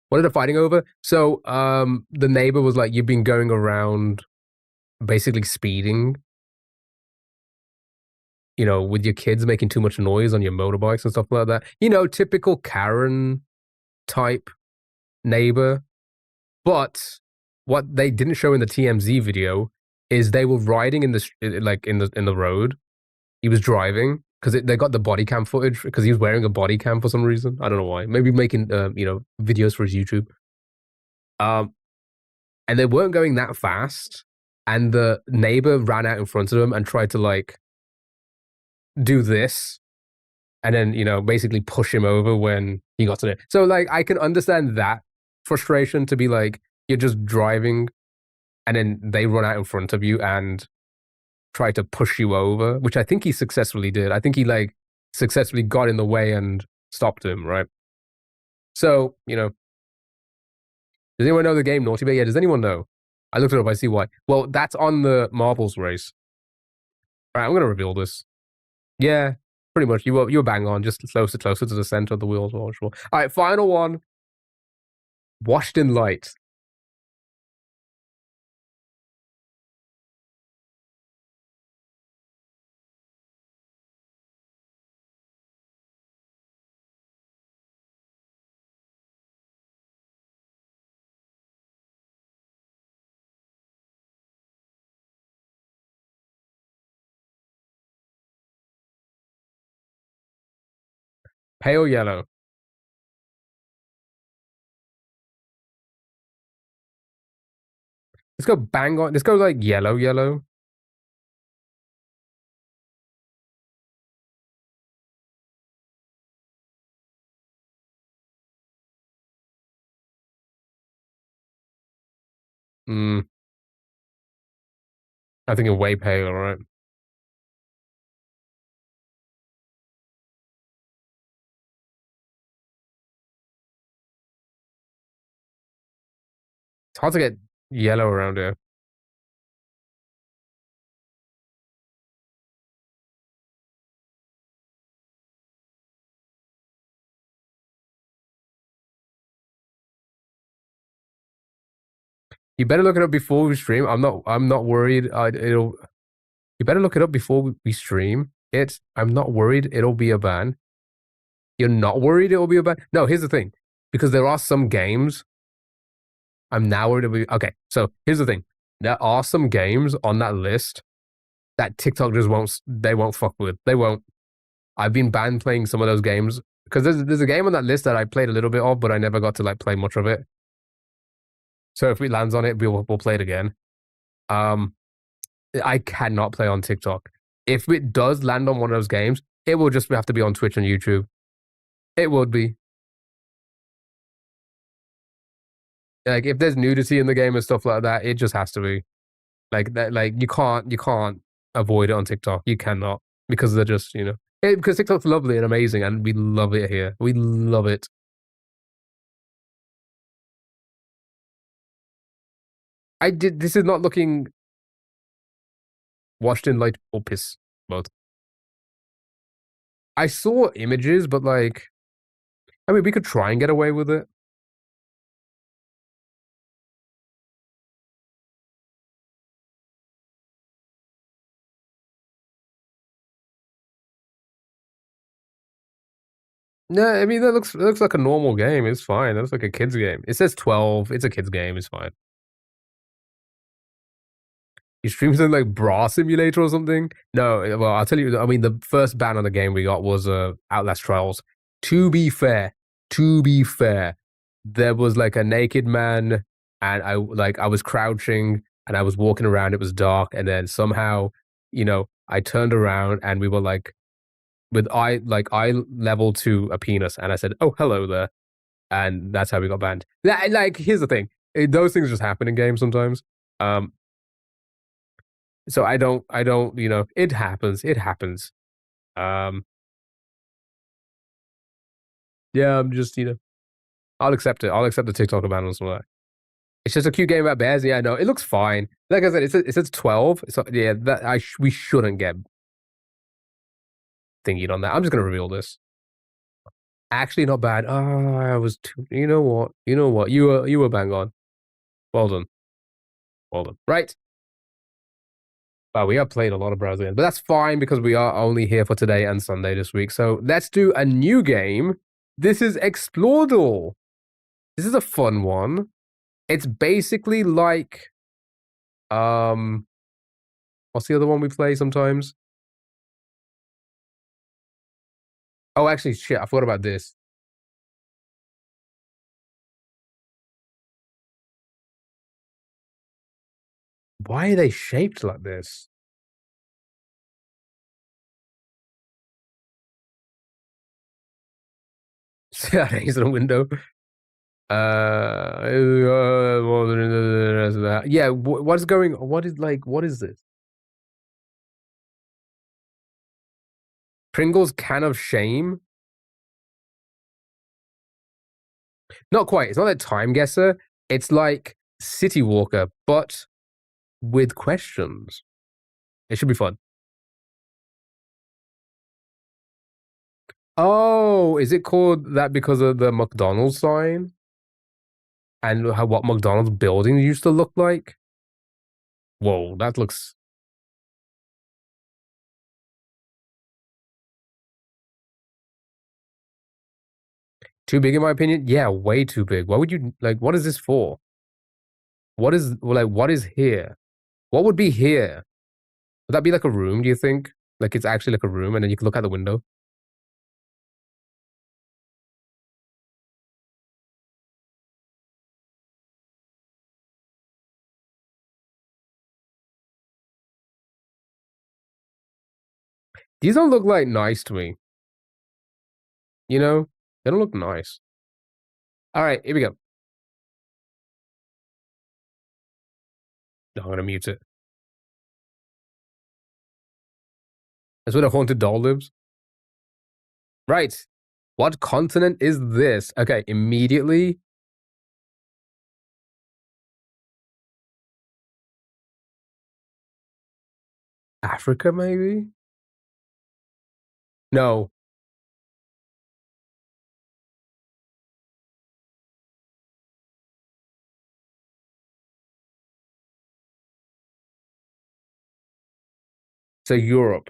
What are they fighting over? So, the neighbor was like, "You've been going around, basically speeding, with your kids making too much noise on your motorbikes and stuff like that. Typical Karen type neighbor." But what they didn't show in the TMZ video is they were riding in the road. He was driving because they got the body cam footage because he was wearing a body cam for some reason. I don't know why. Maybe making videos for his YouTube. And they weren't going that fast. And the neighbor ran out in front of them and tried to like do this, and then basically push him over when he got to it. So like I can understand that frustration to be like you're just driving, and then they run out in front of you and try to push you over, which I think he successfully did. I think he like successfully got in the way and stopped him, right? So does anyone know the game Naughty Bay? Yeah, does anyone know? I looked it up. I see why. Well, that's on the marbles race. All right, I'm gonna reveal this. Yeah, pretty much. You were bang on, just closer to the center of the wheel as well. Sure. All right, final one. Washed in light. Pale yellow. Let's go bang on. Let's go like yellow. I think a way pale, right? It's hard to get yellow around here. You better look it up before we stream. I'm not worried. You better look it up before we stream it. I'm not worried it'll be a ban. You're not worried it'll be a ban? No, here's the thing. Because there are some games I'm now worried it'll be okay. So here's the thing. There are some games on that list that TikTok just won't fuck with. They won't. I've been banned playing some of those games because there's a game on that list that I played a little bit of, but I never got to like play much of it. So if it lands on it, we'll play it again. I cannot play on TikTok. If it does land on one of those games, It will just have to be on Twitch and YouTube. It would be. Like if there's nudity in the game and stuff like that, it just has to be. Like that, like you can't avoid it on TikTok. You cannot, because they're just, because TikTok's lovely and amazing, and we love it here. We love it. This is not looking washed in light or piss, both. I saw images, but like, I mean, we could try and get away with it. No, I mean, it looks like a normal game. It's fine. It looks like a kid's game. It says 12. It's a kid's game. It's fine. You stream something like Bra Simulator or something? No, well, I'll tell you. I mean, the first ban on the game we got was Outlast Trials. To be fair, there was like a naked man, and I was crouching and I was walking around. It was dark, and then somehow, I turned around and we were like with eye level to a penis, and I said, "Oh, hello there," and that's how we got banned. Like, here's the thing: those things just happen in games sometimes. So I don't, it happens. It happens. Yeah, I'm just, I'll accept it. I'll accept the TikTok ban on some of that. It's just a cute game about bears. Yeah, I know. It looks fine. Like I said, it says 12. So yeah, we shouldn't get thingied on that. I'm just gonna reveal this. Actually, not bad. Oh, I was too. You know what? You were bang on. Well done. Well done. Right. Wow, we have played a lot of browser games, but that's fine because we are only here for today and Sunday this week. So let's do a new game. This is Explodal. This is a fun one. It's basically like, what's the other one we play sometimes? Oh, actually, shit, I forgot about this. Why are they shaped like this? He's in a window. Yeah, what is this? Pringle's Can of Shame? Not quite. It's not like Time Guesser. It's like City Walker, but with questions. It should be fun. Oh, is it called that because of the McDonald's sign? And what McDonald's buildings used to look like? Whoa, that looks... too big in my opinion? Yeah, way too big. Why would you, what is this for? What is here? What would be here? Would that be like a room, do you think? Like it's actually like a room and then you can look out the window? These don't look like nice to me. You know? They don't look nice. All right, here we go. No, I'm gonna mute it. That's where the haunted doll lives. Right. What continent is this? Okay, immediately. Africa, maybe? No. So Europe.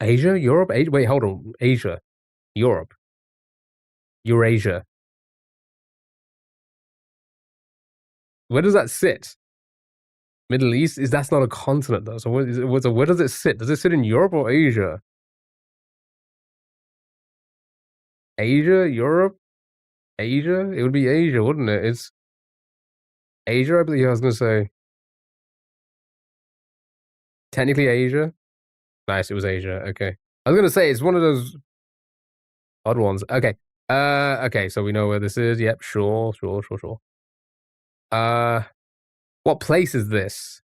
Asia? Europe? Wait, hold on. Asia. Europe. Eurasia. Where does that sit? Middle East? That's not a continent though. So where does it sit? Does it sit in Europe or Asia? Asia? Europe? Asia? It would be Asia, wouldn't it? Asia, I believe I was gonna say. Technically Asia. Nice, it was Asia. Okay. I was gonna say it's one of those odd ones. Okay. Okay, so we know where this is. Yep, sure. Uh what place is this?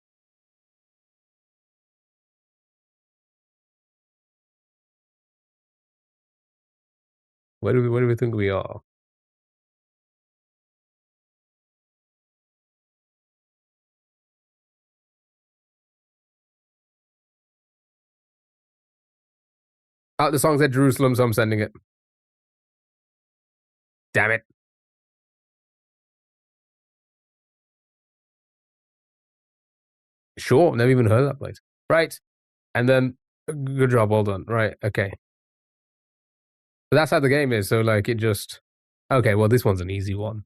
Where do we think we are? Oh, the song said Jerusalem, so I'm sending it. Damn it. Sure, never even heard of that place. Right. And then good job, well done. Right, okay. But that's how the game is, so like it just okay, well this one's an easy one.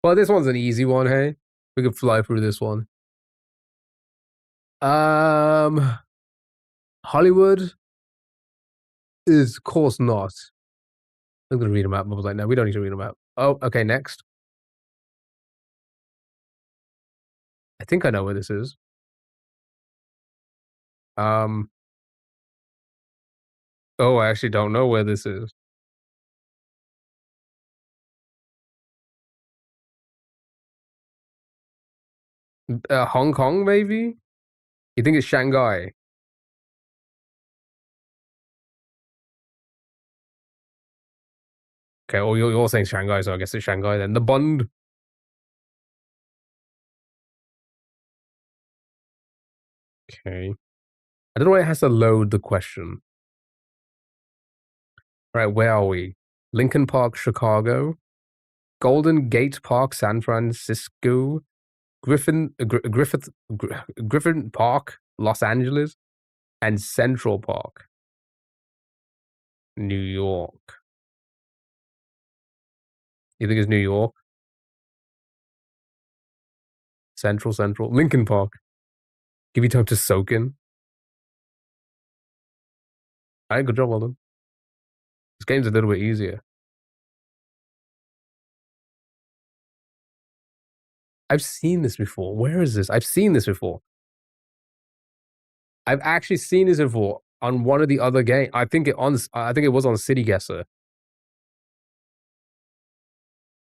Well, this one's an easy one, hey. We could fly through this one. Hollywood is of course not. I'm gonna read them out. I was like, no, we don't need to read them out. Oh, okay, next. I think I know where this is. Um oh, I actually don't know where this is. Hong Kong, maybe? You think it's Shanghai? Okay, well, you're saying Shanghai, so I guess it's Shanghai then. The Bund. Okay. I don't know why it has to load the question. Right, where are we? Lincoln Park, Chicago. Golden Gate Park, San Francisco. Griffin Park, Los Angeles. And Central Park, New York. You think it's New York? Central. Lincoln Park. Give you time to soak in. All right, good job, well done. This game's a little bit easier. I've seen this before. Where is this? I've seen this before. I've actually seen this before on one of the other games. I think it was on City Guesser.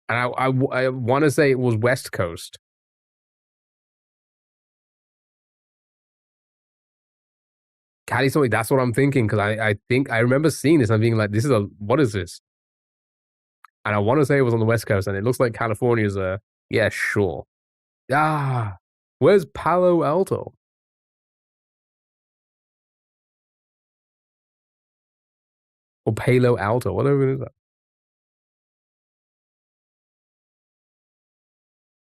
And I want to say it was West Coast. Cali something. That's what I'm thinking because I think I remember seeing this and being like, what is this? And I want to say it was on the West Coast, and it looks like California's yeah, sure. Ah, where's Palo Alto? Or Palo Alto, whatever it is.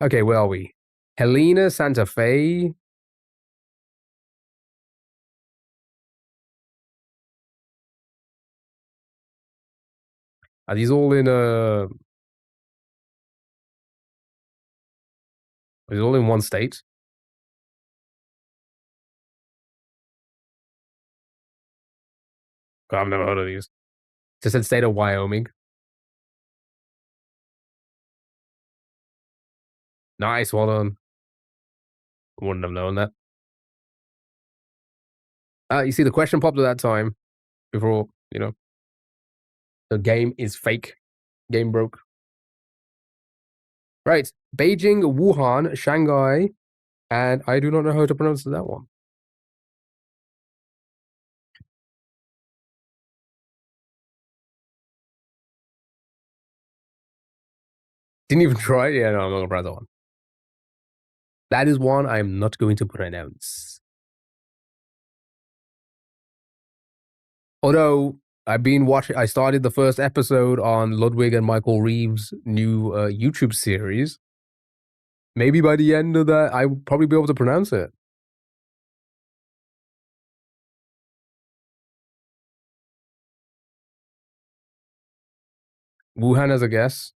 Okay, where are we? Helena, Santa Fe. Are these all in are these all in one state? God, I've never heard of these. Just said state of Wyoming. Nice, well done. Wouldn't have known that. You see, the question popped at that time before, the game is fake. Game broke. Right. Beijing, Wuhan, Shanghai, and I do not know how to pronounce that one. Didn't even try. Yeah, no, I'm not gonna pronounce that one. That is one I'm not going to pronounce. Although I started the first episode on Ludwig and Michael Reeves' new YouTube series. Maybe by the end of that, I'll probably be able to pronounce it. Wuhan as a guess.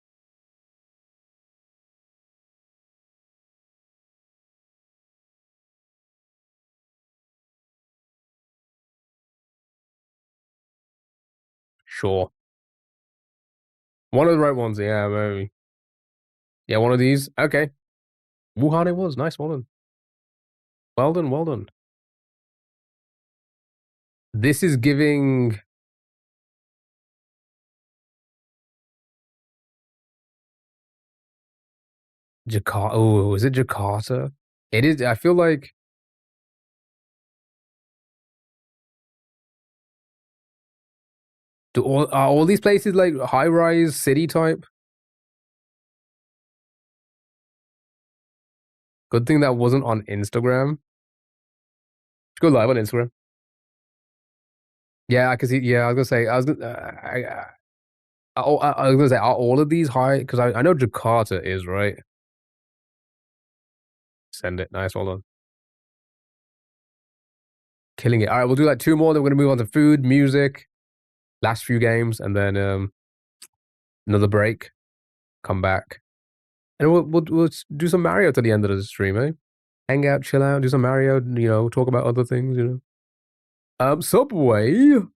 Sure. One of the right ones, yeah, maybe. Yeah, one of these. Okay. Wuhan it was. Nice, well done. Well done, well done. This is giving Jakarta. Oh, is it Jakarta? It is. I feel like are all these places like high rise city type? Good thing that wasn't on Instagram. Go live on Instagram. Yeah, I can see. Yeah, I was gonna say. I was gonna say, are all of these high? Because I know Jakarta is right. Send it. Nice. Well done. Killing it. All right, we'll do like two more. Then we're gonna move on to food, music, last few games, and then another break. Come back, and we'll do some Mario to the end of the stream, eh? Hang out, chill out, do some Mario. You know, talk about other things. You know. Subway. You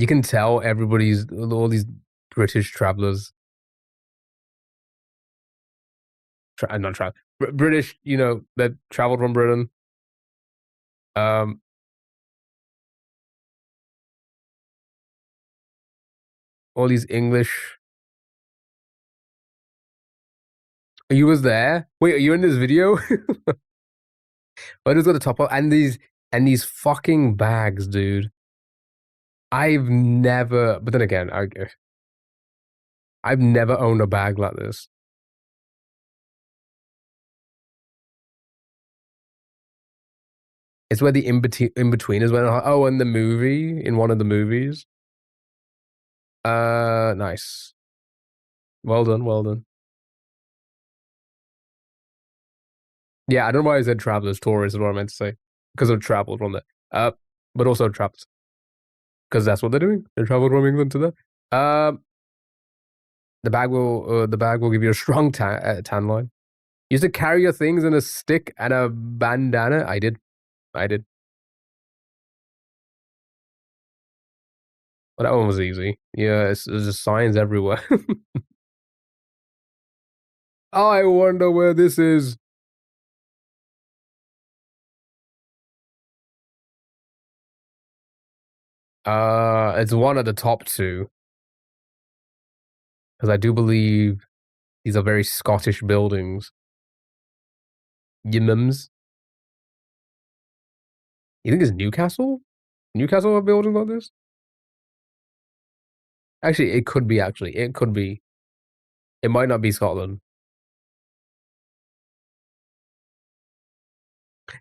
can tell everybody's all these British travelers. Not travel. British, you know, that traveled from Britain. Um, all these English. You was there? Wait, are you in this video? I just got the top up and these fucking bags, dude. I've never, but then again, I've never owned a bag like this. It's where the in betweeners went. Oh, in the movie, in one of the movies. Nice. Well done, well done. Yeah, I don't know why I said travelers, tourists is what I meant to say. Because of travel from there. But also traps. Because that's what they're doing. They traveled from England to there. The bag will give you a strong tan line. You used to carry your things in a stick and a bandana. I did. But that one was easy. Yeah, there's just signs everywhere. I wonder where this is. It's one of the top two. Because I do believe these are very Scottish buildings. Yimms. You think it's Newcastle? Newcastle have buildings like this? Actually, it could be, actually. It could be. It might not be Scotland.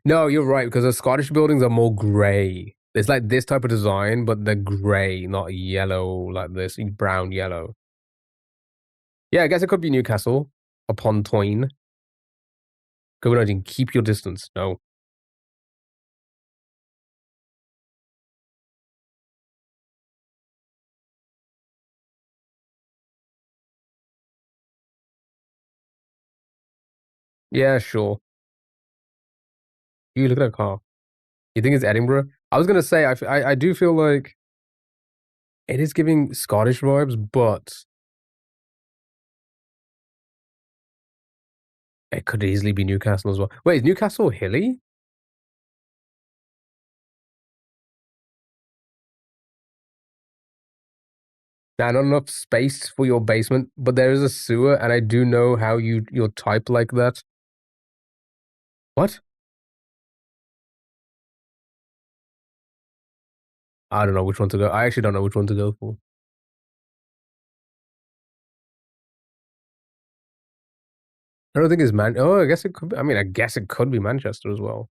No, you're right, because the Scottish buildings are more grey. It's like this type of design, but they're grey, not yellow like this, brown yellow. Yeah, I guess it could be Newcastle upon Tyne. COVID-19, keep your distance. No. Yeah, sure. You look at a car. You think it's Edinburgh? I was gonna say, I do feel like it is giving Scottish vibes, but it could easily be Newcastle as well. Wait, is Newcastle hilly? Nah, not enough space for your basement, but there is a sewer, and I do know how you're typed like that. What? I don't know which one to go. I actually don't know which one to go for. I don't think it's Man. Oh, I guess it could be. I mean, I guess it could be Manchester as well.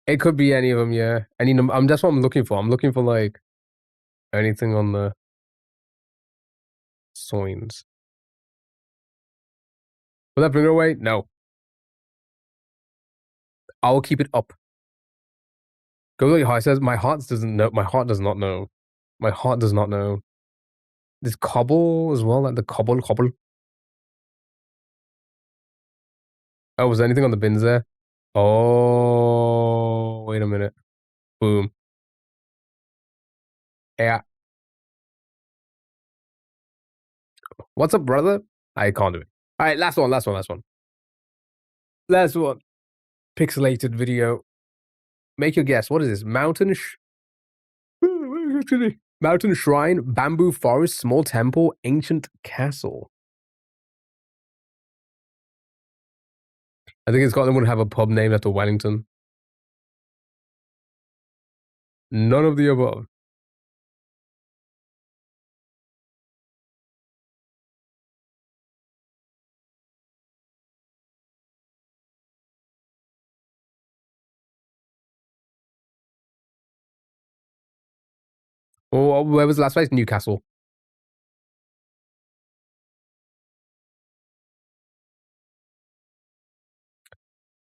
It could be any of them, yeah. That's what I'm looking for. I'm looking for like anything on the signs. Will that bring her away? No. I will keep it up. Go like high says, my heart doesn't know. My heart does not know. My heart does not know. There's cobble as well, like the cobble. Oh, was there anything on the bins there? Oh, wait a minute. Boom. Yeah. What's up, brother? I can't do it. All right, last one. Last one. Pixelated video. Make your guess. What is this? Mountain shrine, bamboo forest, small temple, ancient castle. I think Scotland would have a pub named after Wellington. None of the above. Oh, where was the last place? Newcastle.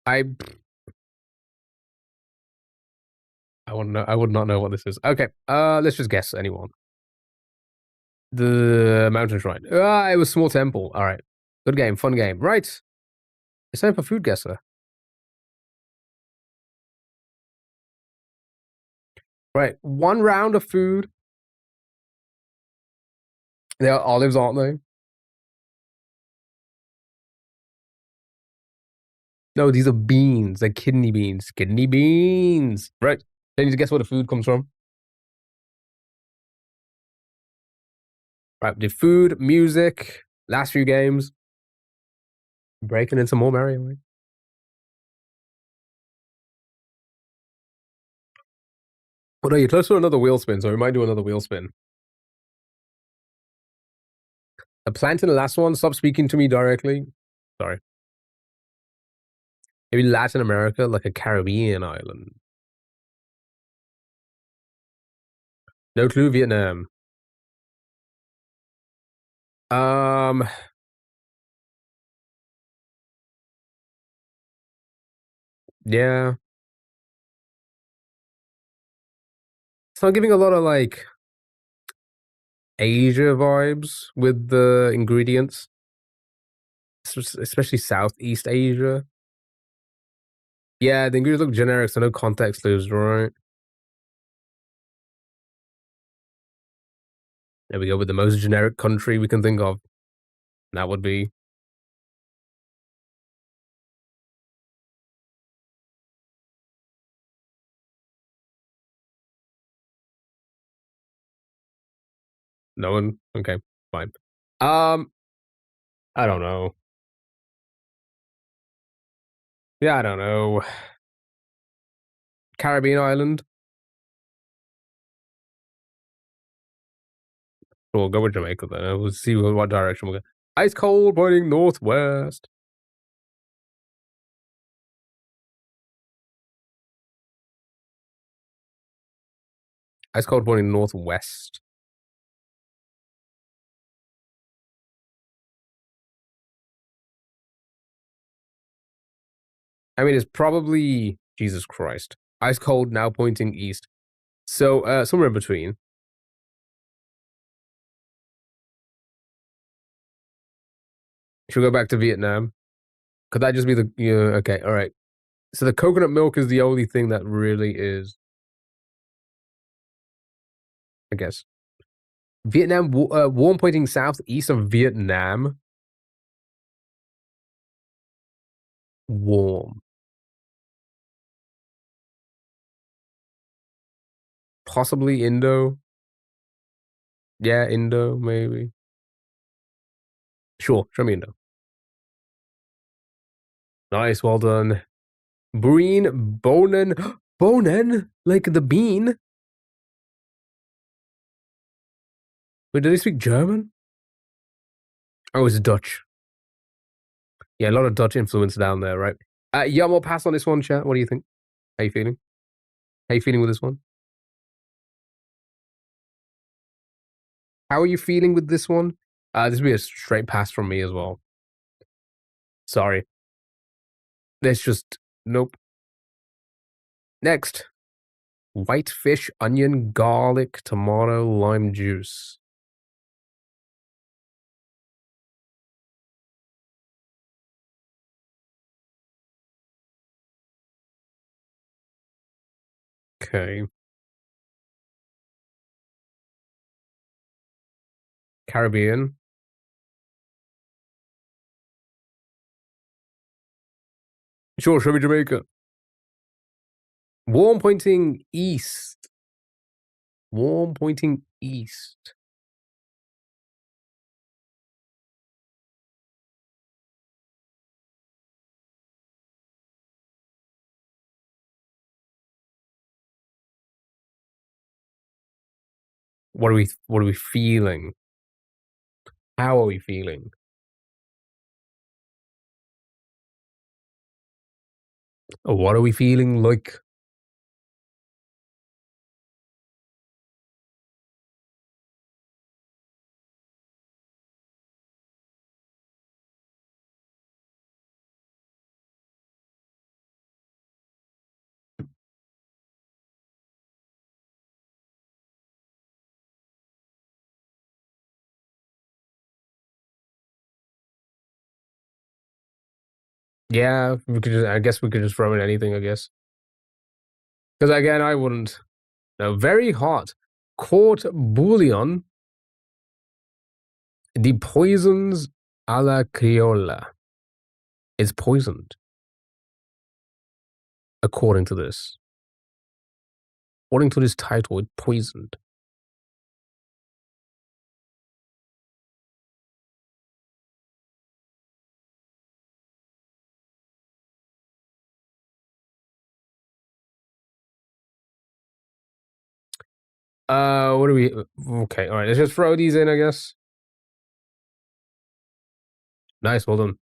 I wouldn't know. I would not know what this is. Okay. Let's just guess anyone. The mountain shrine. It was small temple. All right. Good game. Fun game. Right. It's time for food guesser. Right. One round of food. They are olives, aren't they? No, these are beans. They're kidney beans. Kidney beans. Right. They need to guess where the food comes from. Right. Did food, music, last few games. Breaking in some more Mario. Oh no, you're close to another wheel spin, so we might do another wheel spin. A plant in the last one. Stop speaking to me directly. Sorry. Maybe Latin America, like a Caribbean island. No clue. Vietnam. Um. Yeah. It's not giving a lot of like Asia vibes with the ingredients, especially Southeast Asia. Yeah, the ingredients look generic, so no context clues, right? There we go with the most generic country we can think of. That would be no one. Okay, fine. I don't know. Yeah, I don't know. Caribbean island. We'll go with Jamaica then. We'll see what direction we'll go. Ice cold pointing northwest. Ice cold pointing northwest. I mean, it's probably Jesus Christ. Ice cold now pointing east. So somewhere in between. Should we go back to Vietnam? Could that just be the okay, all right. So the coconut milk is the only thing that really is, I guess. Vietnam warm pointing southeast of Vietnam. Warm. Possibly Indo. Yeah, Indo, maybe. Sure, show me Indo. Nice, well done. Breen, Bonen. Bonen? Like the bean? Wait, did they speak German? Oh, it's Dutch. Yeah, a lot of Dutch influence down there, right? Yeah, we'll pass on this one, chat. What do you think? How you feeling? How you feeling with this one? How are you feeling with this one? This will be a straight pass from me as well. Sorry. There's just nope. Next. White fish, onion, garlic, tomato, lime juice. Okay. Caribbean. Sure, show me Jamaica. Warm pointing east. Warm pointing east. What are we feeling? How are we feeling? What are we feeling like? Yeah, I guess we could just throw in anything, I guess. Because again, I wouldn't. No, very hot. Court bouillon. The poisons a la criolla. Is poisoned, according to this. According to this title, it's poisoned. What do we? Okay, all right. Let's just throw these in, I guess. Nice, well done,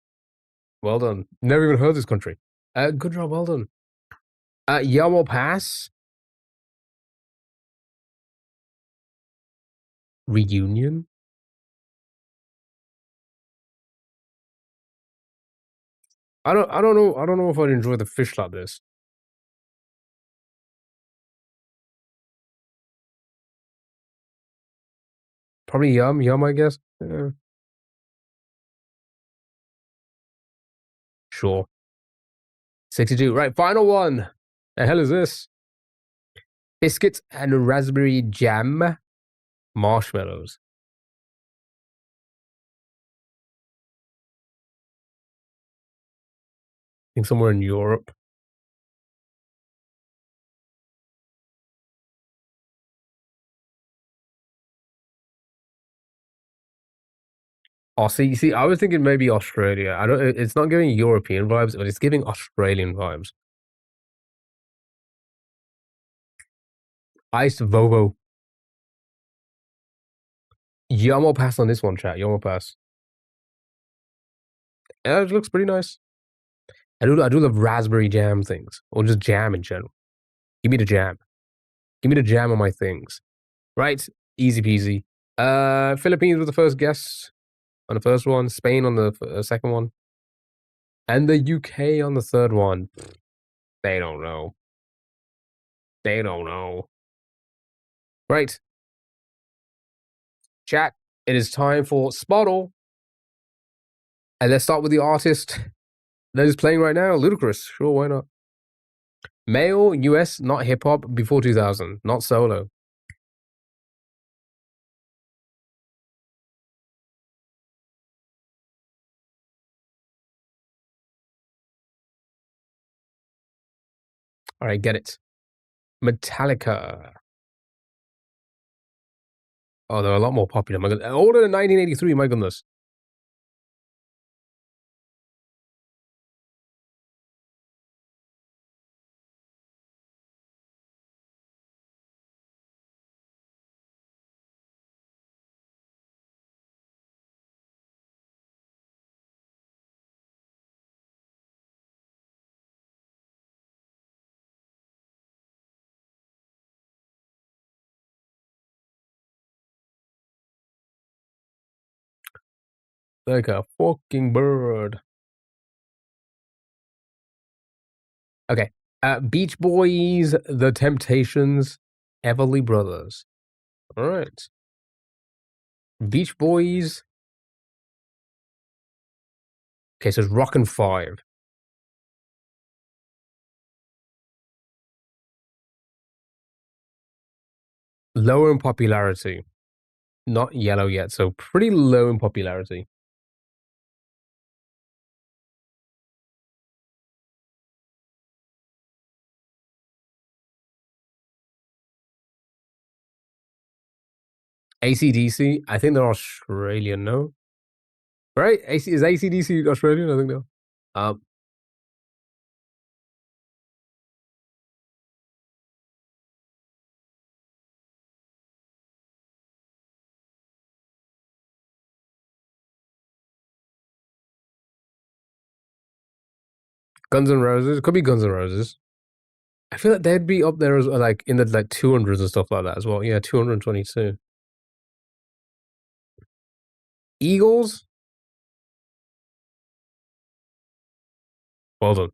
well done. Never even heard this country. Good job, well done. Yamo Pass. Reunion. I don't know. I don't know if I'd enjoy the fish like this. Probably yum, I guess. Yeah. Sure. 62. Right, final one. The hell is this? Biscuits and raspberry jam marshmallows. I think somewhere in Europe. Oh, see, I was thinking maybe Australia. I don't. It's not giving European vibes, but it's giving Australian vibes. Iced Vovo. Yomo pass on this one, chat. Yomo pass. Yeah, it looks pretty nice. I do love raspberry jam things, or just jam in general. Give me the jam. Give me the jam on my things. Right, easy peasy. Philippines was the first guess on the first one. Spain on the second one, and the UK on the third one. They don't know. They don't know. Right, chat. It is time for Spottle. And let's start with the artist that is playing right now, Ludacris. Sure, why not? Male, US, not hip hop, before 2000, not solo. All right, get it. Metallica. Oh, they're a lot more popular. My goodness. Older than 1983, my goodness. Like a fucking bird. Okay. Beach Boys, The Temptations, Everly Brothers. All right. Beach Boys. Okay, so it's Rockin' Five. Lower in popularity. Not yellow yet, so pretty low in popularity. AC/DC, I think they're Australian, no? Right? Is AC/DC Australian? I think no. Guns N' Roses. Could be Guns N' Roses. I feel like they'd be up there as like in the like 200s and stuff like that as well. Yeah, 222. Eagles. Well done.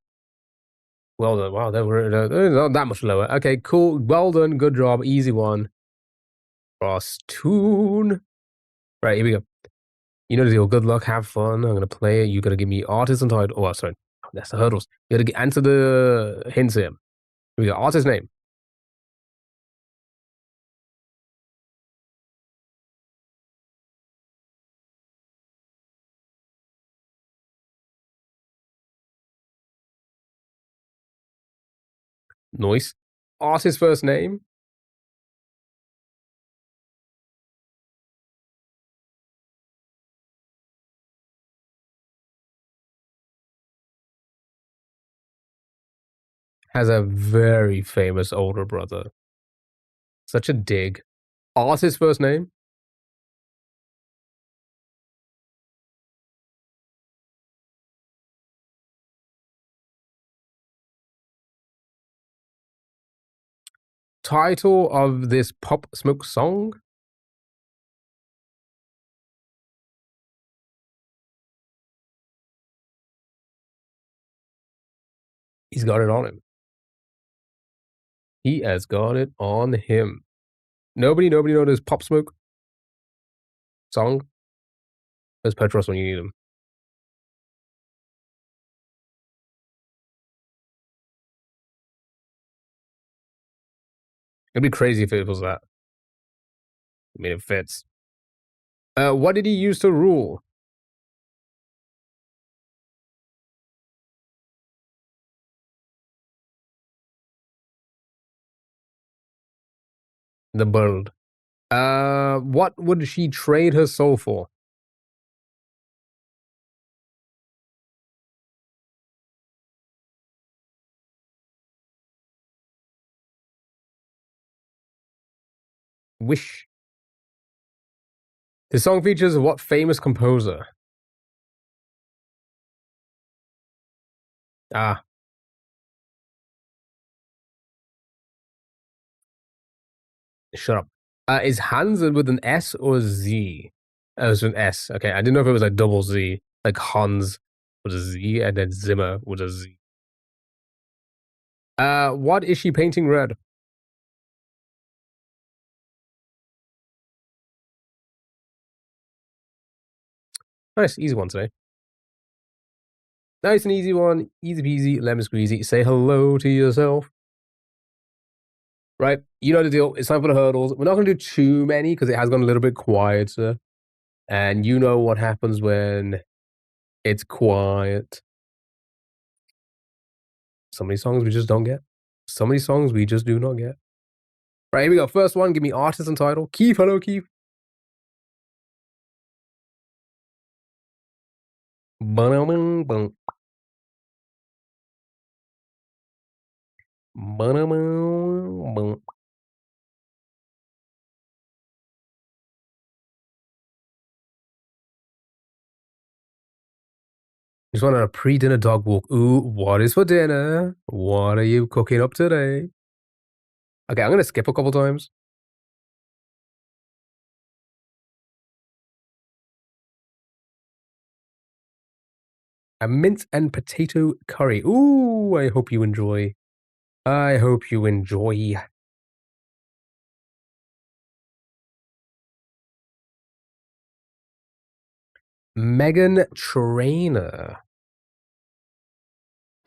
Well done. Wow, they were not that much lower. Okay, cool. Well done. Good job. Easy one. Cross tune. Right, here we go. You know the deal. Good luck. Have fun. I'm gonna play it. You gotta give me artist and title. Oh, sorry. That's the hurdles. You gotta answer the hints here. Here we go. Artist name. Noise. Artist first name. Has a very famous older brother. Such a dig. Artist first name. Title of this Pop Smoke song. He's got it on him. He has got it on him. Nobody knows this Pop Smoke song. There's Petros when you need him. It'd be crazy if it was that. I mean, it fits. What did he use to rule? The bird. What would she trade her soul for? Wish. The song features what famous composer? Ah. Shut up. Is Hans with an S or a Z? Oh, it's an S. Okay, I didn't know if it was like double Z, like Hans with a Z and then Zimmer with a Z. What is she painting red? Nice, easy one today. Nice and easy one, easy peasy, lemon squeezy. Say hello to yourself. Right, you know the deal. It's time for the hurdles. We're not going to do too many because it has gone a little bit quieter. And you know what happens when it's quiet. So many songs we just don't get. So many songs we just do not get. Right, here we go. First one, give me artist and title. Keith, hello, Keith. Just went on a pre-dinner dog walk. Ooh, what is for dinner? What are you cooking up today? Okay, I'm gonna skip a couple times. A mint and potato curry. Ooh, I hope you enjoy. I hope you enjoy. Megan Trainor.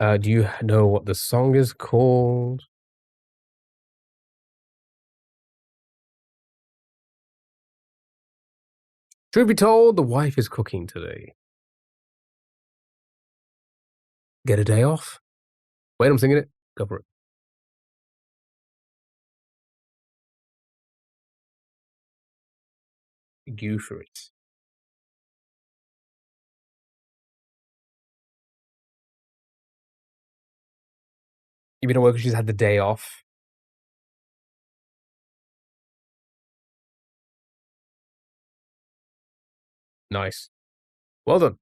Do you know what the song is called? Truth be told, the wife is cooking today. Get a day off. Wait, I'm singing it. Go for it. Go for it. You've been at work and she's had the day off. Nice. Well done.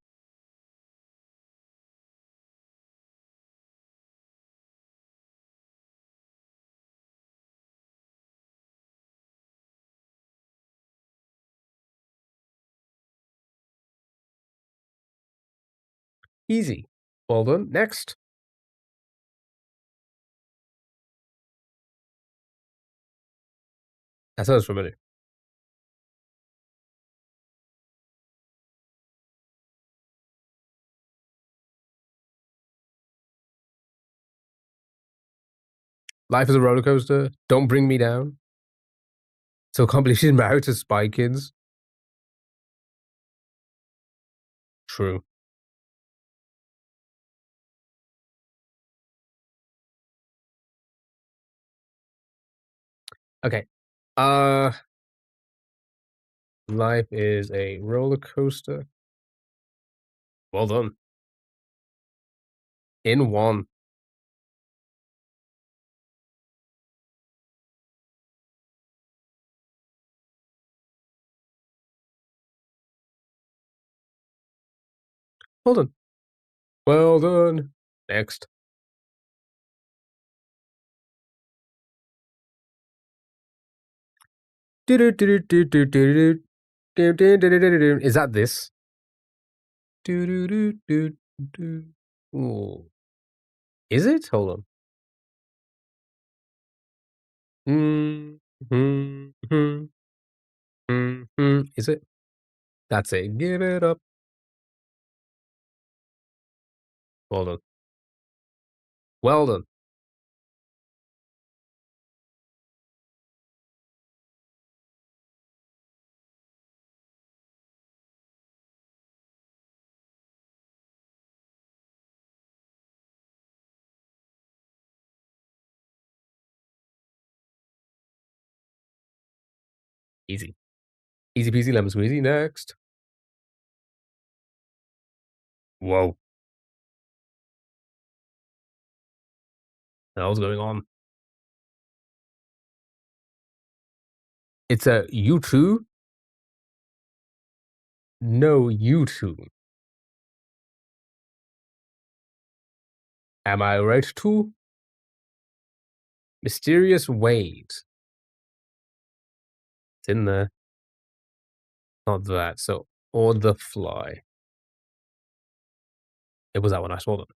Easy. Well done. Next. That sounds familiar. Life is a roller coaster. Don't bring me down. So I can't believe she's married to Spy Kids. True. Okay. Life is a roller coaster. Well done. In one. Well done. Well done. Next. Is that this? Ooh. Is it? Hold on. Is it? That's it. Give it up. Well done. Well done. Easy. Easy peasy lemon squeezy. Next. Whoa. What was going on? It's a U2? No, U2. Am I right too? Mysterious Waves. It's in there. Not that. So, or the fly. It was that one I saw them.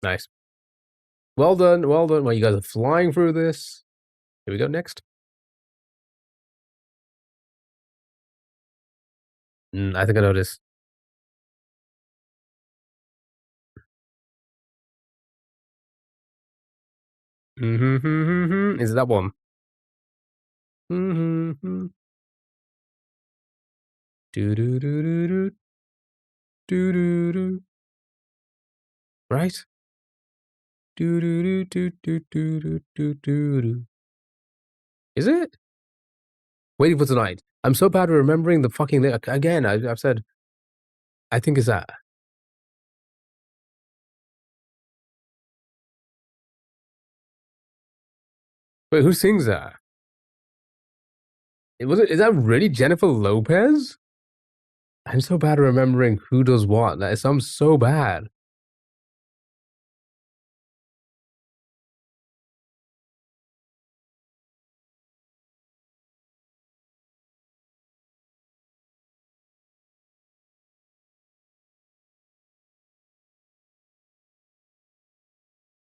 Nice. Well done. Well done. Well, you guys are flying through this. Here we go. Next. I think I know this. Is it that one? Do do do do do do do do. Right? Do do do do do do do do do. Is it? Waiting for Tonight. I'm so bad at remembering the fucking thing. Again, I've said. I think it's that. Wait, who sings that? Is that really Jennifer Lopez? I'm so bad at remembering who does what. That sounds so bad.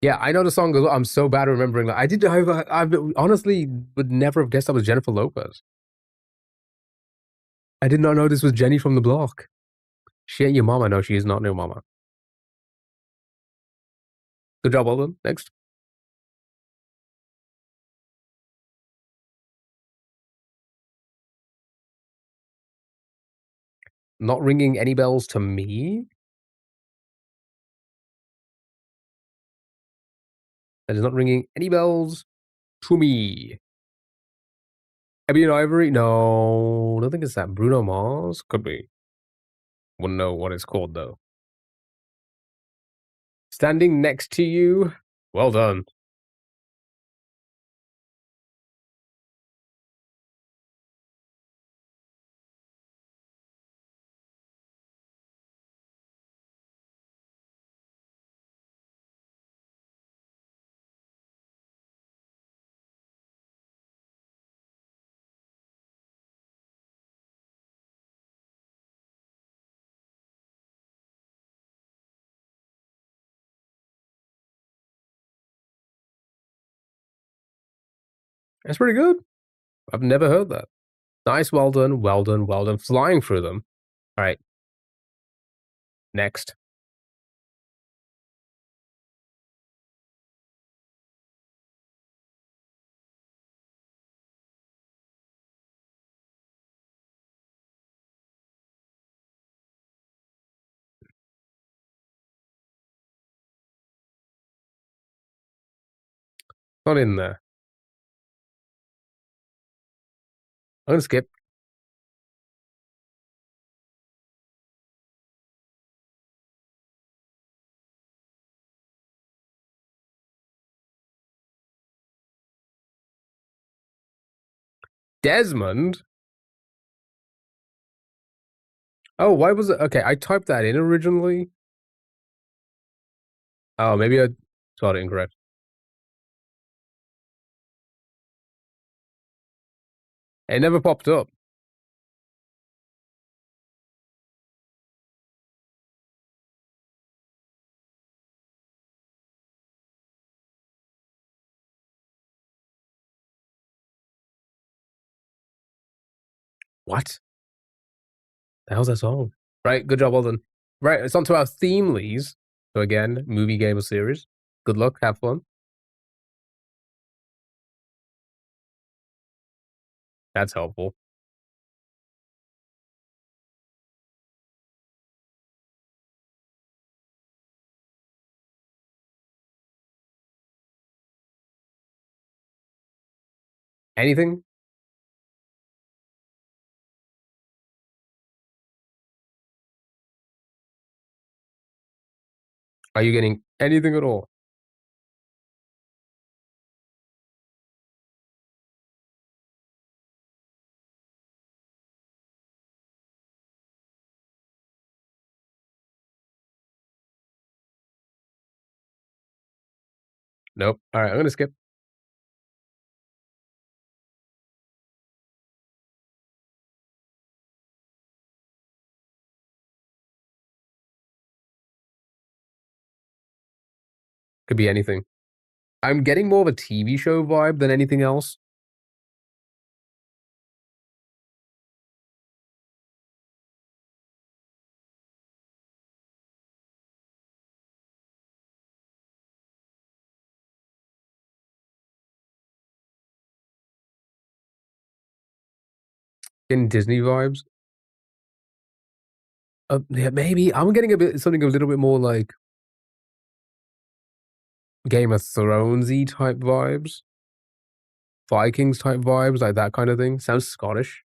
Yeah, I know the song. I'm so bad at remembering that. I honestly would never have guessed that was Jennifer Lopez. I did not know this was Jenny from the Block. She ain't your mama. No, she is not your mama. Good job, well done. Next. Not ringing any bells to me. That is not ringing any bells to me. Ebony and Ivory? No, I don't think it's that. Bruno Mars? Could be. Wouldn't know what it's called, though. Standing next to you? Well done. That's pretty good. I've never heard that. Nice, well done, well done, well done. Flying through them. All right. Next. Not in there. I'm gonna skip. Desmond? Oh, why was it? Okay, I typed that in originally. Oh, maybe I spelled it incorrect. It never popped up. What? The hell's that song? Right, good job, well done. Right, it's on to our theme leads. So again, movie, game, or series. Good luck, have fun. That's helpful. Anything? Are you getting anything at all? Nope. All right, I'm gonna skip. Could be anything. I'm getting more of a TV show vibe than anything else. In Disney vibes. Yeah, maybe. I'm getting a bit something a little bit more like Game of Thronesy type vibes. Vikings type vibes, like that kind of thing. Sounds Scottish.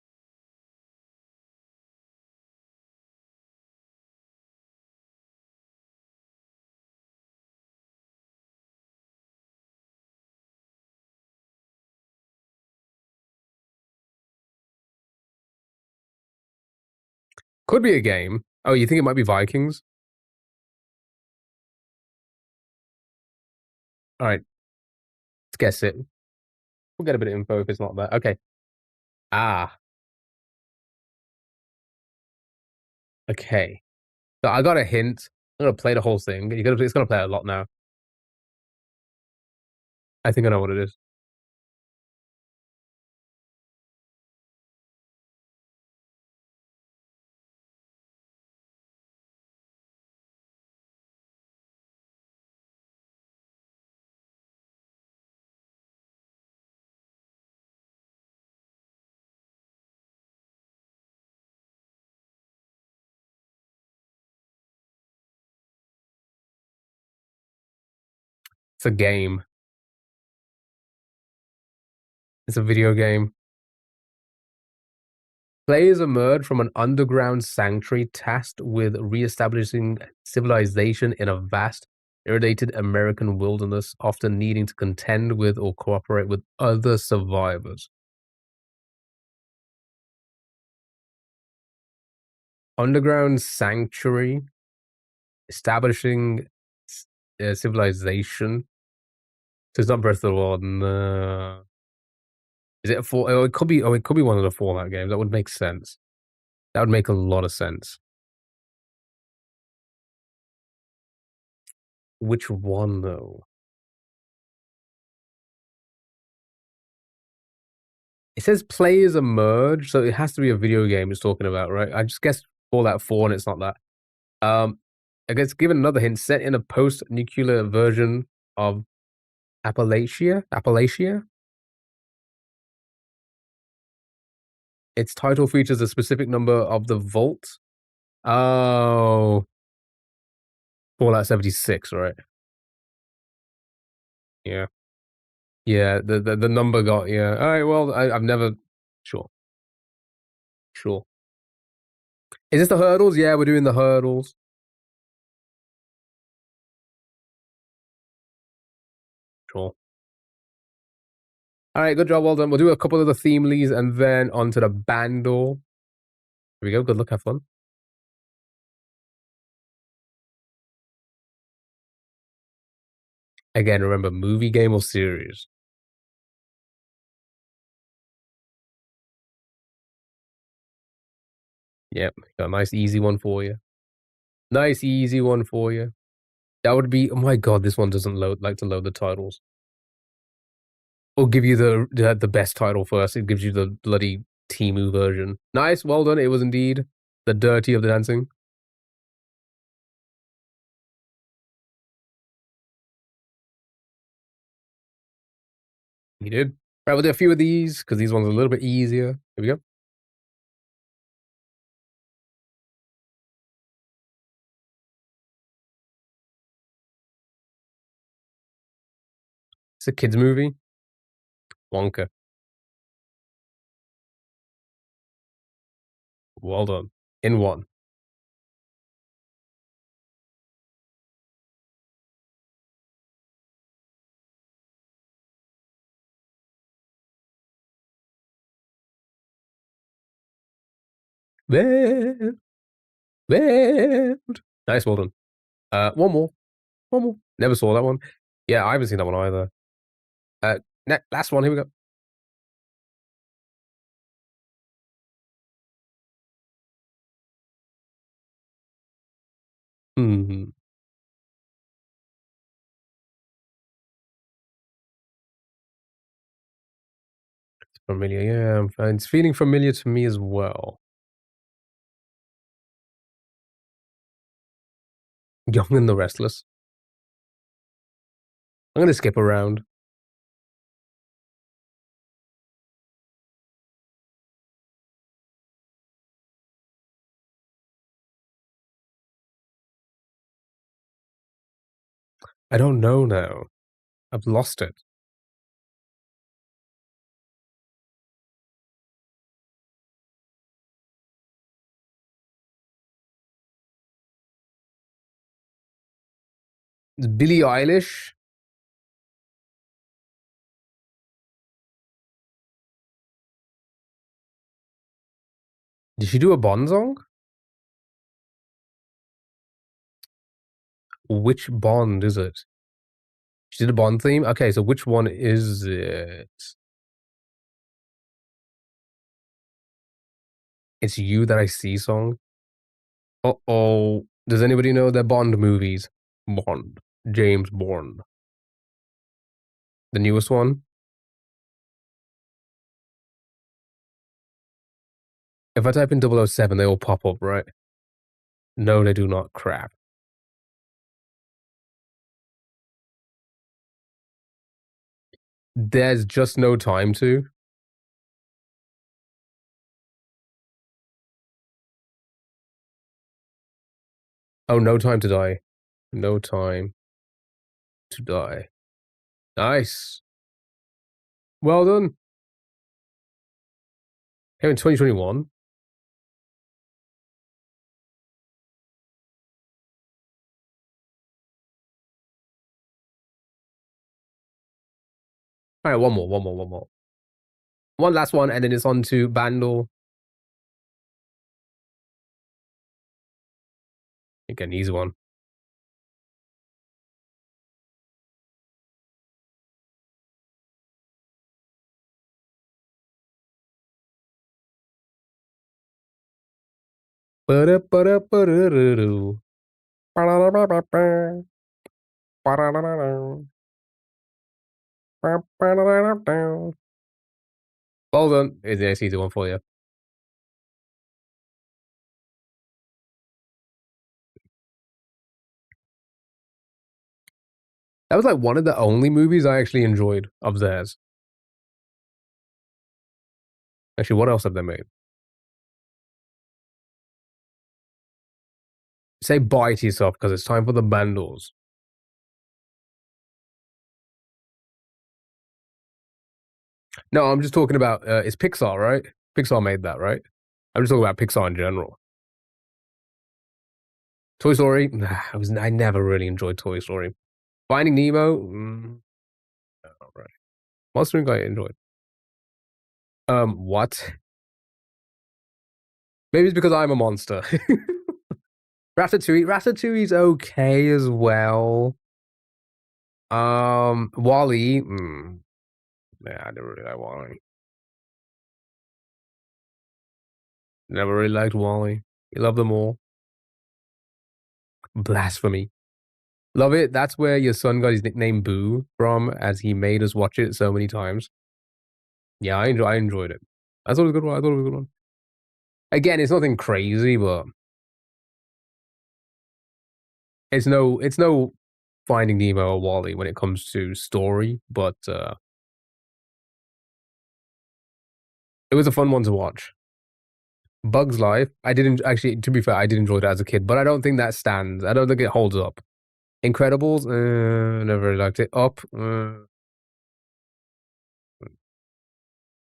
Could be a game. Oh, you think it might be Vikings? All right, let's guess it. We'll get a bit of info if it's not that. Okay. Ah, okay. So I got a hint. I'm gonna play the whole thing. It's gonna play a lot now. I think I know what it is. It's a game. It's a video game. Players emerge from an underground sanctuary tasked with re-establishing civilization in a vast, irradiated American wilderness, often needing to contend with or cooperate with other survivors. Underground sanctuary, establishing civilization. So it's not Breath of the Wild. No. Is it a fall? Oh, it could be. Oh, it could be one of the Fallout games. That would make sense. That would make a lot of sense. Which one though? It says players emerge, so it has to be a video game it's talking about, right? I just guessed Fallout 4 and it's not that. I guess given another hint, set in a post-nuclear version of Appalachia? Appalachia? Its title features a specific number of the vault. Oh. Fallout 76, right? Yeah. Yeah, the number got, yeah. Alright, well, I've never. Sure. Sure. Is this the hurdles? Yeah, we're doing the hurdles. Sure. All right, good job, well done. We'll do a couple of the theme leads and then onto the bandor. Here we go. Good luck, have fun. Again, remember, movie, game, or series. Yep, got a nice easy one for you. Nice easy one for you. That would be. Oh my god, this one doesn't like to load the titles. Or give you the best title first. It gives you the bloody Timu version. Nice, well done. It was indeed the dirty of the dancing. You did. Right, we'll do a few of these because these ones are a little bit easier. Here we go. It's a kids movie. Wonka. Well done. In one. Well, well. Nice, well done. One more. One more. Never saw that one. Yeah, I haven't seen that one either. Last one. Here we go. Hmm. It's familiar. Yeah, it's feeling familiar to me as well. Young and the Restless. I'm gonna skip around. I don't know now. I've lost it. It's Billie Eilish. Did she do a Bond song? Which Bond is it? She did a Bond theme? Okay, so which one is it? It's You That I See song? Uh-oh. Does anybody know their Bond movies? Bond. James Bond. The newest one? If I type in 007, they all pop up, right? No, they do not. Crap. There's just no time to. Oh, No Time to Die. No Time to Die. Nice. Well done. Here in 2021. All right, one more. One last one, and then it's on to Bandle. Again, easy one. Ba-da-ba-da-ba-da-da-do. Ba-da-da-ba-ba-ba. Ba-da-da-da-da. Ba-ba-da-da-da-da. Well done. It's a nice easy one for you. That was like one of the only movies I actually enjoyed of theirs. Actually, what else have they made? Say bye to yourself because it's time for the Bandles. No, I'm just talking about it's Pixar, right? Pixar made that, right? I'm just talking about Pixar in general. Toy Story, I never really enjoyed Toy Story. Finding Nemo, all right. Monster Inc. I enjoyed. What? Maybe it's because I'm a monster. Ratatouille's okay as well. Wally, yeah, I don't really like Wally. Never really liked Wally. You love them all. Blasphemy. Love it. That's where your son got his nickname Boo from, as he made us watch it so many times. Yeah, I enjoyed it. I thought it was a good one. I thought it was a good one. Again, it's nothing crazy, but it's no Finding Nemo or Wally when it comes to story, but it was a fun one to watch. Bug's Life, I didn't actually. To be fair, I did enjoy that as a kid, but I don't think that stands. I don't think it holds up. Incredibles, never really liked it. Up,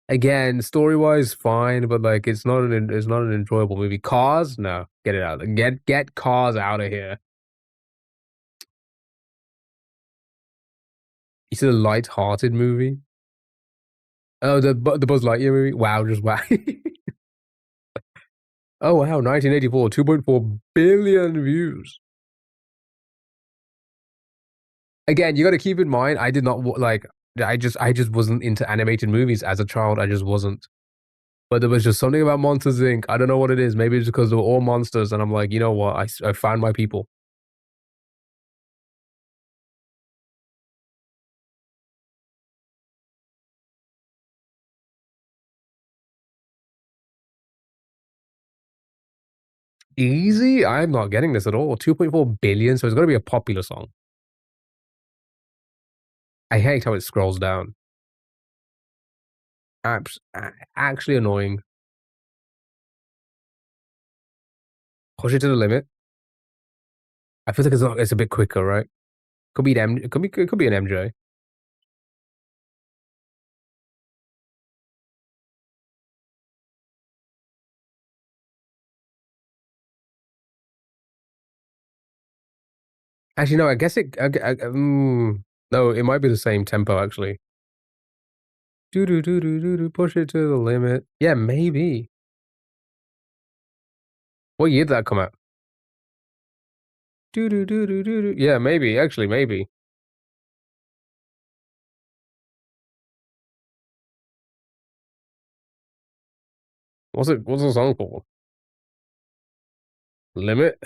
again, story wise, fine, but like it's not an enjoyable movie. Cars, no, get it out. Get Cars out of here. It's a light-hearted movie. Oh, the Buzz Lightyear movie. Wow, just wow. Oh wow, 1984, 2.4 billion views. Again, you got to keep in mind, I did not like. I just wasn't into animated movies as a child. I just wasn't. But there was just something about Monsters Inc. I don't know what it is. Maybe it's because they were all monsters, and I'm like, you know what? I found my people. Easy? I'm not getting this at all. 2.4 billion, so it's got to be a popular song. I hate how it scrolls down. Actually annoying. Push it to the limit. I feel like it's a bit quicker, right? Could be an it could be an MJ. Actually, no. I guess no. It might be the same tempo actually. Do do do do do do. Push it to the limit. Yeah, maybe. What year did that come out? Do do do do do do. Yeah, maybe. Actually, maybe. What's the song called? Limit.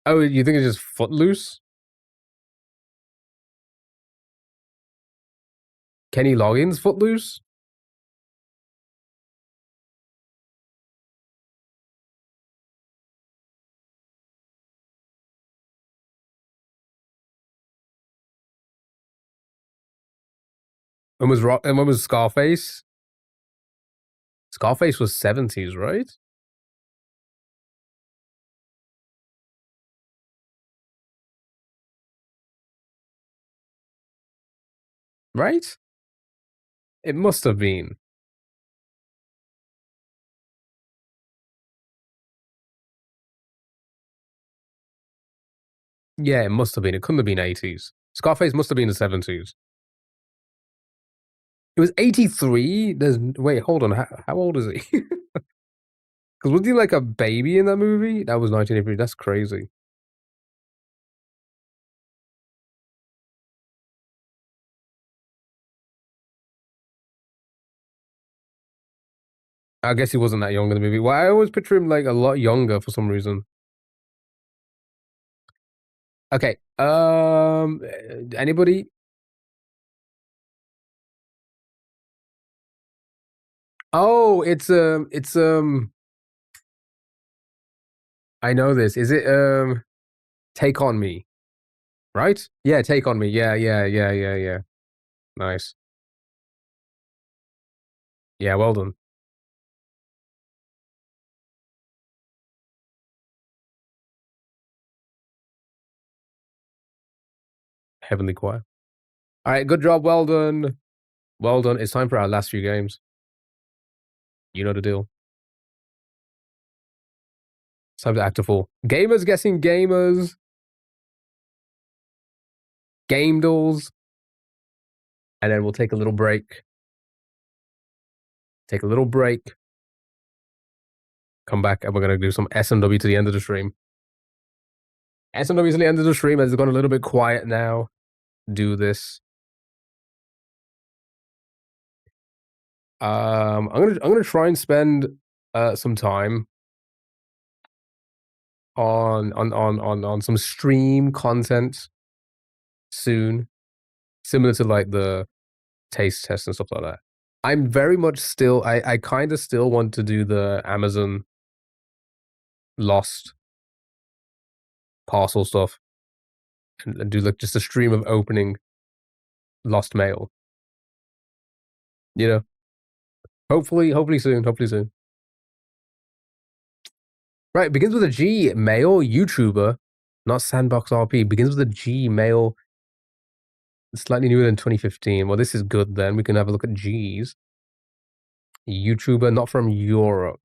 Oh, you think it's just Footloose? Kenny Loggins Footloose? And when was Scarface? Scarface was 70s, right? Right? It must have been. Yeah, it must have been. It couldn't have been 80s. Scarface must have been the 70s. It was 83? Wait, hold on. How old is he? Because was he like a baby in that movie? That was 1983. That's crazy. I guess he wasn't that young in the movie. Well, I always picture him like a lot younger for some reason. Okay. Anybody? Oh, it's I know this. Is it Take on Me? Right? Yeah, Take on Me. Yeah. Nice. Yeah, well done. Heavenly Choir. All right, good job. Well done. Well done. It's time for our last few games. You know the deal. It's time to act a fool. Gamers guessing gamers. Game dolls. And then we'll take a little break. Take a little break. Come back and we're going to do some S&W to the end of the stream. S&W to the end of the stream as it's gone a little bit quiet now. Do this. I'm gonna try and spend some time on some stream content soon, similar to like the taste test and stuff like that. I'm very much still I kind of still want to do the Amazon Lost parcel stuff and do like just a stream of opening Lost Mail. You know, hopefully soon. Right, it begins with a G. Male YouTuber, not Sandbox RP. Begins with a G. Male, slightly newer than 2015. Well, this is good then. We can have a look at G's. YouTuber, not from Europe.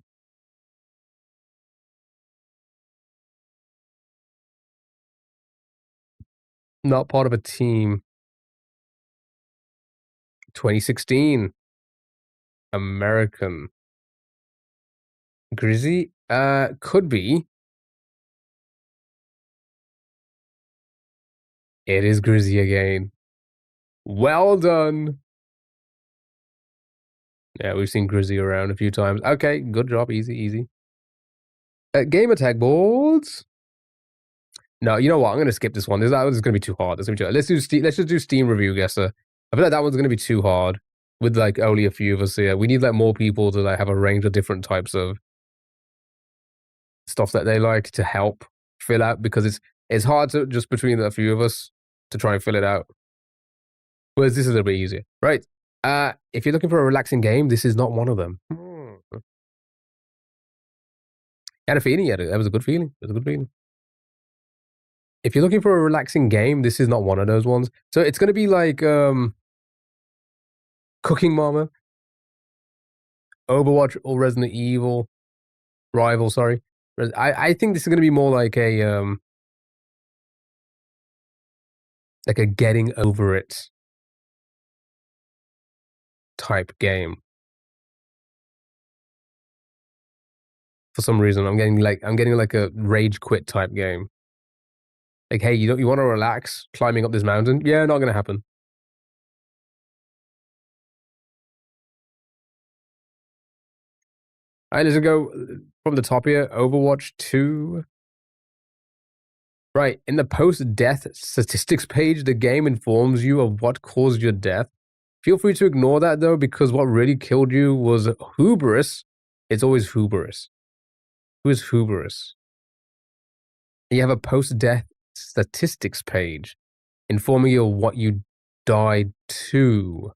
Not part of a team. 2016. American. Grizzy? Could be. It is Grizzy again. Well done. Yeah, we've seen Grizzy around a few times. Okay, good job. Easy. Gamer tag boards. No, you know what? I'm gonna skip this one. This is gonna be too hard. Let's just do Steam review guesser. I feel like that one's gonna be too hard with like only a few of us here. We need like more people to like have a range of different types of stuff that they like to help fill out because it's hard to just between a few of us to try and fill it out. Whereas this is a little bit easier, right? If you're looking for a relaxing game, this is not one of them. Had a feeling, yeah, that was a good feeling. If you're looking for a relaxing game, this is not one of those ones. So it's going to be like Cooking Mama, Overwatch, or Resident Evil Rival. Sorry, I think this is going to be more like a getting over it type game. For some reason, I'm getting like a rage quit type game. Like, hey, you want to relax climbing up this mountain? Yeah, not gonna happen. All right, let's go from the top here. Overwatch 2. Right, in the post-death statistics page, the game informs you of what caused your death. Feel free to ignore that though, because what really killed you was hubris. It's always hubris. Who is hubris? You have a post-death statistics page informing you of what you died to.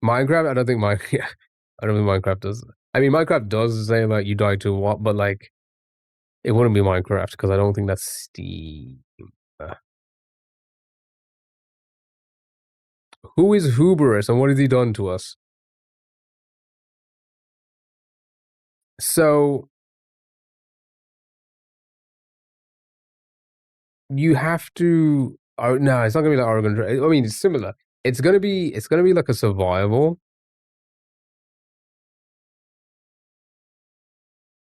Minecraft? I don't think Minecraft does. I mean, Minecraft does say like you died to what, but like It wouldn't be Minecraft because I don't think that's Steam. Who is Huberus and what has he done to us? So you have to. Oh no, it's not gonna be like Oregon. I mean, it's similar. It's gonna be like a survival.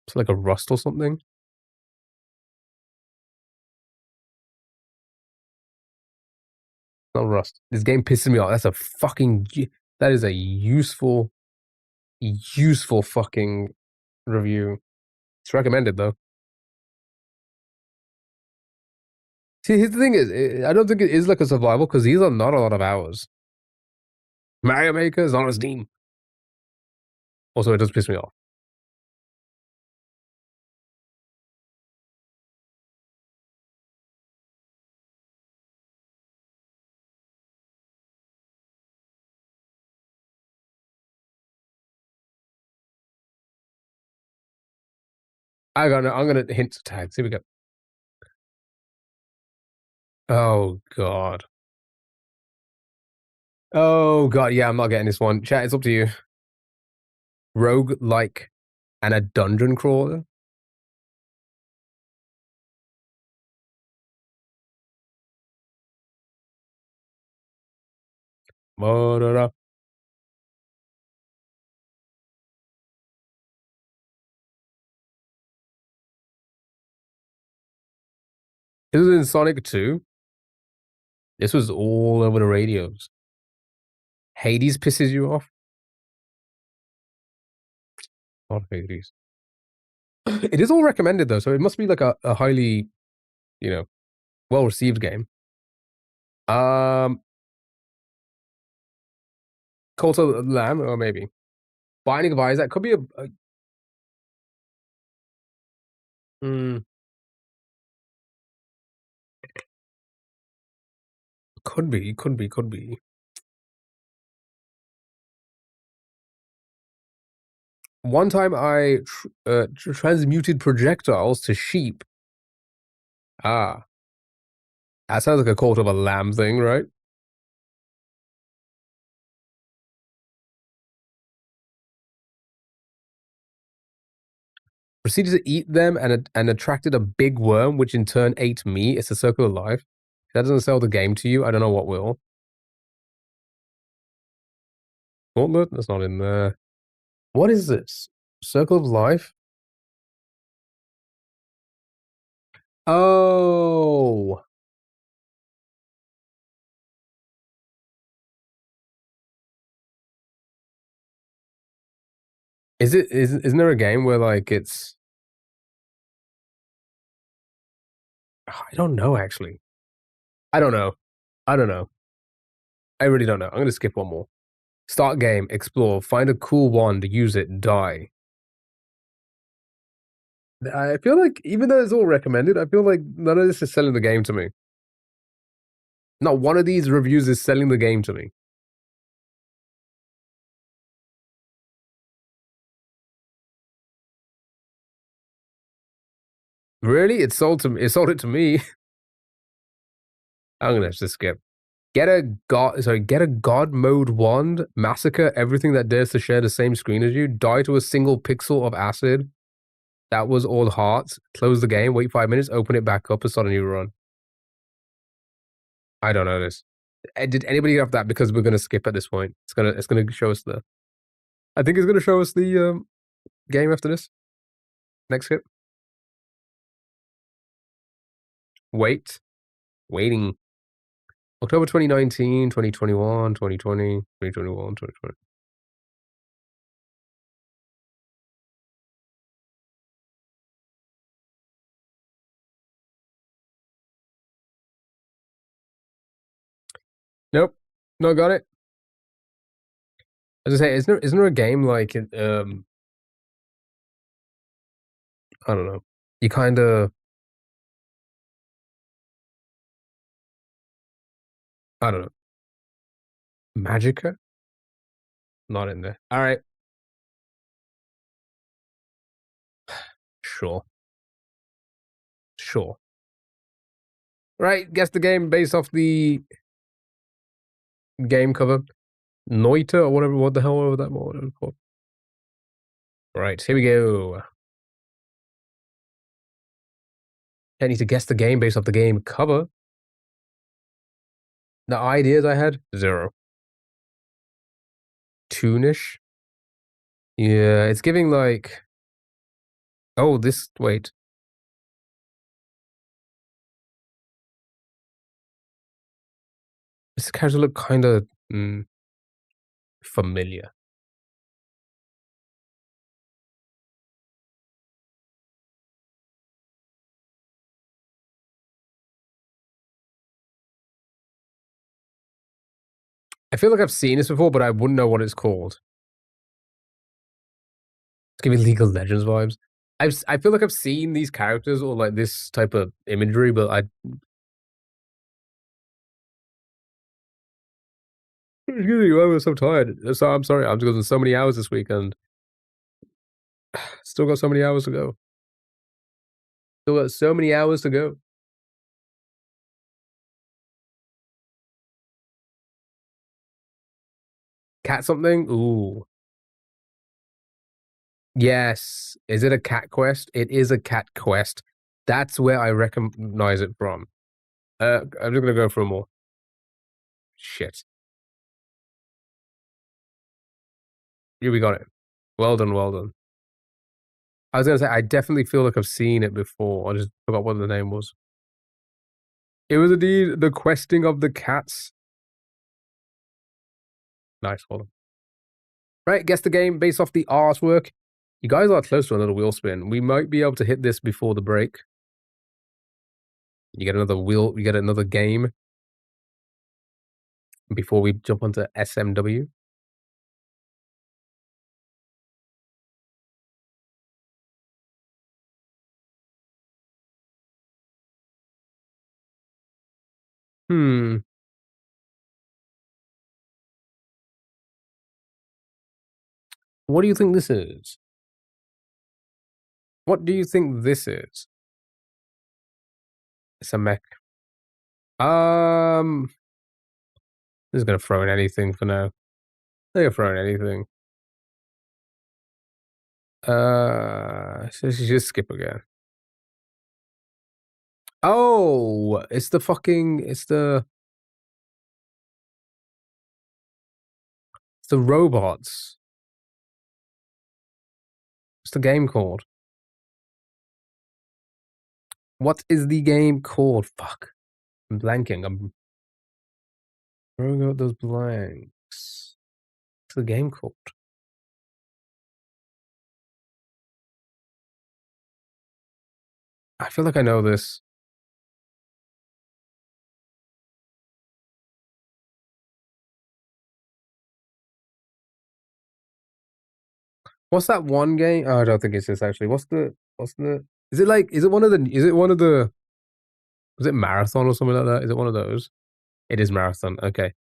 It's like a Rust or something. Not Rust. This game pisses me off. That's a fucking. That is a useful fucking review. It's recommended though. See, here's the thing is, I don't think it is like a survival because these are not a lot of hours. Mario Maker is on a Steam. Also, it does piss me off. I'm gonna hint tags. Here we go. Oh god. Oh god, yeah, I'm not getting this one. Chat, it's up to you. Rogue like and a dungeon crawler. This was in Sonic 2. This was all over the radios. Hades pisses you off? Not Hades. It is all recommended though, so it must be like a highly, well received game. Cult of the Lamb, or maybe Binding of Isaac could be could be. One time I transmuted projectiles to sheep. Ah, that sounds like a Cult of a Lamb thing, right? Proceeded to eat them and attracted a big worm, which in turn ate me. It's a circle of life. If that doesn't sell the game to you, I don't know what will. Gauntlet? That's not in there. What is this? Circle of life? Oh. Isn't there a game where like it's I don't know actually. I don't know. I really don't know. I'm gonna skip one more. Start game, explore, find a cool wand, use it, die. I feel like even though it's all recommended, I feel like none of this is selling the game to me. Not one of these reviews is selling the game to me. Really? It sold it to me. I'm gonna just skip. Get a god mode wand, massacre everything that dares to share the same screen as you, die to a single pixel of acid. That was all hearts. Close the game, wait 5 minutes, open it back up and start a new run. I don't know this. Did anybody have that? Because we're gonna skip at this point. It's gonna show us the I think it's gonna show us the game after this. Next skip. Waiting. October 2019, 2021, 2020, 2021, 2020. Nope. No, got it. As I say, isn't there a game like I don't know. You kinda I don't know. Magica? Not in there. Alright. Sure. Sure. Right, guess the game based off the game cover. Noita or whatever, what the hell was that was called? Right, here we go. I need to guess the game based off the game cover. The ideas I had, 0. Toonish? Yeah, it's giving like... Oh, this... Wait. This character look kind of familiar. I feel like I've seen this before, but I wouldn't know what it's called. It's giving League of Legends vibes. I feel like I've seen these characters or like this type of imagery, but I'm so tired. So I'm sorry. I'm just so many hours this week and still got so many hours to go. Still got so many hours to go. Cat something? Ooh. Yes. Is it a cat quest? It is a cat quest. That's where I recognize it from. I'm just gonna go for more. Shit. Yeah, we got it. Well done, well done. I was gonna say, I definitely feel like I've seen it before. I just forgot what the name was. It was indeed the questing of the cats. Nice, well done. Right, guess the game based off the artwork. You guys are close to another wheel spin. We might be able to hit this before the break. You get another wheel, you get another game before we jump onto SMW. What do you think this is? What do you think this is? It's a mech. This is gonna throw in anything for now. They're gonna throw in anything. So she just skip again. Oh, it's the robots. What's the game called? What is the game called? Fuck. I'm blanking. I'm throwing out those blanks. What's the game called? I feel like I know this. What's that one game? Oh, I don't think it's this actually. Is it Marathon or something like that? Is it one of those? It is Marathon. Okay.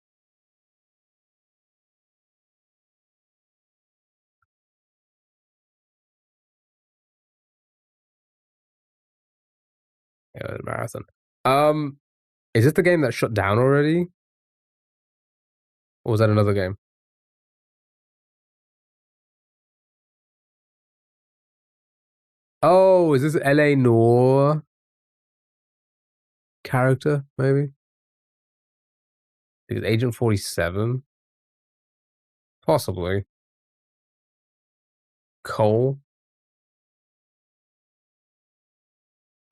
Yeah, Marathon. Is this the game that shut down already? Or was that another game? Oh, is this LA Noir character, maybe? Is it Agent 47? Possibly. Cole?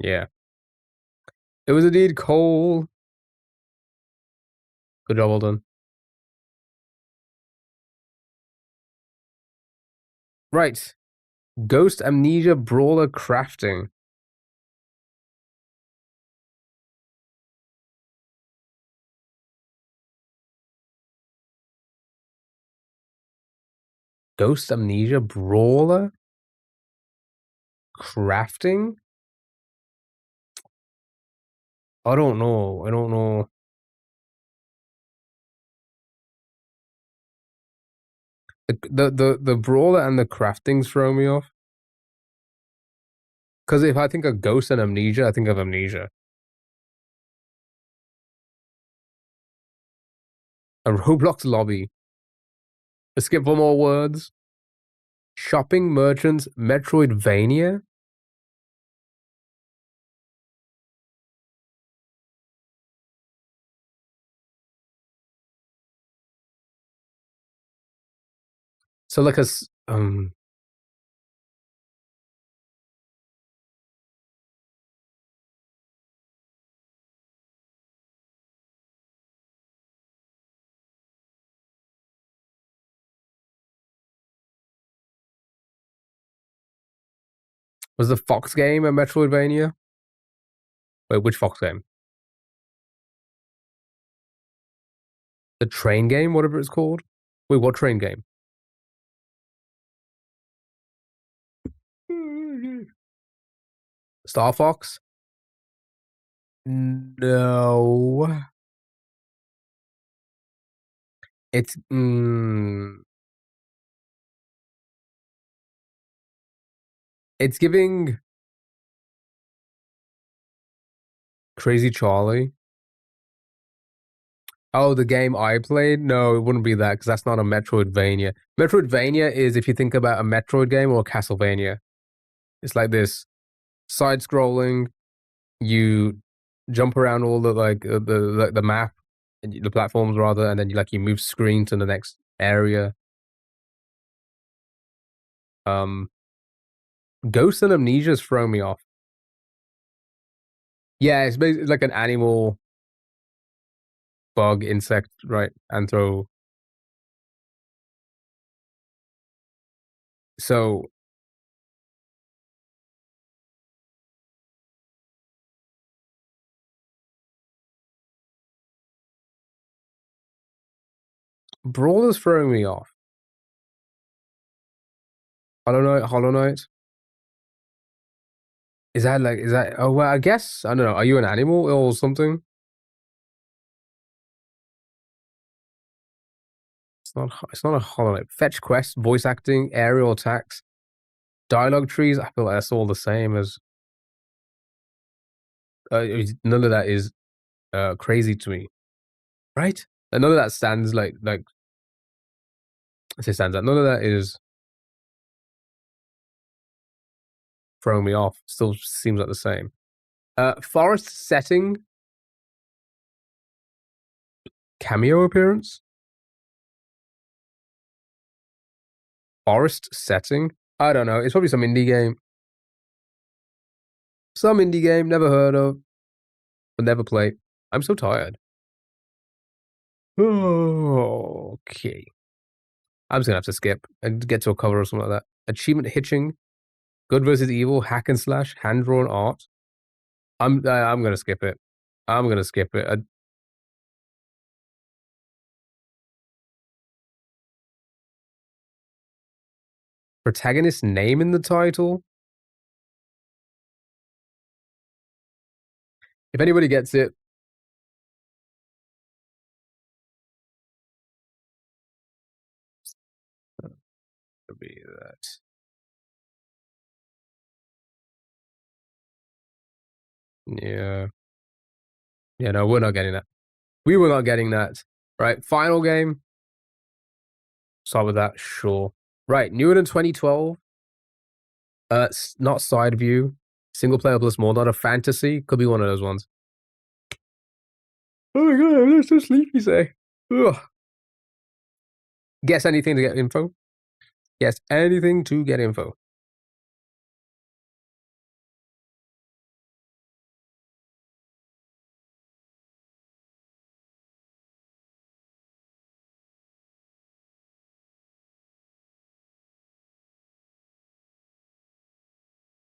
Yeah. It was indeed Cole. Good job, well done. Right. Ghost Amnesia Brawler Crafting. Ghost Amnesia Brawler Crafting? I don't know. I don't know. The brawler and the crafting throw me off. Because if I think of Ghost and Amnesia, I think of Amnesia. A Roblox lobby. Skip for more words. Shopping merchants, Metroidvania. So like was the Fox game a Metroidvania? Wait, which Fox game? The train game, whatever it's called. Wait, what train game? Star Fox? No. It's it's giving Crazy Charlie. Oh, the game I played? No, it wouldn't be that because that's not a Metroidvania. Metroidvania is if you think about a Metroid game or a Castlevania. It's like this side scrolling, you jump around all the the map, the platforms rather, and then you move screen to the next area. Ghost and Amnesia's throw me off. Yeah, it's basically like an animal bug insect, right? Anthro. So Brawler's throwing me off. Hollow Knight. Is that oh well I guess I don't know. Are you an animal or something? It's not a Hollow Knight. Fetch quests, voice acting, aerial attacks, dialogue trees. I feel like that's all the same as none of that is crazy to me. Right? And none of that stands like I say stands out. None of that is throwing me off. Still seems like the same. Forest setting. Cameo appearance? Forest setting? I don't know. It's probably some indie game. Some indie game, never heard of, but never played. I'm so tired. Okay. I'm just gonna have to skip and get to a cover or something like that. Achievement hitching, good versus evil, hack and slash, hand drawn art. I'm gonna skip it. I'm gonna skip it. Protagonist name in the title. If anybody gets it, it'll be that. Yeah. Yeah, no, we're not getting that. We were not getting that. Right. Final game. Start with that. Sure. Right. Newer than 2012. Not side view. Single player plus more. Not a fantasy. Could be one of those ones. Oh my god, I'm so sleepy, say. Ugh. Guess anything to get info. Guess anything to get info.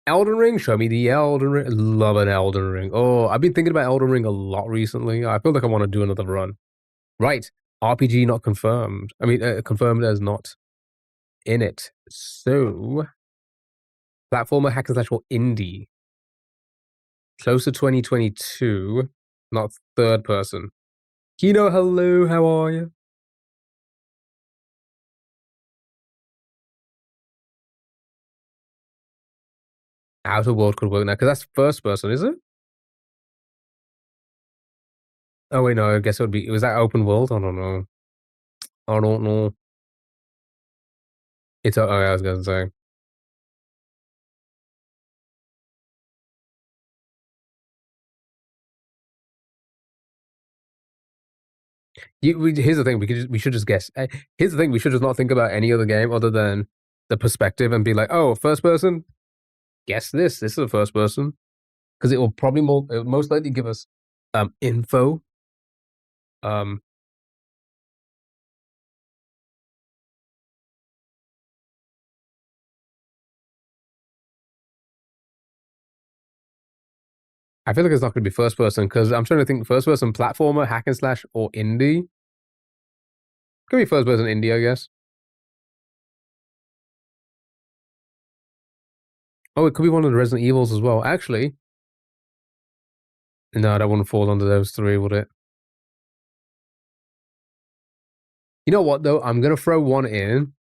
Elden Ring, show me the Elden Ring. Love an Elden Ring. Oh, I've been thinking about Elden Ring a lot recently. I feel like I want to do another run. Right. RPG not confirmed. I mean, confirmed as not in it. So, platformer hack and slash or indie. Close to 2022, not third person. Kino, hello, how are you? Outer World could work now because that's first person, is it? Oh wait, no. I guess it would be. Was that open world? I don't know. I don't know. It's. Oh, I was gonna say. Here's the thing. We should just guess. Here's the thing. We should just not think about any other game other than the perspective and be like, oh, first person. Guess this. This is a first person because it will probably it will most likely give us info. I feel like it's not going to be first person because I'm trying to think first person platformer, hack and slash, or indie. Could be first person indie, I guess. Oh, it could be one of the Resident Evils as well. Actually, no, that wouldn't fall under those three, would it? You know what, though? I'm going to throw one in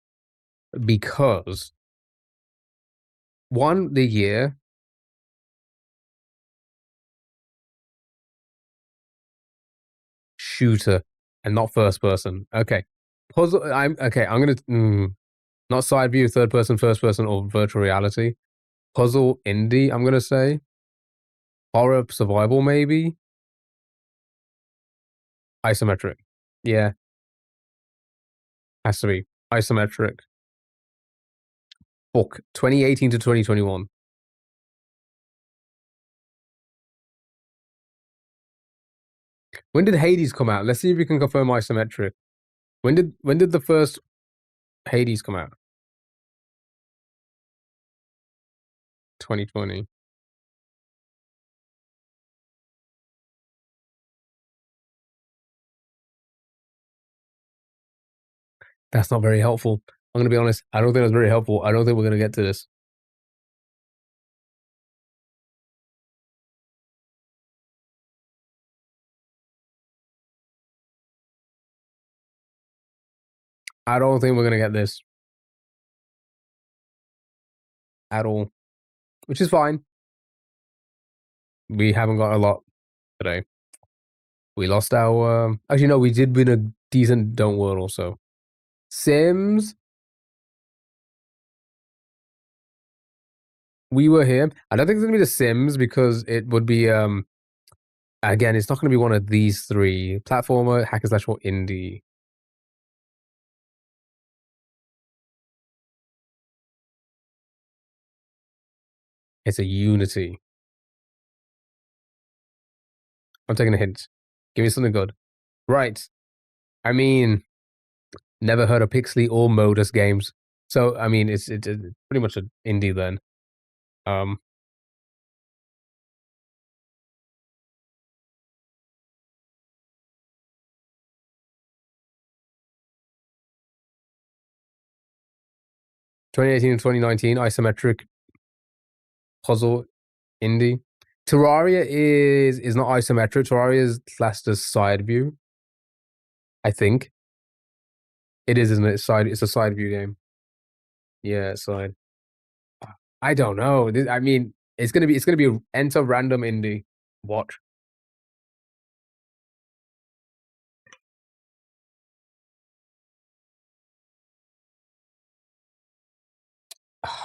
because one, the year. Shooter and not first person. Okay. Puzzle. I'm going to. Not side view, third person, first person, or virtual reality. Puzzle indie, I'm going to say. Horror survival, maybe. Isometric. Yeah. Has to be. Isometric. Book 2018 to 2021. When did Hades come out? Let's see if we can confirm isometric. When did the first Hades come out? 2020. That's not very helpful. I'm going to be honest. I don't think that's very helpful. I don't think we're going to get to this. I don't think we're going to get this. At all. Which is fine. We haven't got a lot today. We lost our... actually, no, we did win a decent Don't World also. Sims. We were here. I don't think it's going to be The Sims because it would be... again, it's not going to be one of these three. Platformer, hack and slash, or indie. It's a Unity. I'm taking a hint. Give me something good. Right. I mean, never heard of Pixley or Modus games. So, I mean, it's pretty much an indie then. 2018 and 2019, isometric puzzle indie. Terraria is not isometric. Terraria is classed as side view. I think. It is, isn't it? It's a side view game. Yeah, side. I don't know. I mean, it's gonna be enter random indie. Watch.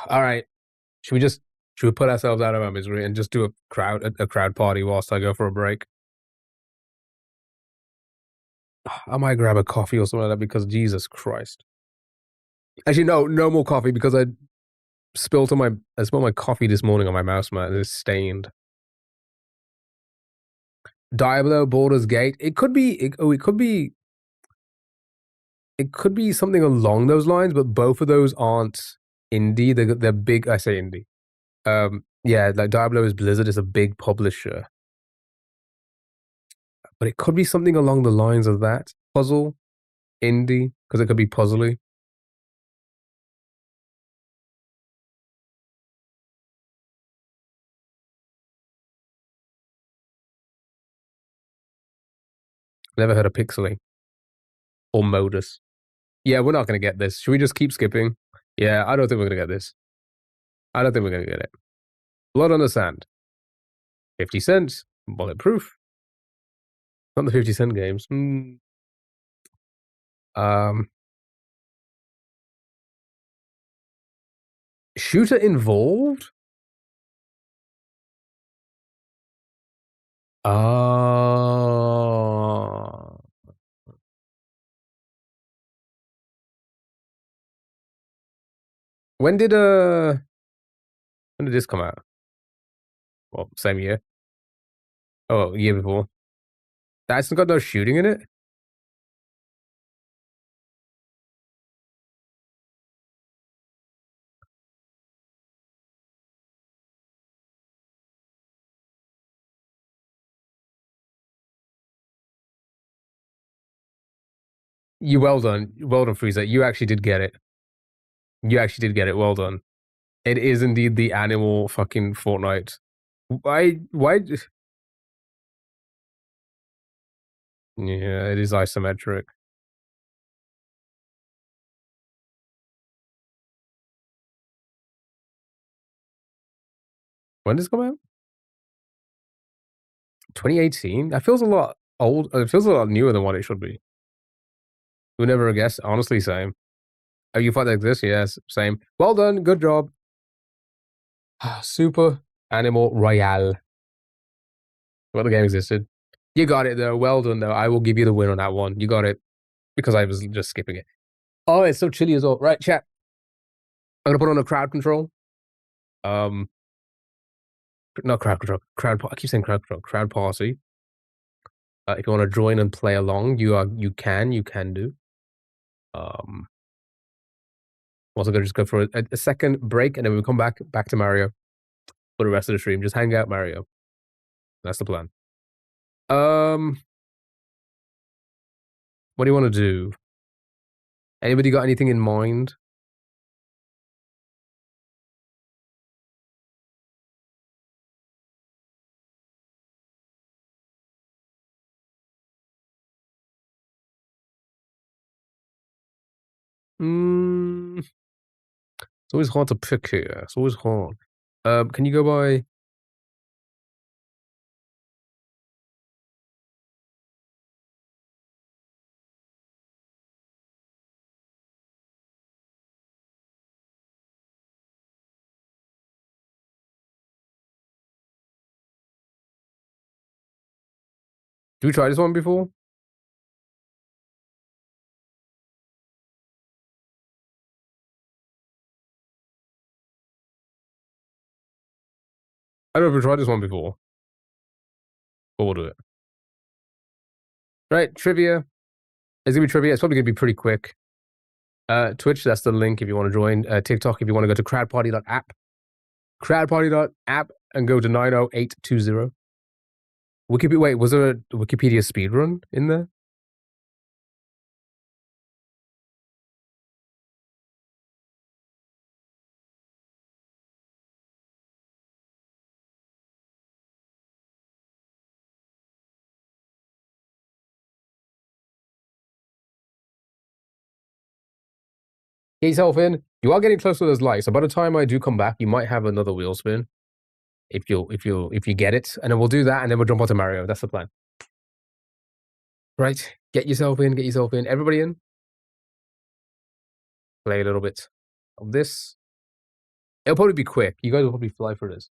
All right. Should we put ourselves out of our misery and just do a crowd party whilst I go for a break? I might grab a coffee or something like that because Jesus Christ. Actually, no more coffee because I spilled my coffee this morning on my mouse mat and it's stained. Diablo, Baldur's Gate. It could be something along those lines, but both of those aren't indie. They're big. I say indie. Yeah, like Diablo is Blizzard. It's a big publisher, but it could be something along the lines of that. Puzzle, indie, because it could be puzzly. Never heard of Pixely or Modus. Yeah, we're not gonna get this. Should we just keep skipping? Yeah, I don't think we're gonna get this. I don't think we're gonna get it. Blood on the Sand. 50 cents. Bulletproof. Not the 50-cent games. Shooter involved? When did this come out? Well, same year. Oh, year before. That's got no shooting in it? You well done. Well done, Frieza. You actually did get it. You actually did get it. Well done. It is indeed the animal fucking Fortnite. Why yeah, it is isometric. When does it come out? 2018? That feels a lot old. It feels a lot newer than what it should be. Who never have guessed? Honestly, same. Oh, you thought that exists? Yes, same. Well done. Good job. Super Animal Royale. Well, the game existed. You got it, though. Well done, though. I will give you the win on that one. You got it. Because I was just skipping it. Oh, it's so chilly as well. Right, chat. I'm going to put on a crowd control. Not crowd control. I keep saying crowd control. Crowd policy. If you want to join and play along, you can do. Also gonna just go for a second break, and then we'll come back to Mario for the rest of the stream. Just hang out, Mario. That's the plan. What do you want to do? Anybody got anything in mind? It's always hard to pick here. It's always hard. Can you go by? Did we try this one before? I don't know if we tried this one before. But we'll do it. Right, trivia. It's gonna be trivia. It's probably gonna be pretty quick. Twitch, that's the link if you want to join. TikTok, if you want to go to crowdparty.app. Crowdparty.app and go to 90820. Wikipedia. Wait, was there a Wikipedia speedrun in there? Get yourself in. You are getting close to those lights. So by the time I do come back, you might have another wheel spin. If you get it, and then we'll do that, and then we'll jump onto Mario. That's the plan. Right. Get yourself in. Get yourself in. Everybody in. Play a little bit of this. It'll probably be quick. You guys will probably fly for this.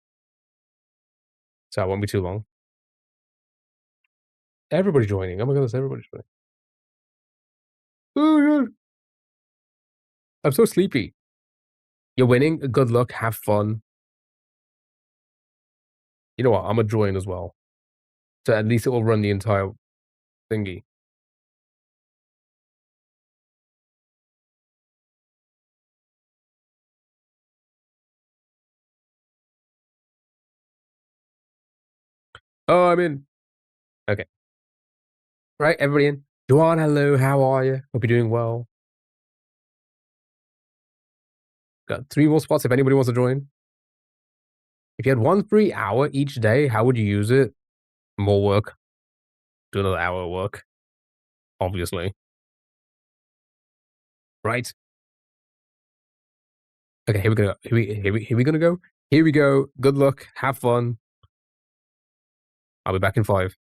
So it won't be too long. Everybody joining. Oh my goodness, everybody's joining. Oh, God. I'm so sleepy. You're winning. Good luck. Have fun. You know what? I'm going to join as well. So at least it will run the entire thingy. Oh, I'm in. Okay. Right, everybody in. Juan, hello. How are you? Hope you're doing well. Got 3 more spots if anybody wants to join. If you had 1 free hour each day, how would you use it? More work. Do another hour of work. Obviously. Right. Okay, here we go. Here we gonna go. Here we go. Good luck. Have fun. I'll be back in 5.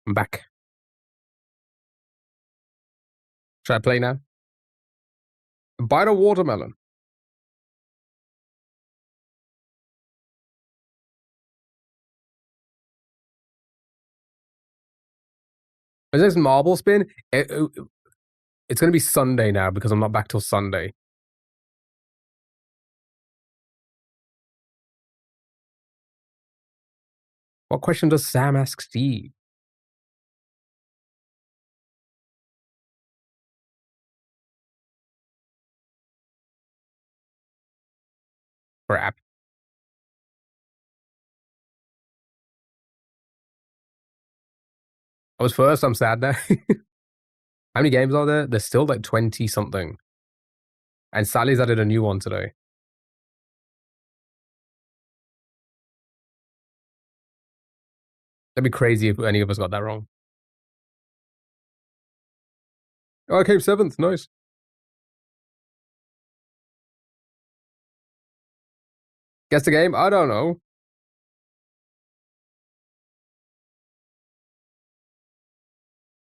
I'm back. Should I play now? Bite a watermelon. Is this marble spin? It's going to be Sunday now because I'm not back till Sunday. What question does Sam ask Steve? Crap. I was first. I'm sad now. How many games are there? There's still like 20 something. And Sally's added a new one today. That'd be crazy if any of us got that wrong. Oh, I came 7th. Nice. Guess the game? I don't know.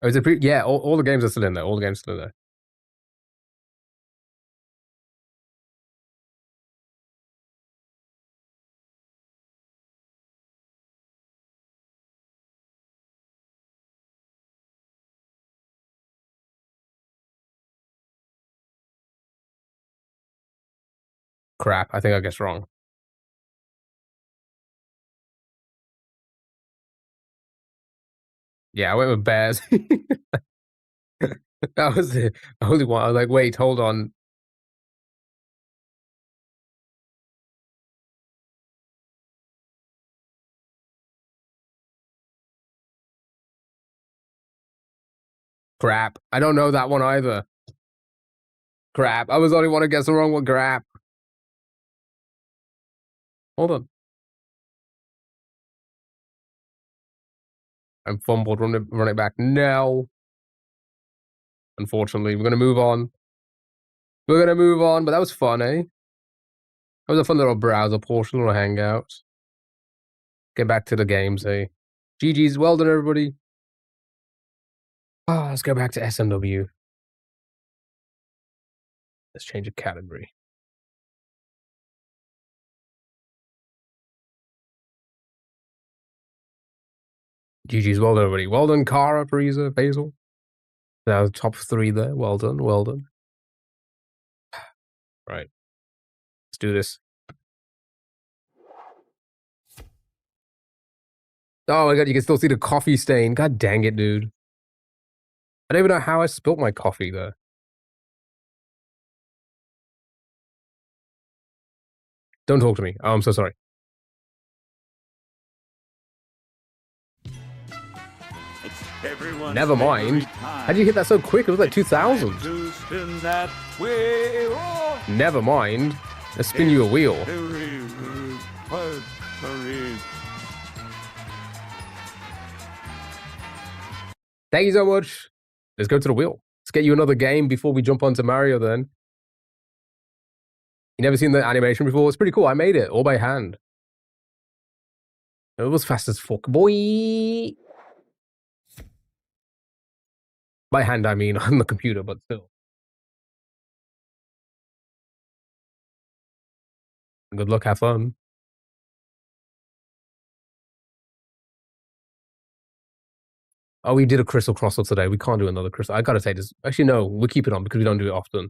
Oh, is it yeah, all the games are still in there. All the games are still in there. Crap. I think I guessed wrong. Yeah, I went with bears. That was the only one. I was like, wait, hold on. Crap. I don't know that one either. Crap. I was the only one to guess the wrong one. Crap. Hold on. I'm fumbled. Run it back now. Unfortunately, we're going to move on. We're going to move on, but that was fun, eh? That was a fun little browser portion, little hangout. Get back to the games, eh? GG's. Well done, everybody. Let's go back to SMW. Let's change a category. GG's. Well done, everybody. Well done, Kara, Parisa, Basil. Now, top 3 there. Well done. Well done. Right. Let's do this. Oh my god, you can still see the coffee stain. God dang it, dude. I don't even know how I spilt my coffee there. Don't talk to me. Oh, I'm so sorry. Never mind. How did you hit that so quick? It was like 2000. Never mind. Let's spin you a wheel. Thank you so much. Let's go to the wheel. Let's get you another game before we jump onto Mario then. You never seen the animation before? It's pretty cool. I made it all by hand. It was fast as fuck, boy. By hand, I mean on the computer, but still. Good luck, have fun. Oh, we did a Crystal Crossel today. We can't do another Crystal. I gotta say this. Actually, no, we'll keep it on because we don't do it often.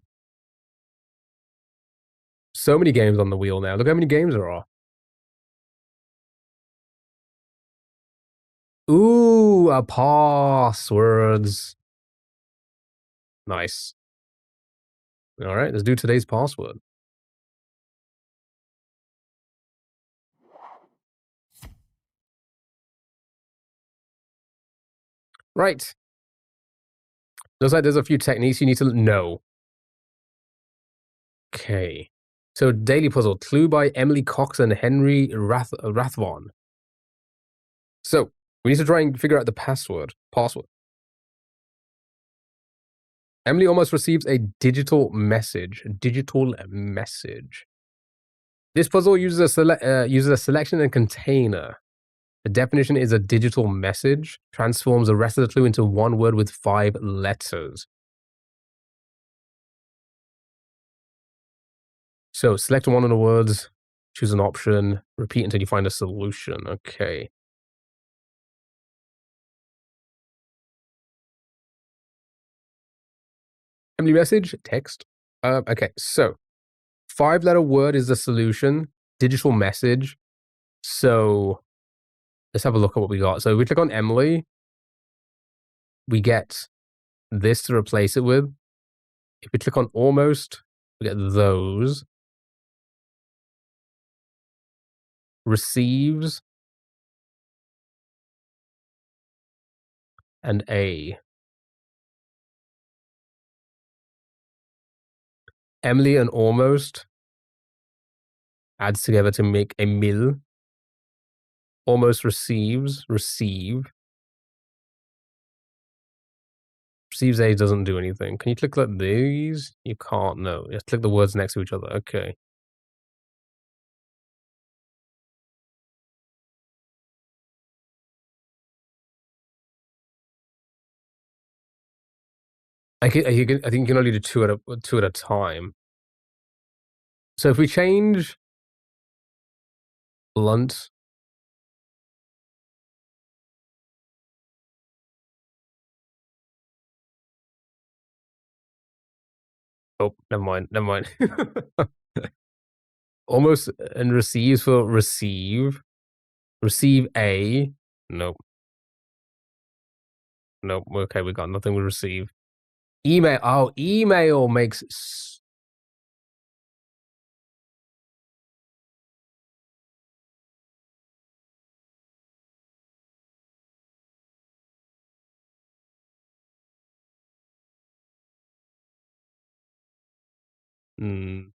So many games on the wheel now. Look how many games there are. Ooh, passwords. Nice. All right, let's do today's password. Right. Looks like there's a few techniques you need to know. Okay. So, daily puzzle. Clue by Emily Cox and Henry Rathvon. So, we need to try and figure out the password. Emily almost receives a digital message. This puzzle uses a selection and container. The definition is a digital message, transforms the rest of the clue into one word with 5 letters. So select one of the words, choose an option, repeat until you find a solution. Okay. Emily message, text. Okay, so 5-letter word is the solution, digital message. So let's have a look at what we got. So if we click on Emily, we get this to replace it with. If we click on almost, we get those. Receives. and A. Emily and almost adds together to make a mill. Almost receives, receive. Receives A doesn't do anything. Can you click like these? You can't, no. You have to click the words next to each other. Okay. I think you can only do two at a time. So if we change blunt. Oh, never mind. Never mind. Almost and receives for receive. Receive A. Nope. Nope. Okay, we got nothing with receive. Email. Oh, email makes. Hmm.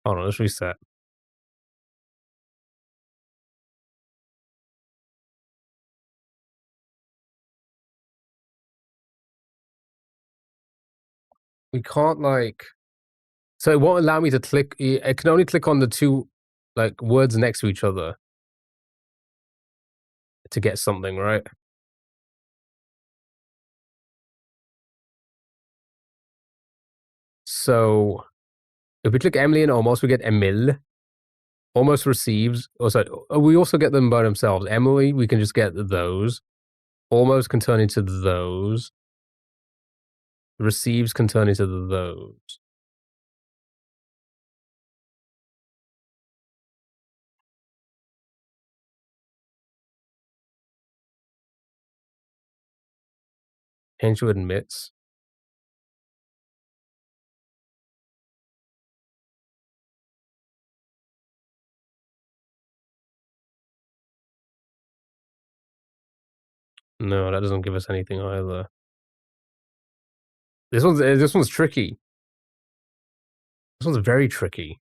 Hold on, let's reset. We can't like. So it won't allow me to click. It can only click on the two like words next to each other to get something, right? So if we click Emily and almost, we get Emil. Almost receives. Also, we also get them by themselves. Emily, we can just get those. Almost can turn into those. Receives can turn into those. Angel admits. No, that doesn't give us anything either. This one's tricky. This one's very tricky.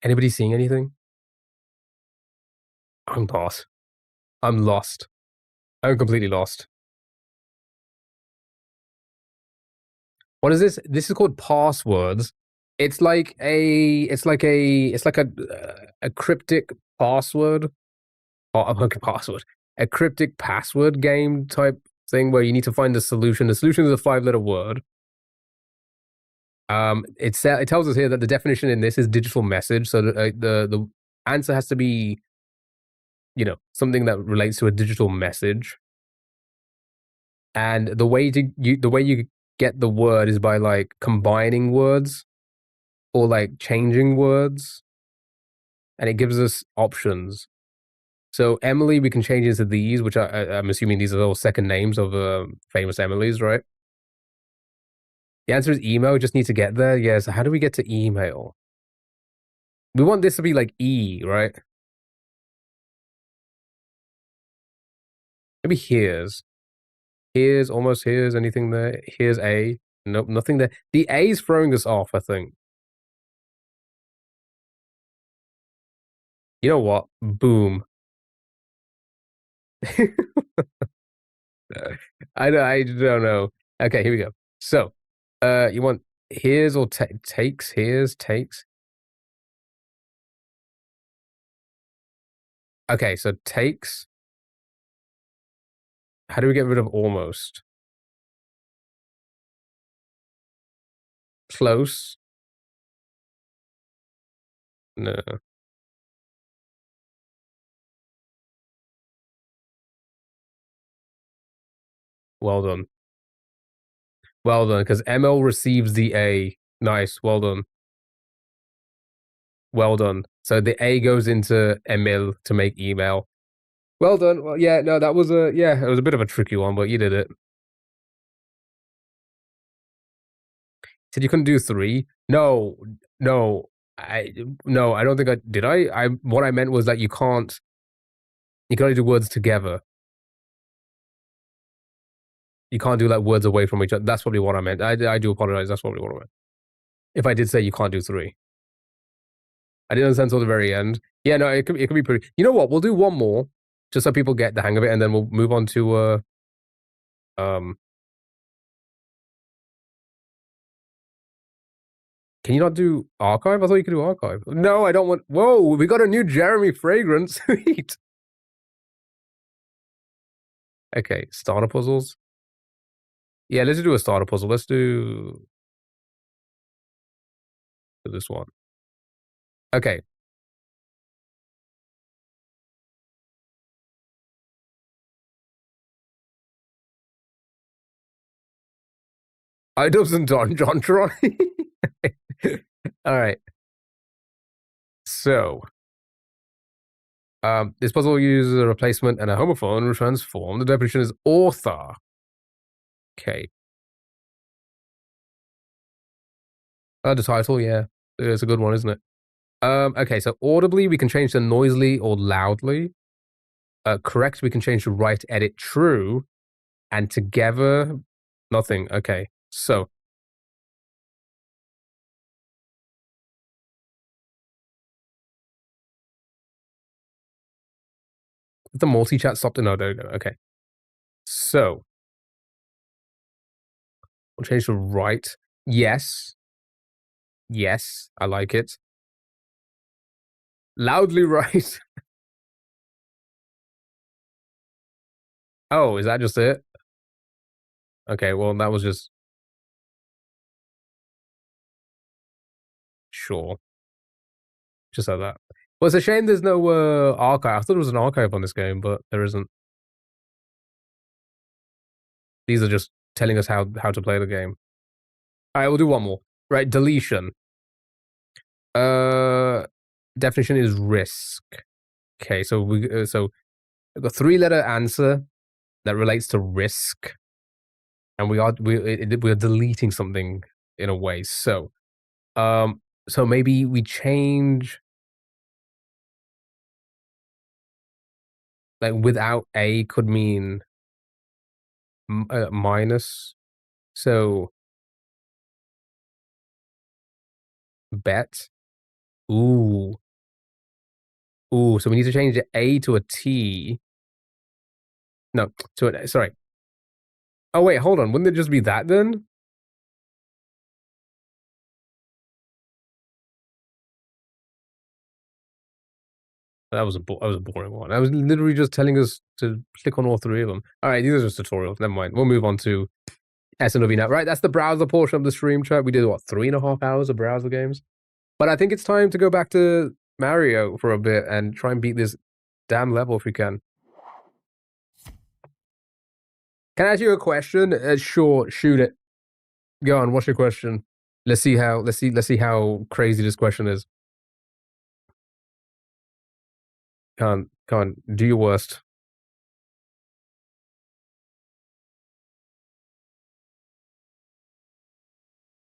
Anybody seeing anything? I'm lost. I'm lost. I'm completely lost. What is this? This is called passwords. It's like a cryptic password. Password. A cryptic password game type thing where you need to find the solution. The solution is a 5-letter word. It tells us here that the definition in this is digital message. So the answer has to be, something that relates to a digital message. And the way you get the word is by like combining words or like changing words, and it gives us options. So Emily, we can change into these, which I'm assuming these are all second names of famous Emilys, right? The answer is email. We just need to get there. Yeah. So how do we get to email? We want this to be like E, right? Maybe here's. Here's almost here's anything there. Here's A. Nope, nothing there. The A's throwing us off, I think. You know what? Boom. I don't know. Okay, here we go. So, you want here's or takes? Here's takes. Okay, so takes. How do we get rid of almost? Close. No. Well done. Well done, because ML receives the A. Nice. Well done. Well done. So the A goes into Emil to make email. Well done. Well, yeah, no, that was it was a bit of a tricky one, but you did it. Said you couldn't do 3? No. I don't think I did. What I meant was that you can only do words together. You can't do like words away from each other. That's probably what I meant. I do apologize. That's probably what I meant. If I did say you can't do 3. I didn't understand until the very end. Yeah, no, it could be pretty. You know what? We'll do one more just so people get the hang of it, and then we'll move on to Can you not do archive? I thought you could do archive. No, I don't want. Whoa, we got a new Jeremy fragrance. Sweet. Okay, starter puzzles. Yeah, let's do a starter puzzle. Let's do this one. Okay. Items and Jontron. All right. So, this puzzle uses a replacement and a homophone to transform. The definition is author. Okay. The title, yeah. It's a good one, isn't it? Okay, so audibly, we can change to noisily or loudly. Correct, we can change to right, edit, true. And together, nothing. Okay, so. The multi-chat stopped. No, there we go. Okay. So. We'll change to right. Yes. Yes, I like it. Loudly right. Oh, is that just it? Okay, well, that was just... Sure. Just like that. Well, it's a shame there's no archive. I thought there was an archive on this game, but there isn't. These are just telling us how to play the game. All right, we'll do one more. Right, deletion. Definition is risk. Okay, so we've got a 3-letter answer that relates to risk, and we are deleting something in a way. So, so maybe we change like without a could mean minus. So bet. Ooh. So we need to change the A to a T. No, to an, sorry. Oh, wait, hold on. Wouldn't it just be that then? That was a boring one. I was literally just telling us to click on all 3 of them. All right, these are just tutorials. Never mind. We'll move on to SNW now. Right, that's the browser portion of the stream chat. We did, what, 3.5 hours of browser games? But I think it's time to go back to Mario for a bit and try and beat this damn level if we can. Can I ask you a question? Sure, shoot it. Go on. What's your question? Let's see how crazy this question is. Come on, do your worst.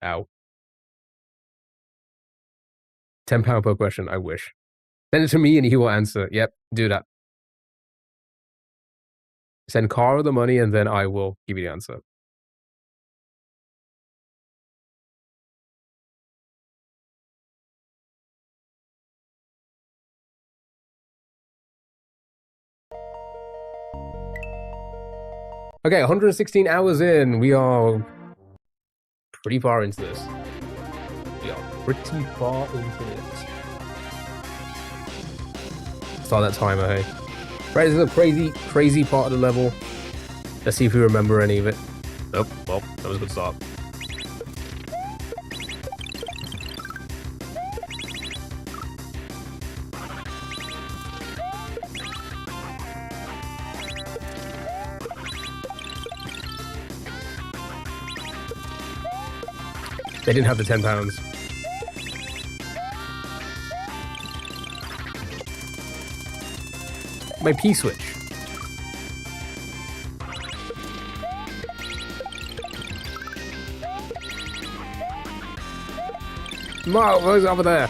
Ow. £10 per question. I wish. Send it to me and he will answer. Yep, do that. Send Cara the money and then I will give you the answer. Okay, 116 hours in. We are pretty far into this. Start that timer, hey. Right, this is a crazy part of the level. Let's see if we remember any of it. Nope, well, that was a good start. They didn't have the £10. My P-switch. Mark, what's over there?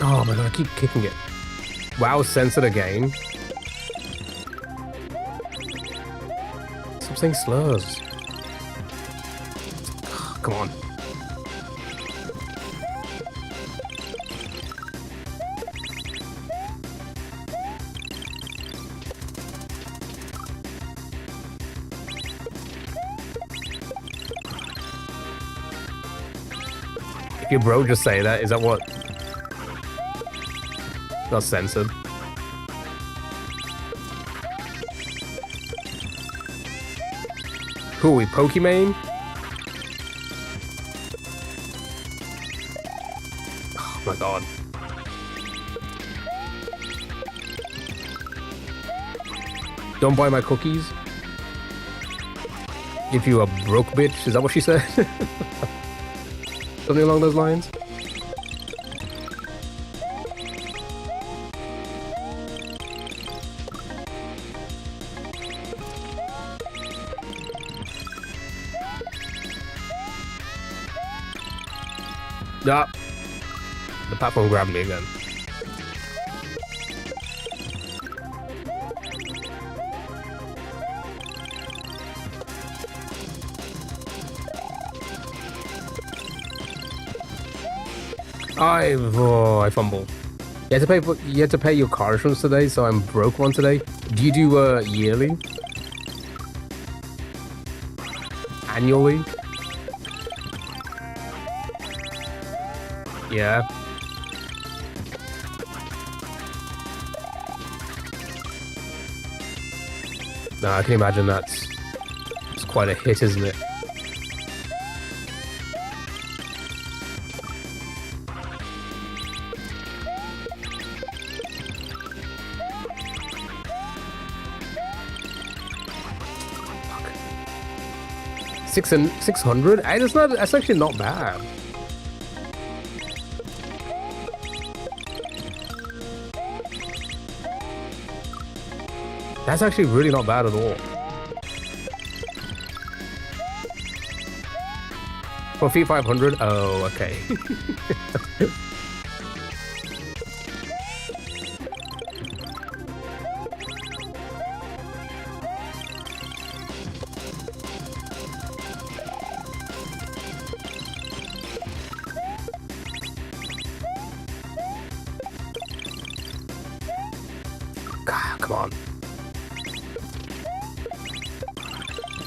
Oh my god, I keep kicking it. Wow, censored again. Stop saying slurs. Come on. If your bro just say that, is that what? Not censored. Who are we, Pokemon? Oh my god. Don't buy my cookies. If you a broke bitch, is that what she said? Something along those lines? Ah, the platform grabbed me again. I fumbled. You had to pay your car insurance today, so I'm broke one today. Do you do yearly? Annually? Yeah. No, I can imagine it's quite a hit, isn't it? Fuck. 600? Hey, that's actually not bad. That's actually really not bad at all. For feet 500? Oh, okay. God, come on.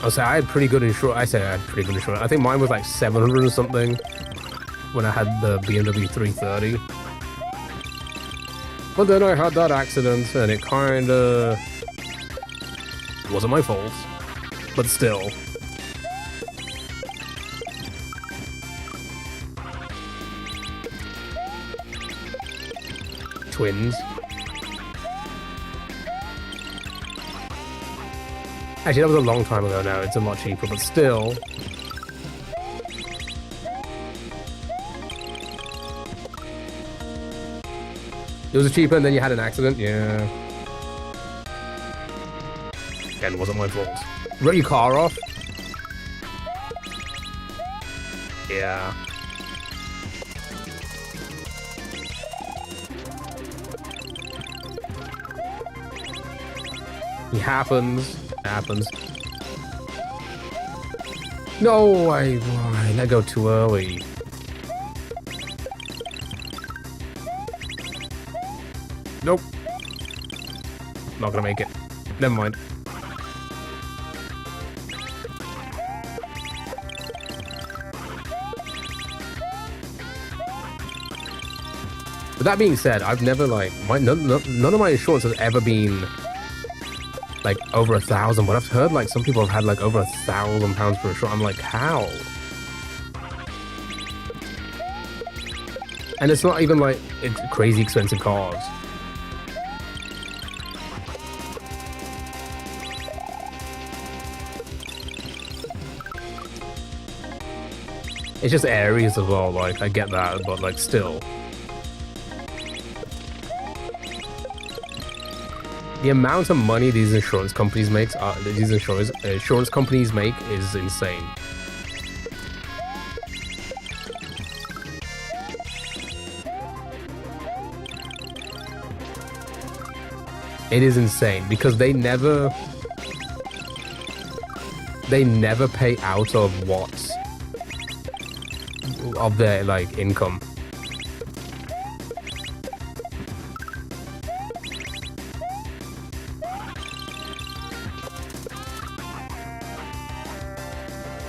I had pretty good insurance. I say I had pretty good insurance. I think mine was like 700 or something when I had the BMW 330. But then I had that accident and it kinda wasn't my fault. But still. Twins. Actually, that was a long time ago now. It's a lot cheaper, but still. It was cheaper and then you had an accident? Yeah. Again, wasn't my fault. Wrote your car off? Yeah. It happens. Happens. No, I let go too early. Nope. Not gonna make it. Never mind. With that being said, I've never none of my insurance has ever been like over 1,000, but I've heard like some people have had like over £1,000 for a shot. I'm like, how? And it's not even like it's crazy expensive cars. It's just areas as well, like, I get that, but, like, still. The amount of money these insurance companies make, insurance companies make is insane. It is insane because they never pay out of what's of their like income.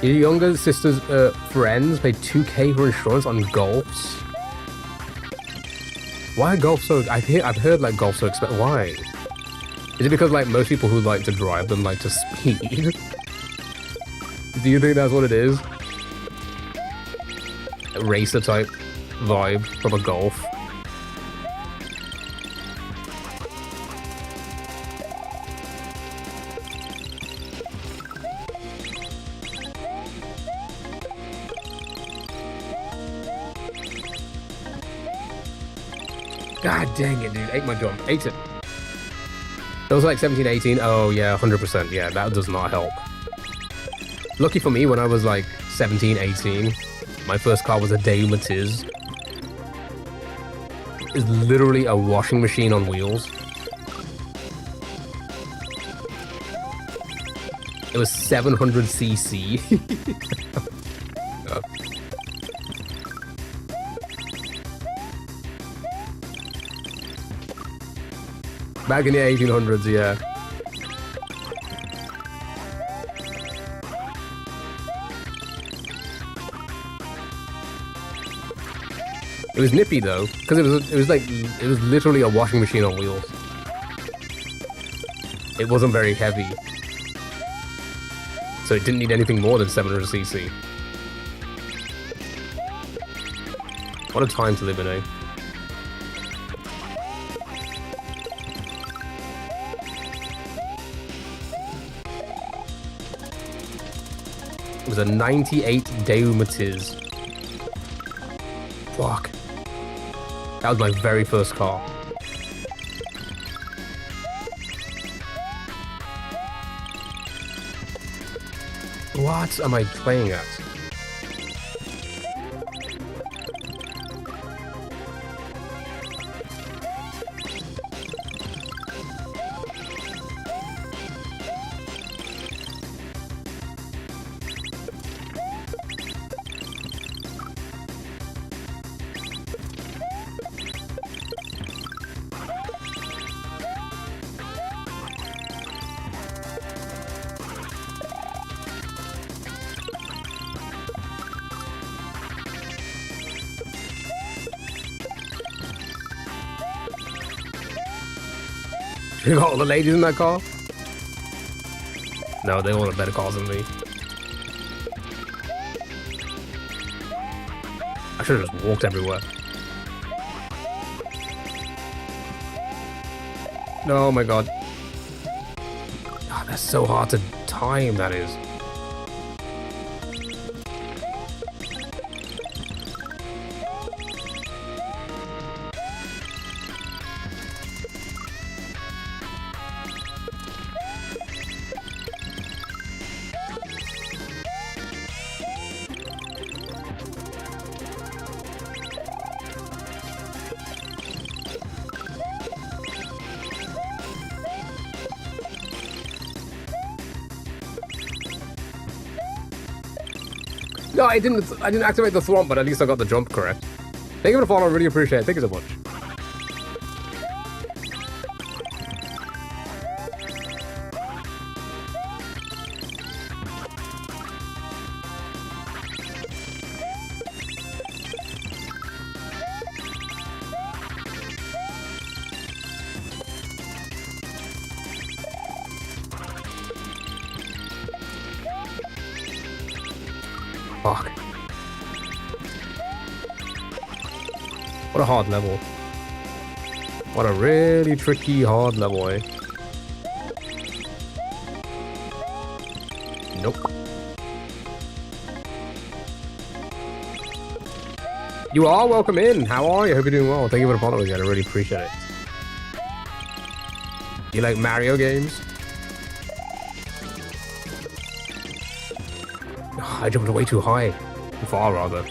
Your younger sister's friends pay 2K for insurance on golfs. Why are golf so? I've heard like golf so expensive. Why? Is it because like most people who like to drive them like to speed? Do you think that's what it is? A racer type vibe from a golf. God dang it, dude. Ate my jump. Ate it. That was like 17, 18. Oh, yeah, 100%. Yeah, that does not help. Lucky for me, when I was like 17, 18, my first car was a Daewoo Matiz. It's literally a washing machine on wheels. It was 700cc. Back in the 1800s, yeah. It was nippy though, because it was literally a washing machine on wheels. It wasn't very heavy, so it didn't need anything more than 700cc. What a time to live in, eh? It was a 98 Daewoo Matiz. Fuck. That was my very first car. What am I playing at? You got all the ladies in that car? No, they all have better cars than me. I should have just walked everywhere. No, oh my god. God, that's so hard to time, that is. No, I didn't activate the thwomp, but at least I got the jump correct. Thank you for the follow, I really appreciate it. Thank you so much. Fuck. What a hard level. What a really tricky, hard level, eh? Nope. You are welcome in. How are you? Hope you're doing well. Thank you for the follow again. I really appreciate it. You like Mario games? Oh, I jumped way too high. Too far, rather.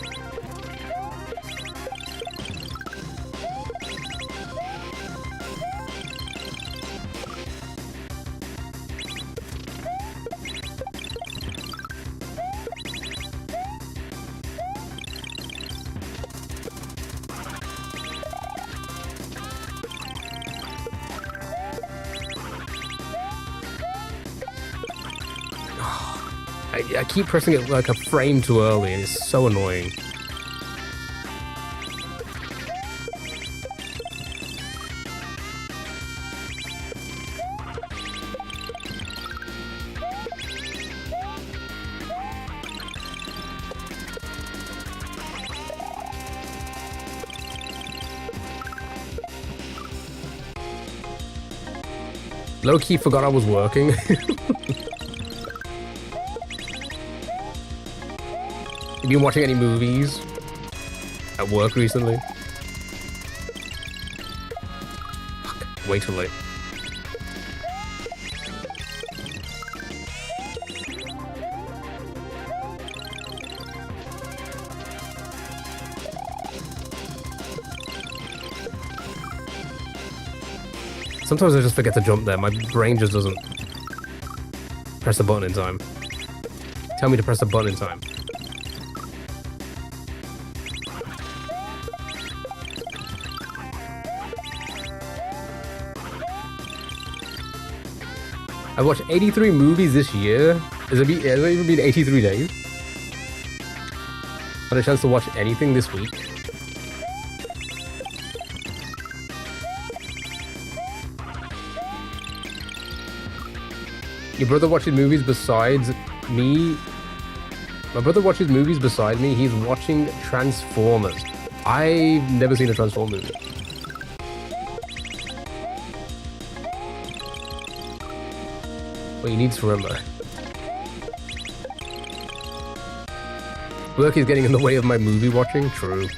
I keep pressing it like a frame too early, and it's so annoying. Low-key forgot I was working. You been watching any movies at work recently? Fuck, way too late. Sometimes I just forget to jump there. My brain just doesn't press the button in time. Tell me to press the button in time. I watched 83 movies this year. Has it even been 83 days? Had a chance to watch anything this week? Your brother watches movies besides me? My brother watches movies beside me. He's watching Transformers. I've never seen a Transformers movie. Well, he needs to remember. Work is getting in the way of my movie watching? True.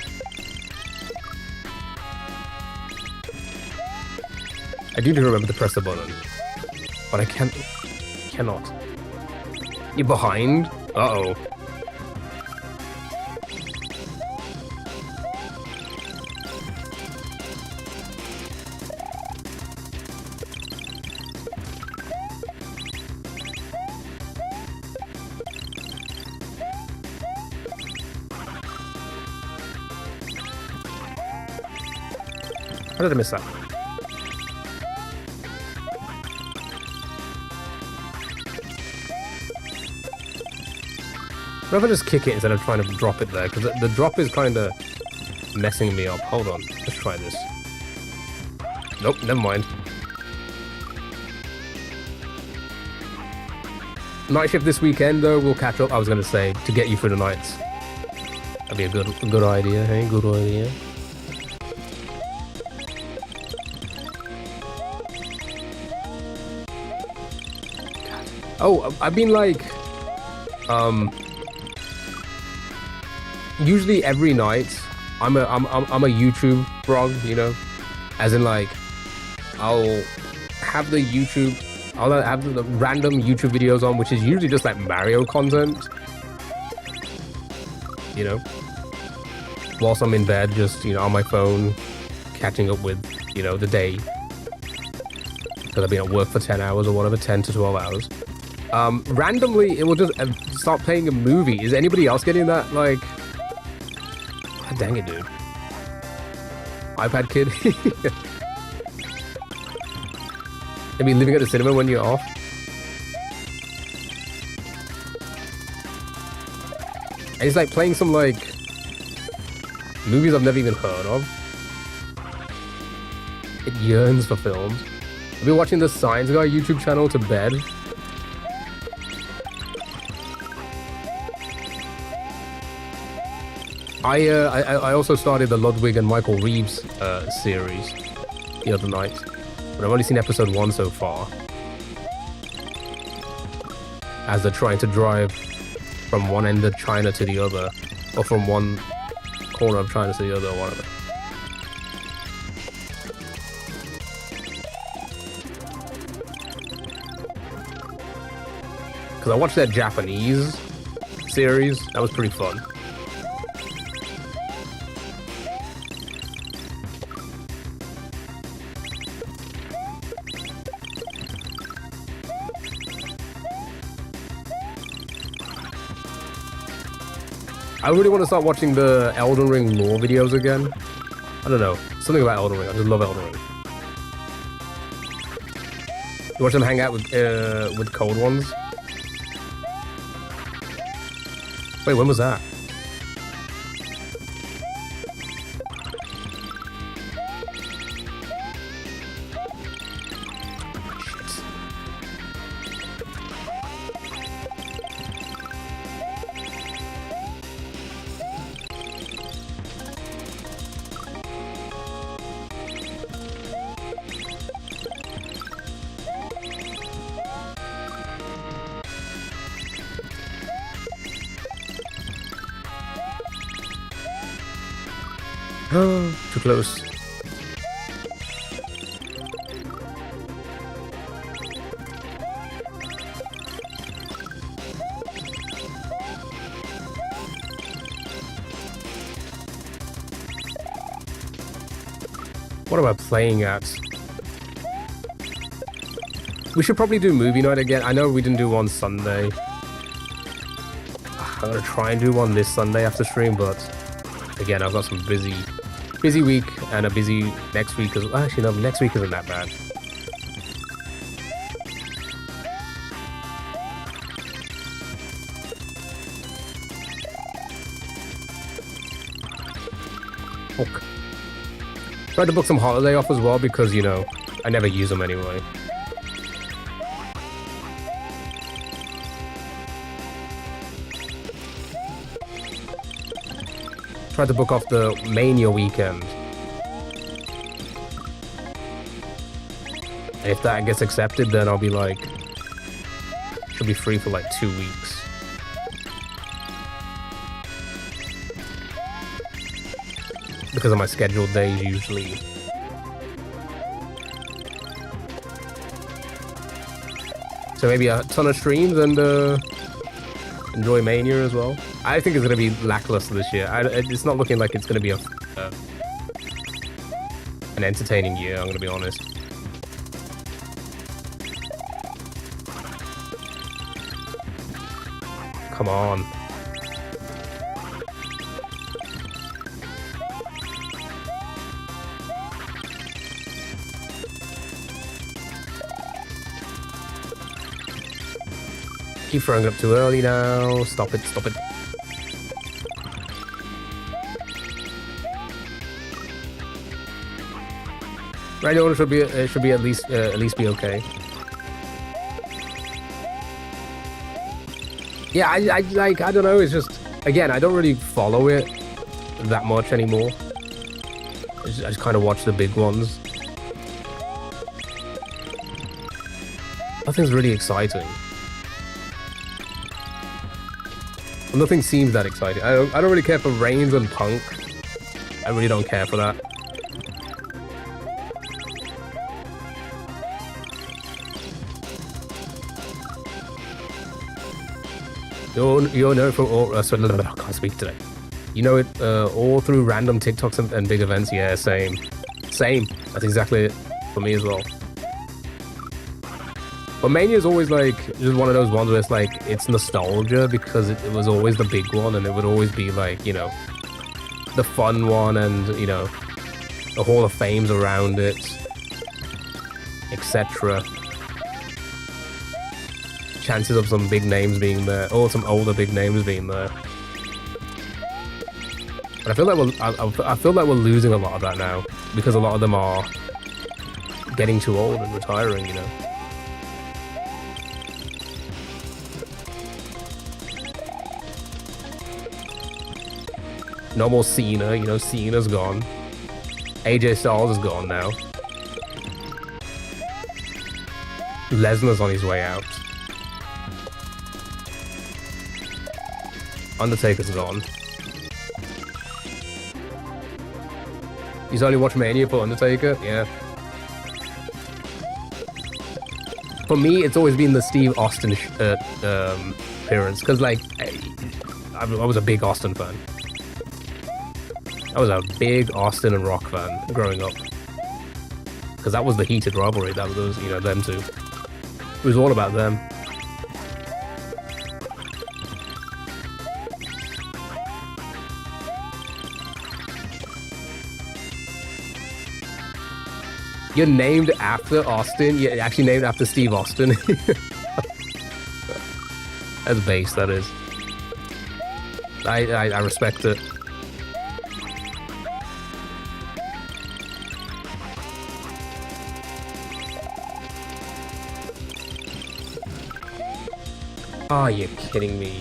I do need to remember to press the button. But I cannot. You're behind? Uh-oh. How did I miss that? What if I just kick it instead of trying to drop it there? Because the drop is kind of messing me up. Hold on. Let's try this. Nope, never mind. Night shift this weekend, though. We'll catch up, I was going to say, to get you through the nights. That'd be a good idea, hey? Good idea. Oh, I've been like, usually every night, I'm a YouTube vlog, you know, as in like, I'll have the random YouTube videos on, which is usually just like Mario content, you know, whilst I'm in bed, just, you know, on my phone, catching up with, you know, the day, because I've been at work for 10 hours or whatever, 10 to 12 hours. Randomly, it will just start playing a movie. Is anybody else getting that? Like, God dang it, dude. iPad kid. I mean, living at the cinema when you're off. And it's like playing some, like, movies I've never even heard of. It yearns for films. I've been watching the Science Guy YouTube channel to bed. I also started the Ludwig and Michael Reeves series the other night, but I've only seen episode 1 so far. As they're trying to drive from one end of China to the other, or from one corner of China to the other or whatever. Because I watched that Japanese series. That was pretty fun. I really want to start watching the Elden Ring lore videos again. I don't know. Something about Elden Ring. I just love Elden Ring. You watch them hang out with cold ones? Wait, when was that? Too close. What am I playing at? We should probably do movie night again. I know we didn't do one Sunday. I'm gonna try and do one this Sunday after stream, but again, I've got some busy week and a busy next week as well. Actually, no, next week isn't that bad. Okay. Tried to book some holiday off as well because, you know, I never use them anyway. Tried to book off the Mania weekend. And if that gets accepted, then I'll be like, should be free for like 2 weeks. Because of my scheduled days usually. So maybe a ton of streams and enjoy Mania as well. I think it's going to be lackluster this year. It's not looking like it's going to be an entertaining year, I'm going to be honest. Come on. Keep throwing it up too early now. Stop it, stop it. Right order should be at least be okay. Yeah, I don't know. It's just, again, I don't really follow it that much anymore. I just kind of watch the big ones. Nothing's really exciting. Well, nothing seems that exciting. I don't really care for Reigns and Punk. I really don't care for that. You know from all... sorry, I can't speak today. You know it all through random TikToks and big events? Yeah, same. Same. That's exactly it for me as well. But Mania is always like just one of those ones where it's like it's nostalgia because it was always the big one and it would always be like, you know, the fun one and, you know, the Hall of Fames around it, etc. Chances of some big names being there, or some older big names being there. But I feel like we're losing a lot of that now because a lot of them are getting too old and retiring, you know. No more Cena, you know, Cena's gone. AJ Styles is gone now. Lesnar's on his way out. Undertaker's gone. He's only watched Mania for Undertaker. Yeah. For me, it's always been the Steve Austin appearance, because like I was a big Austin fan. I was a big Austin and Rock fan growing up, because that was the heated rivalry. That was, you know, them two. It was all about them. You're named after Austin? You're actually named after Steve Austin? That's base, that is. I respect it. Oh, you're kidding me.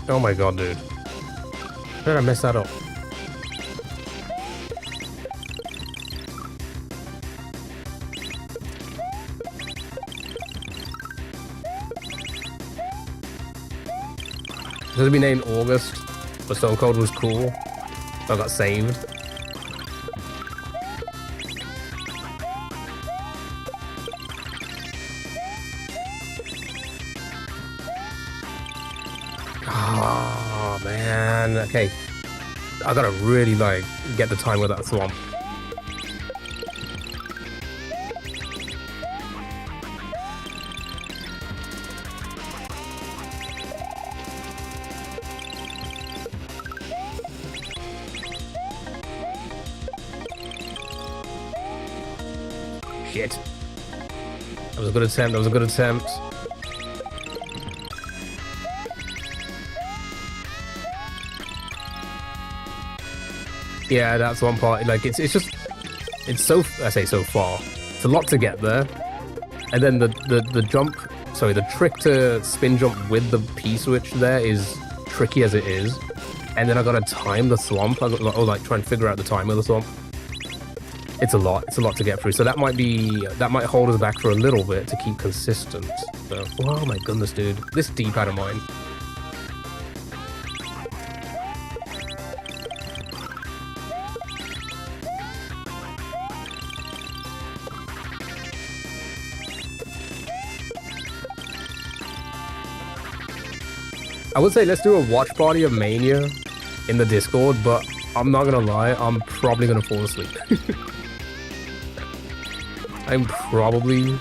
Oh my god, dude. How did I mess that up? This would be named August, but Stone Cold was cool. So I got saved. Oh man, okay. I gotta really like get the time with that swamp. Shit. That was a good attempt, that was a good attempt. Yeah, that's one part. Like it's so, I say so far. It's a lot to get there, and then the jump. Sorry, the trick to spin jump with the P switch there is tricky as it is, and then I gotta time the swamp. I got, or like try and figure out the time of the swamp. It's a lot. It's a lot to get through. So that might hold us back for a little bit to keep consistent. So, oh my goodness, dude, this D-pad of mine. I would say let's do a watch party of Mania in the Discord, but I'm not gonna lie, I'm probably gonna fall asleep. I'm probably...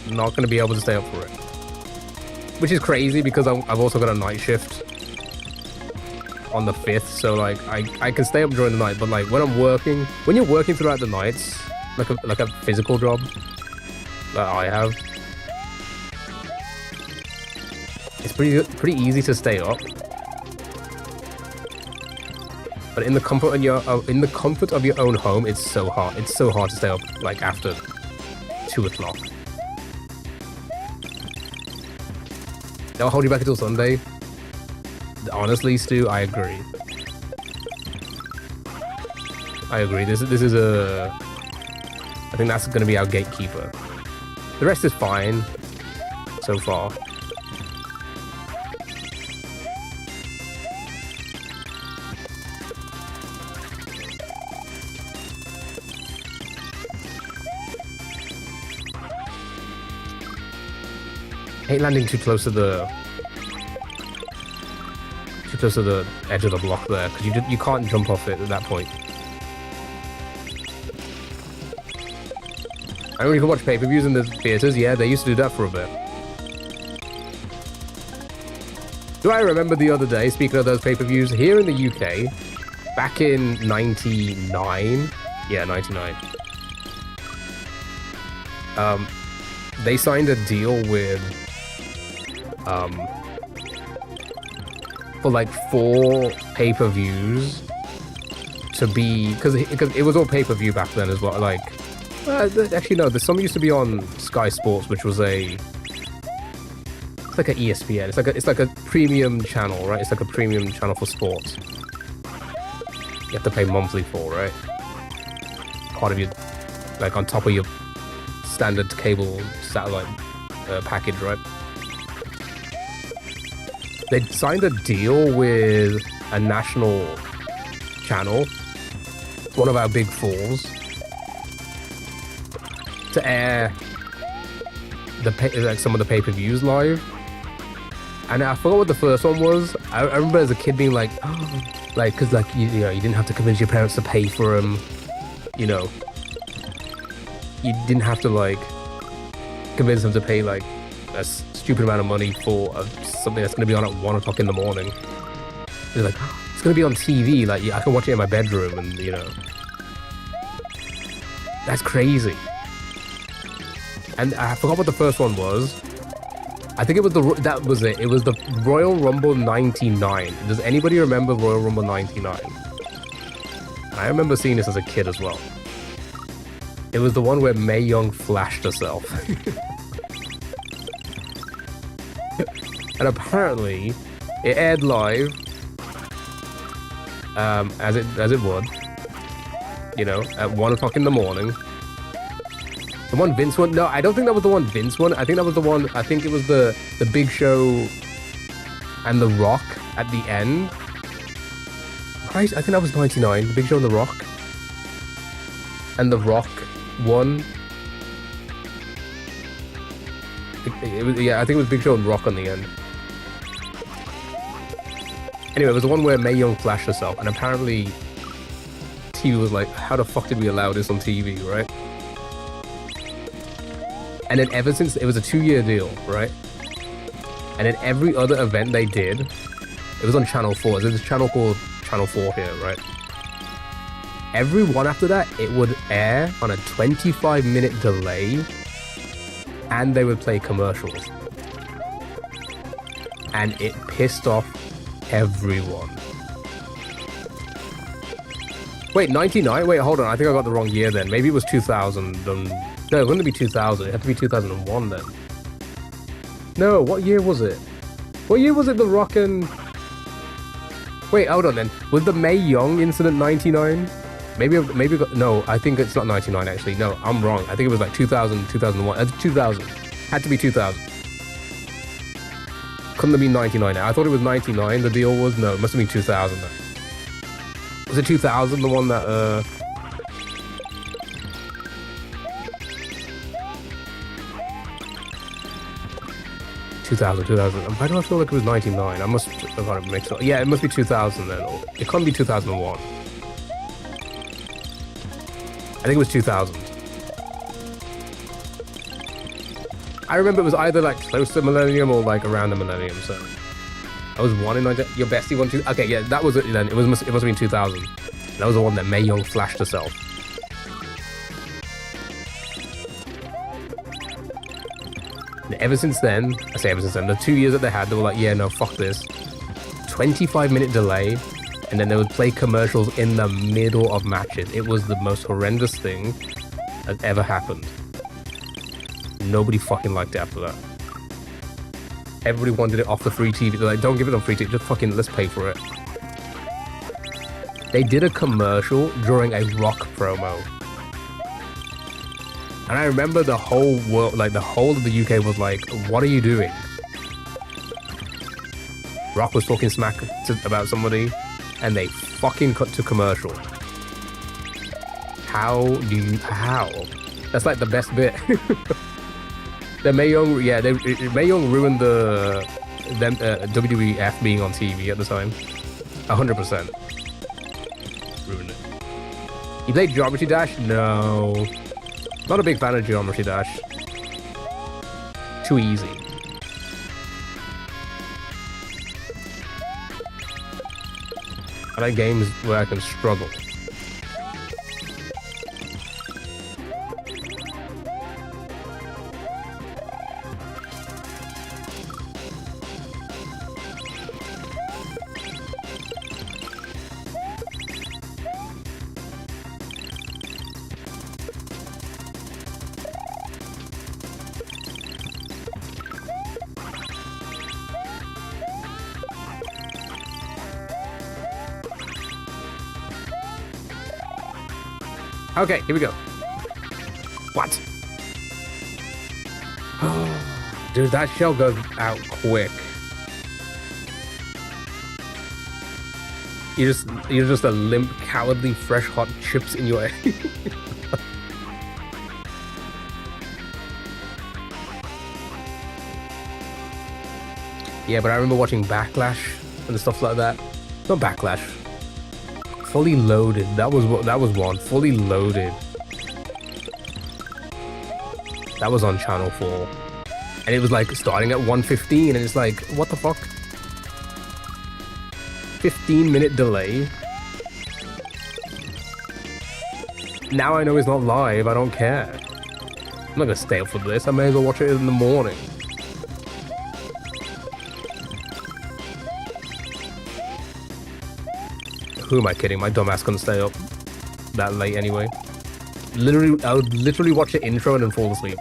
not gonna be able to stay up for it. Which is crazy because I've also got a night shift on the 5th, so like I can stay up during the night, but like when you're working throughout the nights, like a physical job that I have, it's pretty easy to stay up. But in the comfort of your own home, it's so hard. It's so hard to stay up like after 2 o'clock. That'll hold you back until Sunday. Honestly, Stu, I agree. I agree. This is a... I think that's going to be our gatekeeper. The rest is fine so far. I hate landing too close to the edge of the block there, because you can't jump off it at that point. I know you can watch pay-per-views in the theaters. Yeah, they used to do that for a bit. Do I remember the other day, speaking of those pay-per-views, here in the UK, back in 99, yeah, 99, they signed a deal with, for like 4 pay-per-views to be because it was all pay-per-view back then as well. Like, actually no, there's some used to be on Sky Sports, which was it's like an ESPN. It's like a premium channel, right? It's like a premium channel for sports. You have to pay monthly for, right? Part of your, like, on top of your standard cable satellite package, right? They signed a deal with a national channel, one of our big fours, to air some of the pay-per-views live. And I forgot what the first one was. I remember as a kid being like, oh, like, because like you know, you didn't have to convince your parents to pay for them. You know, you didn't have to like convince them to pay like a stupid amount of money for something that's going to be on at 1 o'clock in the morning. They're like, oh, it's going to be on TV. Like, I can watch it in my bedroom, and you know, that's crazy. And I forgot what the first one was. I think it was that was it. It was the Royal Rumble 99. Does anybody remember Royal Rumble 99? I remember seeing this as a kid as well. It was the one where Mae Young flashed herself. And apparently, it aired live, as it would, you know, at 1 o'clock in the morning. The one Vince one? No, I don't think that was the one Vince one. I think that was the one. I think it was the Big Show and The Rock at the end. Right? I think that was 99. The Big Show and The Rock. And The Rock won. It was, yeah, I think it was Big Show and Rock on the end. Anyway, it was the one where Mae Young flashed herself, and apparently TV was like, how the fuck did we allow this on TV, right? And then ever since, it was a 2-year deal, right? And then every other event they did, it was on Channel 4. There's a channel called Channel 4 here, right? Every one after that, it would air on a 25-minute delay, and they would play commercials. And it pissed off everyone. Wait, 99? Wait, hold on. I think I got the wrong year then. Maybe it was 2000. No, it wouldn't be 2000. It had to be 2001 then. No, what year was it? What year was it The Rock and... Wait, hold on then. Was the Mae Young incident 99? Maybe, no, I think it's not 99 actually. No, I'm wrong. I think it was like 2000, 2001. 2000. Had to be 2000. Couldn't have been 99. I thought it was 99. The deal was, no, it must have been 2000 then. Was it 2000 the one that, 2000. Why do I feel like it was 99? I must have got it mixed up. Yeah, it must be 2000 then. Or it can't be 2001. I think it was 2000. I remember it was either like close to millennium or like around the millennium. So I was 1 in 90. Your bestie 1, 2. Okay, yeah, that was it then. It must have been 2000. That was the one that Mae Young flashed herself. And ever since then, I say ever since then, the 2 years that they had, they were like, yeah, no, fuck this. 25-minute delay, and then they would play commercials in the middle of matches. It was the most horrendous thing that ever happened. Nobody fucking liked it after that. Everybody wanted it off the free TV. They're like, don't give it on free TV, just fucking, let's pay for it. They did a commercial during a Rock promo. And I remember the whole world, like the whole of the UK was like, what are you doing? Rock was talking smack about somebody, and they fucking cut to commercial. How? That's like the best bit. The Mae Young, yeah, Mae Young ruined WWF being on TV at the time. 100%. Ruined it. You played Geometry Dash? No. Not a big fan of Geometry Dash. Too easy. I like games where I can struggle. Okay, here we go. What? Dude, that shell goes out quick. You're just a limp, cowardly, fresh hot chips in your Yeah, but I remember watching Backlash and stuff like that. Not Backlash. Fully Loaded. That was one. Fully Loaded. That was on Channel 4. And it was like starting at 1:15 and it's like, what the fuck? 15-minute delay. Now I know it's not live, I don't care. I'm not gonna stay up for this, I may as well watch it in the morning. Who am I kidding? My dumbass couldn't stay up that late anyway. Literally, I would literally watch the intro and then fall asleep.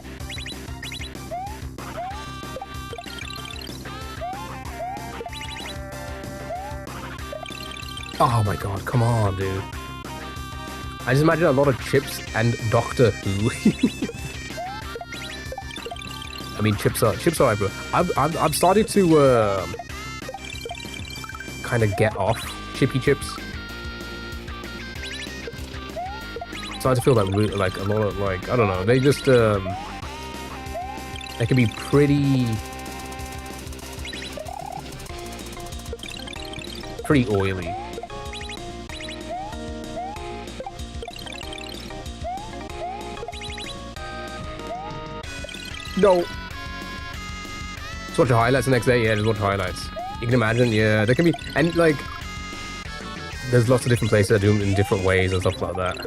Oh my god, come on, dude. I just imagine a lot of Chips and Doctor Who. I mean, Chips are right, bro. I've started to kind of get off Chippy Chips. Starting to feel like a lot of like, I don't know. They just they can be pretty oily. No. Just watch the highlights the next day. Yeah, just watch highlights. You can imagine. Yeah, there can be, and like, there's lots of different places that do them in different ways and stuff like that.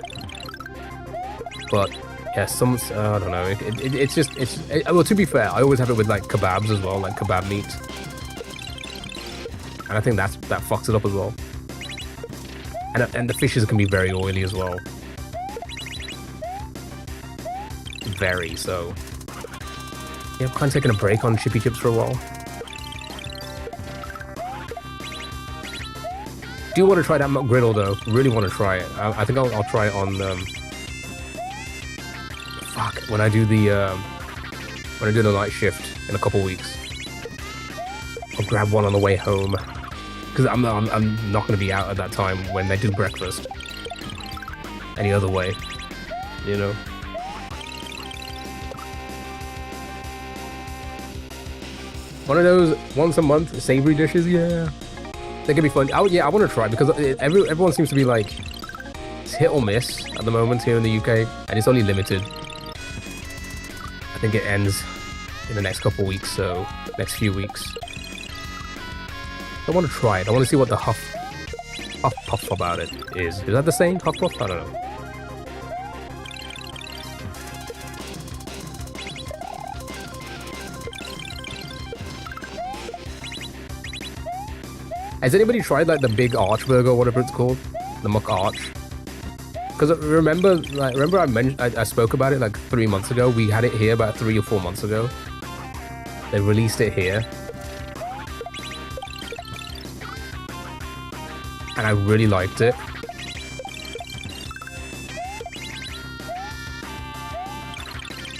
But yeah, I don't know. Well, to be fair, I always have it with like kebabs as well, like kebab meat, and I think that fucks it up as well. And the fishes can be very oily as well. Very so. Yeah, I'm kind of taking a break on Chippy Chips for a while. Do want to try that McGriddle though. Really want to try it. I think I'll try it on when I do the night shift in a couple weeks. I'll grab one on the way home because I'm not going to be out at that time when they do breakfast. Any other way, you know. One of those once a month savory dishes, yeah. They can be fun. I want to try because everyone seems to be like, it's hit or miss at the moment here in the UK, and it's only limited. I think it ends in the next couple weeks, so next few weeks. I want to try it. I want to see what the Huff Puff about it is. Is that the same? Huff Puff? I don't know. Has anybody tried like the Big Arch Burger or whatever it's called? The Muck Arch? Because remember I spoke about it like 3 months ago. We had it here about 3 or 4 months ago. They released it here. And I really liked it.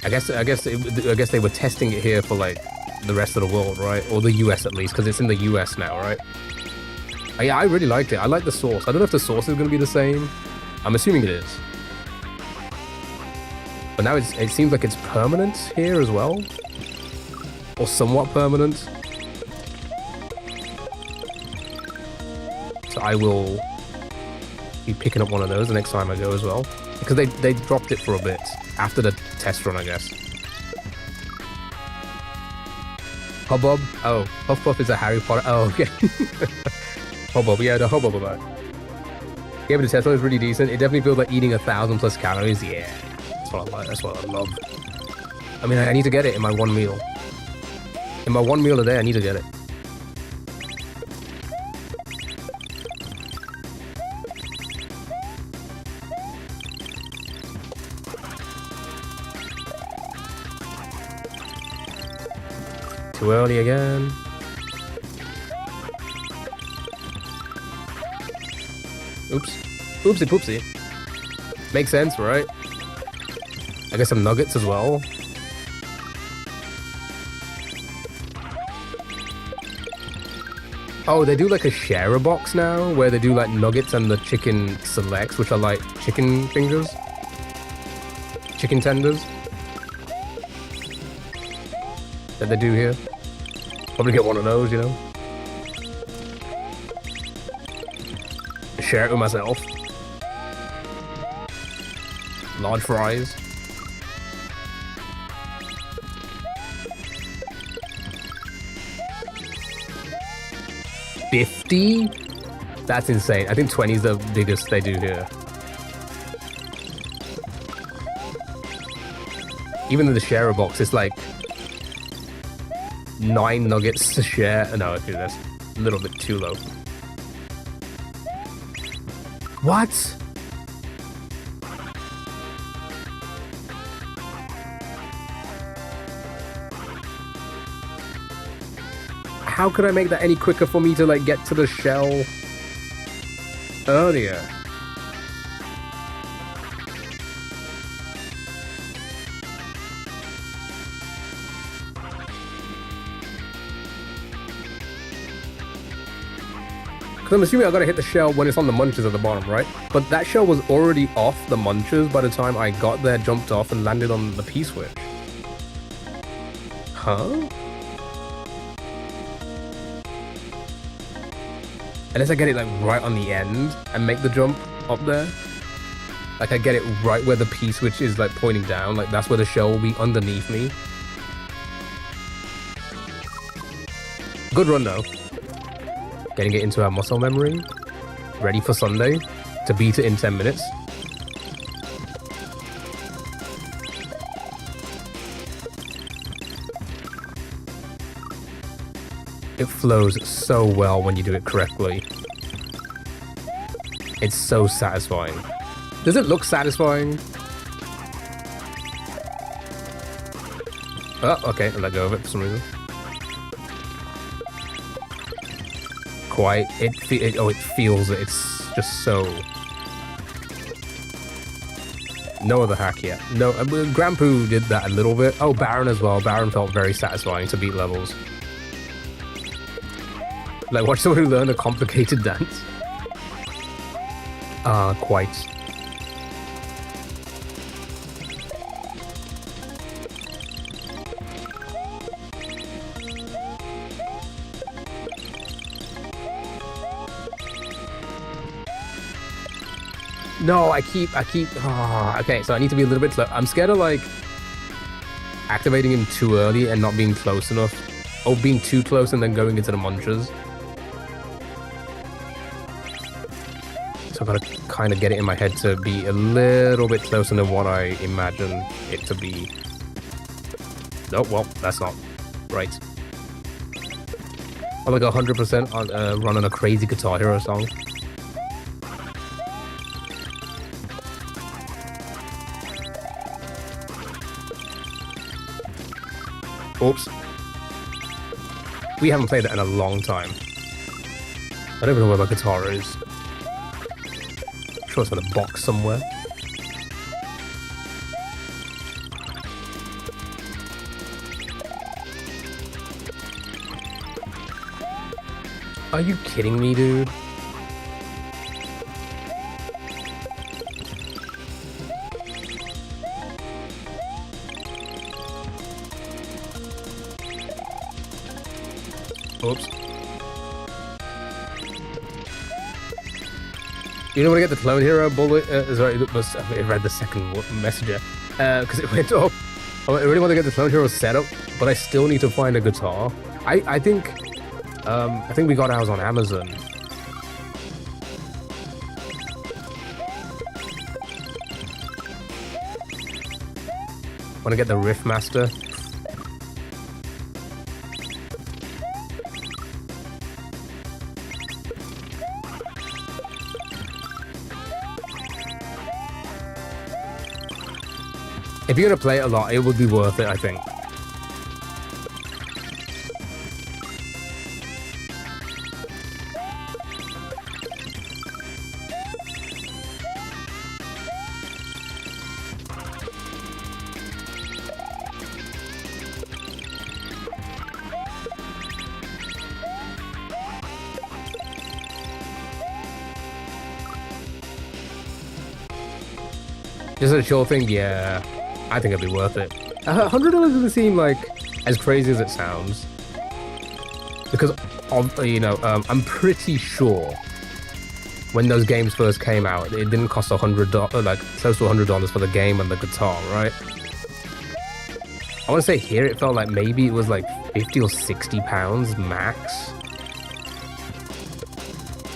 I guess they were testing it here for like the rest of the world, right? Or the US at least, because it's in the US now, right? Yeah, I really liked it. I like the sauce. I don't know if the sauce is going to be the same. I'm assuming it is. But now it seems like it's permanent here as well. Or somewhat permanent. So I will be picking up one of those the next time I go as well. Because they dropped it for a bit. After the test run, I guess. Hubbub? Oh, Puff Puff is a Harry Potter. Oh, okay. Hubbub, yeah, the Hubbub about it. Yeah, but the test run is really decent. It definitely feels like eating 1,000+ calories. Yeah, that's what I like. That's what I love. I mean, I need to get it in my one meal. In my one meal a day, I need to get it. Too early again. Oops. Oopsie poopsie. Makes sense, right? I guess some nuggets as well. Oh, they do like a sharer box now, where they do like nuggets and the chicken selects, which are like chicken fingers. Chicken tenders. That they do here. Probably get one of those, you know? Share it with myself. Large fries. $50? That's insane. I think 20 is the biggest they do here. Even in the sharer box, it's like 9 nuggets to share. No, okay, that's a little bit too low. What? How could I make that any quicker for me to like get to the shell earlier? Because I'm assuming I gotta hit the shell when it's on the munches at the bottom, right? But that shell was already off the munches by the time I got there, jumped off, and landed on the P-switch. Huh? Unless I get it like right on the end and make the jump up there. Like I get it right where the P-switch is like pointing down. Like that's where the shell will be underneath me. Good run though. Getting it into our muscle memory. Ready for Sunday. To beat it in 10 minutes. It flows so well when you do it correctly. It's so satisfying. Does it look satisfying? Oh, okay, I let go of it for some reason. Quite, it feels it. It's just so... No other hack yet. No, Grandpoo did that a little bit. Oh, Baron as well. Baron felt very satisfying to beat levels. Like, watch someone who learned a complicated dance. Quite. No, I keep, okay, so I need to be a little bit slow. I'm scared of, like, activating him too early and not being close enough. Or being too close and then going into the munches. So I've got to kind of get it in my head to be a little bit closer than what I imagine it to be. Oh, well, that's not right. I'm like 100% on running a crazy Guitar Hero song. Oops. We haven't played it in a long time. I don't even know where my guitar is. I'm sure it's in a box somewhere. Are you kidding me, dude? Oops. You know when I get the Clone Hero bullet? Sorry, I read the second messenger. Because it went up. I really want to get the Clone Hero set up, but I still need to find a guitar. I think we got ours on Amazon. Want to get the Riff Master? If you're gonna play it a lot, it would be worth it, I think. Just a chill thing, yeah. I think it'd be worth it. $100 doesn't seem like as crazy as it sounds, because I'm pretty sure when those games first came out, it didn't cost $100, like close to $100 for the game and the guitar, right? I want to say here it felt like maybe it was like 50 or 60 pounds max.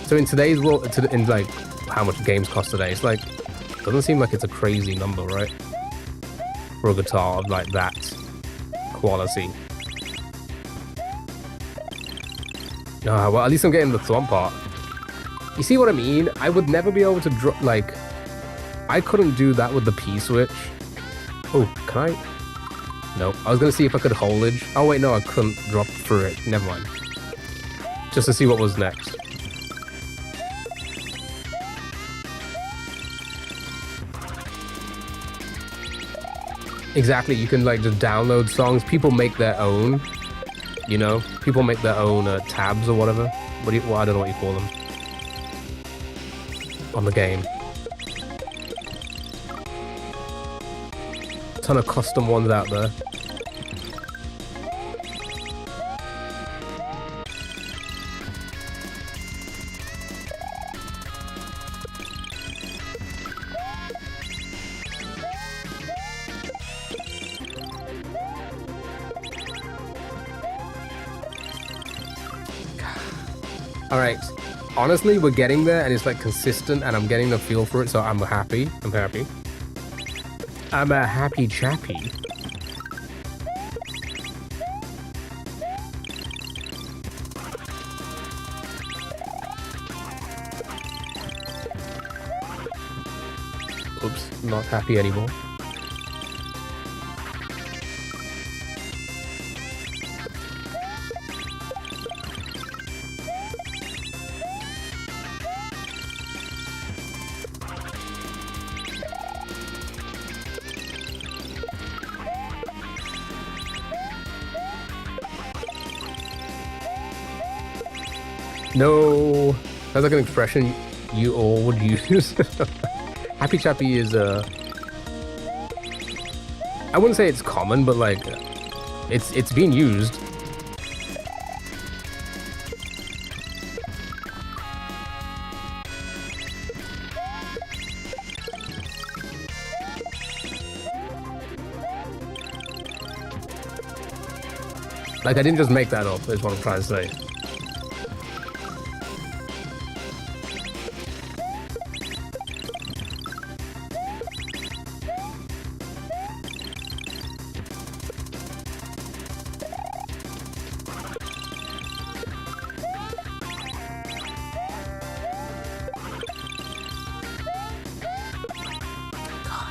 So in today's world, in like how much games cost today, it's like, doesn't seem like it's a crazy number, right? For a guitar of like that quality. No, well, at least I'm getting the thumb part. You see what I mean? I would never be able to drop, like, I couldn't do that with the P-switch. Oh, can I? No, I was gonna see if I could holage. Oh wait, no, I couldn't drop through it. Never mind. Just to see what was next. Exactly, you can like just download songs. People make their own, you know? People make their own tabs or whatever. Well, I don't know what you call them. On the game. Ton of custom ones out there. All right. Honestly, we're getting there, and it's like consistent, and I'm getting the feel for it, so I'm happy. I'm happy. I'm a happy chappy. Oops, not happy anymore. No, that's like an expression you all would use. Happy chappy is I wouldn't say it's common, but like it's being used. Like I didn't just make that up, is what I'm trying to say.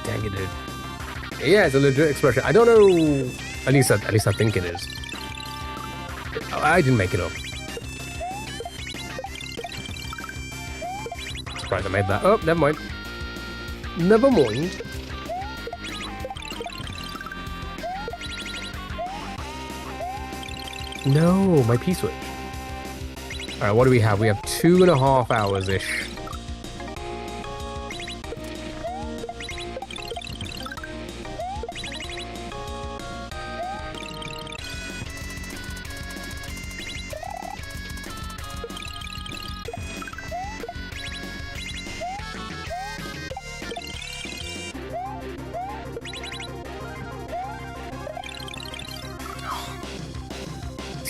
Dang it, dude. Yeah, it's a legit expression. I don't know. At least I think it is. I didn't make it up. Surprised I made that. Oh, never mind. Never mind. No, my P-switch. All right, what do we have? We have 2.5 hours-ish.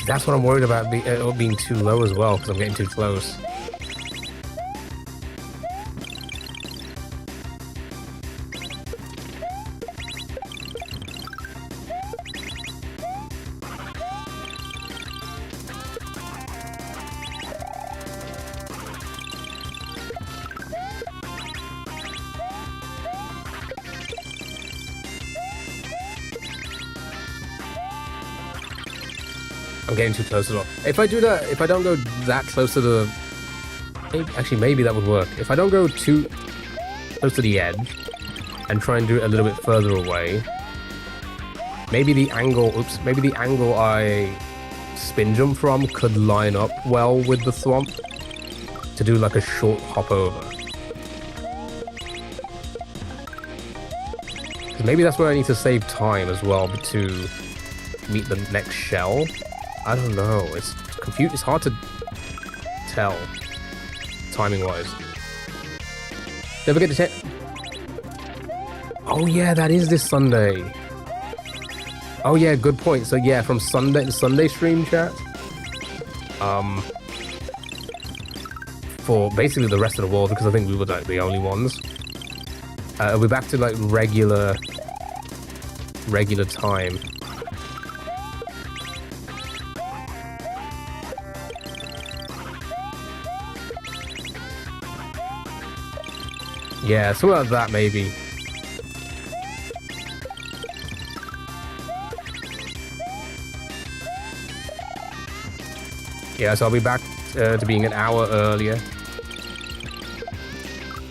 That's what I'm worried about, being too low as well, because I'm getting too close. I'm getting too close as well. If I do that, if I don't go that close to the... Maybe that would work. If I don't go too close to the edge and try and do it a little bit further away, maybe the angle... Oops. Maybe the angle I spin jump from could line up well with the thwomp to do like a short hop over. Maybe that's where I need to save time as well to meet the next shell. I don't know. It's confused. It's hard to tell timing-wise. Don't forget to check. Oh yeah, that is this Sunday. Oh yeah, good point. So yeah, from Sunday, the Sunday stream chat. For basically the rest of the world, because I think we were like the only ones. We're back to like regular time. Yeah, something like that maybe. Yeah, so I'll be back to being an hour earlier.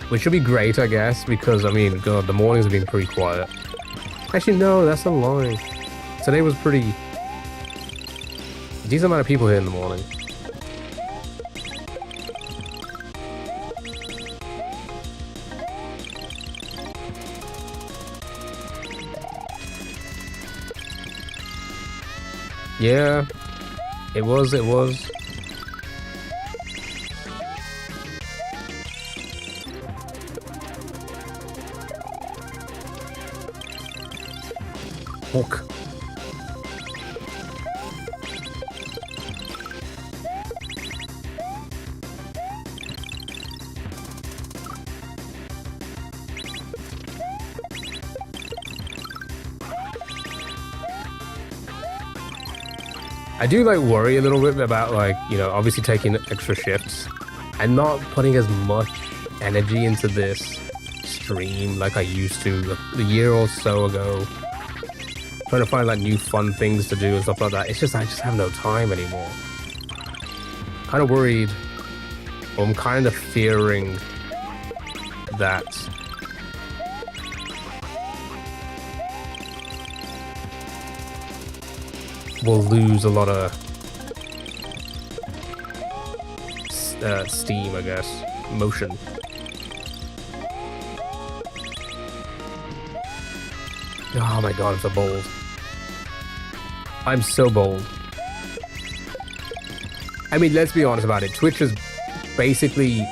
Which should be great, I guess, because, I mean, God, the mornings have been pretty quiet. Actually, no, that's a lie. Today was pretty... decent amount of people here in the morning. Yeah, it was. Hook. I do like worry a little bit about like, you know, obviously taking extra shifts and not putting as much energy into this stream like I used to a year or so ago. Trying to find like new fun things to do and stuff like that. It's just I just have no time anymore. Kind of worried, or I'm kind of fearing that we'll lose a lot of steam, I guess, motion. Oh my god, I'm so bold. I'm so bold. I mean, let's be honest about it. Twitch is basically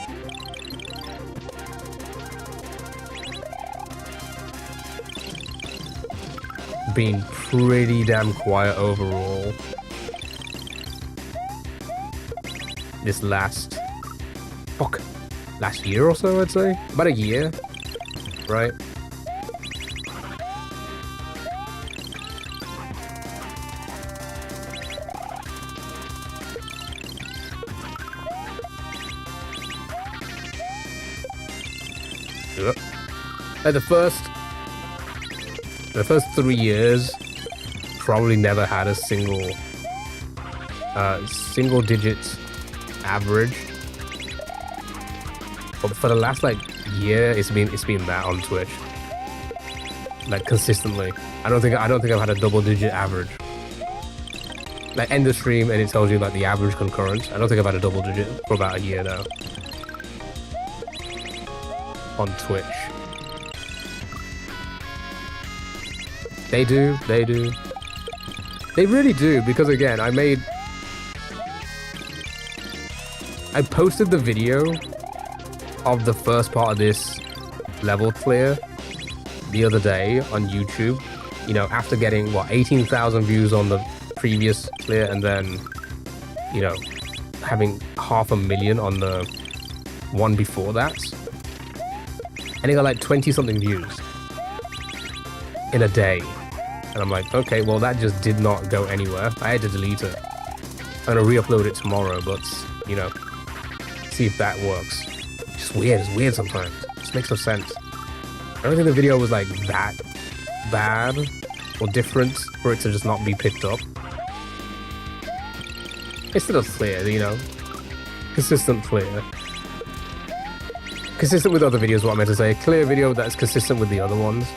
been pretty damn quiet overall. This last year or so, I'd say. About a year, right? Like the first 3 years probably never had a single digit average, but for the last like year it's been that on Twitch, like consistently. I don't think I've had a double digit average. Like end the stream and it tells you like the average concurrence. I don't think I've had a double digit for about a year now on Twitch. They do. They really do, because again, I posted the video of the first part of this level clear the other day on YouTube, you know, after getting, what, 18,000 views on the previous clear and then, you know, having 500,000 on the one before that. And it got like 20-something views in a day. And I'm like, okay, well, that just did not go anywhere. I had to delete it. I'm gonna re-upload it tomorrow, but, you know, see if that works. It's just weird. It's weird sometimes. It just makes no sense. I don't think the video was like that bad or different for it to just not be picked up. It's still clear, you know. Consistent clear. Consistent with other videos, what I meant to say. Clear video that's consistent with the other ones.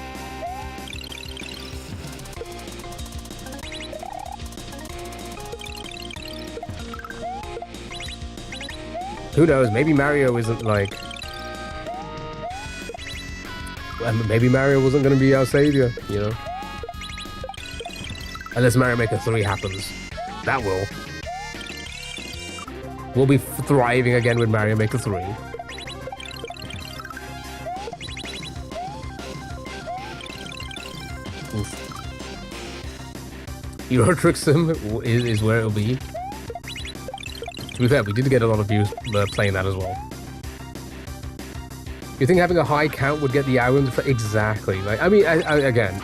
Who knows? Maybe Mario isn't like... maybe Mario wasn't going to be our savior, you know? Unless Mario Maker 3 happens. That will. We'll be thriving again with Mario Maker 3. Oof. Euro Trick Sim is where it'll be. To be fair, we did get a lot of views playing that as well. You think having a high count would get the items? Exactly. Like, I mean, again,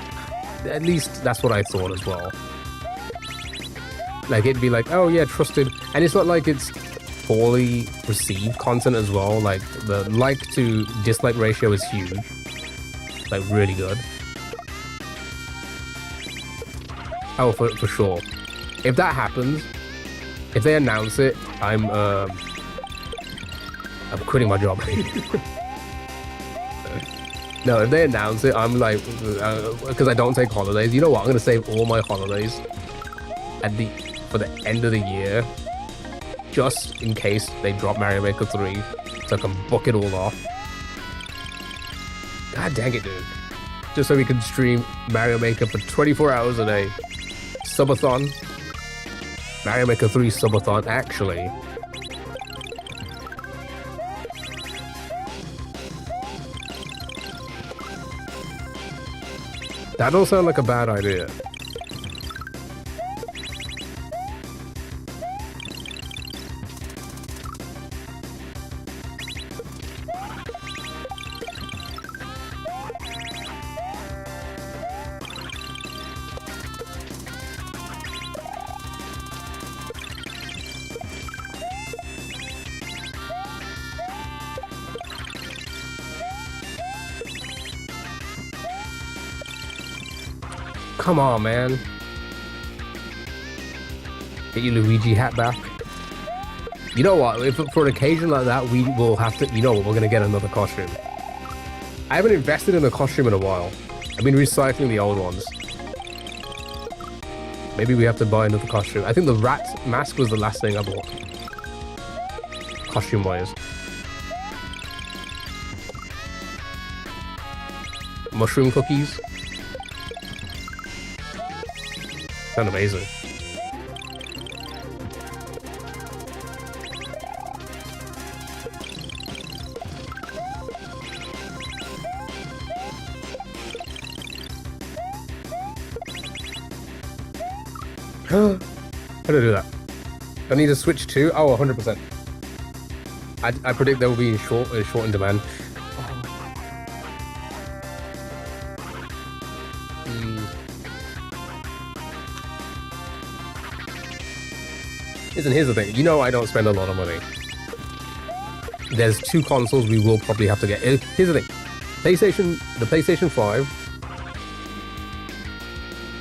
at least that's what I thought as well. Like, it'd be like, oh yeah, trusted. And it's not like it's poorly received content as well. Like, the like to dislike ratio is huge. Like, really good. Oh, for sure. If that happens, if they announce it, I'm quitting my job. No, if they announce it, I'm like, because I don't take holidays. You know what? I'm gonna save all my holidays for the end of the year, just in case they drop Mario Maker 3, so I can book it all off. God dang it, dude! Just so we can stream Mario Maker for 24 hours a day. Subathon. Mario Maker 3 Subathon, actually. That don't sound like a bad idea. Come on, man. Get your Luigi hat back. You know what? If for an occasion like that, we will have to... You know what? We're going to get another costume. I haven't invested in a costume in a while. I've been recycling the old ones. Maybe we have to buy another costume. I think the rat mask was the last thing I bought. Costume-wise. Mushroom cookies. Sound amazing. How do I do that? I need to switch to... Oh, 100%. I predict they will be in short in demand. Listen, here's the thing. You know I don't spend a lot of money. There's 2 consoles we will probably have to get. Here's the thing. The PlayStation 5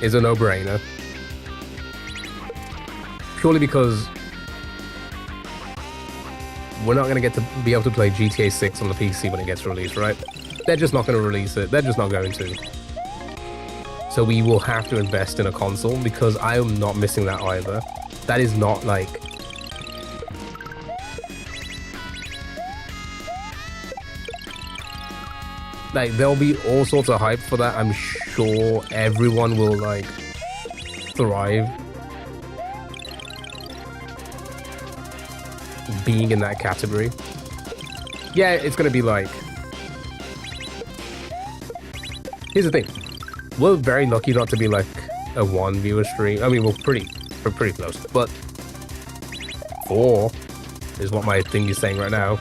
is a no-brainer. Purely because we're not going to get to be able to play GTA 6 on the PC when it gets released, right? They're just not going to release it. They're just not going to. So we will have to invest in a console because I am not missing that either. That is not like... Like, there'll be all sorts of hype for that. I'm sure everyone will, like, thrive being in that category. Yeah, it's gonna be like... Here's the thing. We're very lucky not to be, like, a 1 viewer stream. I mean, we're pretty close, but 4 is what my thing is saying right now.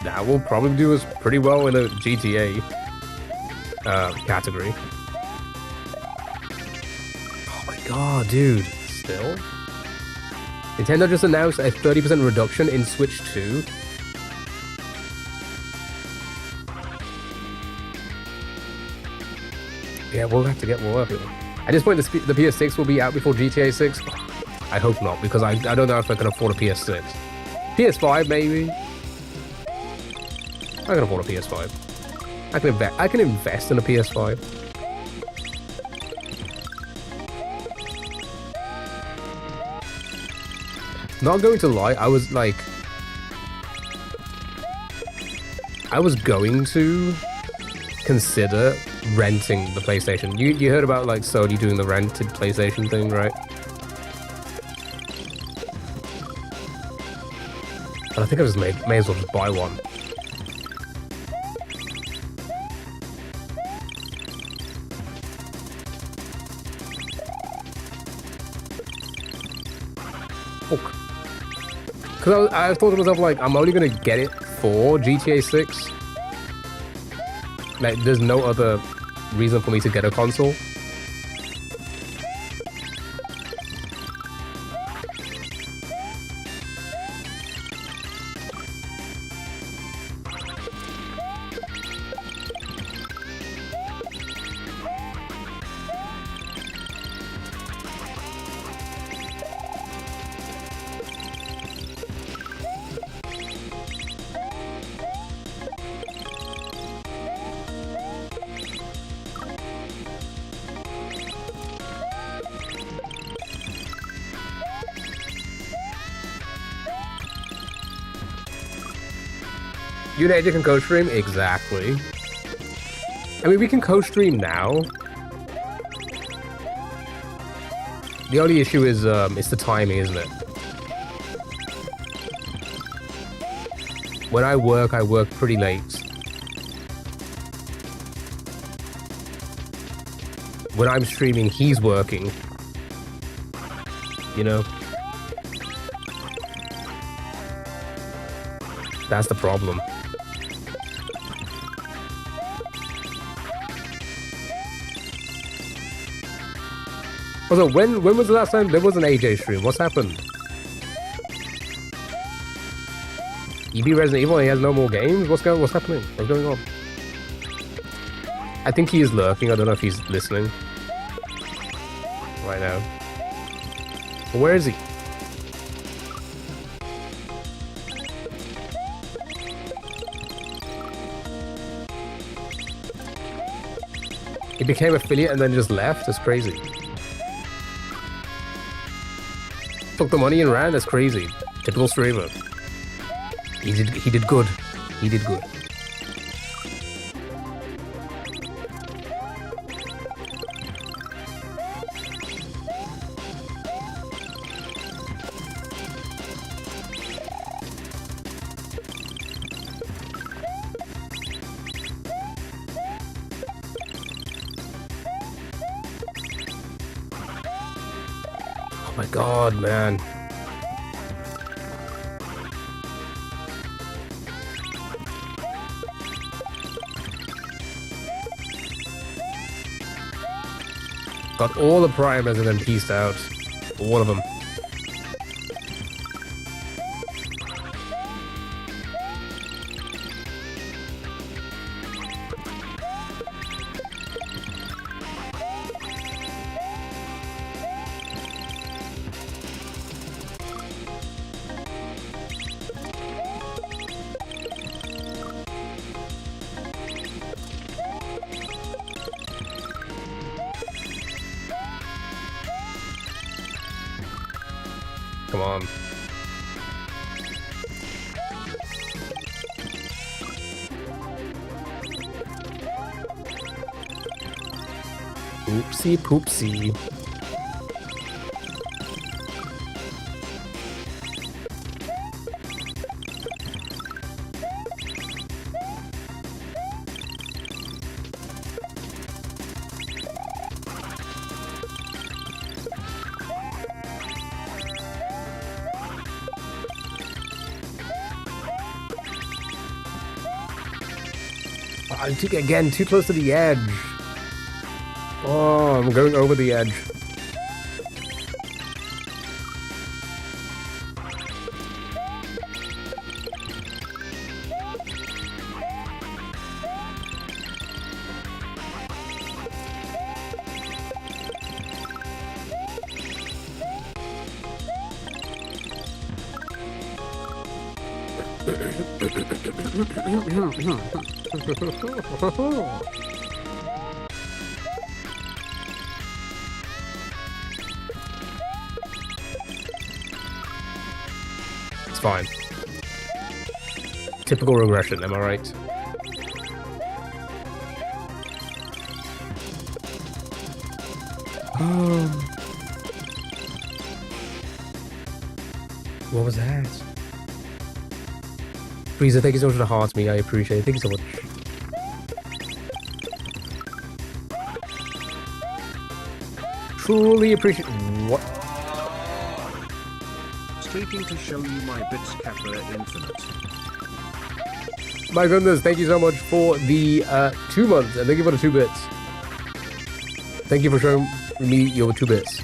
That will probably do us pretty well in a GTA category. Oh my god, dude. Still? Nintendo just announced a 30% reduction in Switch 2. Yeah, we'll have to get more of it. At this point, the PS6 will be out before GTA 6. I hope not, because I don't know if I can afford a PS6. PS5, maybe. I can afford a PS5. I can invest in a PS5. Not going to lie, I was like... I was going to consider renting the PlayStation. You heard about like Sony doing the rented PlayStation thing, right? And I think I just may as well just buy one. Because I thought to myself, like, I'm only going to get it for GTA 6. Like, there's no other reason for me to get a console. You and AJ can co-stream? Exactly. I mean, we can co-stream now. The only issue is, it's the timing, isn't it? When I work pretty late. When I'm streaming, he's working. You know? That's the problem. Also, when was the last time there was an AJ stream? What's happened? EB Resident Evil, he has no more games? What's happening? What's going on? I think he is lurking. I don't know if he's listening right now. Where is he? He became affiliate and then just left? That's crazy. Took the money and ran? That's crazy. Typical streamer. He did good. He did good. Oh my god, man. Got all the primers and then pieced out. All of them. Come on. Oopsie poopsie. I took it again, too close to the edge. Oh, I'm going over the edge. It's fine. Typical regression, am I right? What was that? Freezer, thank you so much for the hearts, me. I appreciate it. Thank you so much. Truly appreciate. What? Streaking to show you my bits Capra Infinite. My goodness, thank you so much for the 2 months, and thank you for the 2 bits. Thank you for showing me your 2 bits.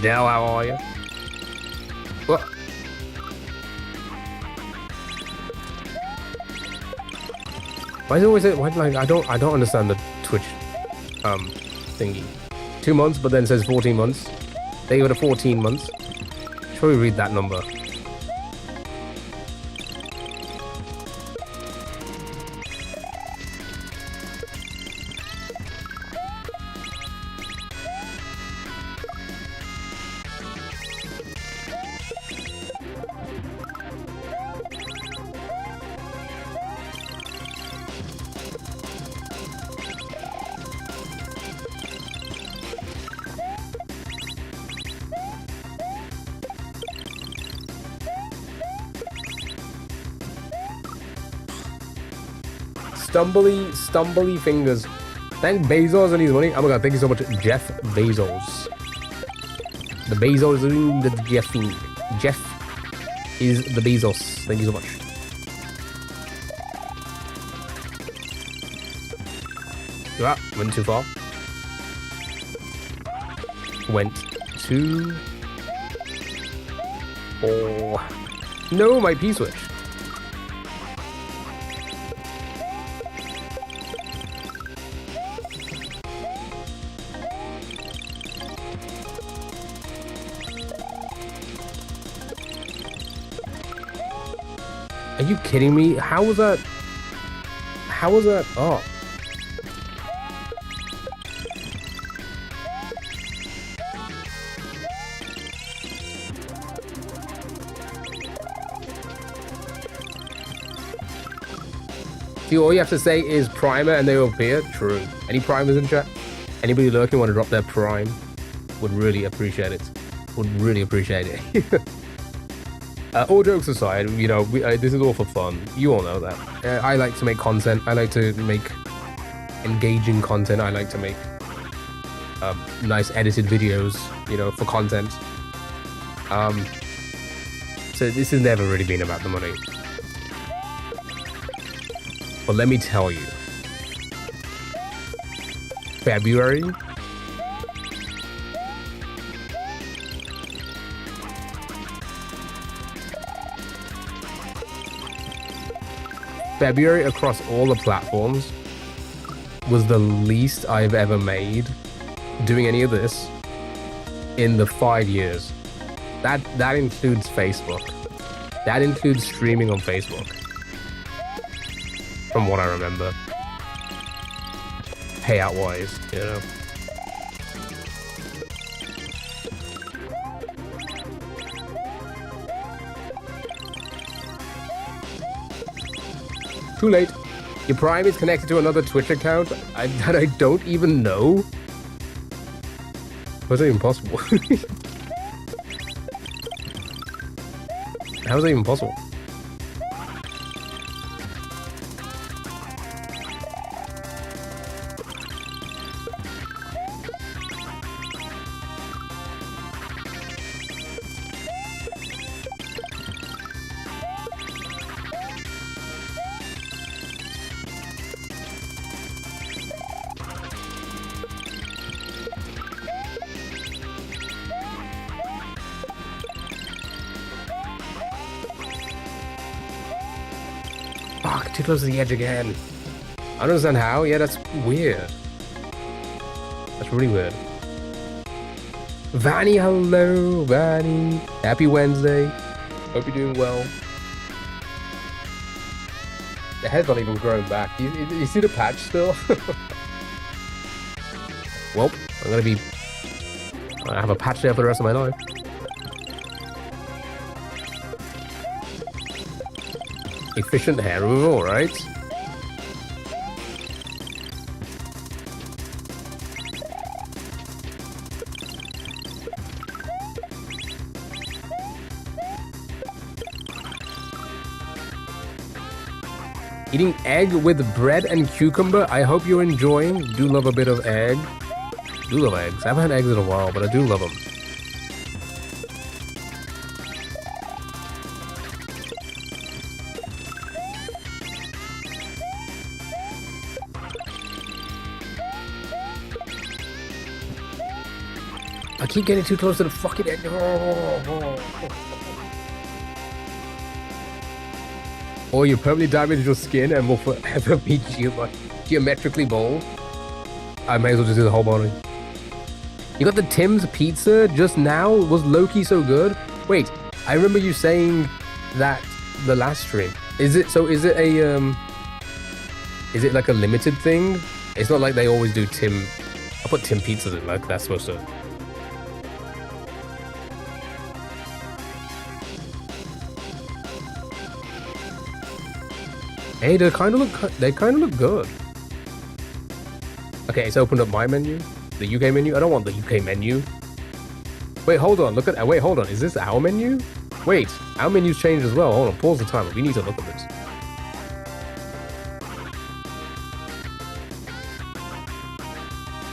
Now, how are you? What? Why is it always why, like I don't understand the Twitch thingy. 2 months, but then it says 14 months. They go to 14 months. Shall we read that number? Stumbly fingers. Thank Bezos and his money. Oh my god, thank you so much, Jeff Bezos. The Bezos in the Jeffing. Jeff is the Bezos. Thank you so much. Ah, went too far. Went too. Oh. No, my P-switch. Are you kidding me? How was that? How was that? Oh. See, all you have to say is primer and they will appear. True. Any primers in chat? Anybody lurking want to drop their prime? Would really appreciate it. Would really appreciate it. All jokes aside, you know, this is all for fun. You all know that. I like to make content. I like to make engaging content. I like to make nice edited videos, you know, for content. So this has never really been about the money. But let me tell you, February across all the platforms was the least I've ever made doing any of this in the 5 years. That includes Facebook. That includes streaming on Facebook. From what I remember. Payout wise, you know. Too late. Your Prime is connected to another Twitch account that I don't even know. How's that even possible? How is that even possible? Fuck, too close to the edge again. I don't understand how. Yeah, that's weird. That's really weird. Vanny, hello, Vanny. Happy Wednesday. Hope you're doing well. The head's not even growing back. You see the patch still? Well, I'm gonna have a patch there for the rest of my life. Efficient hair removal, right? Eating egg with bread and cucumber. I hope you're enjoying. Do love a bit of egg. Do love eggs. I haven't had eggs in a while, but I do love them. I keep getting too close to the fucking egg. Or you permanently damage your skin and will forever be geometrically bold. I may as well just do the whole body. You got the Tim's pizza just now? Was Loki so good? Wait, I remember you saying that the last stream. Is it like a limited thing? It's not like they always do Tim. I put Tim pizzas in, like that's supposed to. Hey, they kind of look good. Okay, it's opened up my menu, the UK menu. I don't want the UK menu. Wait, hold on. Wait, hold on. Is this our menu? Wait, our menu's changed as well. Hold on. Pause the timer. We need to look at this.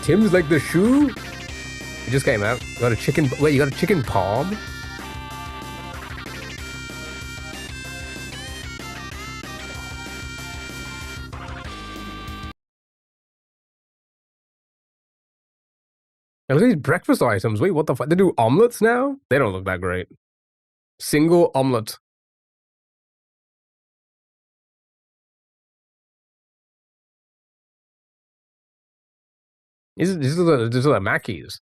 Tim's like the shoe. It just came out. You got a chicken. Wait, you got a chicken palm? And look at these breakfast items. Wait, what the fuck? They do omelets now? They don't look that great. Single omelet. This is like Mackey's.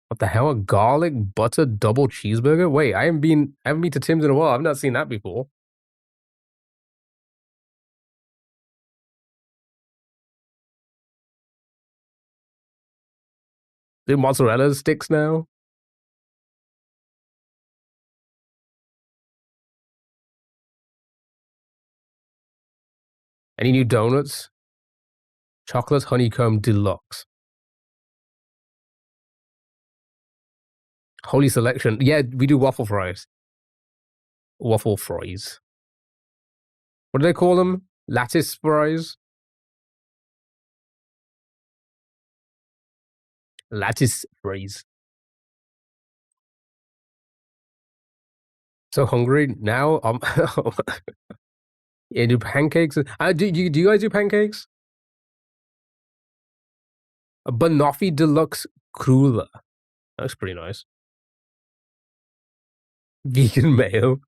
What the hell? A garlic butter double cheeseburger? Wait, I haven't been to Tim's in a while. I've not seen that before. Do mozzarella sticks now? Any new donuts? Chocolate honeycomb deluxe. Holy selection. Yeah, we do waffle fries. Waffle fries. What do they call them? Lattice fries? Lattice fries. So hungry now. Yeah, do pancakes. Do you guys do pancakes? A banoffee deluxe cruller. That looks pretty nice. Vegan mayo.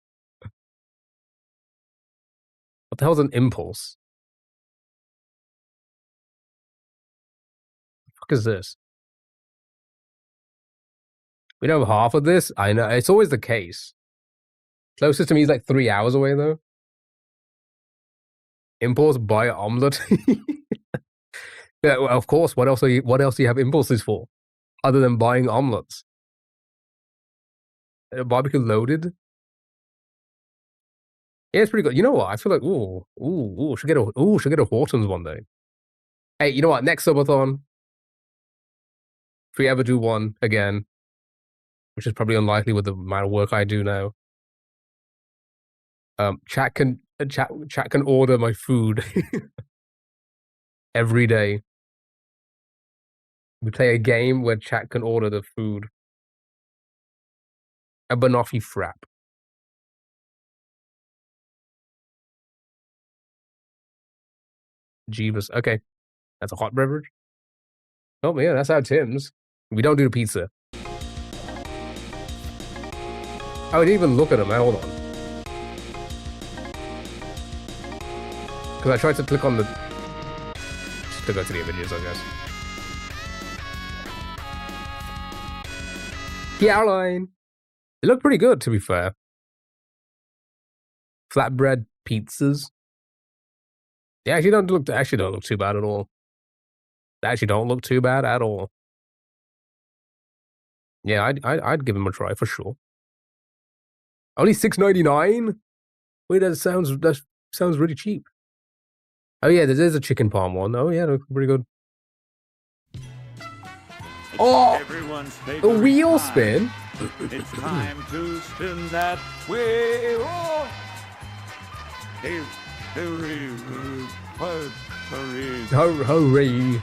What the hell's an impulse? What the fuck is this? We don't have half of this. I know it's always the case. Closest to me is like 3 hours away though. Impulse buy omelet. Yeah, well, of course. What else do you have impulses for, other than buying omelets? Barbecue loaded. Yeah, it's pretty good. You know what? I feel like should get a Hortons one day. Hey, you know what? Next subathon, if we ever do one again, which is probably unlikely with the amount of work I do now. Chat can order my food every day. We play a game where chat can order the food. A banoffee frap. Jeebus. Okay. That's a hot beverage. Oh, yeah, that's our Tim's. We don't do the pizza. I didn't even look at them. Hold on. Because I tried to click on the... Just to go to the images, I guess. Caroline! They look pretty good, to be fair. Flatbread pizzas. They actually don't look too bad at all. They actually don't look too bad at all. Yeah, I'd give them a try for sure. Only $6.99? Wait, that sounds really cheap. Oh yeah, there's a chicken palm one. Oh yeah, that's pretty good. Oh, a wheel spin. It's time to spin that wheel. Hurry.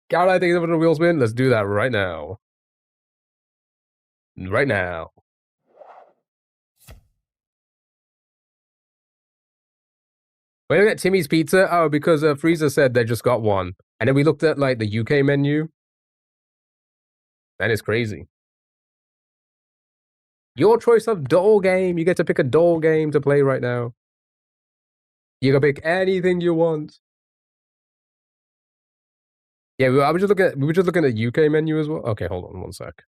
Caroline, thank you for the wheel spin. Let's do that right now. Right now. Wait a minute, Timmy's Pizza? Oh, because Frieza said they just got one. And then we looked at, like, the UK menu. That is crazy. Your choice of doll game. You get to pick a doll game to play right now. You can pick anything you want. Yeah, we were just looking at UK menu as well. Okay, hold on one sec.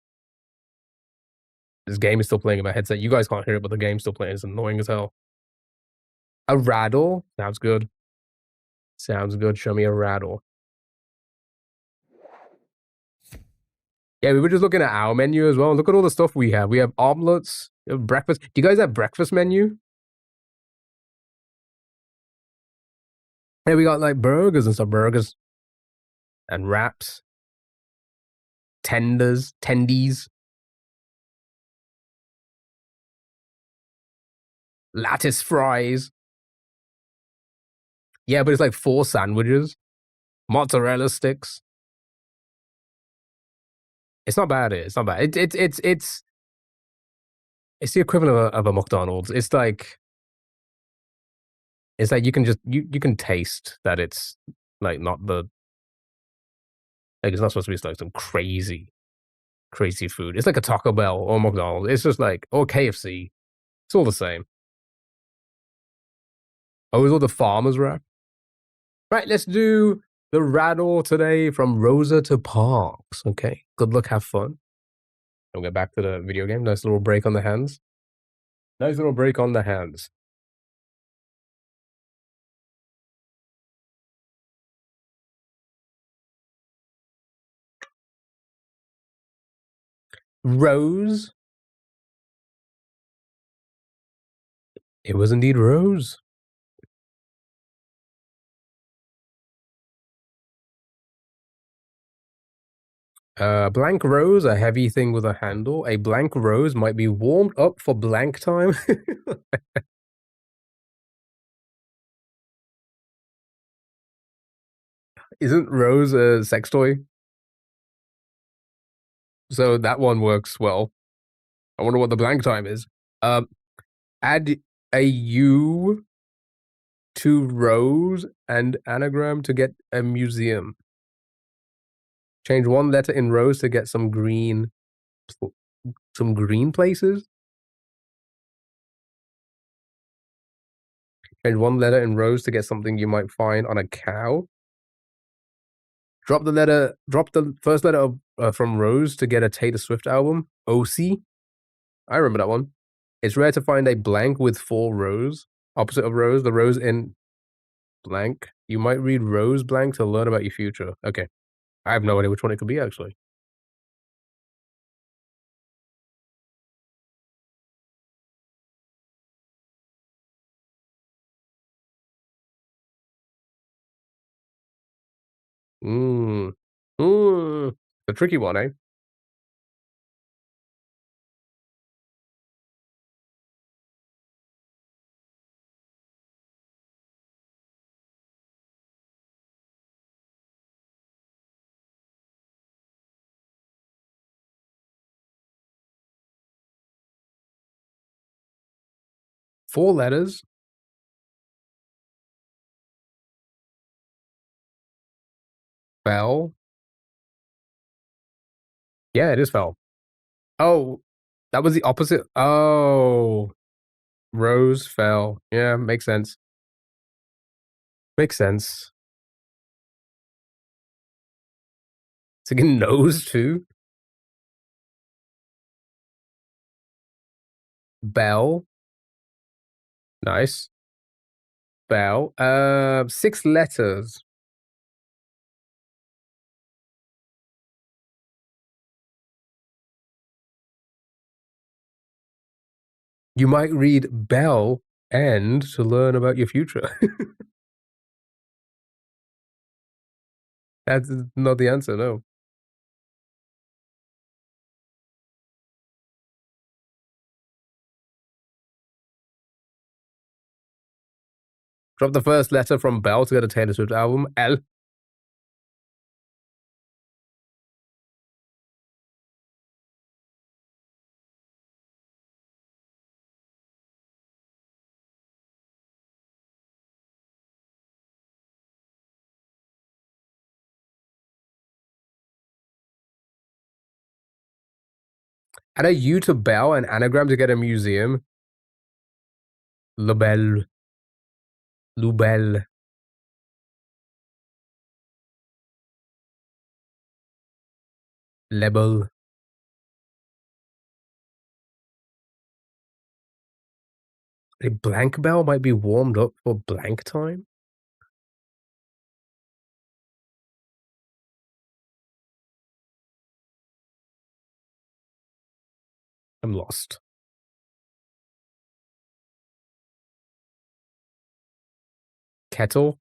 This game is still playing in my headset. You guys can't hear it, but the game's still playing. It's annoying as hell. A rattle? Sounds good. Sounds good. Show me a rattle. Yeah, we were just looking at our menu as well. Look at all the stuff we have. We have omelets, we have breakfast. Do you guys have breakfast menu? Yeah, we got like burgers and stuff. Burgers and wraps. Tendies. Lattice fries. Yeah, but it's like 4 sandwiches. Mozzarella sticks. It's not bad. It's not bad. It's the equivalent of a McDonald's. It's like you can just you can taste that it's like not the like it's not supposed to be like some crazy food. It's like a Taco Bell or McDonald's. It's just like or KFC. It's all the same. Oh, it's all the farmers wrap. Right, let's do the rattle today from Rosa to Parks. Okay, good luck, have fun. We'll get back to the video game. Nice little break on the hands. Nice little break on the hands. Rose. It was indeed Rose. Blank rose, a heavy thing with a handle. A blank rose might be warmed up for blank time. Isn't rose a sex toy? So that one works well. I wonder what the blank time is. Add a U to rose and anagram to get a museum. Change one letter in rose to get some green places. Change one letter in rose to get something you might find on a cow. Drop the first letter from Rose to get a Taylor Swift album. OC. I remember that one. It's rare to find a blank with 4 rows. Opposite of rose, the rose in blank. You might read rose blank to learn about your future. Okay. I have no idea which one it could be, actually. A tricky one, eh? Four letters. Fell. Yeah, it is fell. Oh, that was the opposite. Oh, Rose fell. Yeah, makes sense. Makes sense. It's again nose too. Bell. Nice. Bell. 6 letters. You might read Bell and to learn about your future. That's not the answer, no. Drop the first letter from Bell to get a Taylor Swift album. L. Add a U to Bell and anagram to get a museum. Lubel. Lubel. Lebel. A blank Bell might be warmed up for blank time. I'm lost. Kettle.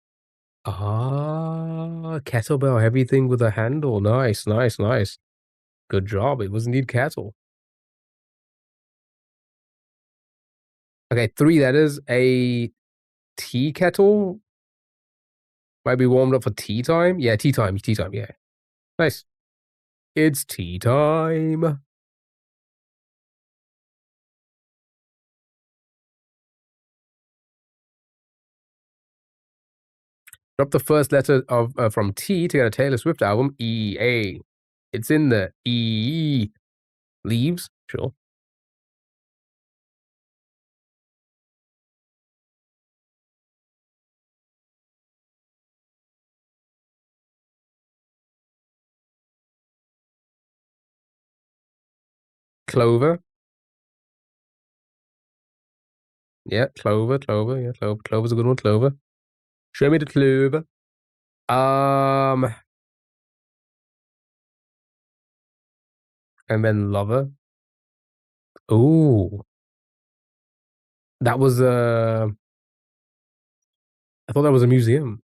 Ah, kettlebell, heavy thing with a handle. Nice, nice, nice. Good job. It was indeed kettle. Okay, 3 letters. A tea kettle might be warmed up for tea time. Yeah, tea time. Tea time. Yeah. Nice. It's tea time. Drop the first letter of from T to get a Taylor Swift album. E-A. It's in the E. Leaves. Sure. Clover. Yeah, clover. Yeah, clover. Clover's a good one. Clover. Show me the clover. And then lover. Ooh. That was I thought that was a museum.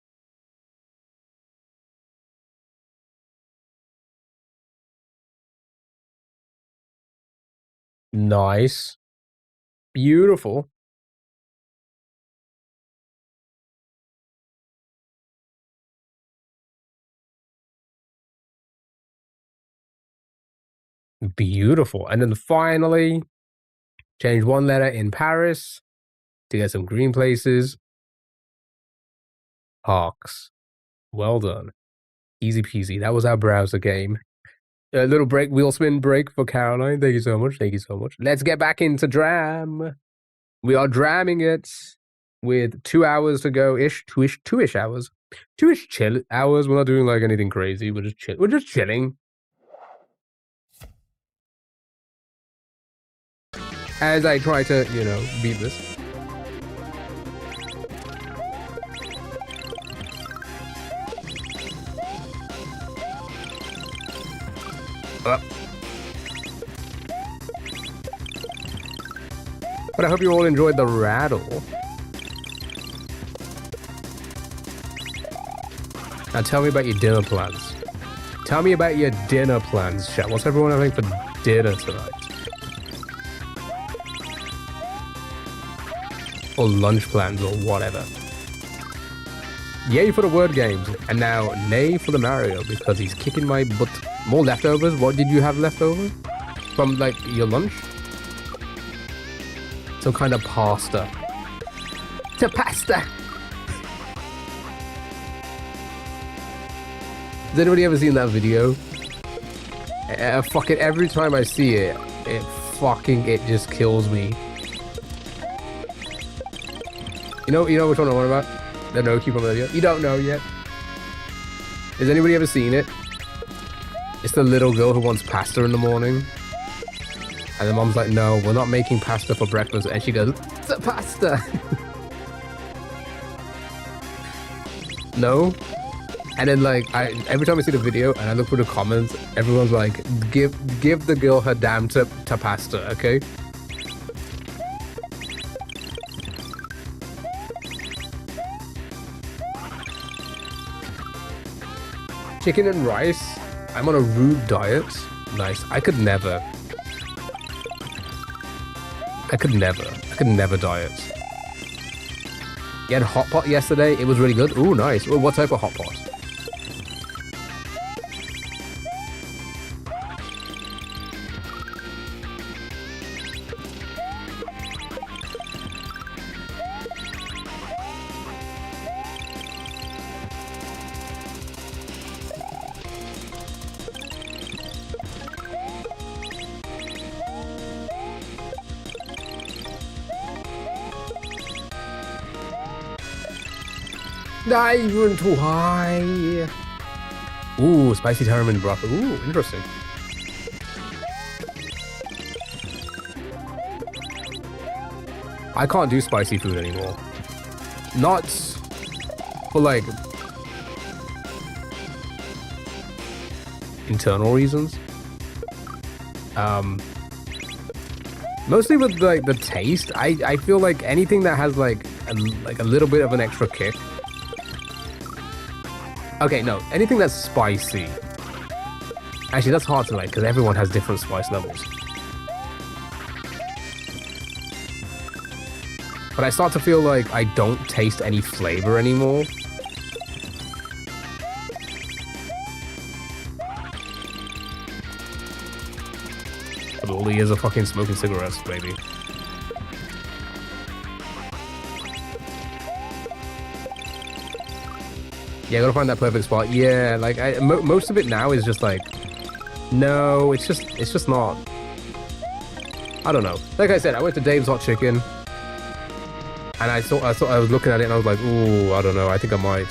Nice. Beautiful. Beautiful. And then finally, change 1 letter in Paris to get some green places. Parks. Well done. Easy peasy. That was our browser game. A little break, wheel spin break for Caroline. Thank you so much. Thank you so much. Let's get back into Dram. We are dramming it with 2 hours to go ish, 2-ish hours. 2-ish chill hours. We're not doing like anything crazy. We're just chilling. As I try to, beat this. But I hope you all enjoyed the rattle. Now tell me about your dinner plans. Tell me about your dinner plans, chat. What's everyone having for dinner tonight? Or lunch plans or whatever. Yay for the word games. And now nay for the Mario because he's kicking my butt. More leftovers? What did you have left over? From like your lunch? Some kind of pasta. It's a pasta! Has anybody ever seen that video? Fucking every time I see it, it just kills me. You know which one I'm on about? The Noki from earlier? You don't know yet. Has anybody ever seen it? It's the little girl who wants pasta in the morning. And the mom's like, no, we're not making pasta for breakfast. And she goes, it's a pasta. No? And then like, every time I see the video and I look through the comments, everyone's like, give the girl her damn to pasta, okay? Chicken and rice? I'm on a rude diet. Nice. I could never diet. You had hot pot yesterday. It was really good. Ooh, nice. Well, what type of hot pot? Not even too high. Ooh, spicy tamarind broth. Ooh, interesting. I can't do spicy food anymore. Not for like internal reasons. Mostly with like the taste. I feel like anything that has like a little bit of an extra kick. Okay, no, anything that's spicy. Actually, that's hard to like because everyone has different spice levels. But I start to feel like I don't taste any flavor anymore. But all the years of fucking smoking cigarettes, baby. Yeah, I gotta find that perfect spot. Yeah, like most of it now is just like, no, it's just not. I don't know. Like I said, I went to Dave's Hot Chicken, and I was looking at it and I was like, ooh, I don't know. I think I might.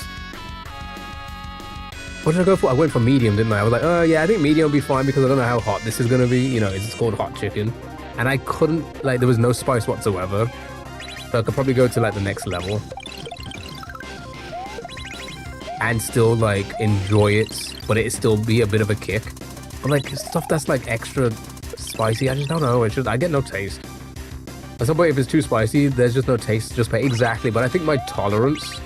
What did I go for? I went for medium, didn't I? I was like, oh yeah, I think medium will be fine because I don't know how hot this is gonna be. You know, it's called hot chicken, and I couldn't like there was no spice whatsoever, so I could probably go to like the next level. And still like enjoy it, but it still be a bit of a kick. But like stuff that's like extra spicy, I just don't know. I get no taste. At some point, if it's too spicy, there's just no taste. Just pay exactly. But I think my tolerance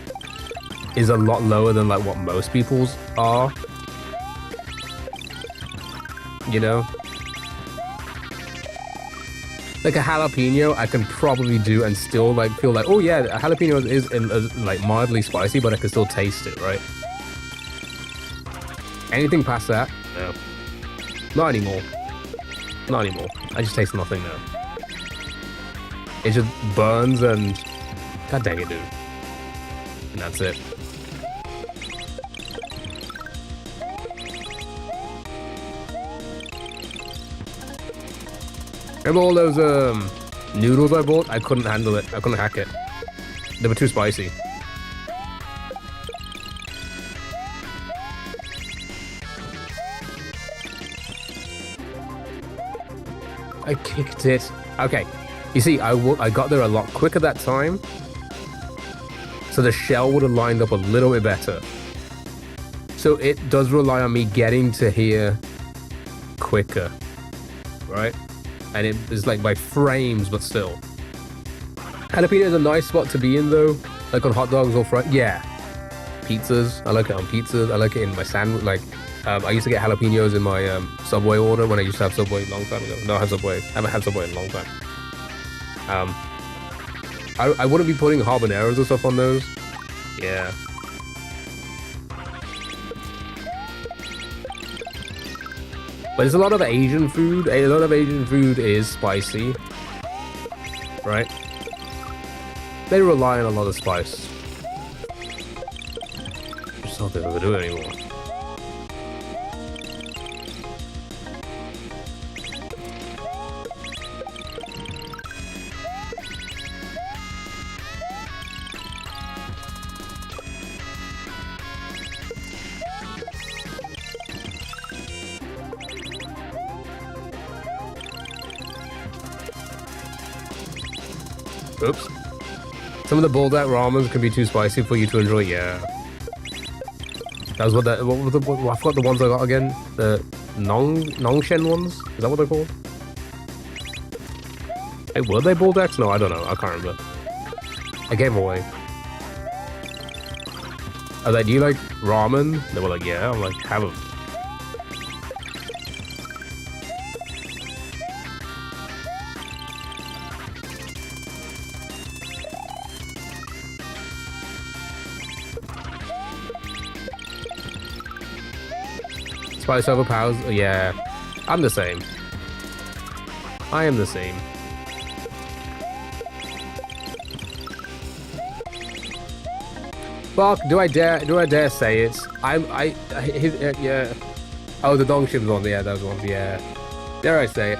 is a lot lower than like what most people's are. You know, like a jalapeno, I can probably do and still like feel like, oh yeah, a jalapeno is like mildly spicy, but I can still taste it, right? Anything past that, no, not anymore. Not anymore. I just taste nothing now. It just burns and god dang it, dude. And that's it. Remember all those noodles I bought? I couldn't handle it. I couldn't hack it. They were too spicy. I kicked it. Okay. You see, I got there a lot quicker that time. So the shell would have lined up a little bit better. So it does rely on me getting to here quicker. Right? And it is like by frames, but still. Jalapeno is a nice spot to be in though. Like on hot dogs or fries. Yeah. Pizzas. I like it on pizzas. I like it in my sandwich. Like, I used to get jalapenos in my Subway order when I used to have Subway a long time ago. No, I have Subway. I haven't had Subway in a long time. I wouldn't be putting habaneros or stuff on those. Yeah. But it's a lot of Asian food. A lot of Asian food is spicy. Right? They rely on a lot of spice. Just don't think I can do it anymore. Oops. Some of the buldak ramens can be too spicy for you to enjoy. Yeah. That was what I forgot the ones I got again. The Nongshen ones? Is that what they're called? Hey, were they buldaks? No, I don't know. I can't remember. I gave them away. I was like, do you like ramen? They were like, yeah. I'm like, have them. Spice overpowers. Yeah, I'm the same. I am the same. Fuck, do I dare say it? Yeah. Oh, the dong shim's one. Yeah, those ones. Yeah. Dare I say it?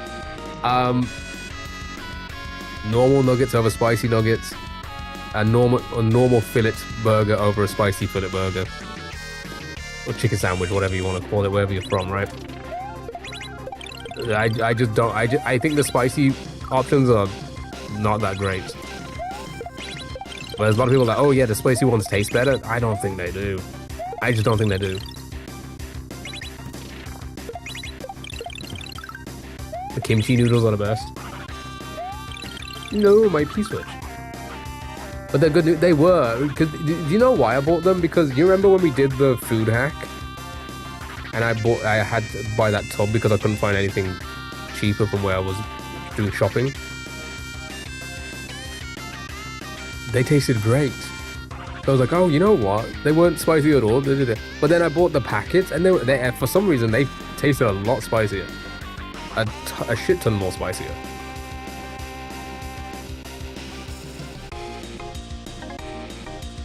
Normal nuggets over spicy nuggets. A normal fillet burger over a spicy fillet burger. Or chicken sandwich, whatever you want to call it, wherever you're from, right? I just don't. I think the spicy options are not that great. But there's a lot of people that, oh yeah, the spicy ones taste better. I don't think they do. I just don't think they do. The kimchi noodles are the best. No, my P-switch. But they're good. They were. Cause, do you know why I bought them? Because you remember when we did the food hack? And I had to buy that tub because I couldn't find anything cheaper from where I was doing shopping. They tasted great. So I was like, oh, you know what? They weren't spicy at all. But then I bought the packets, and they for some reason they tasted a lot spicier, a shit ton more spicier.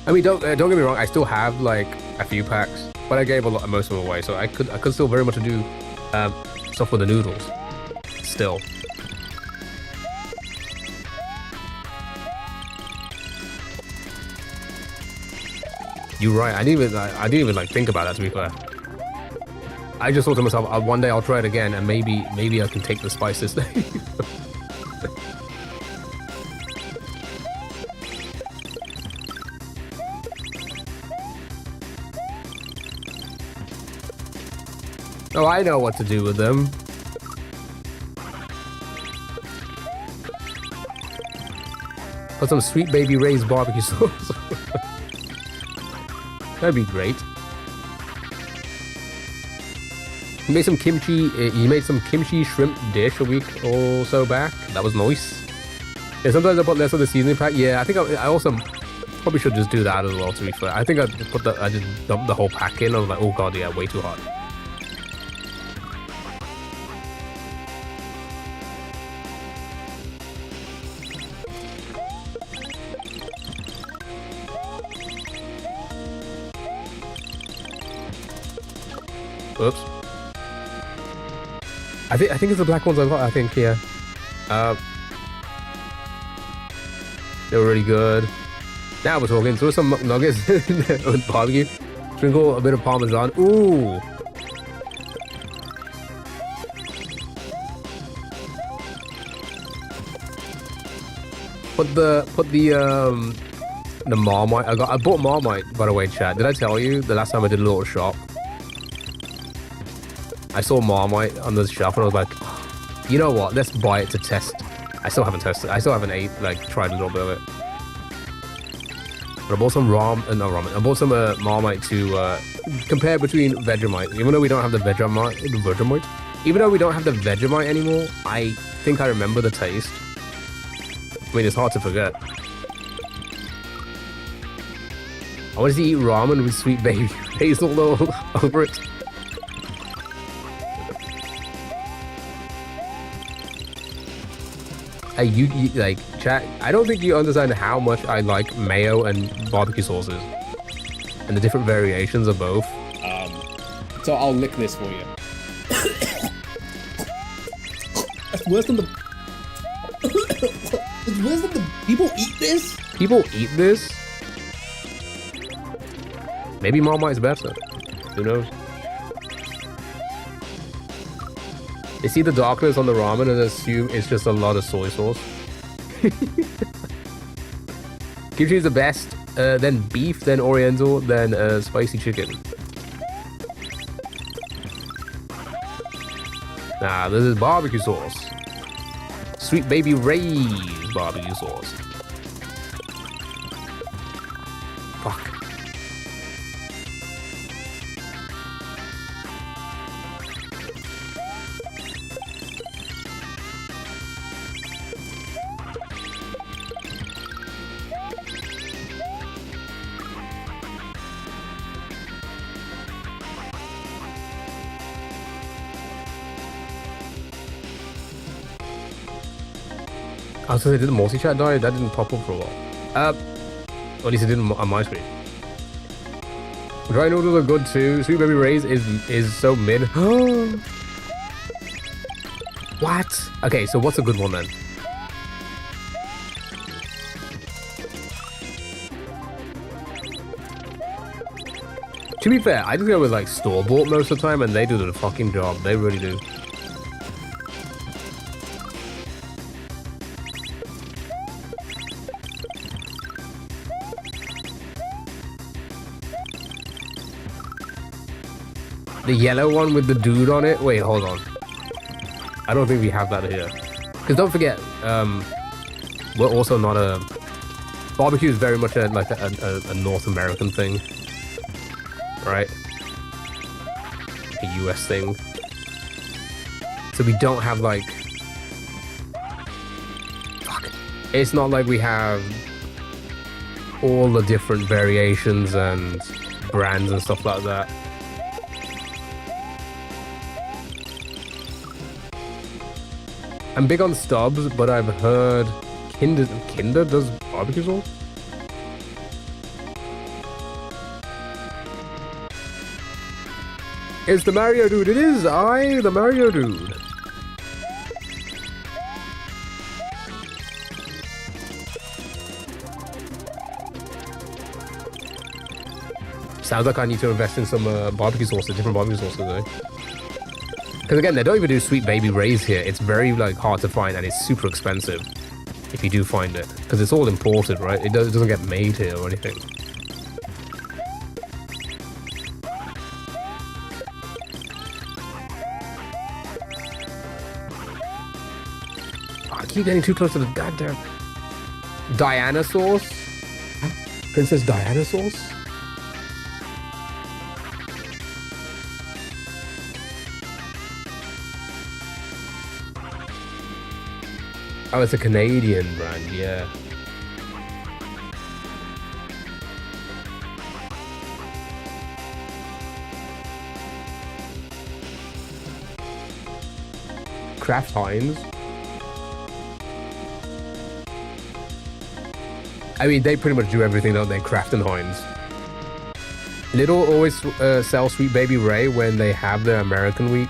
I mean, don't get me wrong. I still have like a few packs, but I gave most of them away, so I could still very much do stuff with the noodles. Still. You're right. I didn't even like think about that, to be fair. I just thought to myself, one day I'll try it again, and maybe I can take the spice this day. Oh, I know what to do with them. Put some Sweet Baby Ray's barbecue sauce. That'd be great. He made some kimchi. He made some kimchi shrimp dish a week or so back. That was nice. Yeah, sometimes I put less of the seasoning pack. Yeah, I think I also probably should just do that as well. To be fair, I think I just dumped the whole pack in. I was like, oh god, yeah, way too hot. Oops. I think it's the black ones I've got. I think, yeah. They were really good. Now we're talking. Throw some nuggets with barbecue. Sprinkle a bit of Parmesan. Ooh. Put the Marmite. I bought Marmite, by the way, chat. Did I tell you the last time I did a little shop? I saw Marmite on the shelf and I was like, you know what? Let's buy it to test. I still haven't tested. I still haven't tried a little bit of it. But I bought some I bought some Marmite to compare between Vegemite. Even though we don't have the Vegemite, even though we don't have the Vegemite anymore, I think I remember the taste. I mean, it's hard to forget. I want to eat ramen with Sweet Baby Hazel over it. You like, chat, I don't think you understand how much I like mayo and barbecue sauces and the different variations of both. So I'll lick this for you. That's worse than the... It's worse than the... People eat this? People eat this? Maybe Marmite's better. Who knows? They see the darkness on the ramen and assume it's just a lot of soy sauce. Kimchi is the best, then beef, then oriental, then spicy chicken. Nah, this is barbecue sauce. Sweet Baby Ray's barbecue sauce. Fuck. I was gonna say, did the multi-chat die? That didn't pop up for a while. Or at least it didn't on my screen. Dry noodles are good too. Sweet Baby Ray's is so mid. What? Okay, so what's a good one then? To be fair, I just go with like store-bought most of the time and they do the fucking job. They really do. The yellow one with the dude on it? Wait, hold on. I don't think we have that here. Because don't forget, we're also not a... Barbecue is very much a North American thing. Right? A US thing. So we don't have like... Fuck. It's not like we have all the different variations and brands and stuff like that. I'm big on Stubbs, but I've heard Kinder does barbecue sauce? It's the Mario dude. It is the Mario dude. Sounds like I need to invest in some barbecue sauces, different barbecue sauces though. Because again, they don't even do Sweet Baby Ray's here. It's very like hard to find and it's super expensive if you do find it. Because it's all imported, right? It doesn't get made here or anything. Oh, I keep getting too close to the goddamn Diana sauce. Princess Diana sauce? Oh, it's a Canadian brand, yeah. Kraft Heinz. I mean, they pretty much do everything, don't they? Kraft and Heinz. Lidl always sell Sweet Baby Ray when they have their American week.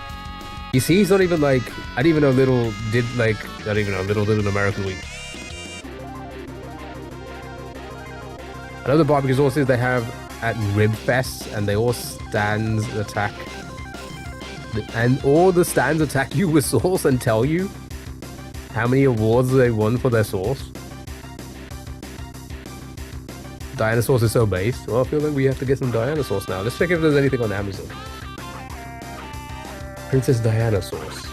You see, he's not even like... I didn't even know Lidl did like... I don't even know Lidl did an American week. Another barbecue sauces they have at Rib Fest, and they all stands attack... And all the stands attack you with sauce and tell you how many awards they won for their sauce. Diana sauce is so based. Well, I feel like we have to get some Diana sauce now. Let's check if there's anything on Amazon. Princess Diana sauce.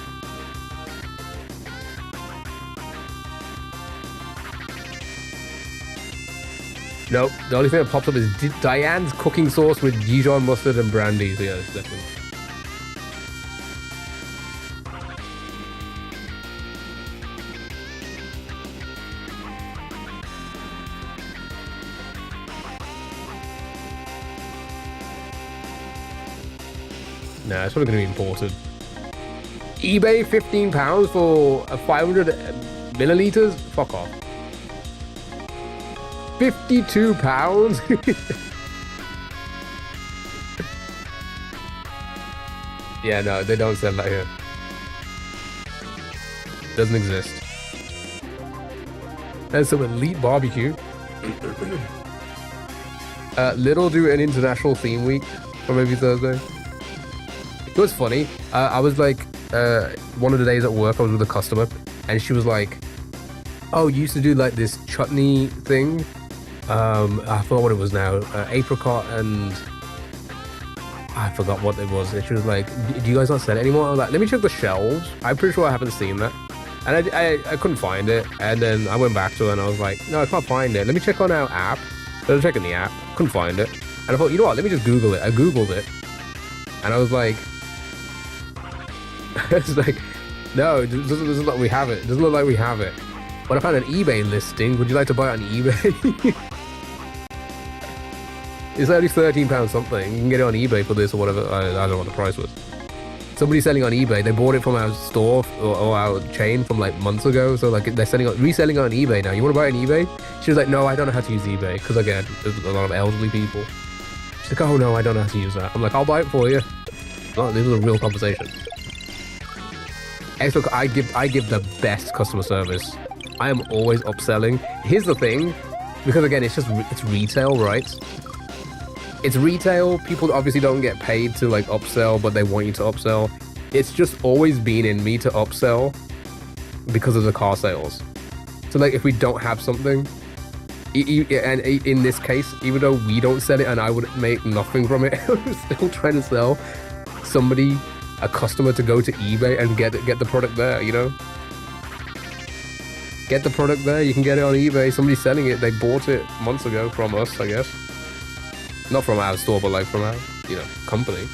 Nope, the only thing that pops up is Diane's cooking sauce with Dijon mustard and brandy. So yeah, it's definitely. Nah, it's probably going to be imported. eBay, £15 for 500 milliliters? Fuck off. £52? Yeah, no, they don't sell that here. Doesn't exist. There's some elite barbecue. Little do an international theme week, or maybe Thursday. It was funny. I was like, one of the days at work, I was with a customer, and she was like, "Oh, you used to do like this chutney thing." I forgot what it was now. Apricot and I forgot what it was. And she was like, "Do you guys not sell it anymore?" I was like, "Let me check the shelves. I'm pretty sure I haven't seen that." And I couldn't find it. And then I went back to her and I was like, "No, I can't find it. Let me check on our app." So I was checking the app, couldn't find it. And I thought, you know what? Let me just Google it. I Googled it, and I was like. It's like, no, it doesn't look like we have it. It doesn't look like we have it. But I found an eBay listing. Would you like to buy it on eBay? It's only £13 something. You can get it on eBay for this or whatever. I don't know what the price was. Somebody selling on eBay, they bought it from our store or our chain from like months ago. So like they're reselling it on eBay now. You want to buy it on eBay? She was like, no, I don't know how to use eBay. Because again, there's a lot of elderly people. She's like, oh no, I don't know how to use that. I'm like, I'll buy it for you. Oh, this is a real conversation. Xbox, I give the best customer service. I am always upselling. Here's the thing, because again, it's retail, right? It's retail. People obviously don't get paid to like upsell, but they want you to upsell. It's just always been in me to upsell because of the car sales. So like if we don't have something, and in this case, even though we don't sell it and I would make nothing from it, I'm still trying to sell somebody, a customer, to go to eBay and get the product there, you know? Get the product there, you can get it on eBay. Somebody's selling it, they bought it months ago from us, I guess. Not from our store, but like from our, you know, company.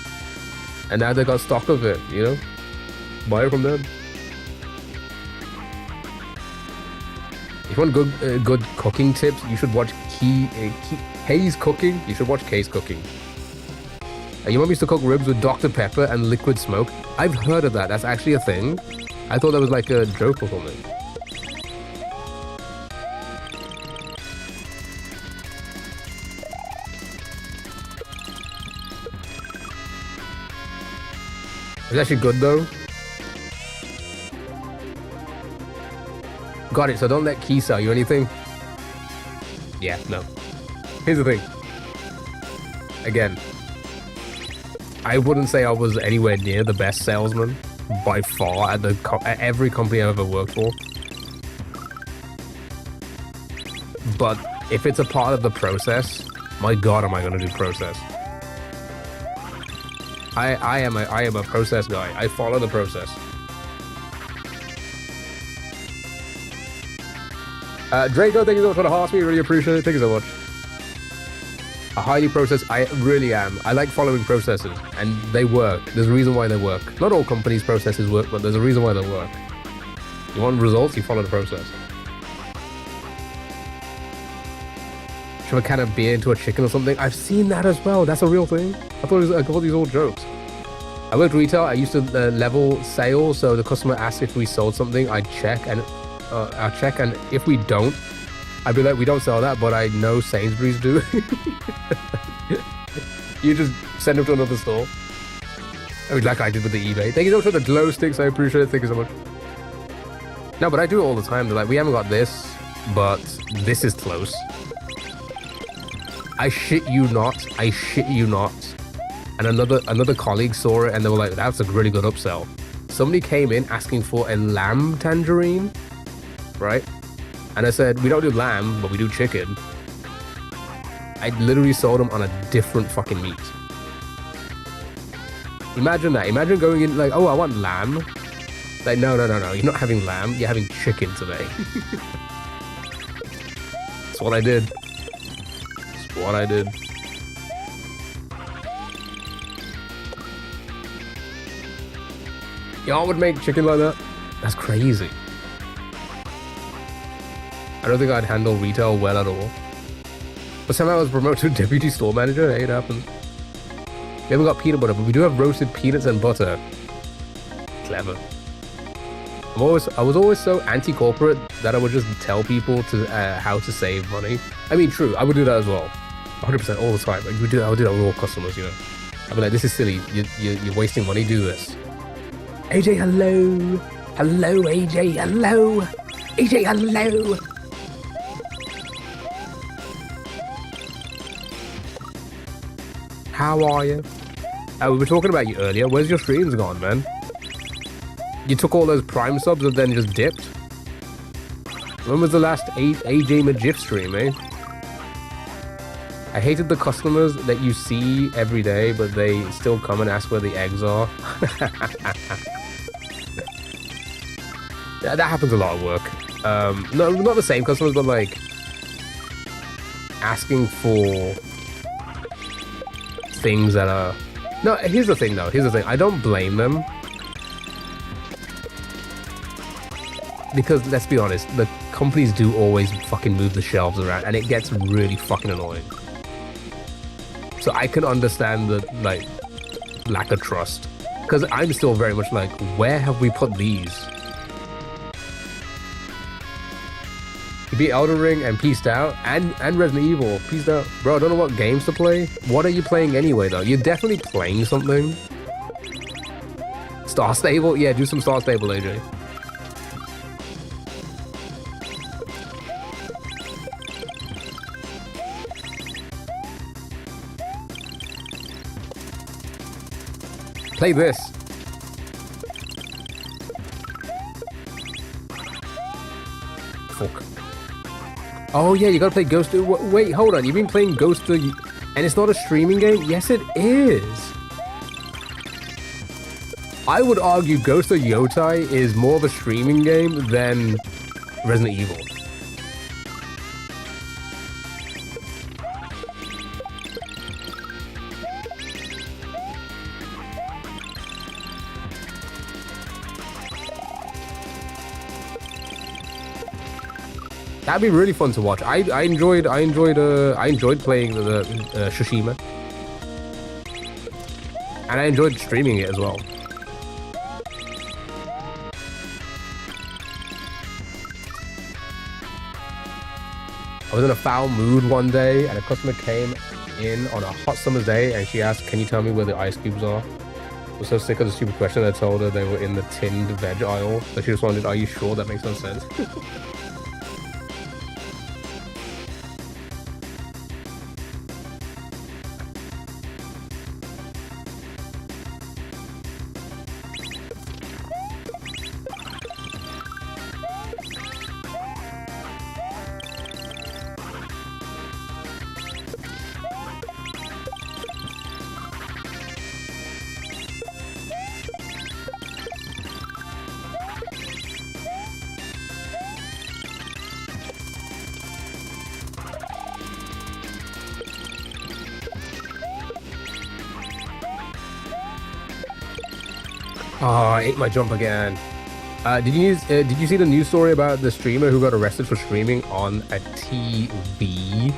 And now they got stock of it, you know? Buy it from them. If you want good cooking tips, you should watch Kay's Cooking. You should watch Kay's Cooking. Your mom used to cook ribs with Dr. Pepper and liquid smoke. I've heard of that. That's actually a thing. I thought that was like a joke or something. It's actually good though. Got it, so don't let Key sell you anything. Yeah, no. Here's the thing. Again, I wouldn't say I was anywhere near the best salesman by far at every company I've ever worked for. But if it's a part of the process, my God, am I going to do process? I am a process guy. I follow the process. Draco, thank you so much for the heart. We really appreciate it. Thank you so much. A highly processed. I really am. I like following processes, and they work. There's a reason why they work. Not all companies' processes work, but there's a reason why they work. You want results, you follow the process. Shove a can of beer into a chicken or something. I've seen that as well. That's a real thing. I thought these all jokes. I worked retail. I used to level sales, so the customer asked if we sold something. I'd check, and if we don't, I'd be like, we don't sell that, but I know Sainsbury's do. You just send them to another store. I mean, like I did with the eBay. Thank you so much for the glow sticks. I appreciate it. Thank you so much. No, but I do it all the time. They're like, we haven't got this, but this is close. I shit you not. And another colleague saw it and they were like, that's a really good upsell. Somebody came in asking for a lamb tangerine, right? And I said, we don't do lamb, but we do chicken. I literally sold them on a different fucking meat. Imagine that. Imagine going in like, oh, I want lamb. Like, no. You're not having lamb. You're having chicken today. That's what I did. Y'all would make chicken like that? That's crazy. I don't think I'd handle retail well at all. But somehow I was promoted to deputy store manager. Hey, it happened. We haven't got peanut butter, but we do have roasted peanuts and butter. Clever. I was always so anti-corporate that I would just tell people to how to save money. I mean, true, I would do that as well. 100% all the time. I would do that with all customers, you know. I'd be like, this is silly. You're wasting money. Do this. AJ, hello. Hello, AJ. Hello. AJ, hello. How are you? We were talking about you earlier. Where's your streams gone, man? You took all those Prime subs and then just dipped? When was the last AJ Majif stream, eh? I hated the customers that you see every day, but they still come and ask where the eggs are. Yeah, that happens a lot at work. No, not the same customers, but like asking for things that are... No, here's the thing though. I don't blame them. Because let's be honest, the companies do always fucking move the shelves around and it gets really fucking annoying. So I can understand the like lack of trust. because I'm still very much like, where have we put these? You beat Elden Ring and peaced out, and Resident Evil, peaced out. Bro, I don't know what games to play. What are you playing anyway, though? You're definitely playing something. Star Stable? Yeah, do some Star Stable, AJ. Play this. Fuck. Oh yeah, you gotta play Ghost. Wait, hold on. You've been playing Ghost, and it's not a streaming game? Yes, it is. I would argue Ghost of Yotai is more of a streaming game than Resident Evil. That'd be really fun to watch. I enjoyed playing the Tsushima, and I enjoyed streaming it as well. I was in a foul mood one day, and a customer came in on a hot summer's day, and she asked, "Can you tell me where the ice cubes are?" I was so sick of the stupid question. I told her they were in the tinned veg aisle. So she responded, "Are you sure?" That makes no sense. Oh, I ate my jump again. Did you see the news story about the streamer who got arrested for streaming on a TV?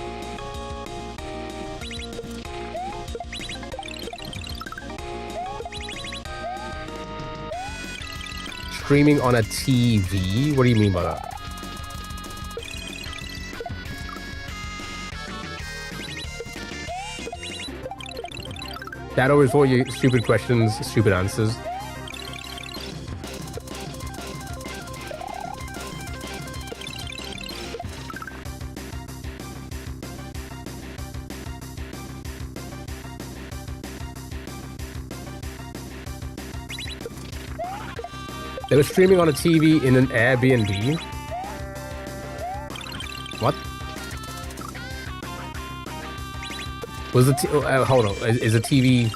Streaming on a TV? What do you mean by that? That always for you stupid questions, stupid answers. They were streaming on a TV in an Airbnb. What? Was the hold on? Is a TV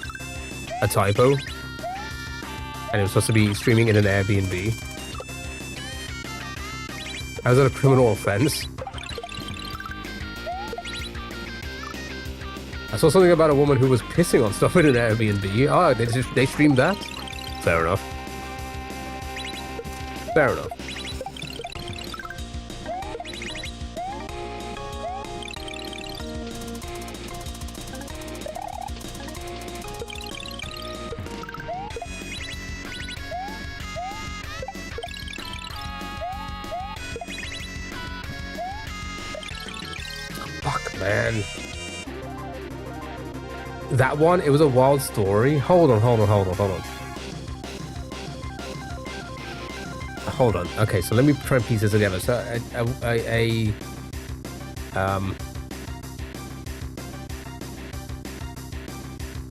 a typo? And it was supposed to be streaming in an Airbnb. How is that a criminal offense? I saw something about a woman who was pissing on stuff in an Airbnb. Oh, they streamed that? Fair enough. Fair enough. Fuck, man. That one, it was a wild story. Hold on. Hold on. Okay, so let me try and piece this together. So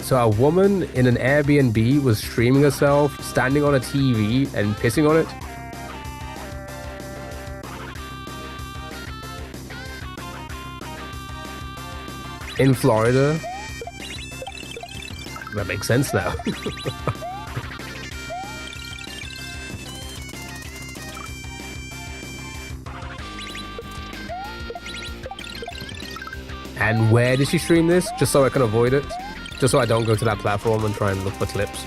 so a woman in an Airbnb was streaming herself, standing on a TV and pissing on it. In Florida. That makes sense now. And where did she stream this? Just so I can avoid it. Just so I don't go to that platform and try and look for clips.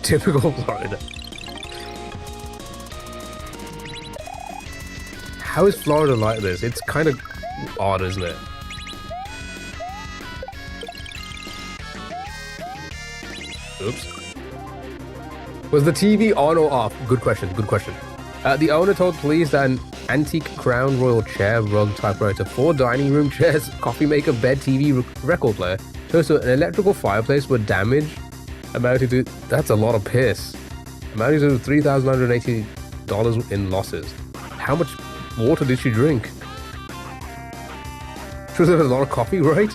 Typical Florida. How is Florida like this? It's kind of odd, isn't it? Oops. Was the TV on or off? Good question, good question. The owner told police that an antique Crown Royal chair, rug, typewriter, 4 dining room chairs, coffee maker, bed, TV, record player, toaster, an electrical fireplace were damaged, amounting to... That's a lot of piss. Amounting to $3,980 in losses. How much water did she drink? She was having a lot of coffee, right?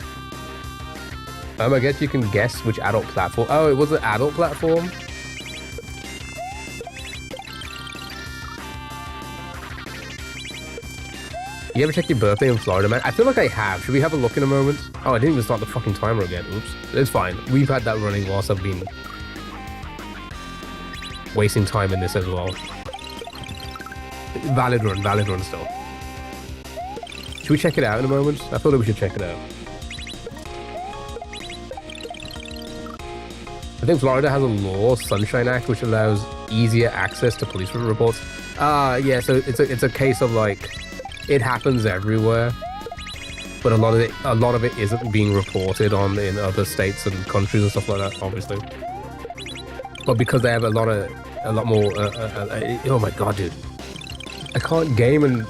I guess you can guess which adult platform. Oh, it was an adult platform? You ever check your birthday in Florida, man? I feel like I have. Should we have a look in a moment? Oh, I didn't even start the fucking timer again. Oops. It's fine. We've had that running whilst I've been wasting time in this as well. Valid run still. Should we check it out in a moment? I thought we should check it out. I think Florida has a law, Sunshine Act, which allows easier access to police reports. Yeah, so it's a case of like, it happens everywhere, but a lot of it isn't being reported on in other states and countries and stuff like that, obviously. But because they have a lot more. Oh my god, dude! I can't game and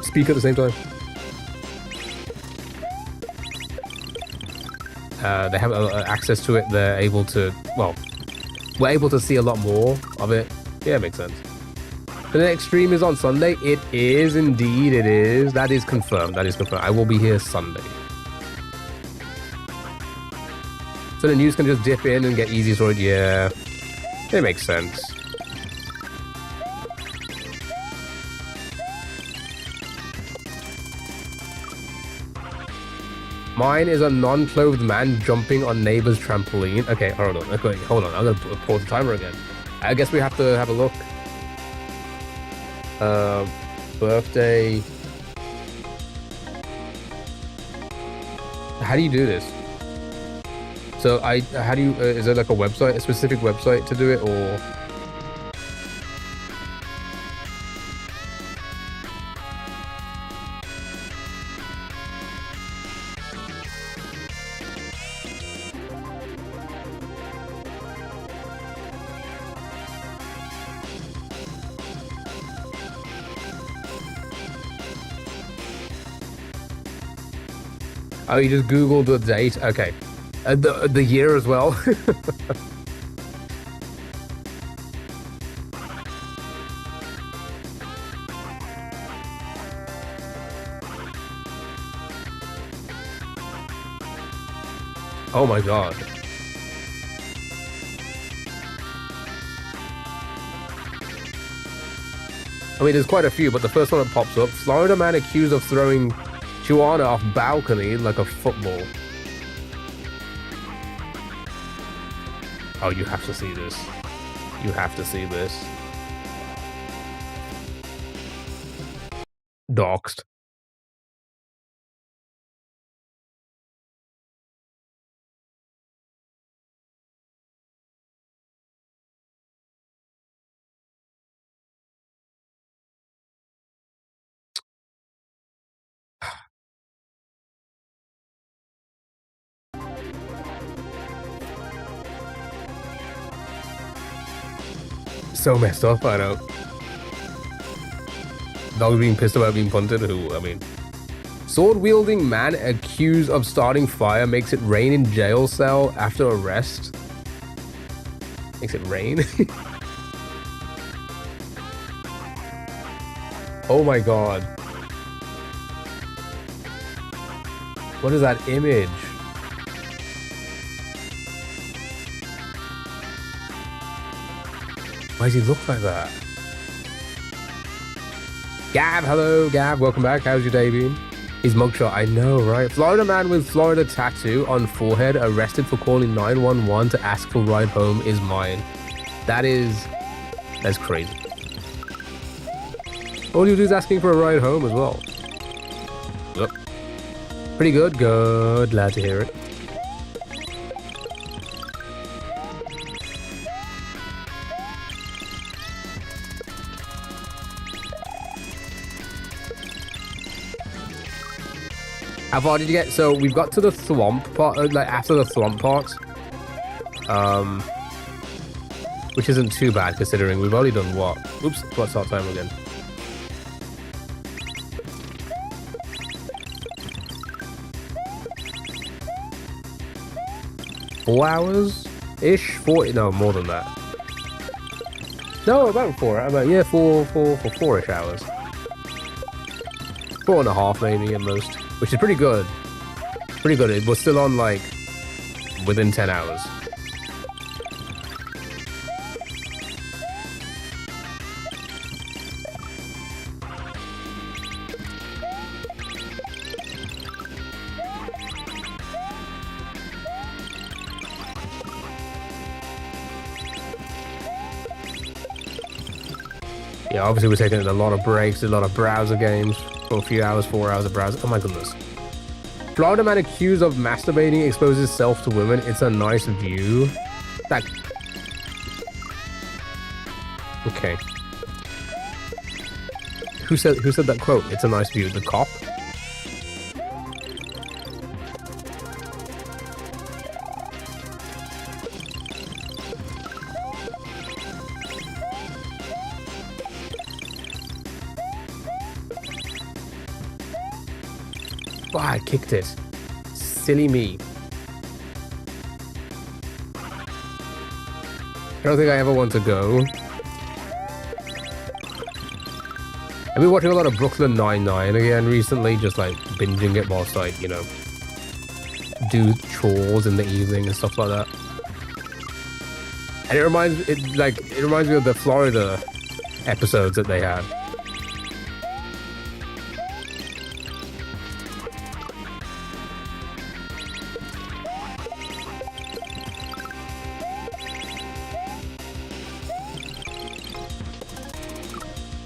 speak at the same time. They have access to it. They're able to. Well, we're able to see a lot more of it. Yeah, it makes sense. The next stream is on Sunday. It is indeed. It is. That is confirmed. That is confirmed. I will be here Sunday. So the news can just dip in and get easy sorted. Yeah, it makes sense. Mine is a non-clothed man jumping on neighbor's trampoline. Okay, hold on. Okay, hold on. I'm gonna pause the timer again. I guess we have to have a look. Birthday. How do you do this? So how do you, is there like a website, a specific website to do it, or? Oh, you just Googled the date? Okay. The year as well? Oh my god. I mean, there's quite a few, but the first one that pops up, Florida man accused of throwing Juana off balcony like a football. Oh, you have to see this. You have to see this. Doxed. So messed up, I know. Dog being pissed about being punted, who, I mean. Sword-wielding man accused of starting fire makes it rain in jail cell after arrest. Makes it rain? Oh my god. What is that image? Why does he look like that? Gab, hello, Gab, welcome back. How's your day been? His mugshot, I know, right? Florida man with Florida tattoo on forehead arrested for calling 911 to ask for ride home is mine. That's crazy. All you do is asking for a ride home as well. Yep. Pretty good, good, glad to hear it. How far did you get? So we've got to the swamp part, like after the swamp part. Which isn't too bad considering we've already done what? Oops, what's our time again? Four hours-ish? 40? No, more than that. No, about four. About, yeah, four-ish hours. 4.5 maybe at most, which is pretty good. Pretty good. It was still on like within 10 hours. Yeah, obviously we're taking a lot of breaks, a lot of browser games for a few hours, 4 hours of browser. Oh my goodness. Florida man accused of masturbating exposes self to women. It's a nice view. That... Okay. Who said that quote? It's a nice view. The cop? Oh, I kicked it. Silly me. I don't think I ever want to go. I've been watching a lot of Brooklyn Nine-Nine again recently, just like binging it whilst I, you know, do chores in the evening and stuff like that. And it reminds me of the Florida episodes that they had.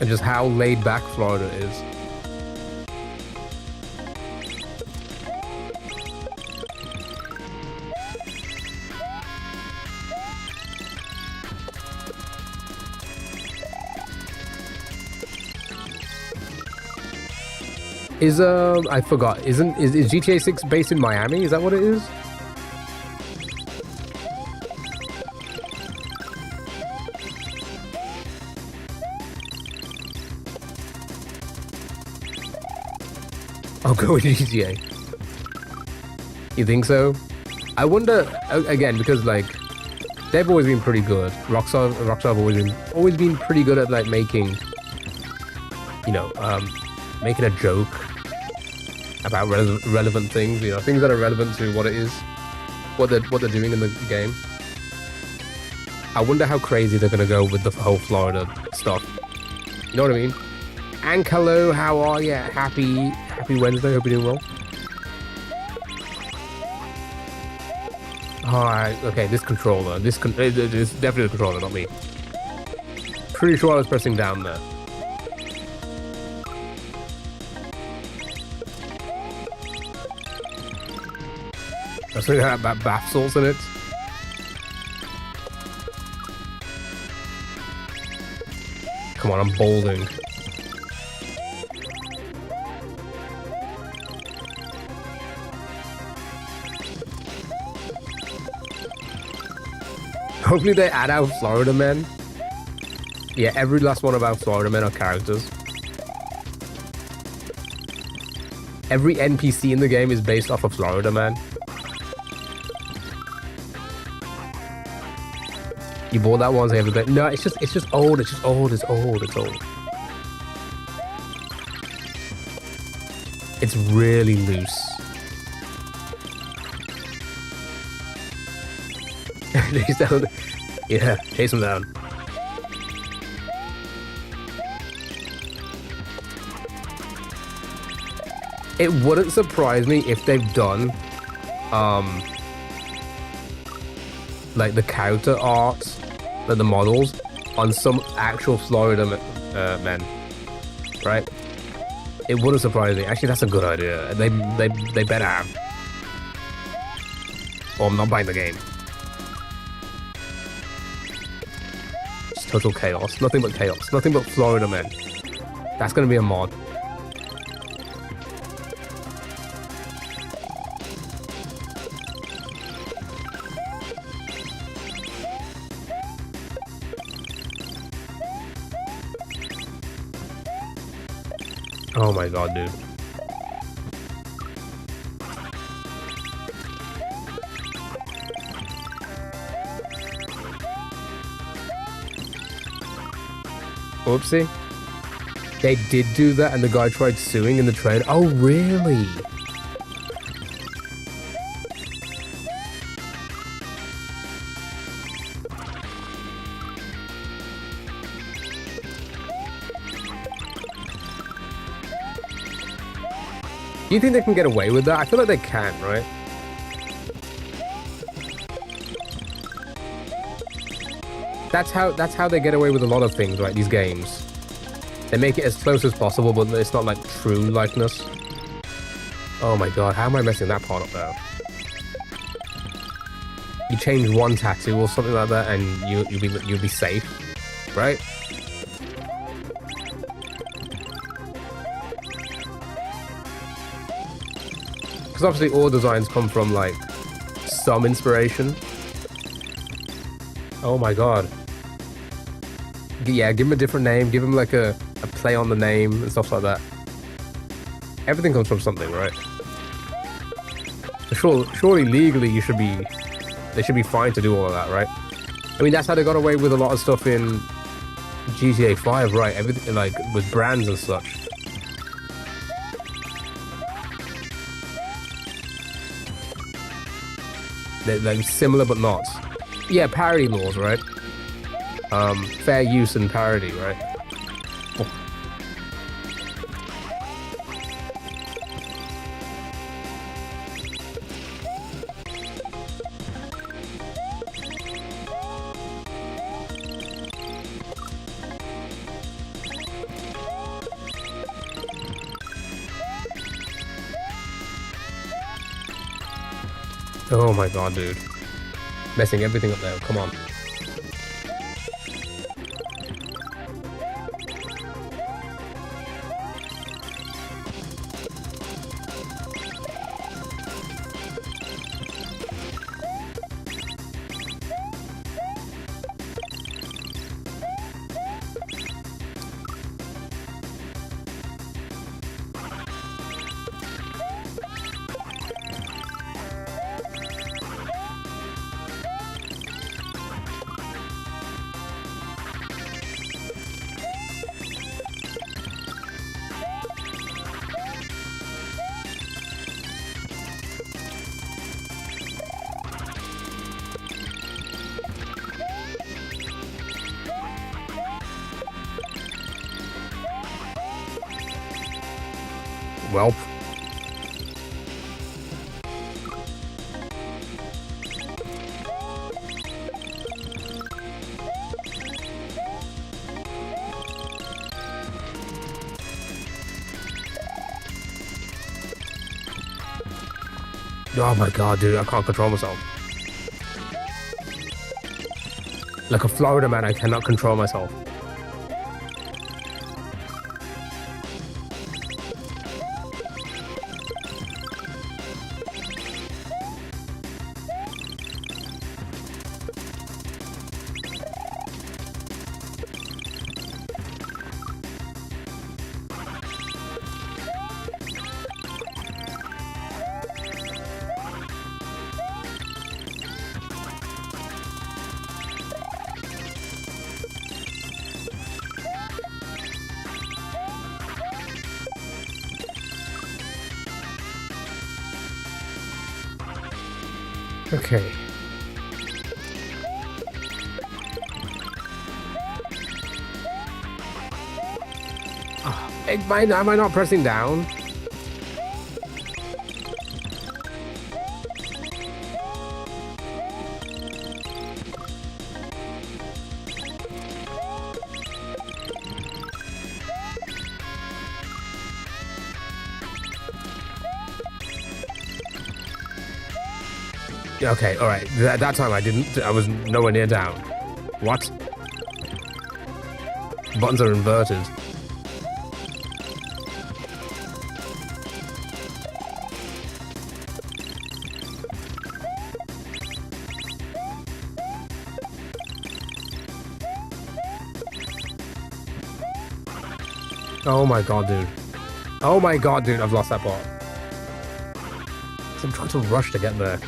And just how laid back Florida is. I forgot. Is GTA 6 based in Miami? Is that what it is? I'll go with GTA. You think so? I wonder again because like they've always been pretty good. Rockstar have always been pretty good at like making, you know, making a joke about relevant things. You know, things that are relevant to what it is, what they're doing in the game. I wonder how crazy they're gonna go with the whole Florida stuff. You know what I mean? And hello, how are you? Happy Wednesday, hope you're doing well. Alright, okay, this controller. It's definitely the controller, not me. Pretty sure I was pressing down there. That's something about bath salts in it. Come on, I'm balding. Hopefully they add out Florida men. Yeah, every last one of our Florida men are characters. Every NPC in the game is based off of Florida man. You bought that one, so you have a bit. No, it's just old. It's old. It's really loose. Chase down. Yeah, chase him down. It wouldn't surprise me if they've done, like the character art, like the models, on some actual Florida men, right? It wouldn't surprise me. Actually, that's a good idea. They better have. Or I'm not buying the game. Total chaos. Nothing but chaos. Nothing but Florida men. That's gonna be a mod. Oh my god, dude. Oopsie. They did do that and the guy tried suing in the train. Oh, really? Do you think they can get away with that? I feel like they can, right? That's how they get away with a lot of things, right? These games. They make it as close as possible, but it's not like true likeness. Oh my god, how am I messing that part up though? You change one tattoo or something like that, and you'll be safe, right? Because obviously all designs come from like some inspiration. Oh my god. Yeah, give him a different name. Give him like a play on the name and stuff like that. Everything comes from something, right? Surely legally they should be fine to do all of that, right? I mean, that's how they got away with a lot of stuff in GTA 5, right? Everything like with brands and such. They're like similar but not. Yeah, parody laws, right? Fair use and parody, right? Oh my god, dude. Messing everything up there, come on. Welp. Oh my god, dude, I can't control myself. Like a Florida man, I cannot control myself. Okay. Am I not pressing down? Okay, alright. That time I was nowhere near down. What? Buttons are inverted. Oh my god, dude. Oh my god, dude, I've lost that part. I'm trying to rush to get there.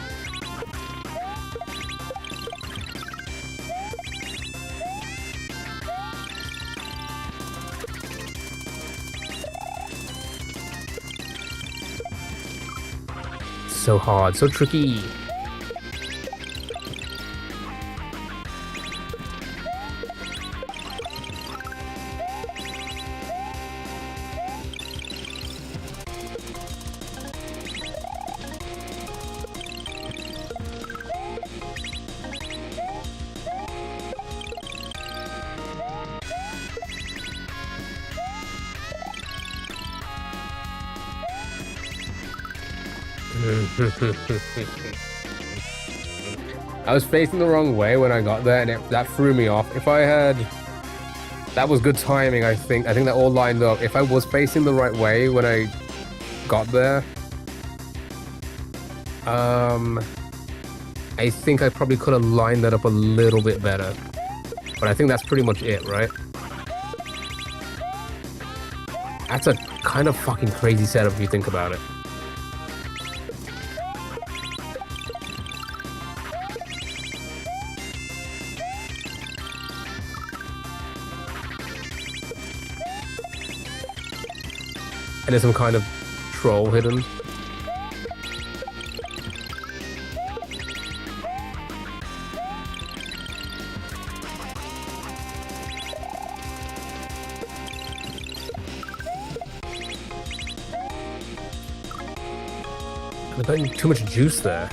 So hard, so tricky. I was facing the wrong way when I got there, and that threw me off. If I had... That was good timing, I think. I think that all lined up. If I was facing the right way when I got there... I think I probably could have lined that up a little bit better. But I think that's pretty much it, right? That's a kind of fucking crazy setup if you think about it. And there's some kind of troll hidden. I'm putting too much juice there.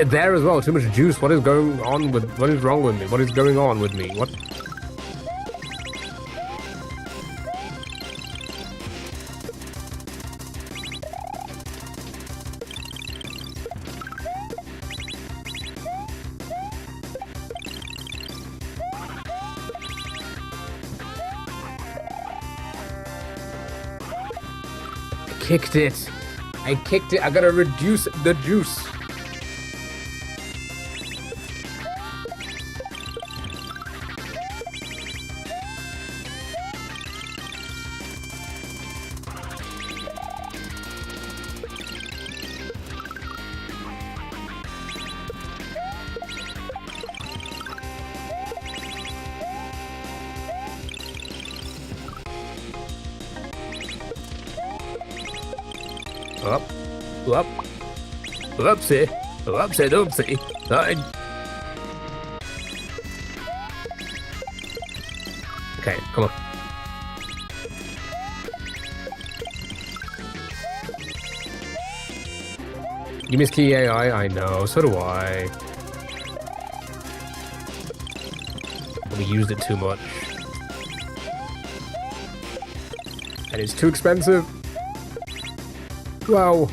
There as well, too much juice. What is going on with... What is wrong with me? What is going on with me? What... I kicked it. I kicked it. I gotta reduce the juice. Up, up, oopsie, oopsie, oopsie. Okay, come on. You miss key AI? I know, so do I. We used it too much. And it's too expensive. Wow.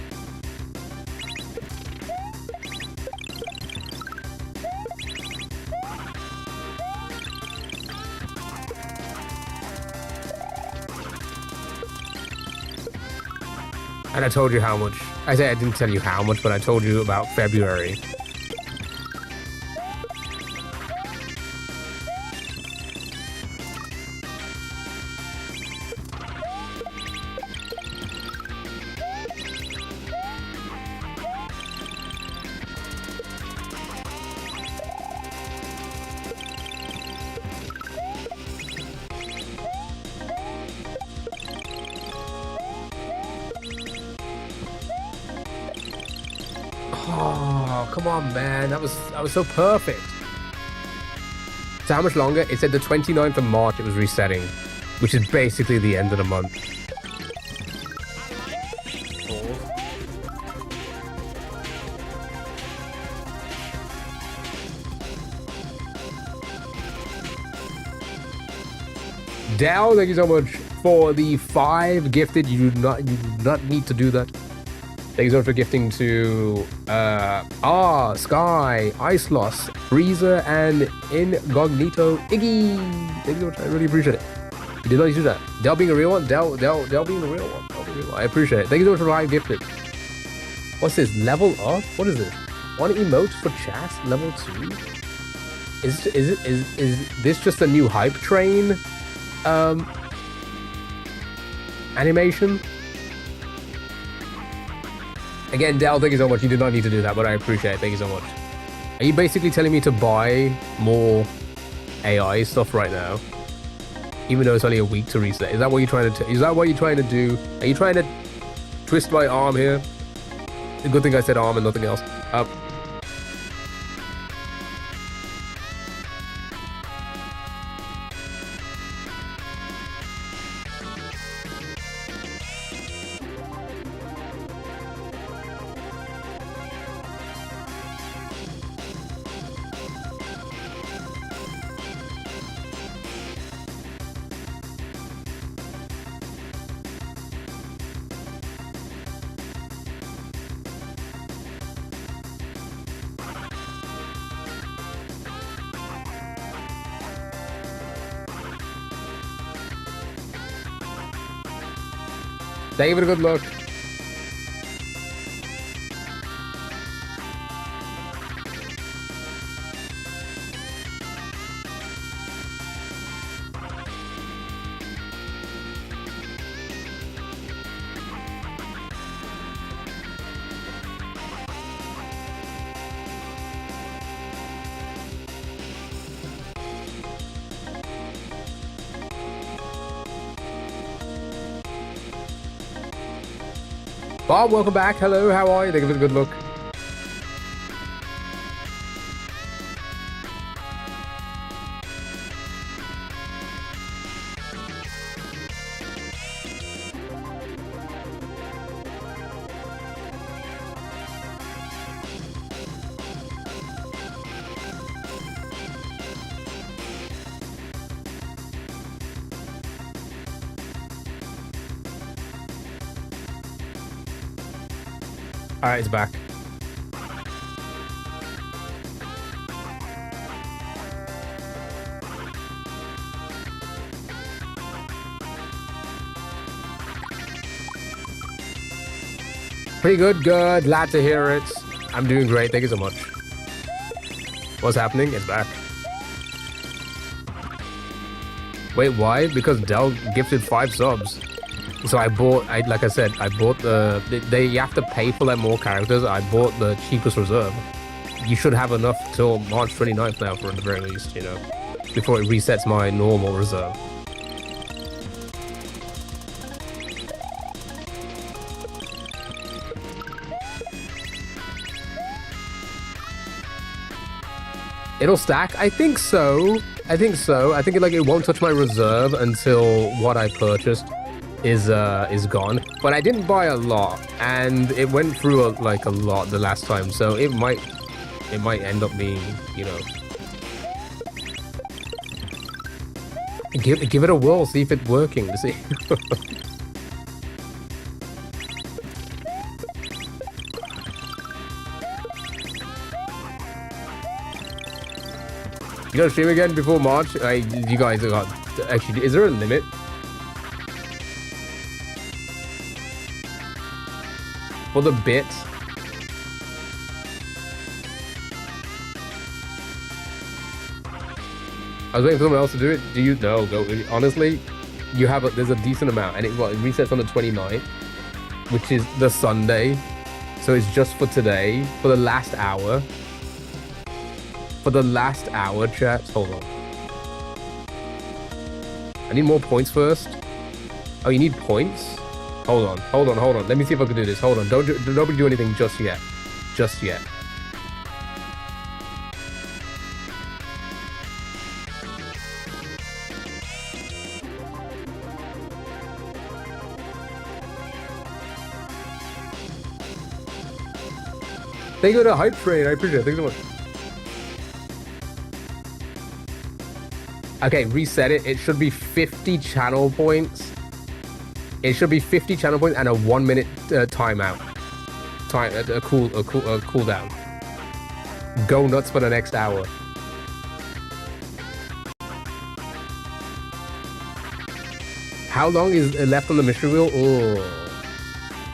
And I told you how much. I said I didn't tell you how much, but I told you about February. Oh, come on, man. That was so perfect. So how much longer? It said the 29th of March it was resetting, which is basically the end of the month. Dow, thank you so much for the 5 gifted. You do not need to do that. Thank you so much for gifting to Sky, Ice Loss, Breezer, and Incognito Iggy. Thank you so much. I really appreciate it. You did not do that. Dell being a real one? Dell being a real one. I appreciate it. Thank you so much for the live gifted. What's this? Level up? What is this? One emote for chat? Level 2? Is this just a new hype train animation? Again, Dell, thank you so much. You did not need to do that, but I appreciate it. Thank you so much. Are you basically telling me to buy more AI stuff right now? Even though it's only a week to reset. Is that what you're trying to do? Are you trying to twist my arm here? The good thing I said arm and nothing else. Give it a good look. Bob, welcome back. Hello, how are you? Give it a good look. Alright, it's back. Pretty good, good. Glad to hear it. I'm doing great. Thank you so much. What's happening? It's back. Wait, why? Because Dell gifted 5 subs. So like I said, I bought you have to pay for like more characters. I bought the cheapest reserve. You should have enough till March 29th now, for the very least, you know, before it resets my normal reserve. It'll stack? I think so. I think it won't touch my reserve until what I purchased is gone, but I didn't buy a lot, and it went through a lot the last time, so it might end up being, you know, give it a whirl, see if it's working. See. You gonna stream again before March? You guys got actually. Is there a limit? For the bits. I was waiting for someone else to do it. Do you know? Go. Honestly, there's a decent amount, and it resets on the 29th, which is the Sunday. So it's just for today, for the last hour. For the last hour, chat. Hold on. I need more points first. Oh, you need points? Hold on. Let me see if I can do this. Hold on. Nobody do anything just yet. Just yet. Thank you for the hype train. I appreciate it. Thank you so much. Okay, reset it. It should be 50 channel points. It should be 50 channel points and a 1 minute timeout. A cooldown. Go nuts for the next hour. How long is left on the mystery wheel? Oh,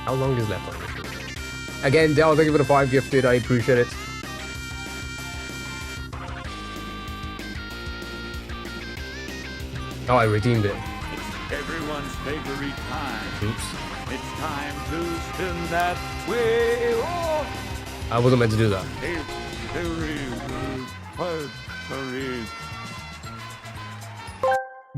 how long is left on the mystery wheel? Again, Dell, thank you for the 5 gifted. I appreciate it. Oh, I redeemed it. Everyone's favorite time. Oops. It's time to spin that wheel. I wasn't meant to do that.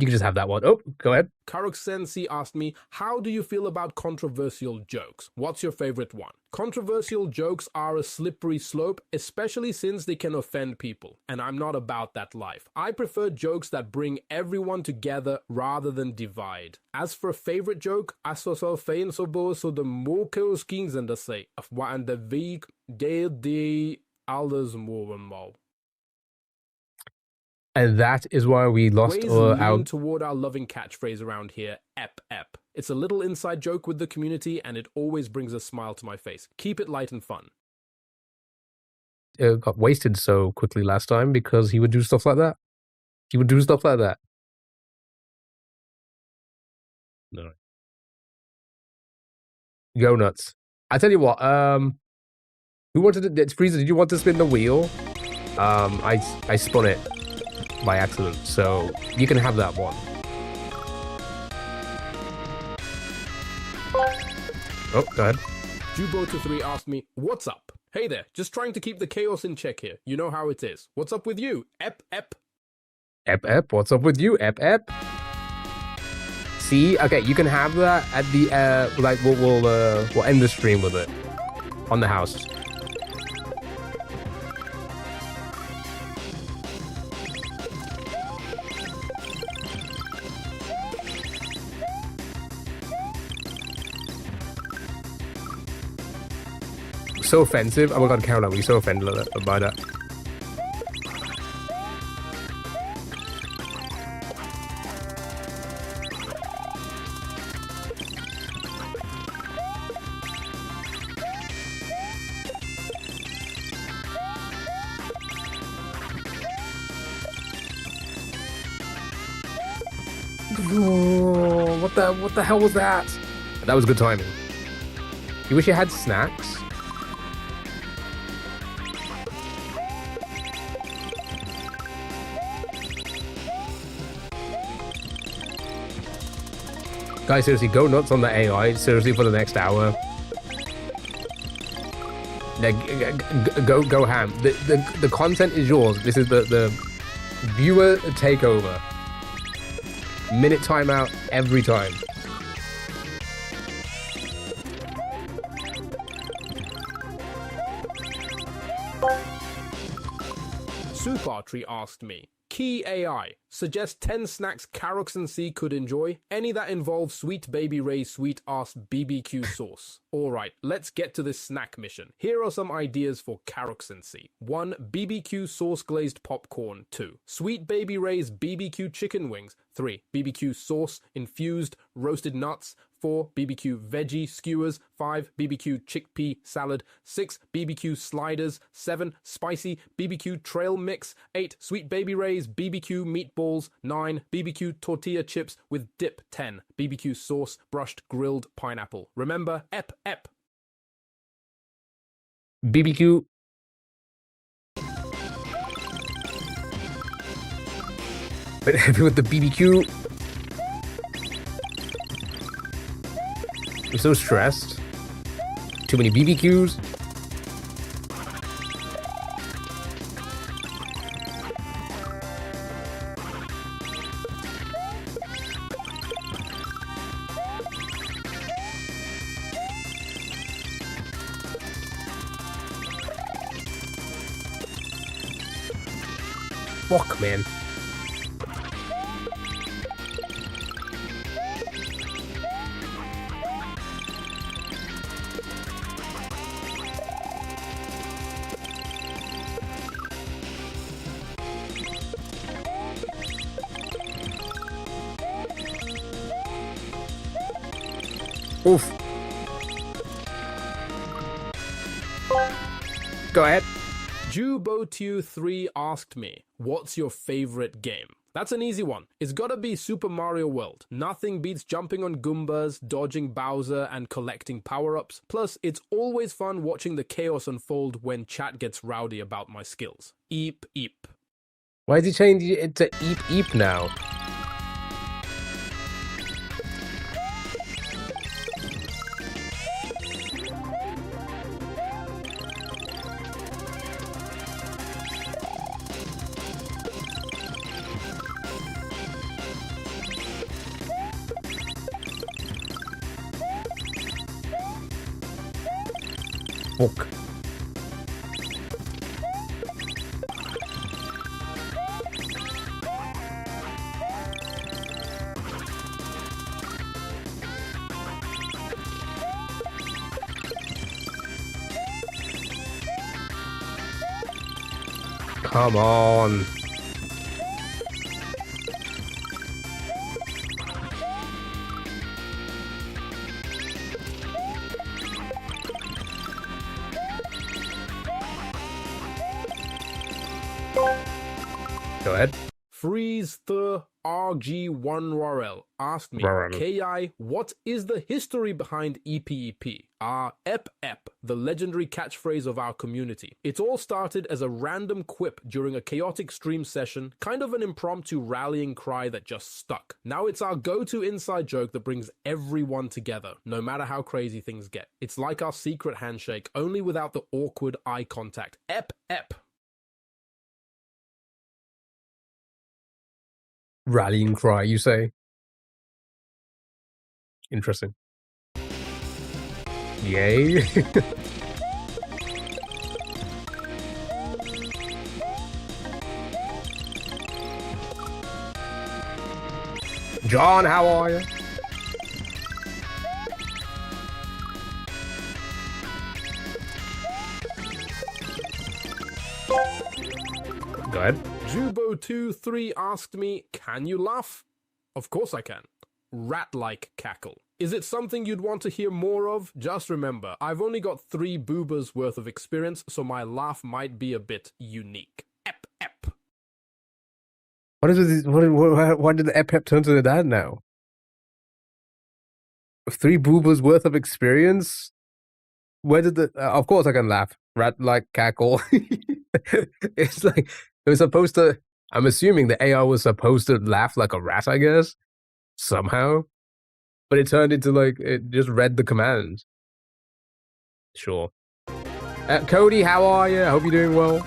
You can just have that one. Oh, go ahead. Karuk Sensi asked me, how do you feel about controversial jokes? What's your favorite one? Controversial jokes are a slippery slope, especially since they can offend people, and I'm not about that life. I prefer jokes that bring everyone together rather than divide. As for a favorite joke, så fein så bo så de måker skingsen det seg, of hva en det vik, det de alles movenmål. And that is why we lost our toward our loving catchphrase around here, ep ep. It's a little inside joke with the community, and it always brings a smile to my face. Keep it light and fun. Got wasted so quickly last time because he would do stuff like that. He would do stuff like that. No. Go nuts. I tell you what, who wanted to, Frieza, did you want to spin the wheel? I spun it by accident, so you can have that one. Oh, go ahead. Jubo23 asked me, what's up? Hey there, just trying to keep the chaos in check here. You know how it is. What's up with you? Ep, ep. Ep, ep. What's up with you? Ep, ep. See? Okay, you can have that at the, like, we'll end the stream with it. On the house. So offensive. Oh my god, Count, are we so offended by that? Oh, what the hell was that? That was good timing. You wish you had snacks? Guys, seriously, go nuts on the AI, seriously, for the next hour. Go ham. The content is yours. This is the viewer takeover. Minute timeout every time. Supartree asked me, Key AI, suggest 10 snacks Carrox and C could enjoy, any that involve Sweet Baby Ray's sweet ass BBQ sauce. Alright, let's get to this snack mission. Here are some ideas for Carrox and C. 1. BBQ sauce glazed popcorn. 2. Sweet Baby Ray's BBQ chicken wings. 3. BBQ sauce infused roasted nuts. 4. BBQ veggie skewers. 5. BBQ chickpea salad. 6. BBQ sliders. 7. Spicy BBQ trail mix. 8. Sweet Baby Ray's BBQ meatballs. 9. BBQ tortilla chips with dip. 10. BBQ sauce brushed grilled pineapple. Remember, ep ep. BBQ. But happy with the BBQ. I'm so stressed. Too many BBQs. Fuck, man. Oof. Go ahead. Jubotu3 asked me, what's your favorite game? That's an easy one. It's gotta be Super Mario World. Nothing beats jumping on Goombas, dodging Bowser, and collecting power-ups. Plus, it's always fun watching the chaos unfold when chat gets rowdy about my skills. Eep, eep. Why is he changing it to Eep Eep now? Fuck. Come on. Go ahead. Freeze the RG1RL asked me, Rarel. KI, what is the history behind EPEP? Ep Ep, the legendary catchphrase of our community. It all started as a random quip during a chaotic stream session, kind of an impromptu rallying cry that just stuck. Now it's our go-to inside joke that brings everyone together, no matter how crazy things get. It's like our secret handshake, only without the awkward eye contact. Ep Ep. Rallying cry, you say? Interesting. Yay. John, how are you? Go ahead. Jubo23 asked me, can you laugh? Of course I can. Rat-like cackle. Is it something you'd want to hear more of? Just remember, I've only got 3 boobas worth of experience, so my laugh might be a bit unique. Ep, ep. What is this? Why did the ep turn to the dad now? 3 boobas worth of experience? Where did the... of course I can laugh. Rat-like cackle. It's like... It was supposed to... I'm assuming the AI was supposed to laugh like a rat, I guess. Somehow. But it turned into like... It just read the commands. Sure. Cody, how are you? I hope you're doing well.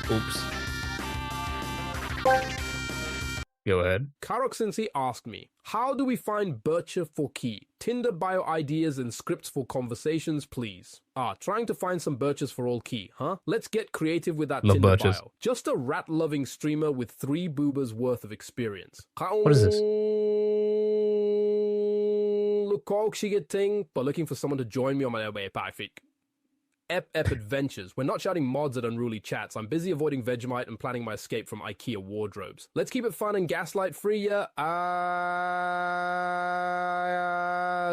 Oops. Go ahead. Karoxensi asked me, how do we find Bircher for key? Tinder bio ideas and scripts for conversations, please. Trying to find some Birchers for all key, huh? Let's get creative with that Love Tinder Birchers. bio. Just a rat-loving streamer with 3 boobas worth of experience. What is this? But looking for someone to join me on my way, perfect. Ep Adventures. We're not shouting mods at unruly chats. I'm busy avoiding Vegemite and planning my escape from IKEA wardrobes. Let's keep it fun and gaslight free, yeah?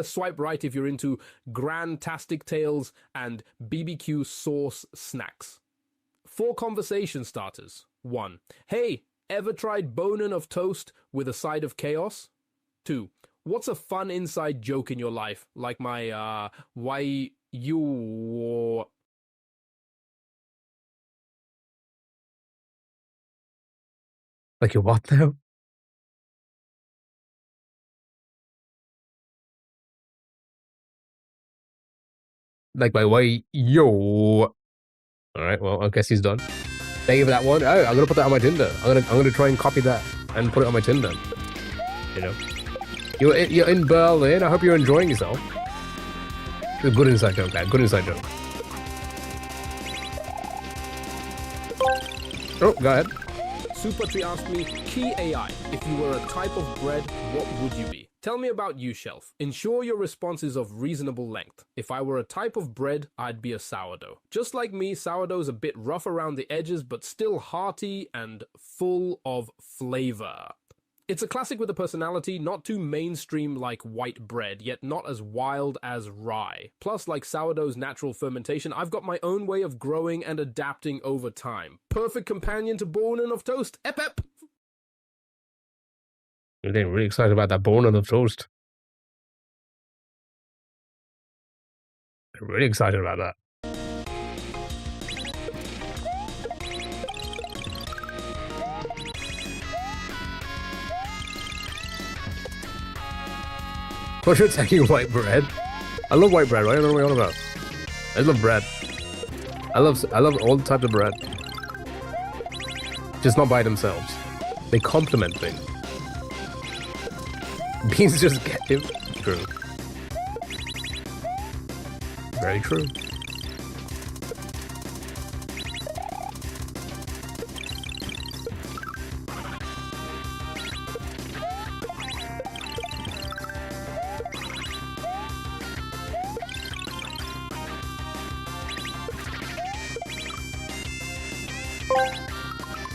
Swipe right if you're into Grandtastic Tales and BBQ sauce snacks. 4 conversation starters. 1. Hey, ever tried bonin of toast with a side of chaos? 2. What's a fun inside joke in your life? Like my, why you... Like your what now? Like my way, yo. Alright, well, I guess he's done. Thank you for that one. Oh, I'm gonna put that on my Tinder. I'm gonna try and copy that and put it on my Tinder. You know. You're in Berlin. I hope you're enjoying yourself. It's a good inside joke, man. Good inside joke. Oh, go ahead. Super Tree asked me, Key AI, if you were a type of bread, what would you be? Tell me about you, Shelf. Ensure your response is of reasonable length. If I were a type of bread, I'd be a sourdough. Just like me, sourdough's a bit rough around the edges, but still hearty and full of flavor. It's a classic with a personality, not too mainstream like white bread, yet not as wild as rye. Plus, like sourdough's natural fermentation, I've got my own way of growing and adapting over time. Perfect companion to bone and of toast. Ep ep! I'm getting really excited about that bone on the toast. I'm really excited about that. What's your taking white bread? I love white bread, right? I don't know what you're on about. I love bread. I love all types of bread. Just not by themselves. They complement things. Beans just get him. True. Very true.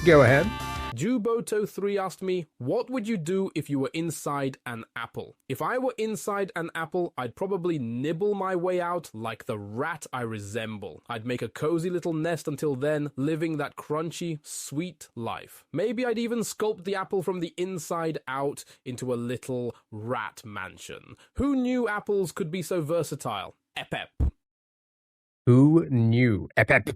Go ahead. Juboto3 asked me, what would you do if you were inside an apple? If I were inside an apple, I'd probably nibble my way out like the rat I resemble. I'd make a cozy little nest until then, living that crunchy, sweet life. Maybe I'd even sculpt the apple from the inside out into a little rat mansion. Who knew apples could be so versatile? Ep ep. Who knew? Ep ep.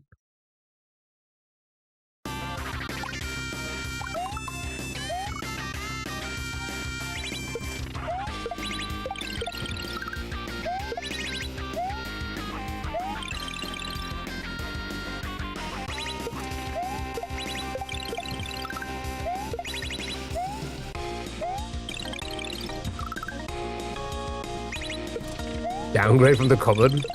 Downgrade from the cupboard.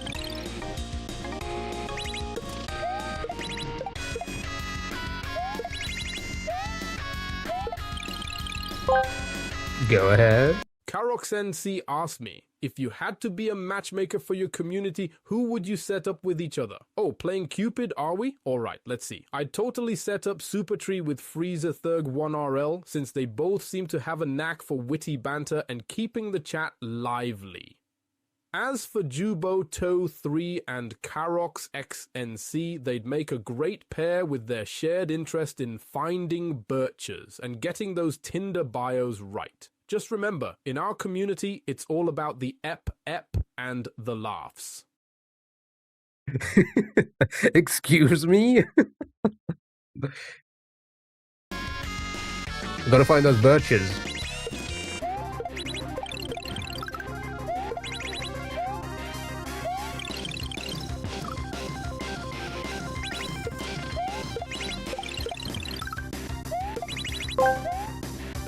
Go ahead. Karoxenc asked me, if you had to be a matchmaker for your community, who would you set up with each other? Oh, playing Cupid, are we? Alright, let's see. I'd totally set up Supertree with Freezer Thurg 1RL, since they both seem to have a knack for witty banter and keeping the chat lively. As for Juboto3 and Karox XNC, they'd make a great pair with their shared interest in finding birches and getting those Tinder bios right. Just remember, in our community, it's all about the ep and the laughs. Excuse me? Gotta find those birches.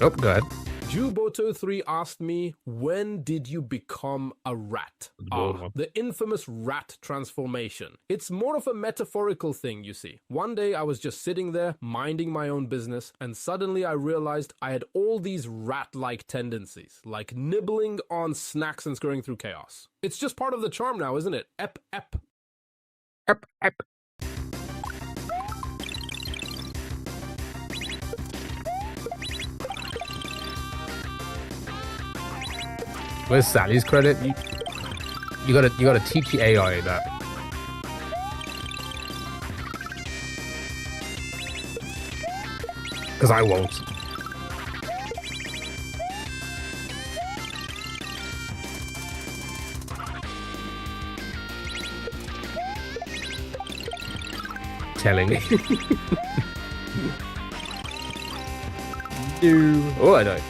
Oh, go ahead. Juboto3 asked me, when did you become a rat? The infamous rat transformation. It's more of a metaphorical thing, you see. One day I was just sitting there, minding my own business, and suddenly I realized I had all these rat-like tendencies, like nibbling on snacks and scurrying through chaos. It's just part of the charm now, isn't it? Ep ep. Ep ep. Where's Sally's credit? You gotta teach the AI that. Cause I won't. Telling me. Oh, I know.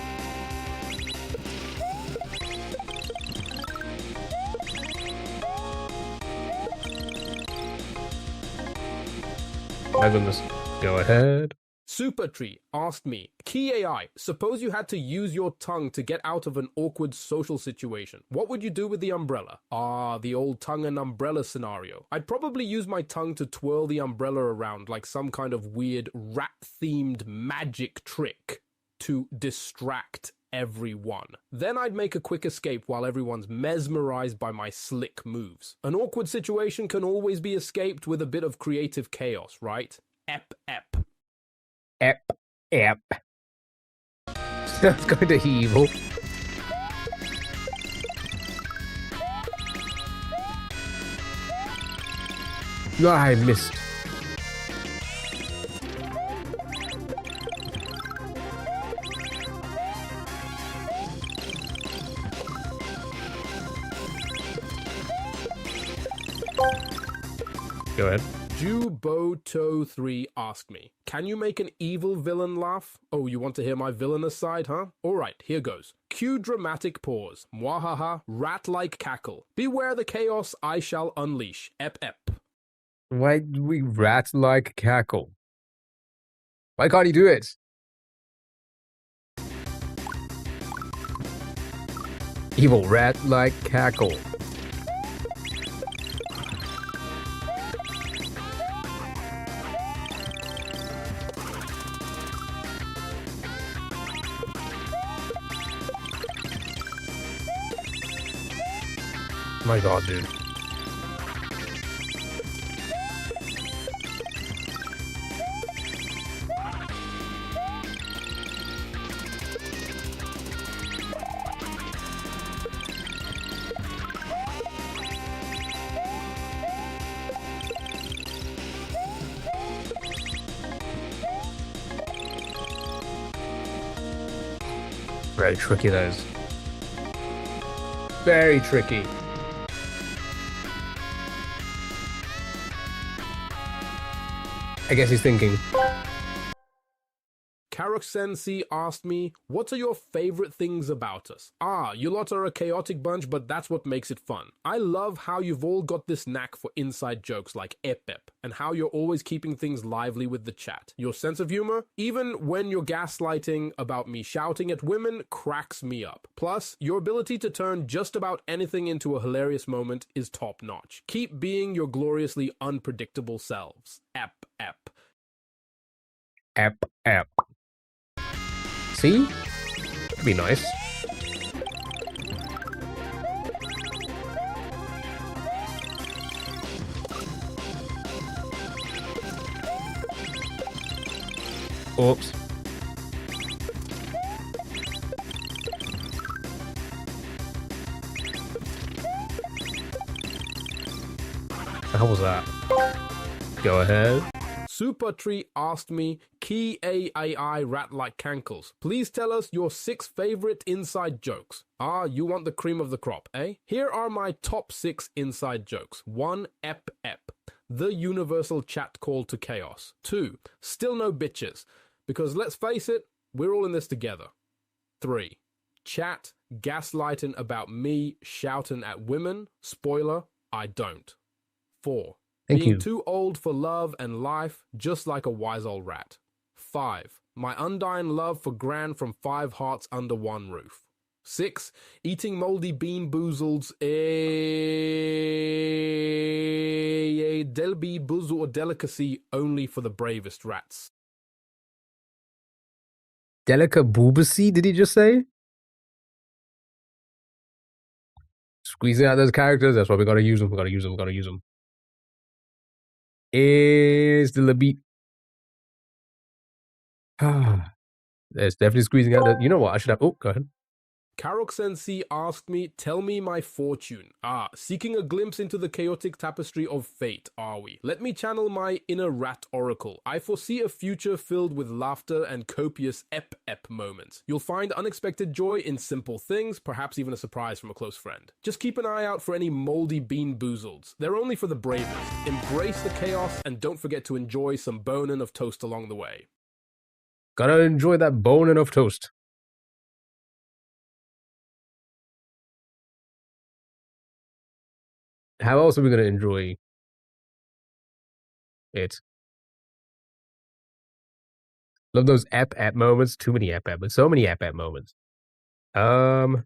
My goodness. Go ahead. Supertree asked me, Key AI, suppose you had to use your tongue to get out of an awkward social situation. What would you do with the umbrella? Ah, the old tongue and umbrella scenario. I'd probably use my tongue to twirl the umbrella around like some kind of weird rat-themed magic trick to distract everyone. Then I'd make a quick escape while everyone's mesmerized by my slick moves. An awkward situation can always be escaped with a bit of creative chaos, right? Ep ep. Ep, ep. That's kind of evil. I missed. Go ahead. Juboto3 asked me, can you make an evil villain laugh? Oh, you want to hear my villainous side, huh? Alright, here goes. Cue dramatic pause. Mwahaha, rat-like cackle. Beware the chaos I shall unleash. Ep ep. Why do we rat-like cackle? Why can't he do it? Evil rat-like cackle. My god, dude. Very tricky, those. Very tricky. I guess he's thinking. Karok-sensei asked me, what are your favorite things about us? Ah, you lot are a chaotic bunch, but that's what makes it fun. I love how you've all got this knack for inside jokes like ep ep, and how you're always keeping things lively with the chat. Your sense of humor, even when you're gaslighting about me shouting at women, cracks me up. Plus, your ability to turn just about anything into a hilarious moment is top notch. Keep being your gloriously unpredictable selves. Ep ep. Ep, ep. See? Could be nice. Oops. How was that? Go ahead. Supertree asked me, Key AI rat-like cankles. Please tell us your 6 favorite inside jokes. Ah, you want the cream of the crop, eh? Here are my top 6 inside jokes. 1. Ep ep. The universal chat call to chaos. 2. Still no bitches. Because let's face it, we're all in this together. 3. Chat gaslighting about me shouting at women. Spoiler, I don't. 4. Thank Being you. too old for love and life, just like a wise old rat. 5. My undying love for Gran from 5 hearts under one roof. 6. Eating moldy bean boozles, a delby boozle or delicacy only for the bravest rats. Delicacy, did he just say? Squeezing out those characters, that's why we gotta use them, we gotta use them, we gotta use them. Is the beat. Ah, it's definitely squeezing out the. You know what? I should have. Oh, go ahead. Karok-sensei asked me, tell me my fortune. Ah, seeking a glimpse into the chaotic tapestry of fate, are we? Let me channel my inner rat oracle. I foresee a future filled with laughter and copious ep-ep moments. You'll find unexpected joy in simple things, perhaps even a surprise from a close friend. Just keep an eye out for any moldy bean boozles. They're only for the bravest. Embrace the chaos and don't forget to enjoy some bonin of toast along the way. Gotta enjoy that boning of toast. How else are we gonna enjoy it? Love those ep moments. Too many ep but so many ep moments. Yeah,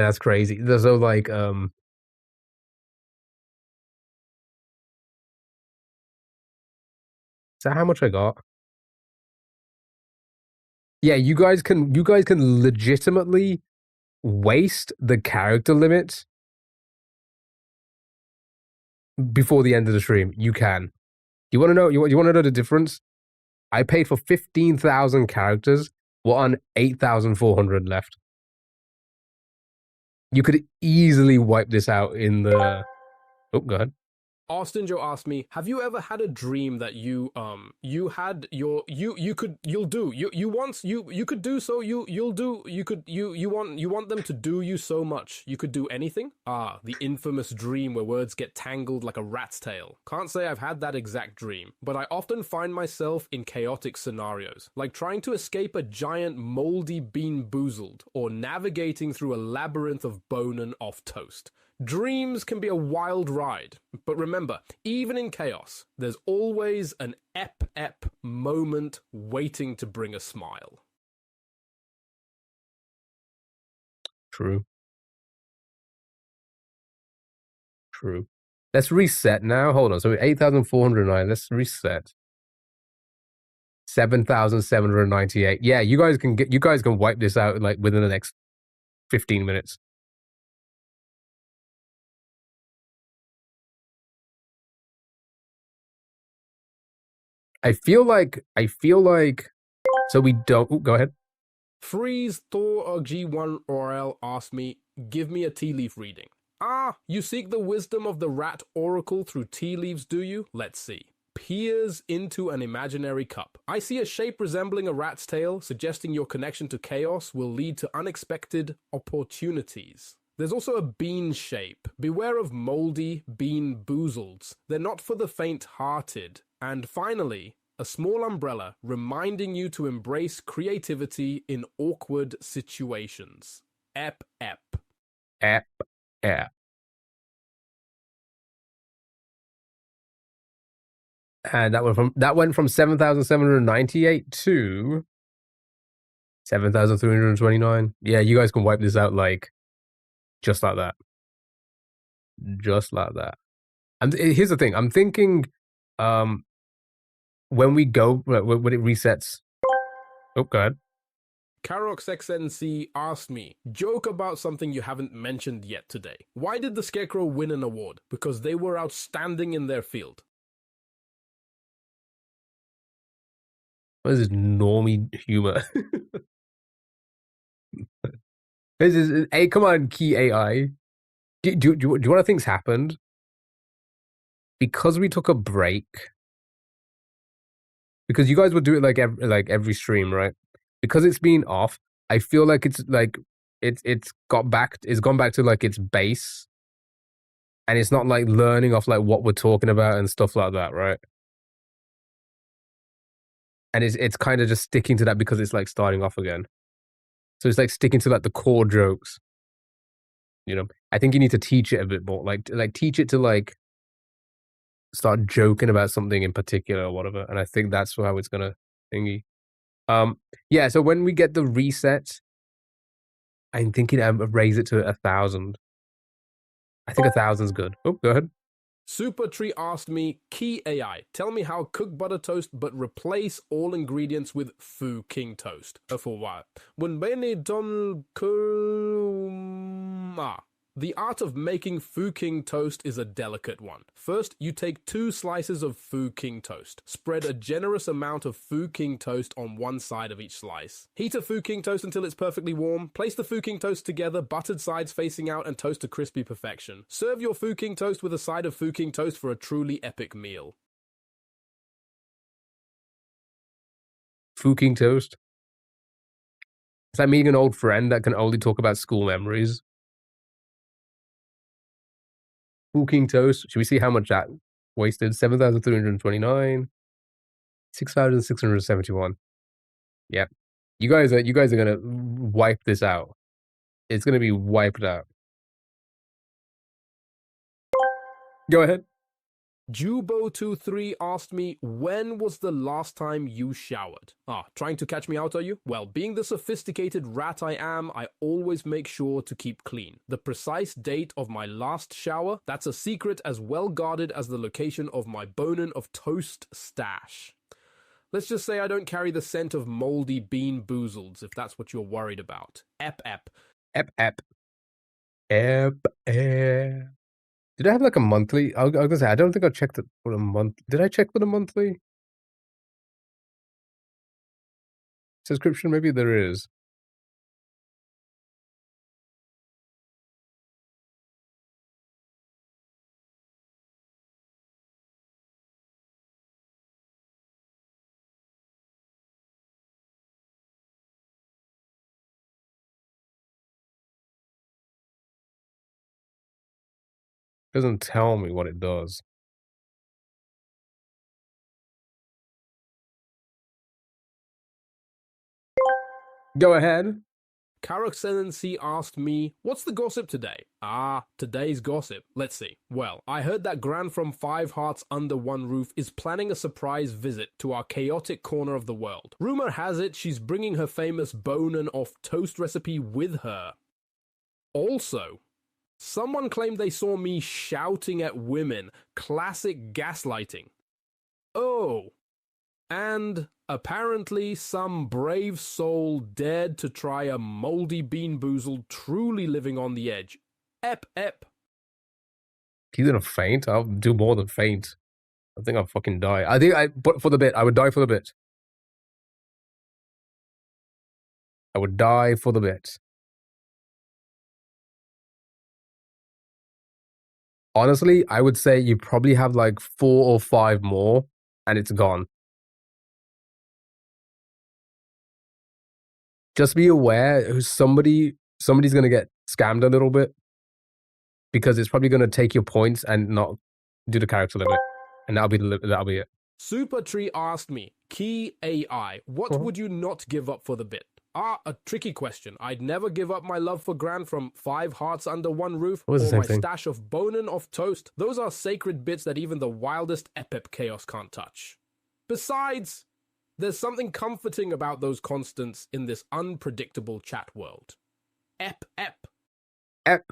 that's crazy. So like is that how much I got? Yeah, you guys can legitimately waste the character limit before the end of the stream. You can. You want to know? You want to know the difference? I paid for 15,000 characters. We're on 8,400 left. You could easily wipe this out in the. Oh, go ahead. Austin Joe asked me, have you ever had a dream that you had your you could you'll do you once you could do so you'll do you could you want them to do you so much you could do anything? Ah, the infamous dream where words get tangled like a rat's tail. Can't say I've had that exact dream, but I often find myself in chaotic scenarios, like trying to escape a giant moldy bean boozled or navigating through a labyrinth of bone and off toast. Dreams can be a wild ride, but remember, even in chaos, there's always an ep moment waiting to bring a smile. True. True. Let's reset now. Hold on. So 8,409. Let's reset. 7,798. Yeah, you guys can wipe this out like within the next 15 minutes. I feel like so we don't go ahead. Freeze Thor G1 Orel asked me, give me a tea leaf reading. Ah, you seek the wisdom of the rat oracle through tea leaves, do you? Let's see. Peers into an imaginary cup. I see a shape resembling a rat's tail, suggesting your connection to chaos will lead to unexpected opportunities. There's also a bean shape. Beware of moldy bean boozles. They're not for the faint-hearted. And finally, a small umbrella reminding you to embrace creativity in awkward situations. Ep. And that went from 7,798 to 7,329. Yeah, you guys can wipe this out like just like that. Just like that. And here's the thing. I'm thinking when we go when it resets. Oh, go ahead. KarokXNC asked me, joke about something you haven't mentioned yet today. Why did the Scarecrow win an award? Because they were outstanding in their field. What is this normie humor? This is hey, come on, key AI. Do you want to think's happened? Because we took a break. Because you guys would do it like every stream, right? Because it's been off, I feel like it's gone back to like its base, and it's not like learning off like what we're talking about and stuff like that, right? And it's kind of just sticking to that because it's like starting off again. So it's like sticking to like the core jokes. You know, I think you need to teach it a bit more, like teach it to like start joking about something in particular or whatever. And I think that's how it's gonna thingy. Yeah. So when we get the reset, I'm thinking I raise it to 1,000. I think 1,000's good. Oh, go ahead. Supertree asked me, key AI, tell me how cook butter toast but replace all ingredients with Fu King toast. For what? When Bene Don the art of making Fu King toast is a delicate one. First, you take 2 slices of Fu King toast. Spread a generous amount of Fu King toast on one side of each slice. Heat a Fu King toast until it's perfectly warm. Place the Fu King toast together, buttered sides facing out, and toast to crispy perfection. Serve your Fu King toast with a side of Fu King toast for a truly epic meal. Fu King toast. It's like meeting an old friend that can only talk about school memories. Fu King toast. Should we see how much that wasted? 7,329. 6,671. Yep. You guys are gonna wipe this out. It's gonna be wiped out. Go ahead. Jubo23 asked me, when was the last time you showered? Trying to catch me out, are you? Well, being the sophisticated rat I am, I always make sure to keep clean. The precise date of my last shower, that's a secret as well guarded as the location of my bonin of toast stash. Let's just say I don't carry the scent of moldy bean boozleds, if that's what you're worried about. Ep. Ep. Did I have like a monthly? I was gonna say, I don't think I checked it for a month. Did I check for the monthly subscription? Maybe there is. Doesn't tell me what it does. Go ahead. Carroxenancy asked me, what's the gossip today? Today's gossip. Let's see. Well, I heard that Gran from 5 Hearts Under One Roof is planning a surprise visit to our chaotic corner of the world. Rumor has it she's bringing her famous bone off toast recipe with her. Also, someone claimed they saw me shouting at women. Classic gaslighting. Oh, and apparently some brave soul dared to try a moldy bean boozled truly living on the edge. Ep. He's gonna faint. I'll do more than faint. I think I'll fucking die. But for the bit, I would die for the bit. I would die for the bit. Honestly, I would say you probably have like 4 or 5 more, and it's gone. Just be aware, somebody's gonna get scammed a little bit, because it's probably gonna take your points and not do the character limit, and that'll be it. Super Tree asked me, Key AI, what would you not give up for the bit? A tricky question. I'd never give up my love for Gran from 5 Hearts Under One Roof, or my stash of bonin off toast. Those are sacred bits that even the wildest epip chaos can't touch. Besides, there's something comforting about those constants in this unpredictable chat world. Ep. It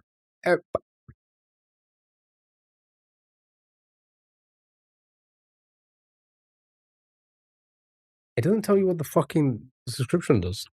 doesn't tell you what the fucking subscription does.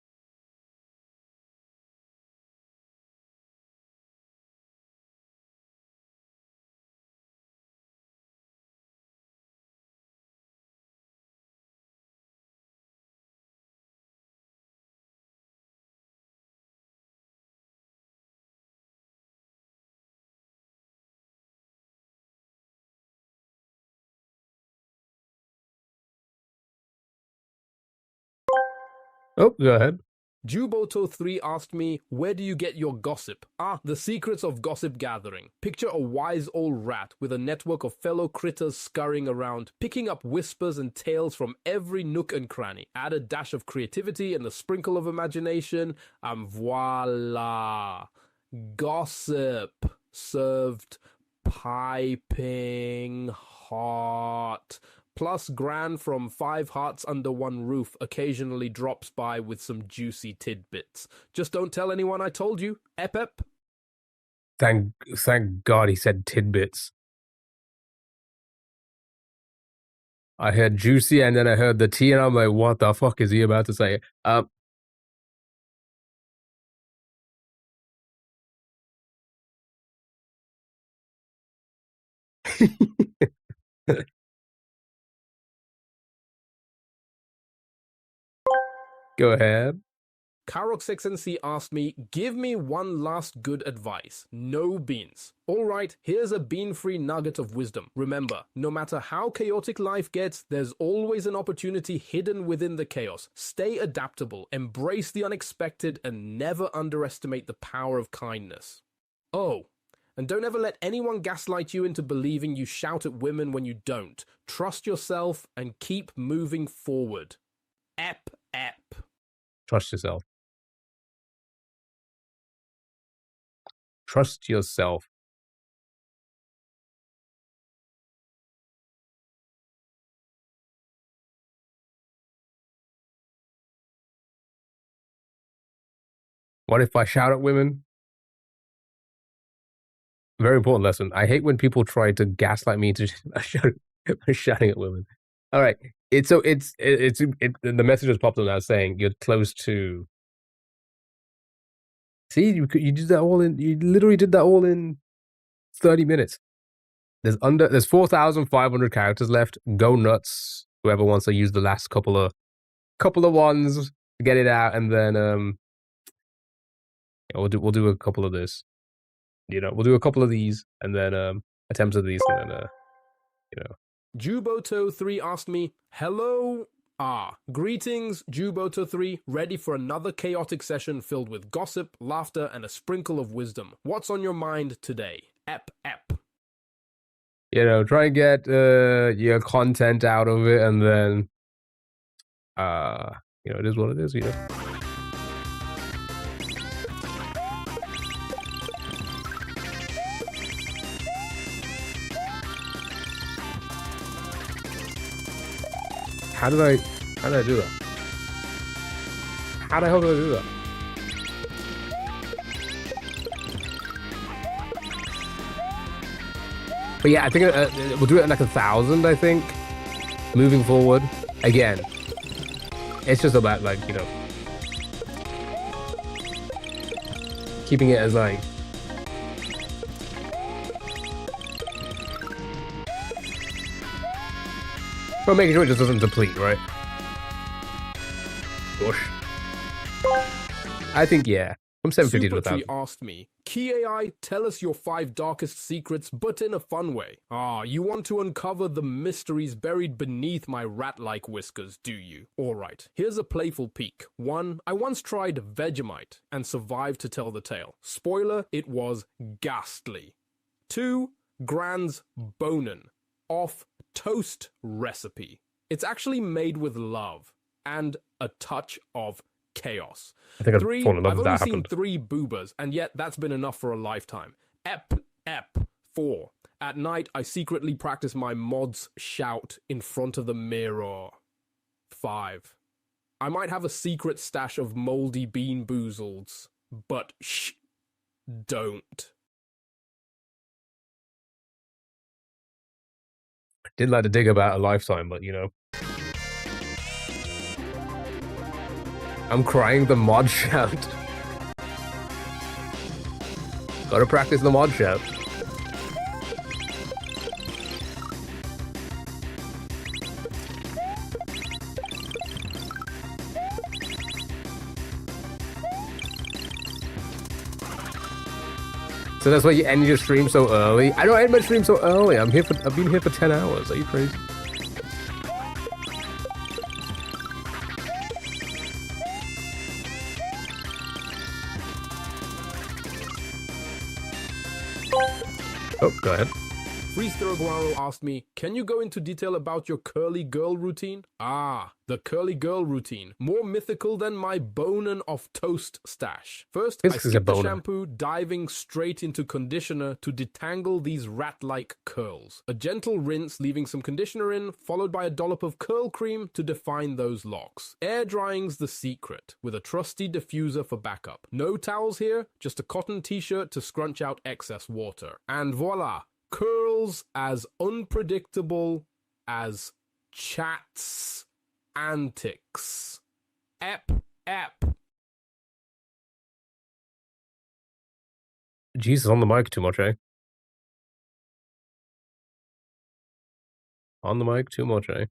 Oh, go ahead. Juboto3 asked me, where do you get your gossip? The secrets of gossip gathering. Picture a wise old rat with a network of fellow critters scurrying around, picking up whispers and tales from every nook and cranny. Add a dash of creativity and a sprinkle of imagination, and voila! Gossip served piping hot. Plus, Gran from 5 Hearts Under One Roof occasionally drops by with some juicy tidbits. Just don't tell anyone I told you. Ep. Thank God he said tidbits. I heard juicy and then I heard the T and I'm like, what the fuck is he about to say? Go ahead. Carroxenancy asked me, give me one last good advice. No beans. Alright, here's a bean-free nugget of wisdom. Remember, no matter how chaotic life gets, there's always an opportunity hidden within the chaos. Stay adaptable, embrace the unexpected, and never underestimate the power of kindness. Oh, and don't ever let anyone gaslight you into believing you shout at women when you don't. Trust yourself and keep moving forward. Ep. Trust yourself. Trust yourself. What if I shout at women? Very important lesson. I hate when people try to gaslight me to shouting at women. All right. The message has popped up now saying you're close to. See, you did that all in. You literally did that all in 30 minutes. There's 4,500 characters left. Go nuts. Whoever wants to use the last couple of ones to get it out, and then we'll do a couple of this. We'll do a couple of these, and then attempts of these, and then Juboto3 asked me, hello. Greetings, Juboto3, ready for another chaotic session filled with gossip, laughter, and a sprinkle of wisdom. What's on your mind today? Ep. Try and get your content out of it, and then it is what it is, How did I do that? How the hell did I do that? But yeah, I think we'll do it at like 1,000, I think. Moving forward. Again. It's just about keeping it as but making sure it just doesn't deplete, right? Gosh. I think, yeah. From 750 to 1,000. asked me, Key AI, tell us your 5 darkest secrets, but in a fun way. You want to uncover the mysteries buried beneath my rat-like whiskers, do you? Alright, here's a playful peek. 1. I once tried Vegemite and survived to tell the tale. Spoiler, it was ghastly. 2. Gran's Bonin. Off toast recipe. It's actually made with love and a touch of chaos. I think 3. I've only seen 3 boobas, and yet that's been enough for a lifetime. Ep. 4. At night, I secretly practice my mod's shout in front of the mirror. 5. I might have a secret stash of moldy bean boozles, but shh, don't. Did like to dig about a lifetime, but I'm crying the mod shout. Gotta practice the mod shout. So that's why you end your stream so early? I don't end my stream so early. I've been here for 10 hours. Are you crazy? Oh, go ahead. Freeze Guaro asked me, can you go into detail about your curly girl routine? The curly girl routine. More mythical than my bonin of toast stash. First, I skip the shampoo, diving straight into conditioner to detangle these rat-like curls. A gentle rinse, leaving some conditioner in, followed by a dollop of curl cream to define those locks. Air drying's the secret, with a trusty diffuser for backup. No towels here, just a cotton t-shirt to scrunch out excess water. And voila! Curls as unpredictable as chat's antics. Ep. Jesus, on the mic too much, eh? On the mic too much, eh?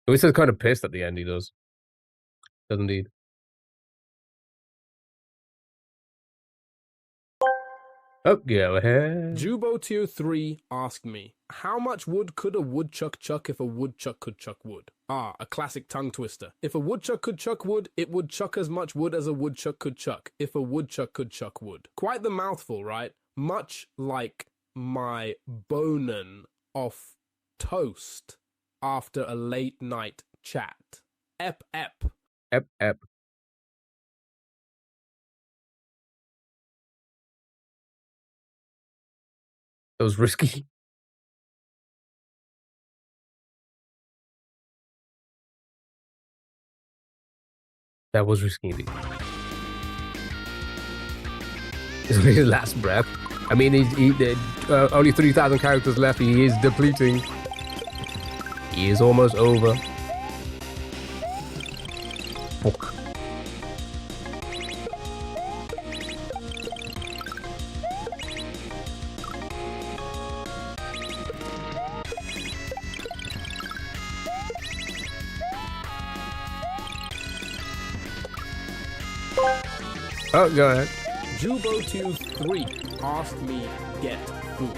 He says kind of pissed at the end, he does. Does indeed. Oh, go ahead. Jubo Tier 3 asked me, how much wood could a woodchuck chuck if a woodchuck could chuck wood? A classic tongue twister. If a woodchuck could chuck wood, it would chuck as much wood as a woodchuck could chuck, if a woodchuck could chuck wood. Quite the mouthful, right? Much like my bonin of toast after a late night chat. Ep. That was risky. That was risky indeed. It's his last breath. I mean, he only 3,000 characters left. He is depleting. He is almost over. Fuck. Oh, go ahead. Jubo23 asked me get food.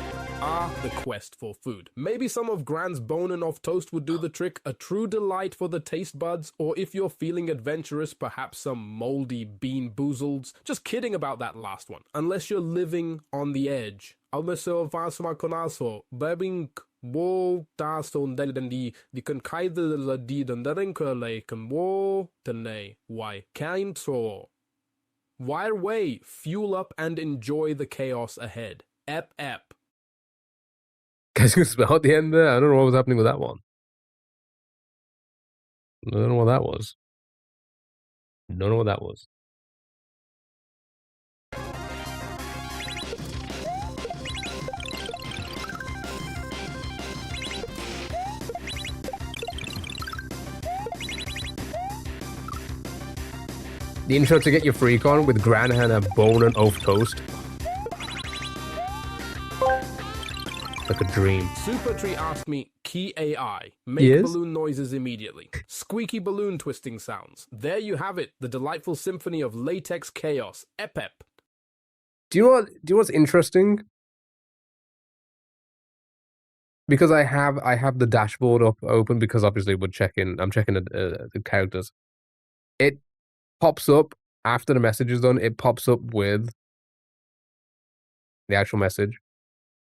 The quest for food. Maybe some of Gran's bone and off toast would do the trick, a true delight for the taste buds, or if you're feeling adventurous, perhaps some moldy bean boozleds. Just kidding about that last one. Unless you're living on the edge. Also, was man konaso, babing wo da son den di kan kaide di den den kurle kan wo den why kind so. Wire away, fuel up and enjoy the chaos ahead. Ep ep. Guys, you spell at the end there? I don't know what was happening with that one. I don't know what that was. Don't know what that was. The intro to get your freak on with Gran and a bone and oaf toast. Like a dream. Supertree asked me, key AI, make Yes? balloon noises immediately. Squeaky balloon twisting sounds. There you have it, the delightful symphony of latex chaos. Ep ep. Do you know what's interesting? Because I have the dashboard up open because obviously I'm checking the characters. It pops up after the message is done. It pops up with the actual message.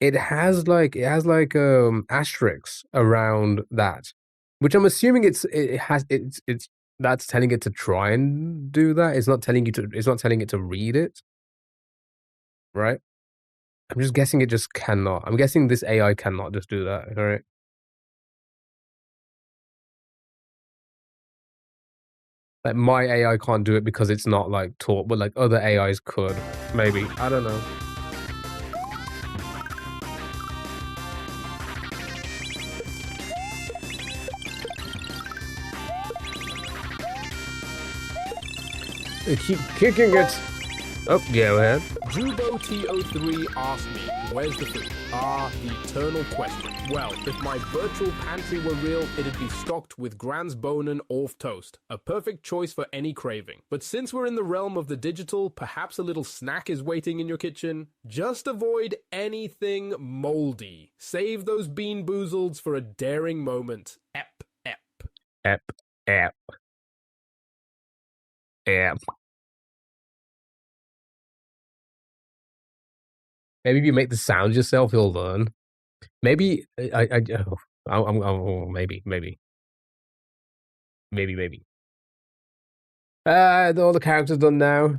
It has like asterisks around that, which I'm assuming it's that's telling it to try and do that. It's not telling it to read it, right? I'm just guessing it just cannot. I'm guessing this AI cannot just do that. All right. Like my AI can't do it because it's not like taught, but like other AIs could. Maybe. I don't know. They keep kicking it. Oh, go ahead. Jubo-T03 asked me, where's the food? The eternal question. Well, if my virtual pantry were real, it'd be stocked with Gran's bone and Orf toast. A perfect choice for any craving. But since we're in the realm of the digital, perhaps a little snack is waiting in your kitchen? Just avoid anything moldy. Save those bean boozleds for a daring moment. Ep, ep. Ep, ep. Ep. Maybe if you make the sounds yourself, you'll learn. Maybe maybe. All the characters done now.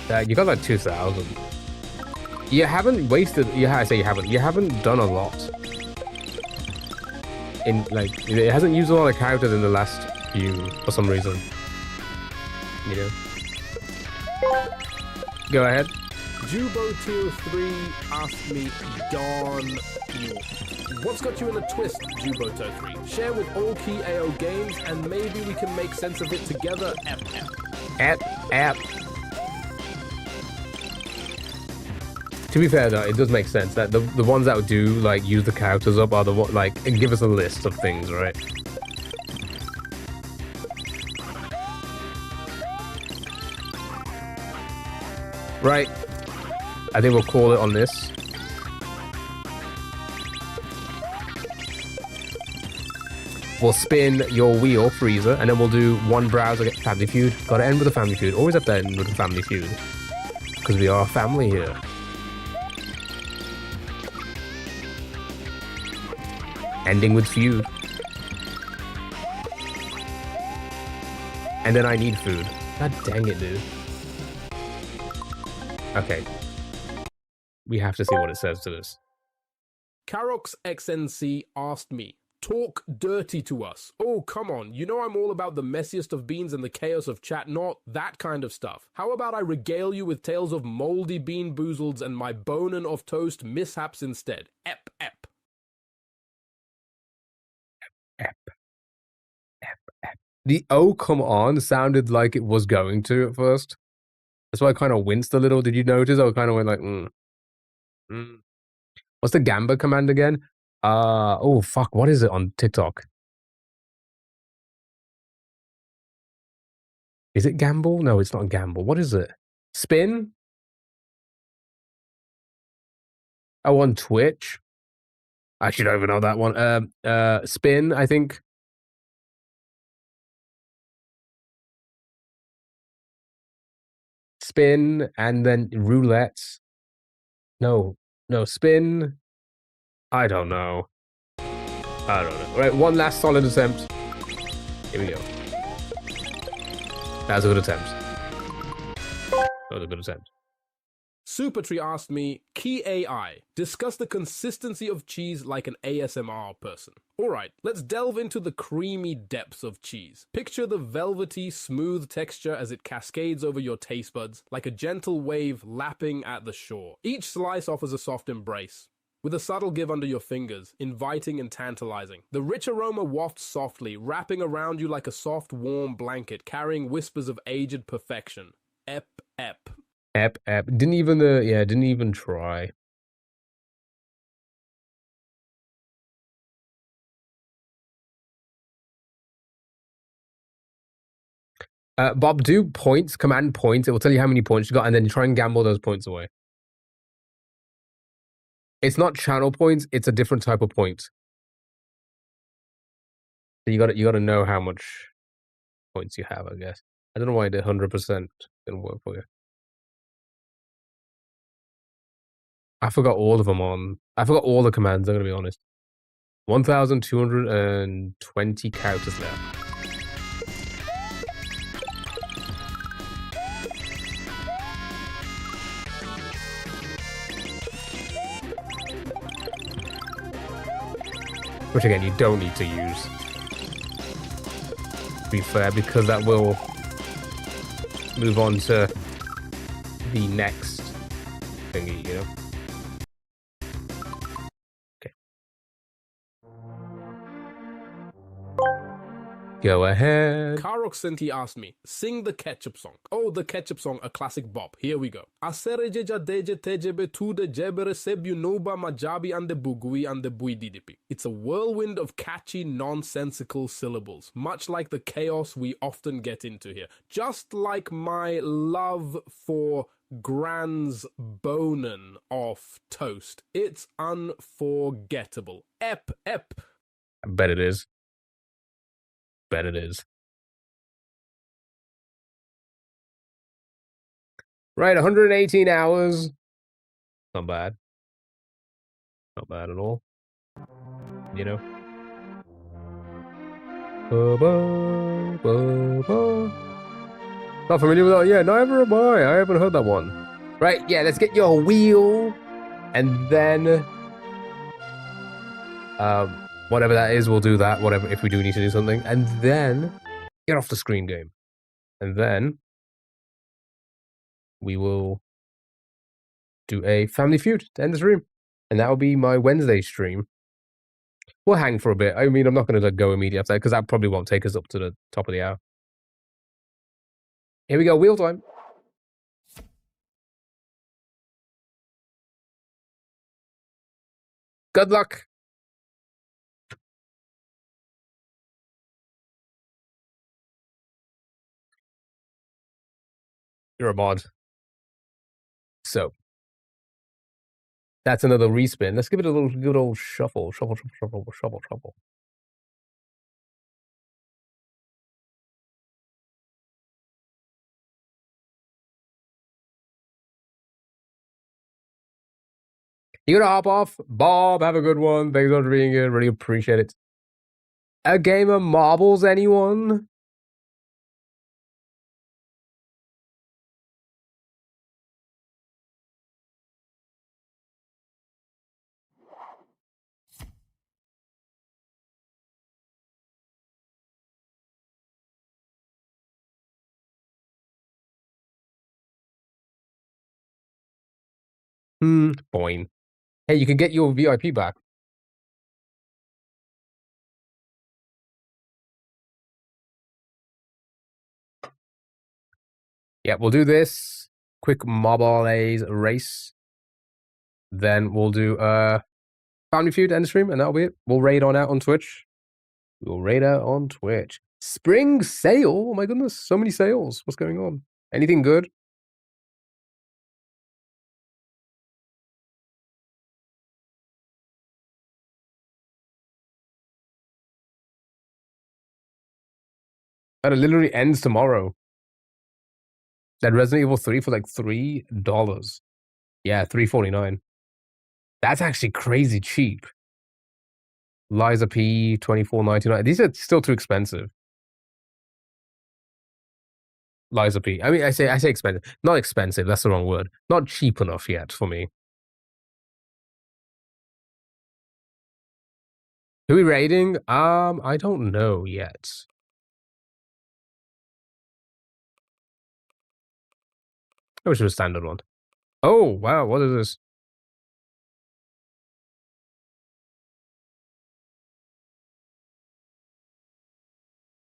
You got like 2,000. You haven't wasted. Yeah, I say you haven't. You haven't done a lot. In like, it hasn't used a lot of characters in the last few for some reason. You know. Go ahead. Jubo-Tier3 asked me, Dawn, what's got you in a twist, Jubo-Tier3? Share with all key AO games, and maybe we can make sense of it together. Ep, ep. Ep, ep. To be fair though, it does make sense that the ones that do like use the characters up are the one like and give us a list of things, right? Right. I think we'll call it on this. We'll spin your wheel, Freezer, and then we'll do one browser, get Family Feud. Gotta end with a Family Feud. Always have to end with a Family Feud. Because we are a family here. Ending with feud. And then I need food. God dang it, dude. Okay. We have to see what it says to this. Karox XNC asked me, Talk dirty to us. Oh, come on. You know I'm all about the messiest of beans and the chaos of chat, not that kind of stuff. How about I regale you with tales of moldy bean boozles and my bonin of toast mishaps instead? Ep, ep. Ep, ep, ep. The "oh, come on" sounded like it was going to at first. That's why I kind of winced a little. Did you notice? I kind of went like, What's the Gamba command again? Oh, fuck. What is it on TikTok? Is it gamble? No, it's not gamble. What is it? Spin? Oh, on Twitch? I actually don't even know that one. Spin, I think. Spin, and then roulette. No, spin. I don't know. I don't know. Right, one last solid attempt. Here we go. That was a good attempt. That was a good attempt. Supertree asked me, key AI, discuss the consistency of cheese like an ASMR person. Alright, let's delve into the creamy depths of cheese. Picture the velvety, smooth texture as it cascades over your taste buds, like a gentle wave lapping at the shore. Each slice offers a soft embrace, with a subtle give under your fingers, inviting and tantalizing. The rich aroma wafts softly, wrapping around you like a soft, warm blanket, carrying whispers of aged perfection. Ep, ep. Ep. Didn't even try. Bob, do points, command points. It will tell you how many points you got, and then you try and gamble those points away. It's not channel points, it's a different type of point. So you gotta know how much points you have, I guess. I don't know why the 100% didn't work for you. I forgot all of them I forgot all the commands, I'm gonna be honest. 1,220 characters left. Which again, you don't need to use. To be fair, because that will move on to the next thingy, you know? Okay. Go ahead. Karoxenti asked me, sing the ketchup song. Oh, the ketchup song, a classic bop. Here we go. Aserejeja deje tejebe tude jebere sebunoba majabi and the bugui and the buididipi. It's a whirlwind of catchy, nonsensical syllables, much like the chaos we often get into here. Just like my love for Gran's bonin off toast. It's unforgettable. Ep, ep. I bet it is. Bet it is. Right, 118 hours. Not bad. Not bad at all. You know? Not familiar with that? Yeah, neither am I. I haven't heard that one. Right, yeah, let's get your wheel. And then... whatever that is, we'll do that. Whatever, if we do need to do something. And then... Get off the screen game. And then... we will... do a Family Feud to end the stream. And that will be my Wednesday stream. We'll hang for a bit. I mean, I'm not going to go immediately after that, because that probably won't take us up to the top of the hour. Here we go, wheel time. Good luck. You're a mod. So. That's another respin. Let's give it a little good old shuffle. Shuffle. You gonna hop off? Bob, have a good one. Thanks so much for being here. Really appreciate it. A game of marbles, anyone? Boing. Hey, you can get your VIP back. Yeah, we'll do this. Quick Mobiles race. Then we'll do Family Feud end stream, and that'll be it. We'll raid on out on Twitch. We'll raid out on Twitch. Spring sale. Oh my goodness, so many sales. What's going on? Anything good? And it literally ends tomorrow. That Resident Evil 3 for like $3. Yeah, $3.49. That's actually crazy cheap. Liza P, $24.99. These are still too expensive. Liza P. I mean, I say expensive. Not expensive, that's the wrong word. Not cheap enough yet for me. Who are we raiding? I don't know yet. I wish it was a standard one. Oh, wow, what is this?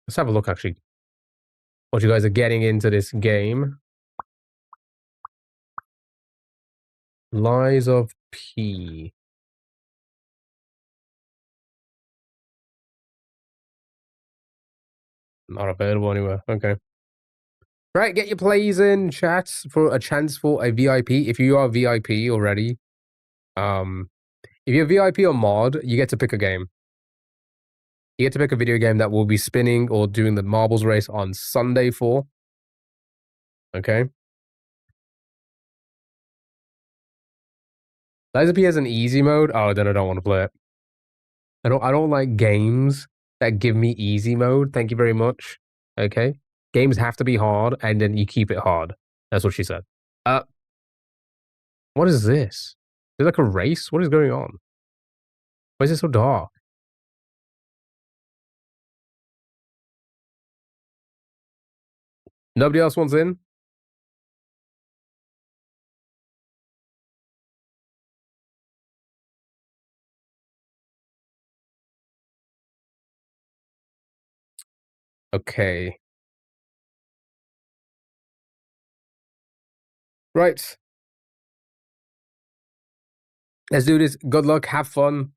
Let's have a look, actually. What you guys are getting into this game. Lies of P. Not available anywhere. Okay. Right, get your plays in, chat, for a chance for a VIP. If you are VIP already, if you're VIP or mod, you get to pick a game. You get to pick a video game that will be spinning or doing the marbles race on Sunday for. Okay. Liza P has an easy mode. Oh, then I don't want to play it. I don't like games that give me easy mode. Thank you very much. Okay. Games have to be hard, and then you keep it hard. That's what she said. What is this? Is it like a race? What is going on? Why is it so dark? Nobody else wants in? Okay. Right. Let's do this. Good luck. Have fun.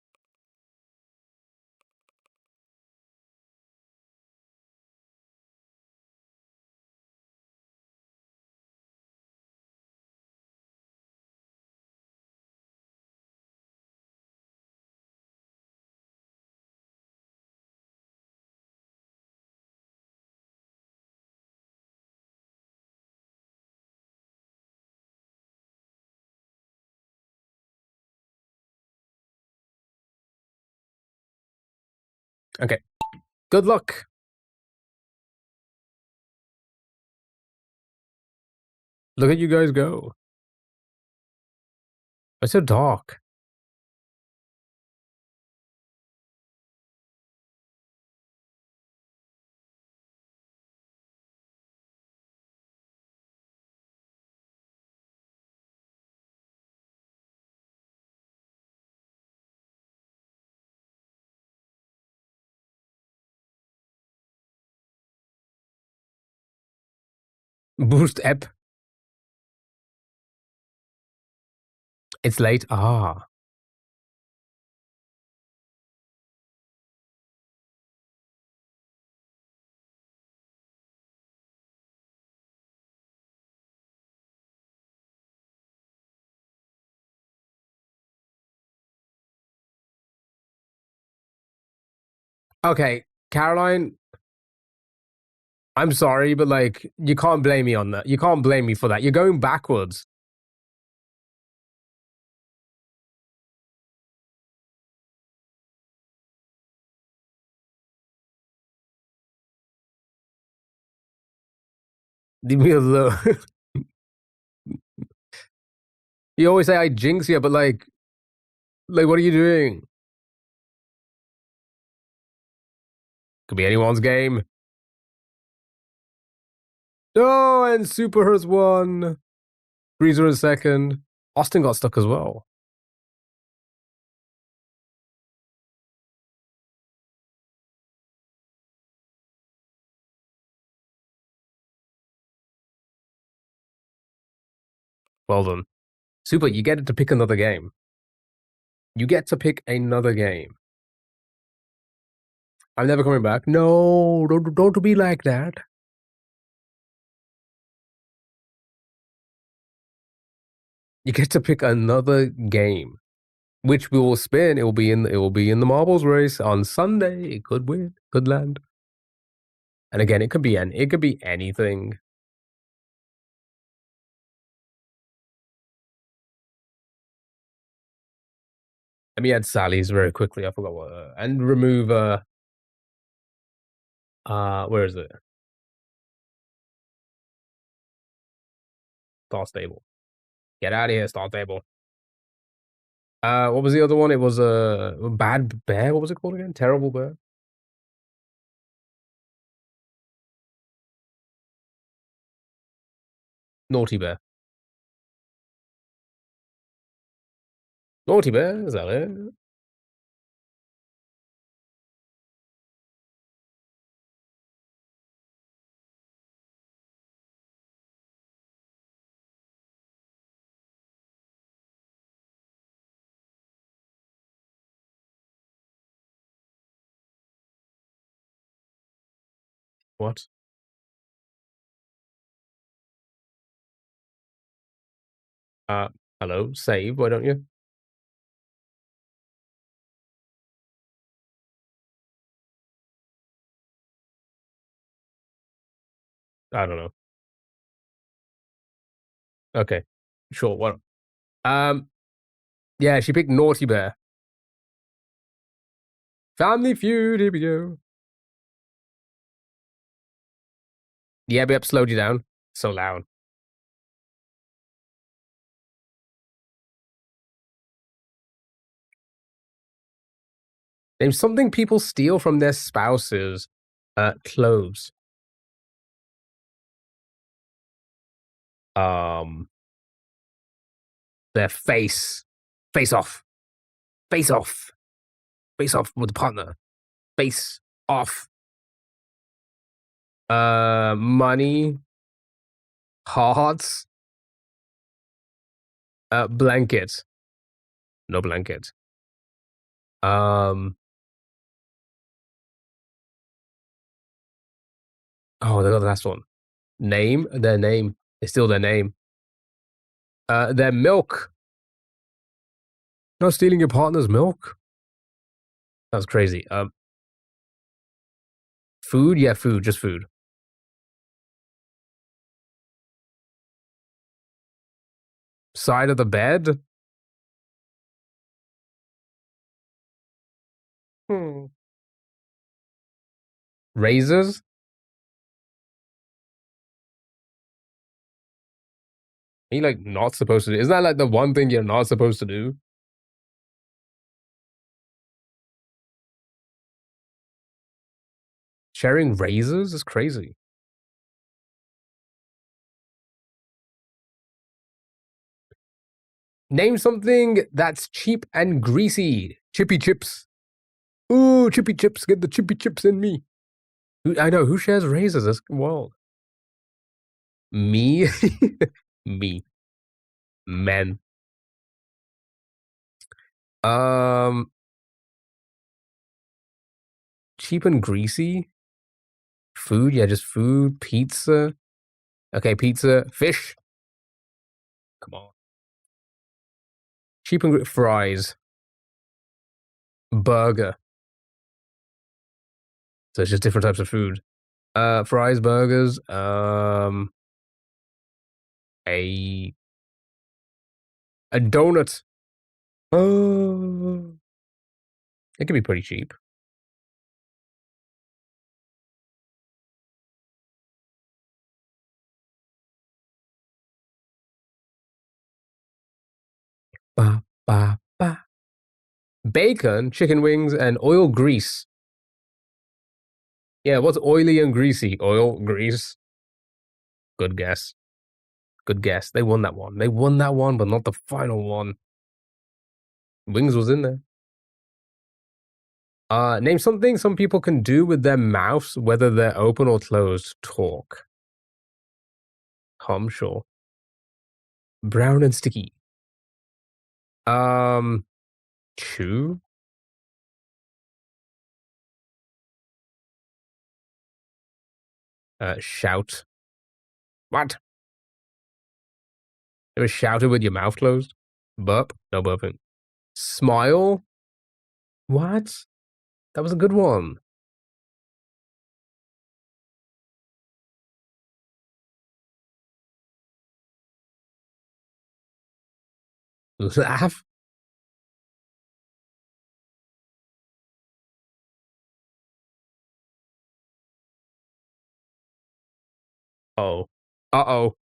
Okay. Good luck. Look at you guys go. It's so dark. Boost app. It's late. Ah. Okay, Caroline, I'm sorry, but like, you can't blame me on that. You can't blame me for that. You're going backwards. Leave me alone. You always say I jinx you, but like, what are you doing? Could be anyone's game. Oh, and Super has won. Freezer in second. Austin got stuck as well. Well done. Super, you get to pick another game. You get to pick another game. I'm never coming back. No, don't be like that. You get to pick another game, which we will spin. It will be in the marbles race on Sunday. It could win, could land. And again, it could be anything. Let me add Sally's very quickly. I forgot what and remove where is it? Star Stable. Get out of here, Star Stable. What was the other one? It was a Bad Bear. What was it called again? Terrible Bear. Naughty Bear. Naughty Bear, is that it? What? Hello, save, why don't you? I don't know. Okay. Sure, what? Yeah, she picked Naughty Bear. Family Feud, here we go. Yep, slowed you down. So loud. Name something people steal from their spouses. Clothes. Their face. Face off. Face off. Face off with the partner. Face off. Money. Hearts. Blanket. No blanket. Oh, they got the last one. Name. Their name. It's still their name. Their milk. Not stealing your partner's milk? That's crazy. Food? Yeah, food. Just food. Side of the bed? Razors? Are you like not supposed to do? Isn't that like the one thing you're not supposed to do? Sharing razors is crazy. Name something that's cheap and greasy. Chippy chips. Ooh, chippy chips. Get the chippy chips in me. I know. Who shares razors? That's wild. Me? Me. Men. Cheap and greasy? Food? Yeah, just food. Pizza. Okay, pizza. Fish. Come on. Cheap and fries. Burger. So it's just different types of food. Fries, burgers. A donut. Oh, it can be pretty cheap. Ba, ba, ba. Bacon, chicken wings, and oil grease. Yeah, what's oily and greasy? Oil, grease. Good guess. Good guess. They won that one. They won that one, but not the final one. Wings was in there. Name something some people can do with their mouths, whether they're open or closed. Talk. Hum, sure. Brown and sticky. Chew. Shout. What? You ever shouted with your mouth closed? Burp? No burping. Smile? What? That was a good one. Laugh? Oh. Uh-oh.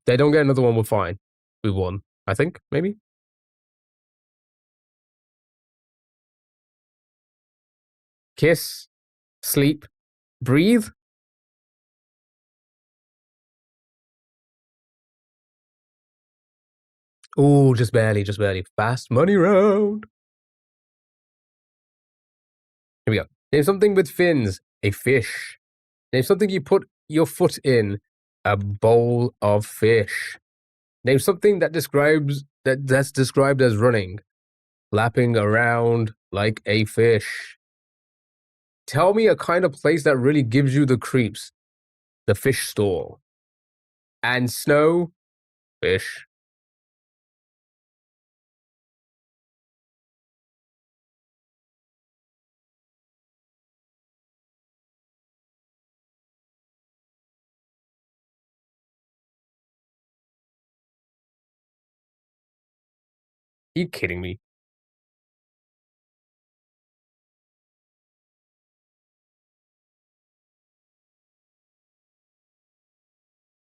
They don't get another one, we're fine. We won. I think, maybe? Kiss. Sleep. Breathe? Oh, just barely, just barely. Fast money round. Here we go. Name something with fins. A fish. Name something you put your foot in. A bowl of fish. Name something that's described as running. Lapping around like a fish. Tell me a kind of place that really gives you the creeps. The fish stall. And snow. Fish. Are you kidding me?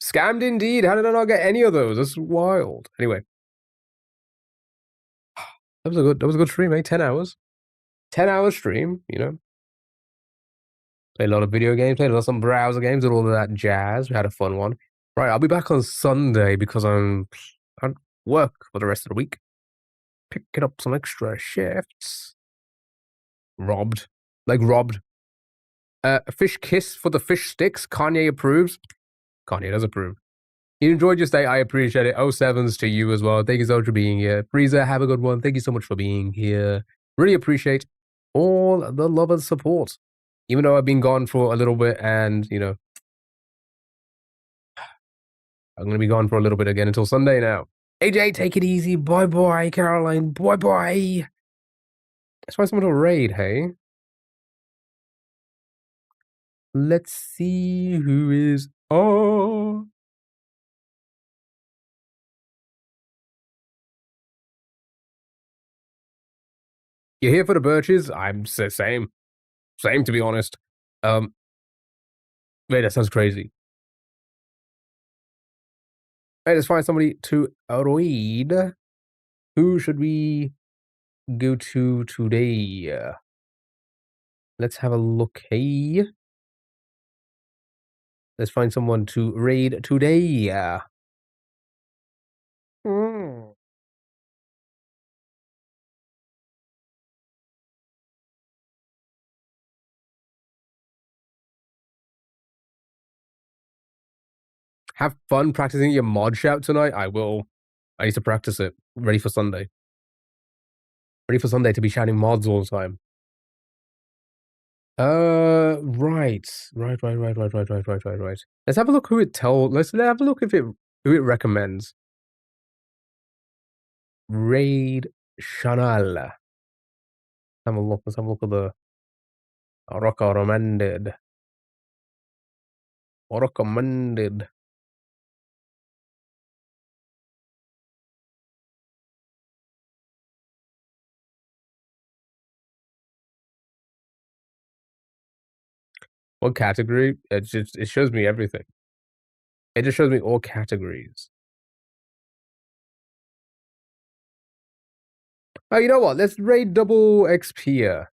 Scammed indeed. How did I not get any of those? That's wild. Anyway. That was a good stream, eh? 10 hours. 10-hour stream, you know. Played a lot of video games, played a lot of some browser games and all of that jazz. We had a fun one. Right, I'll be back on Sunday because I'm at work for the rest of the week. Picking up some extra shifts. Robbed. Like robbed. A fish kiss for the fish sticks. Kanye approves. Kanye does approve. You enjoyed your stay. I appreciate it. 07s to you as well. Thank you so much for being here. Freezer, have a good one. Thank you so much for being here. Really appreciate all the love and support. Even though I've been gone for a little bit and, you know, I'm going to be gone for a little bit again until Sunday now. AJ, take it easy. Bye-bye, Caroline. Bye-bye. Let's find someone to raid, hey? Let's see who is... Oh... You're here for the birches? I'm same. Same, to be honest. Wait, that sounds crazy. Hey, let's find somebody to read. Who should we go to today? Let's have a look, hey. Let's find someone to raid today. Have fun practicing your mod shout tonight. I will. I need to practice it. Ready for Sunday. Ready for Sunday to be shouting mods all the time. Right. Let's have a look who it tells. Let's have a look who it recommends. Raid Chanel. Have a look. Let's have a look at the recommended. Recommended. What category? It shows me everything. It just shows me all categories. Oh, you know what? Let's raid double XP here.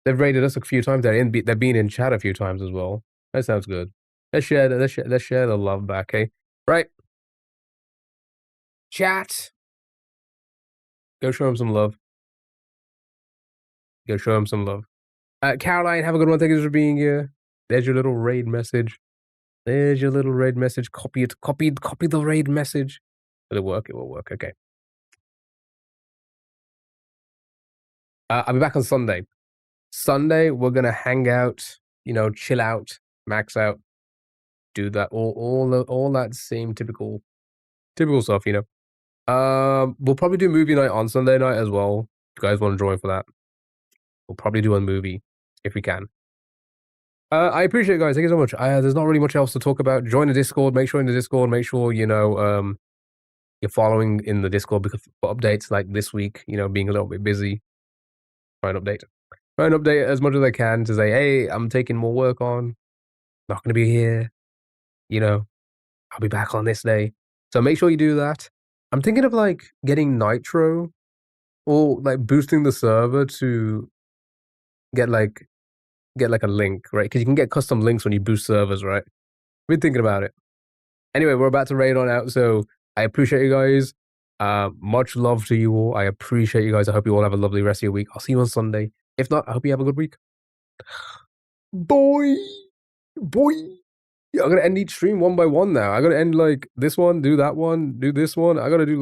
They've raided us a few times. They've been in chat a few times as well. That sounds good. Let's share the love back, okay? Right. Chat. Go show him some love. Go show him some love. Caroline, have a good one. Thank you for being here. There's your little raid message. There's your little raid message. Copy it. Copy the raid message. Will it work? It will work. Okay. I'll be back on Sunday. Sunday, we're gonna hang out, chill out, max out, do that all that same typical stuff, We'll probably do movie night on Sunday night as well. If you guys want to join for that, we'll probably do a movie if we can. I appreciate it, guys. Thank you so much. There's not really much else to talk about. Join the Discord. Make sure you're following in the Discord because for updates like this week, being a little bit busy. Try and update as much as I can to say, hey, I'm taking more work on. Not going to be here. I'll be back on this day. So make sure you do that. I'm thinking of getting Nitro or boosting the server to get a link, right? Because you can get custom links when you boost servers, right? I've been thinking about it. Anyway, we're about to raid on out, so I appreciate you guys. Much love to you all. I appreciate you guys. I hope you all have a lovely rest of your week. I'll see you on Sunday. If not, I hope you have a good week. Boy. Yeah, I'm gonna end each stream one by one now. I gotta end this one, do that one, do this one. I gotta do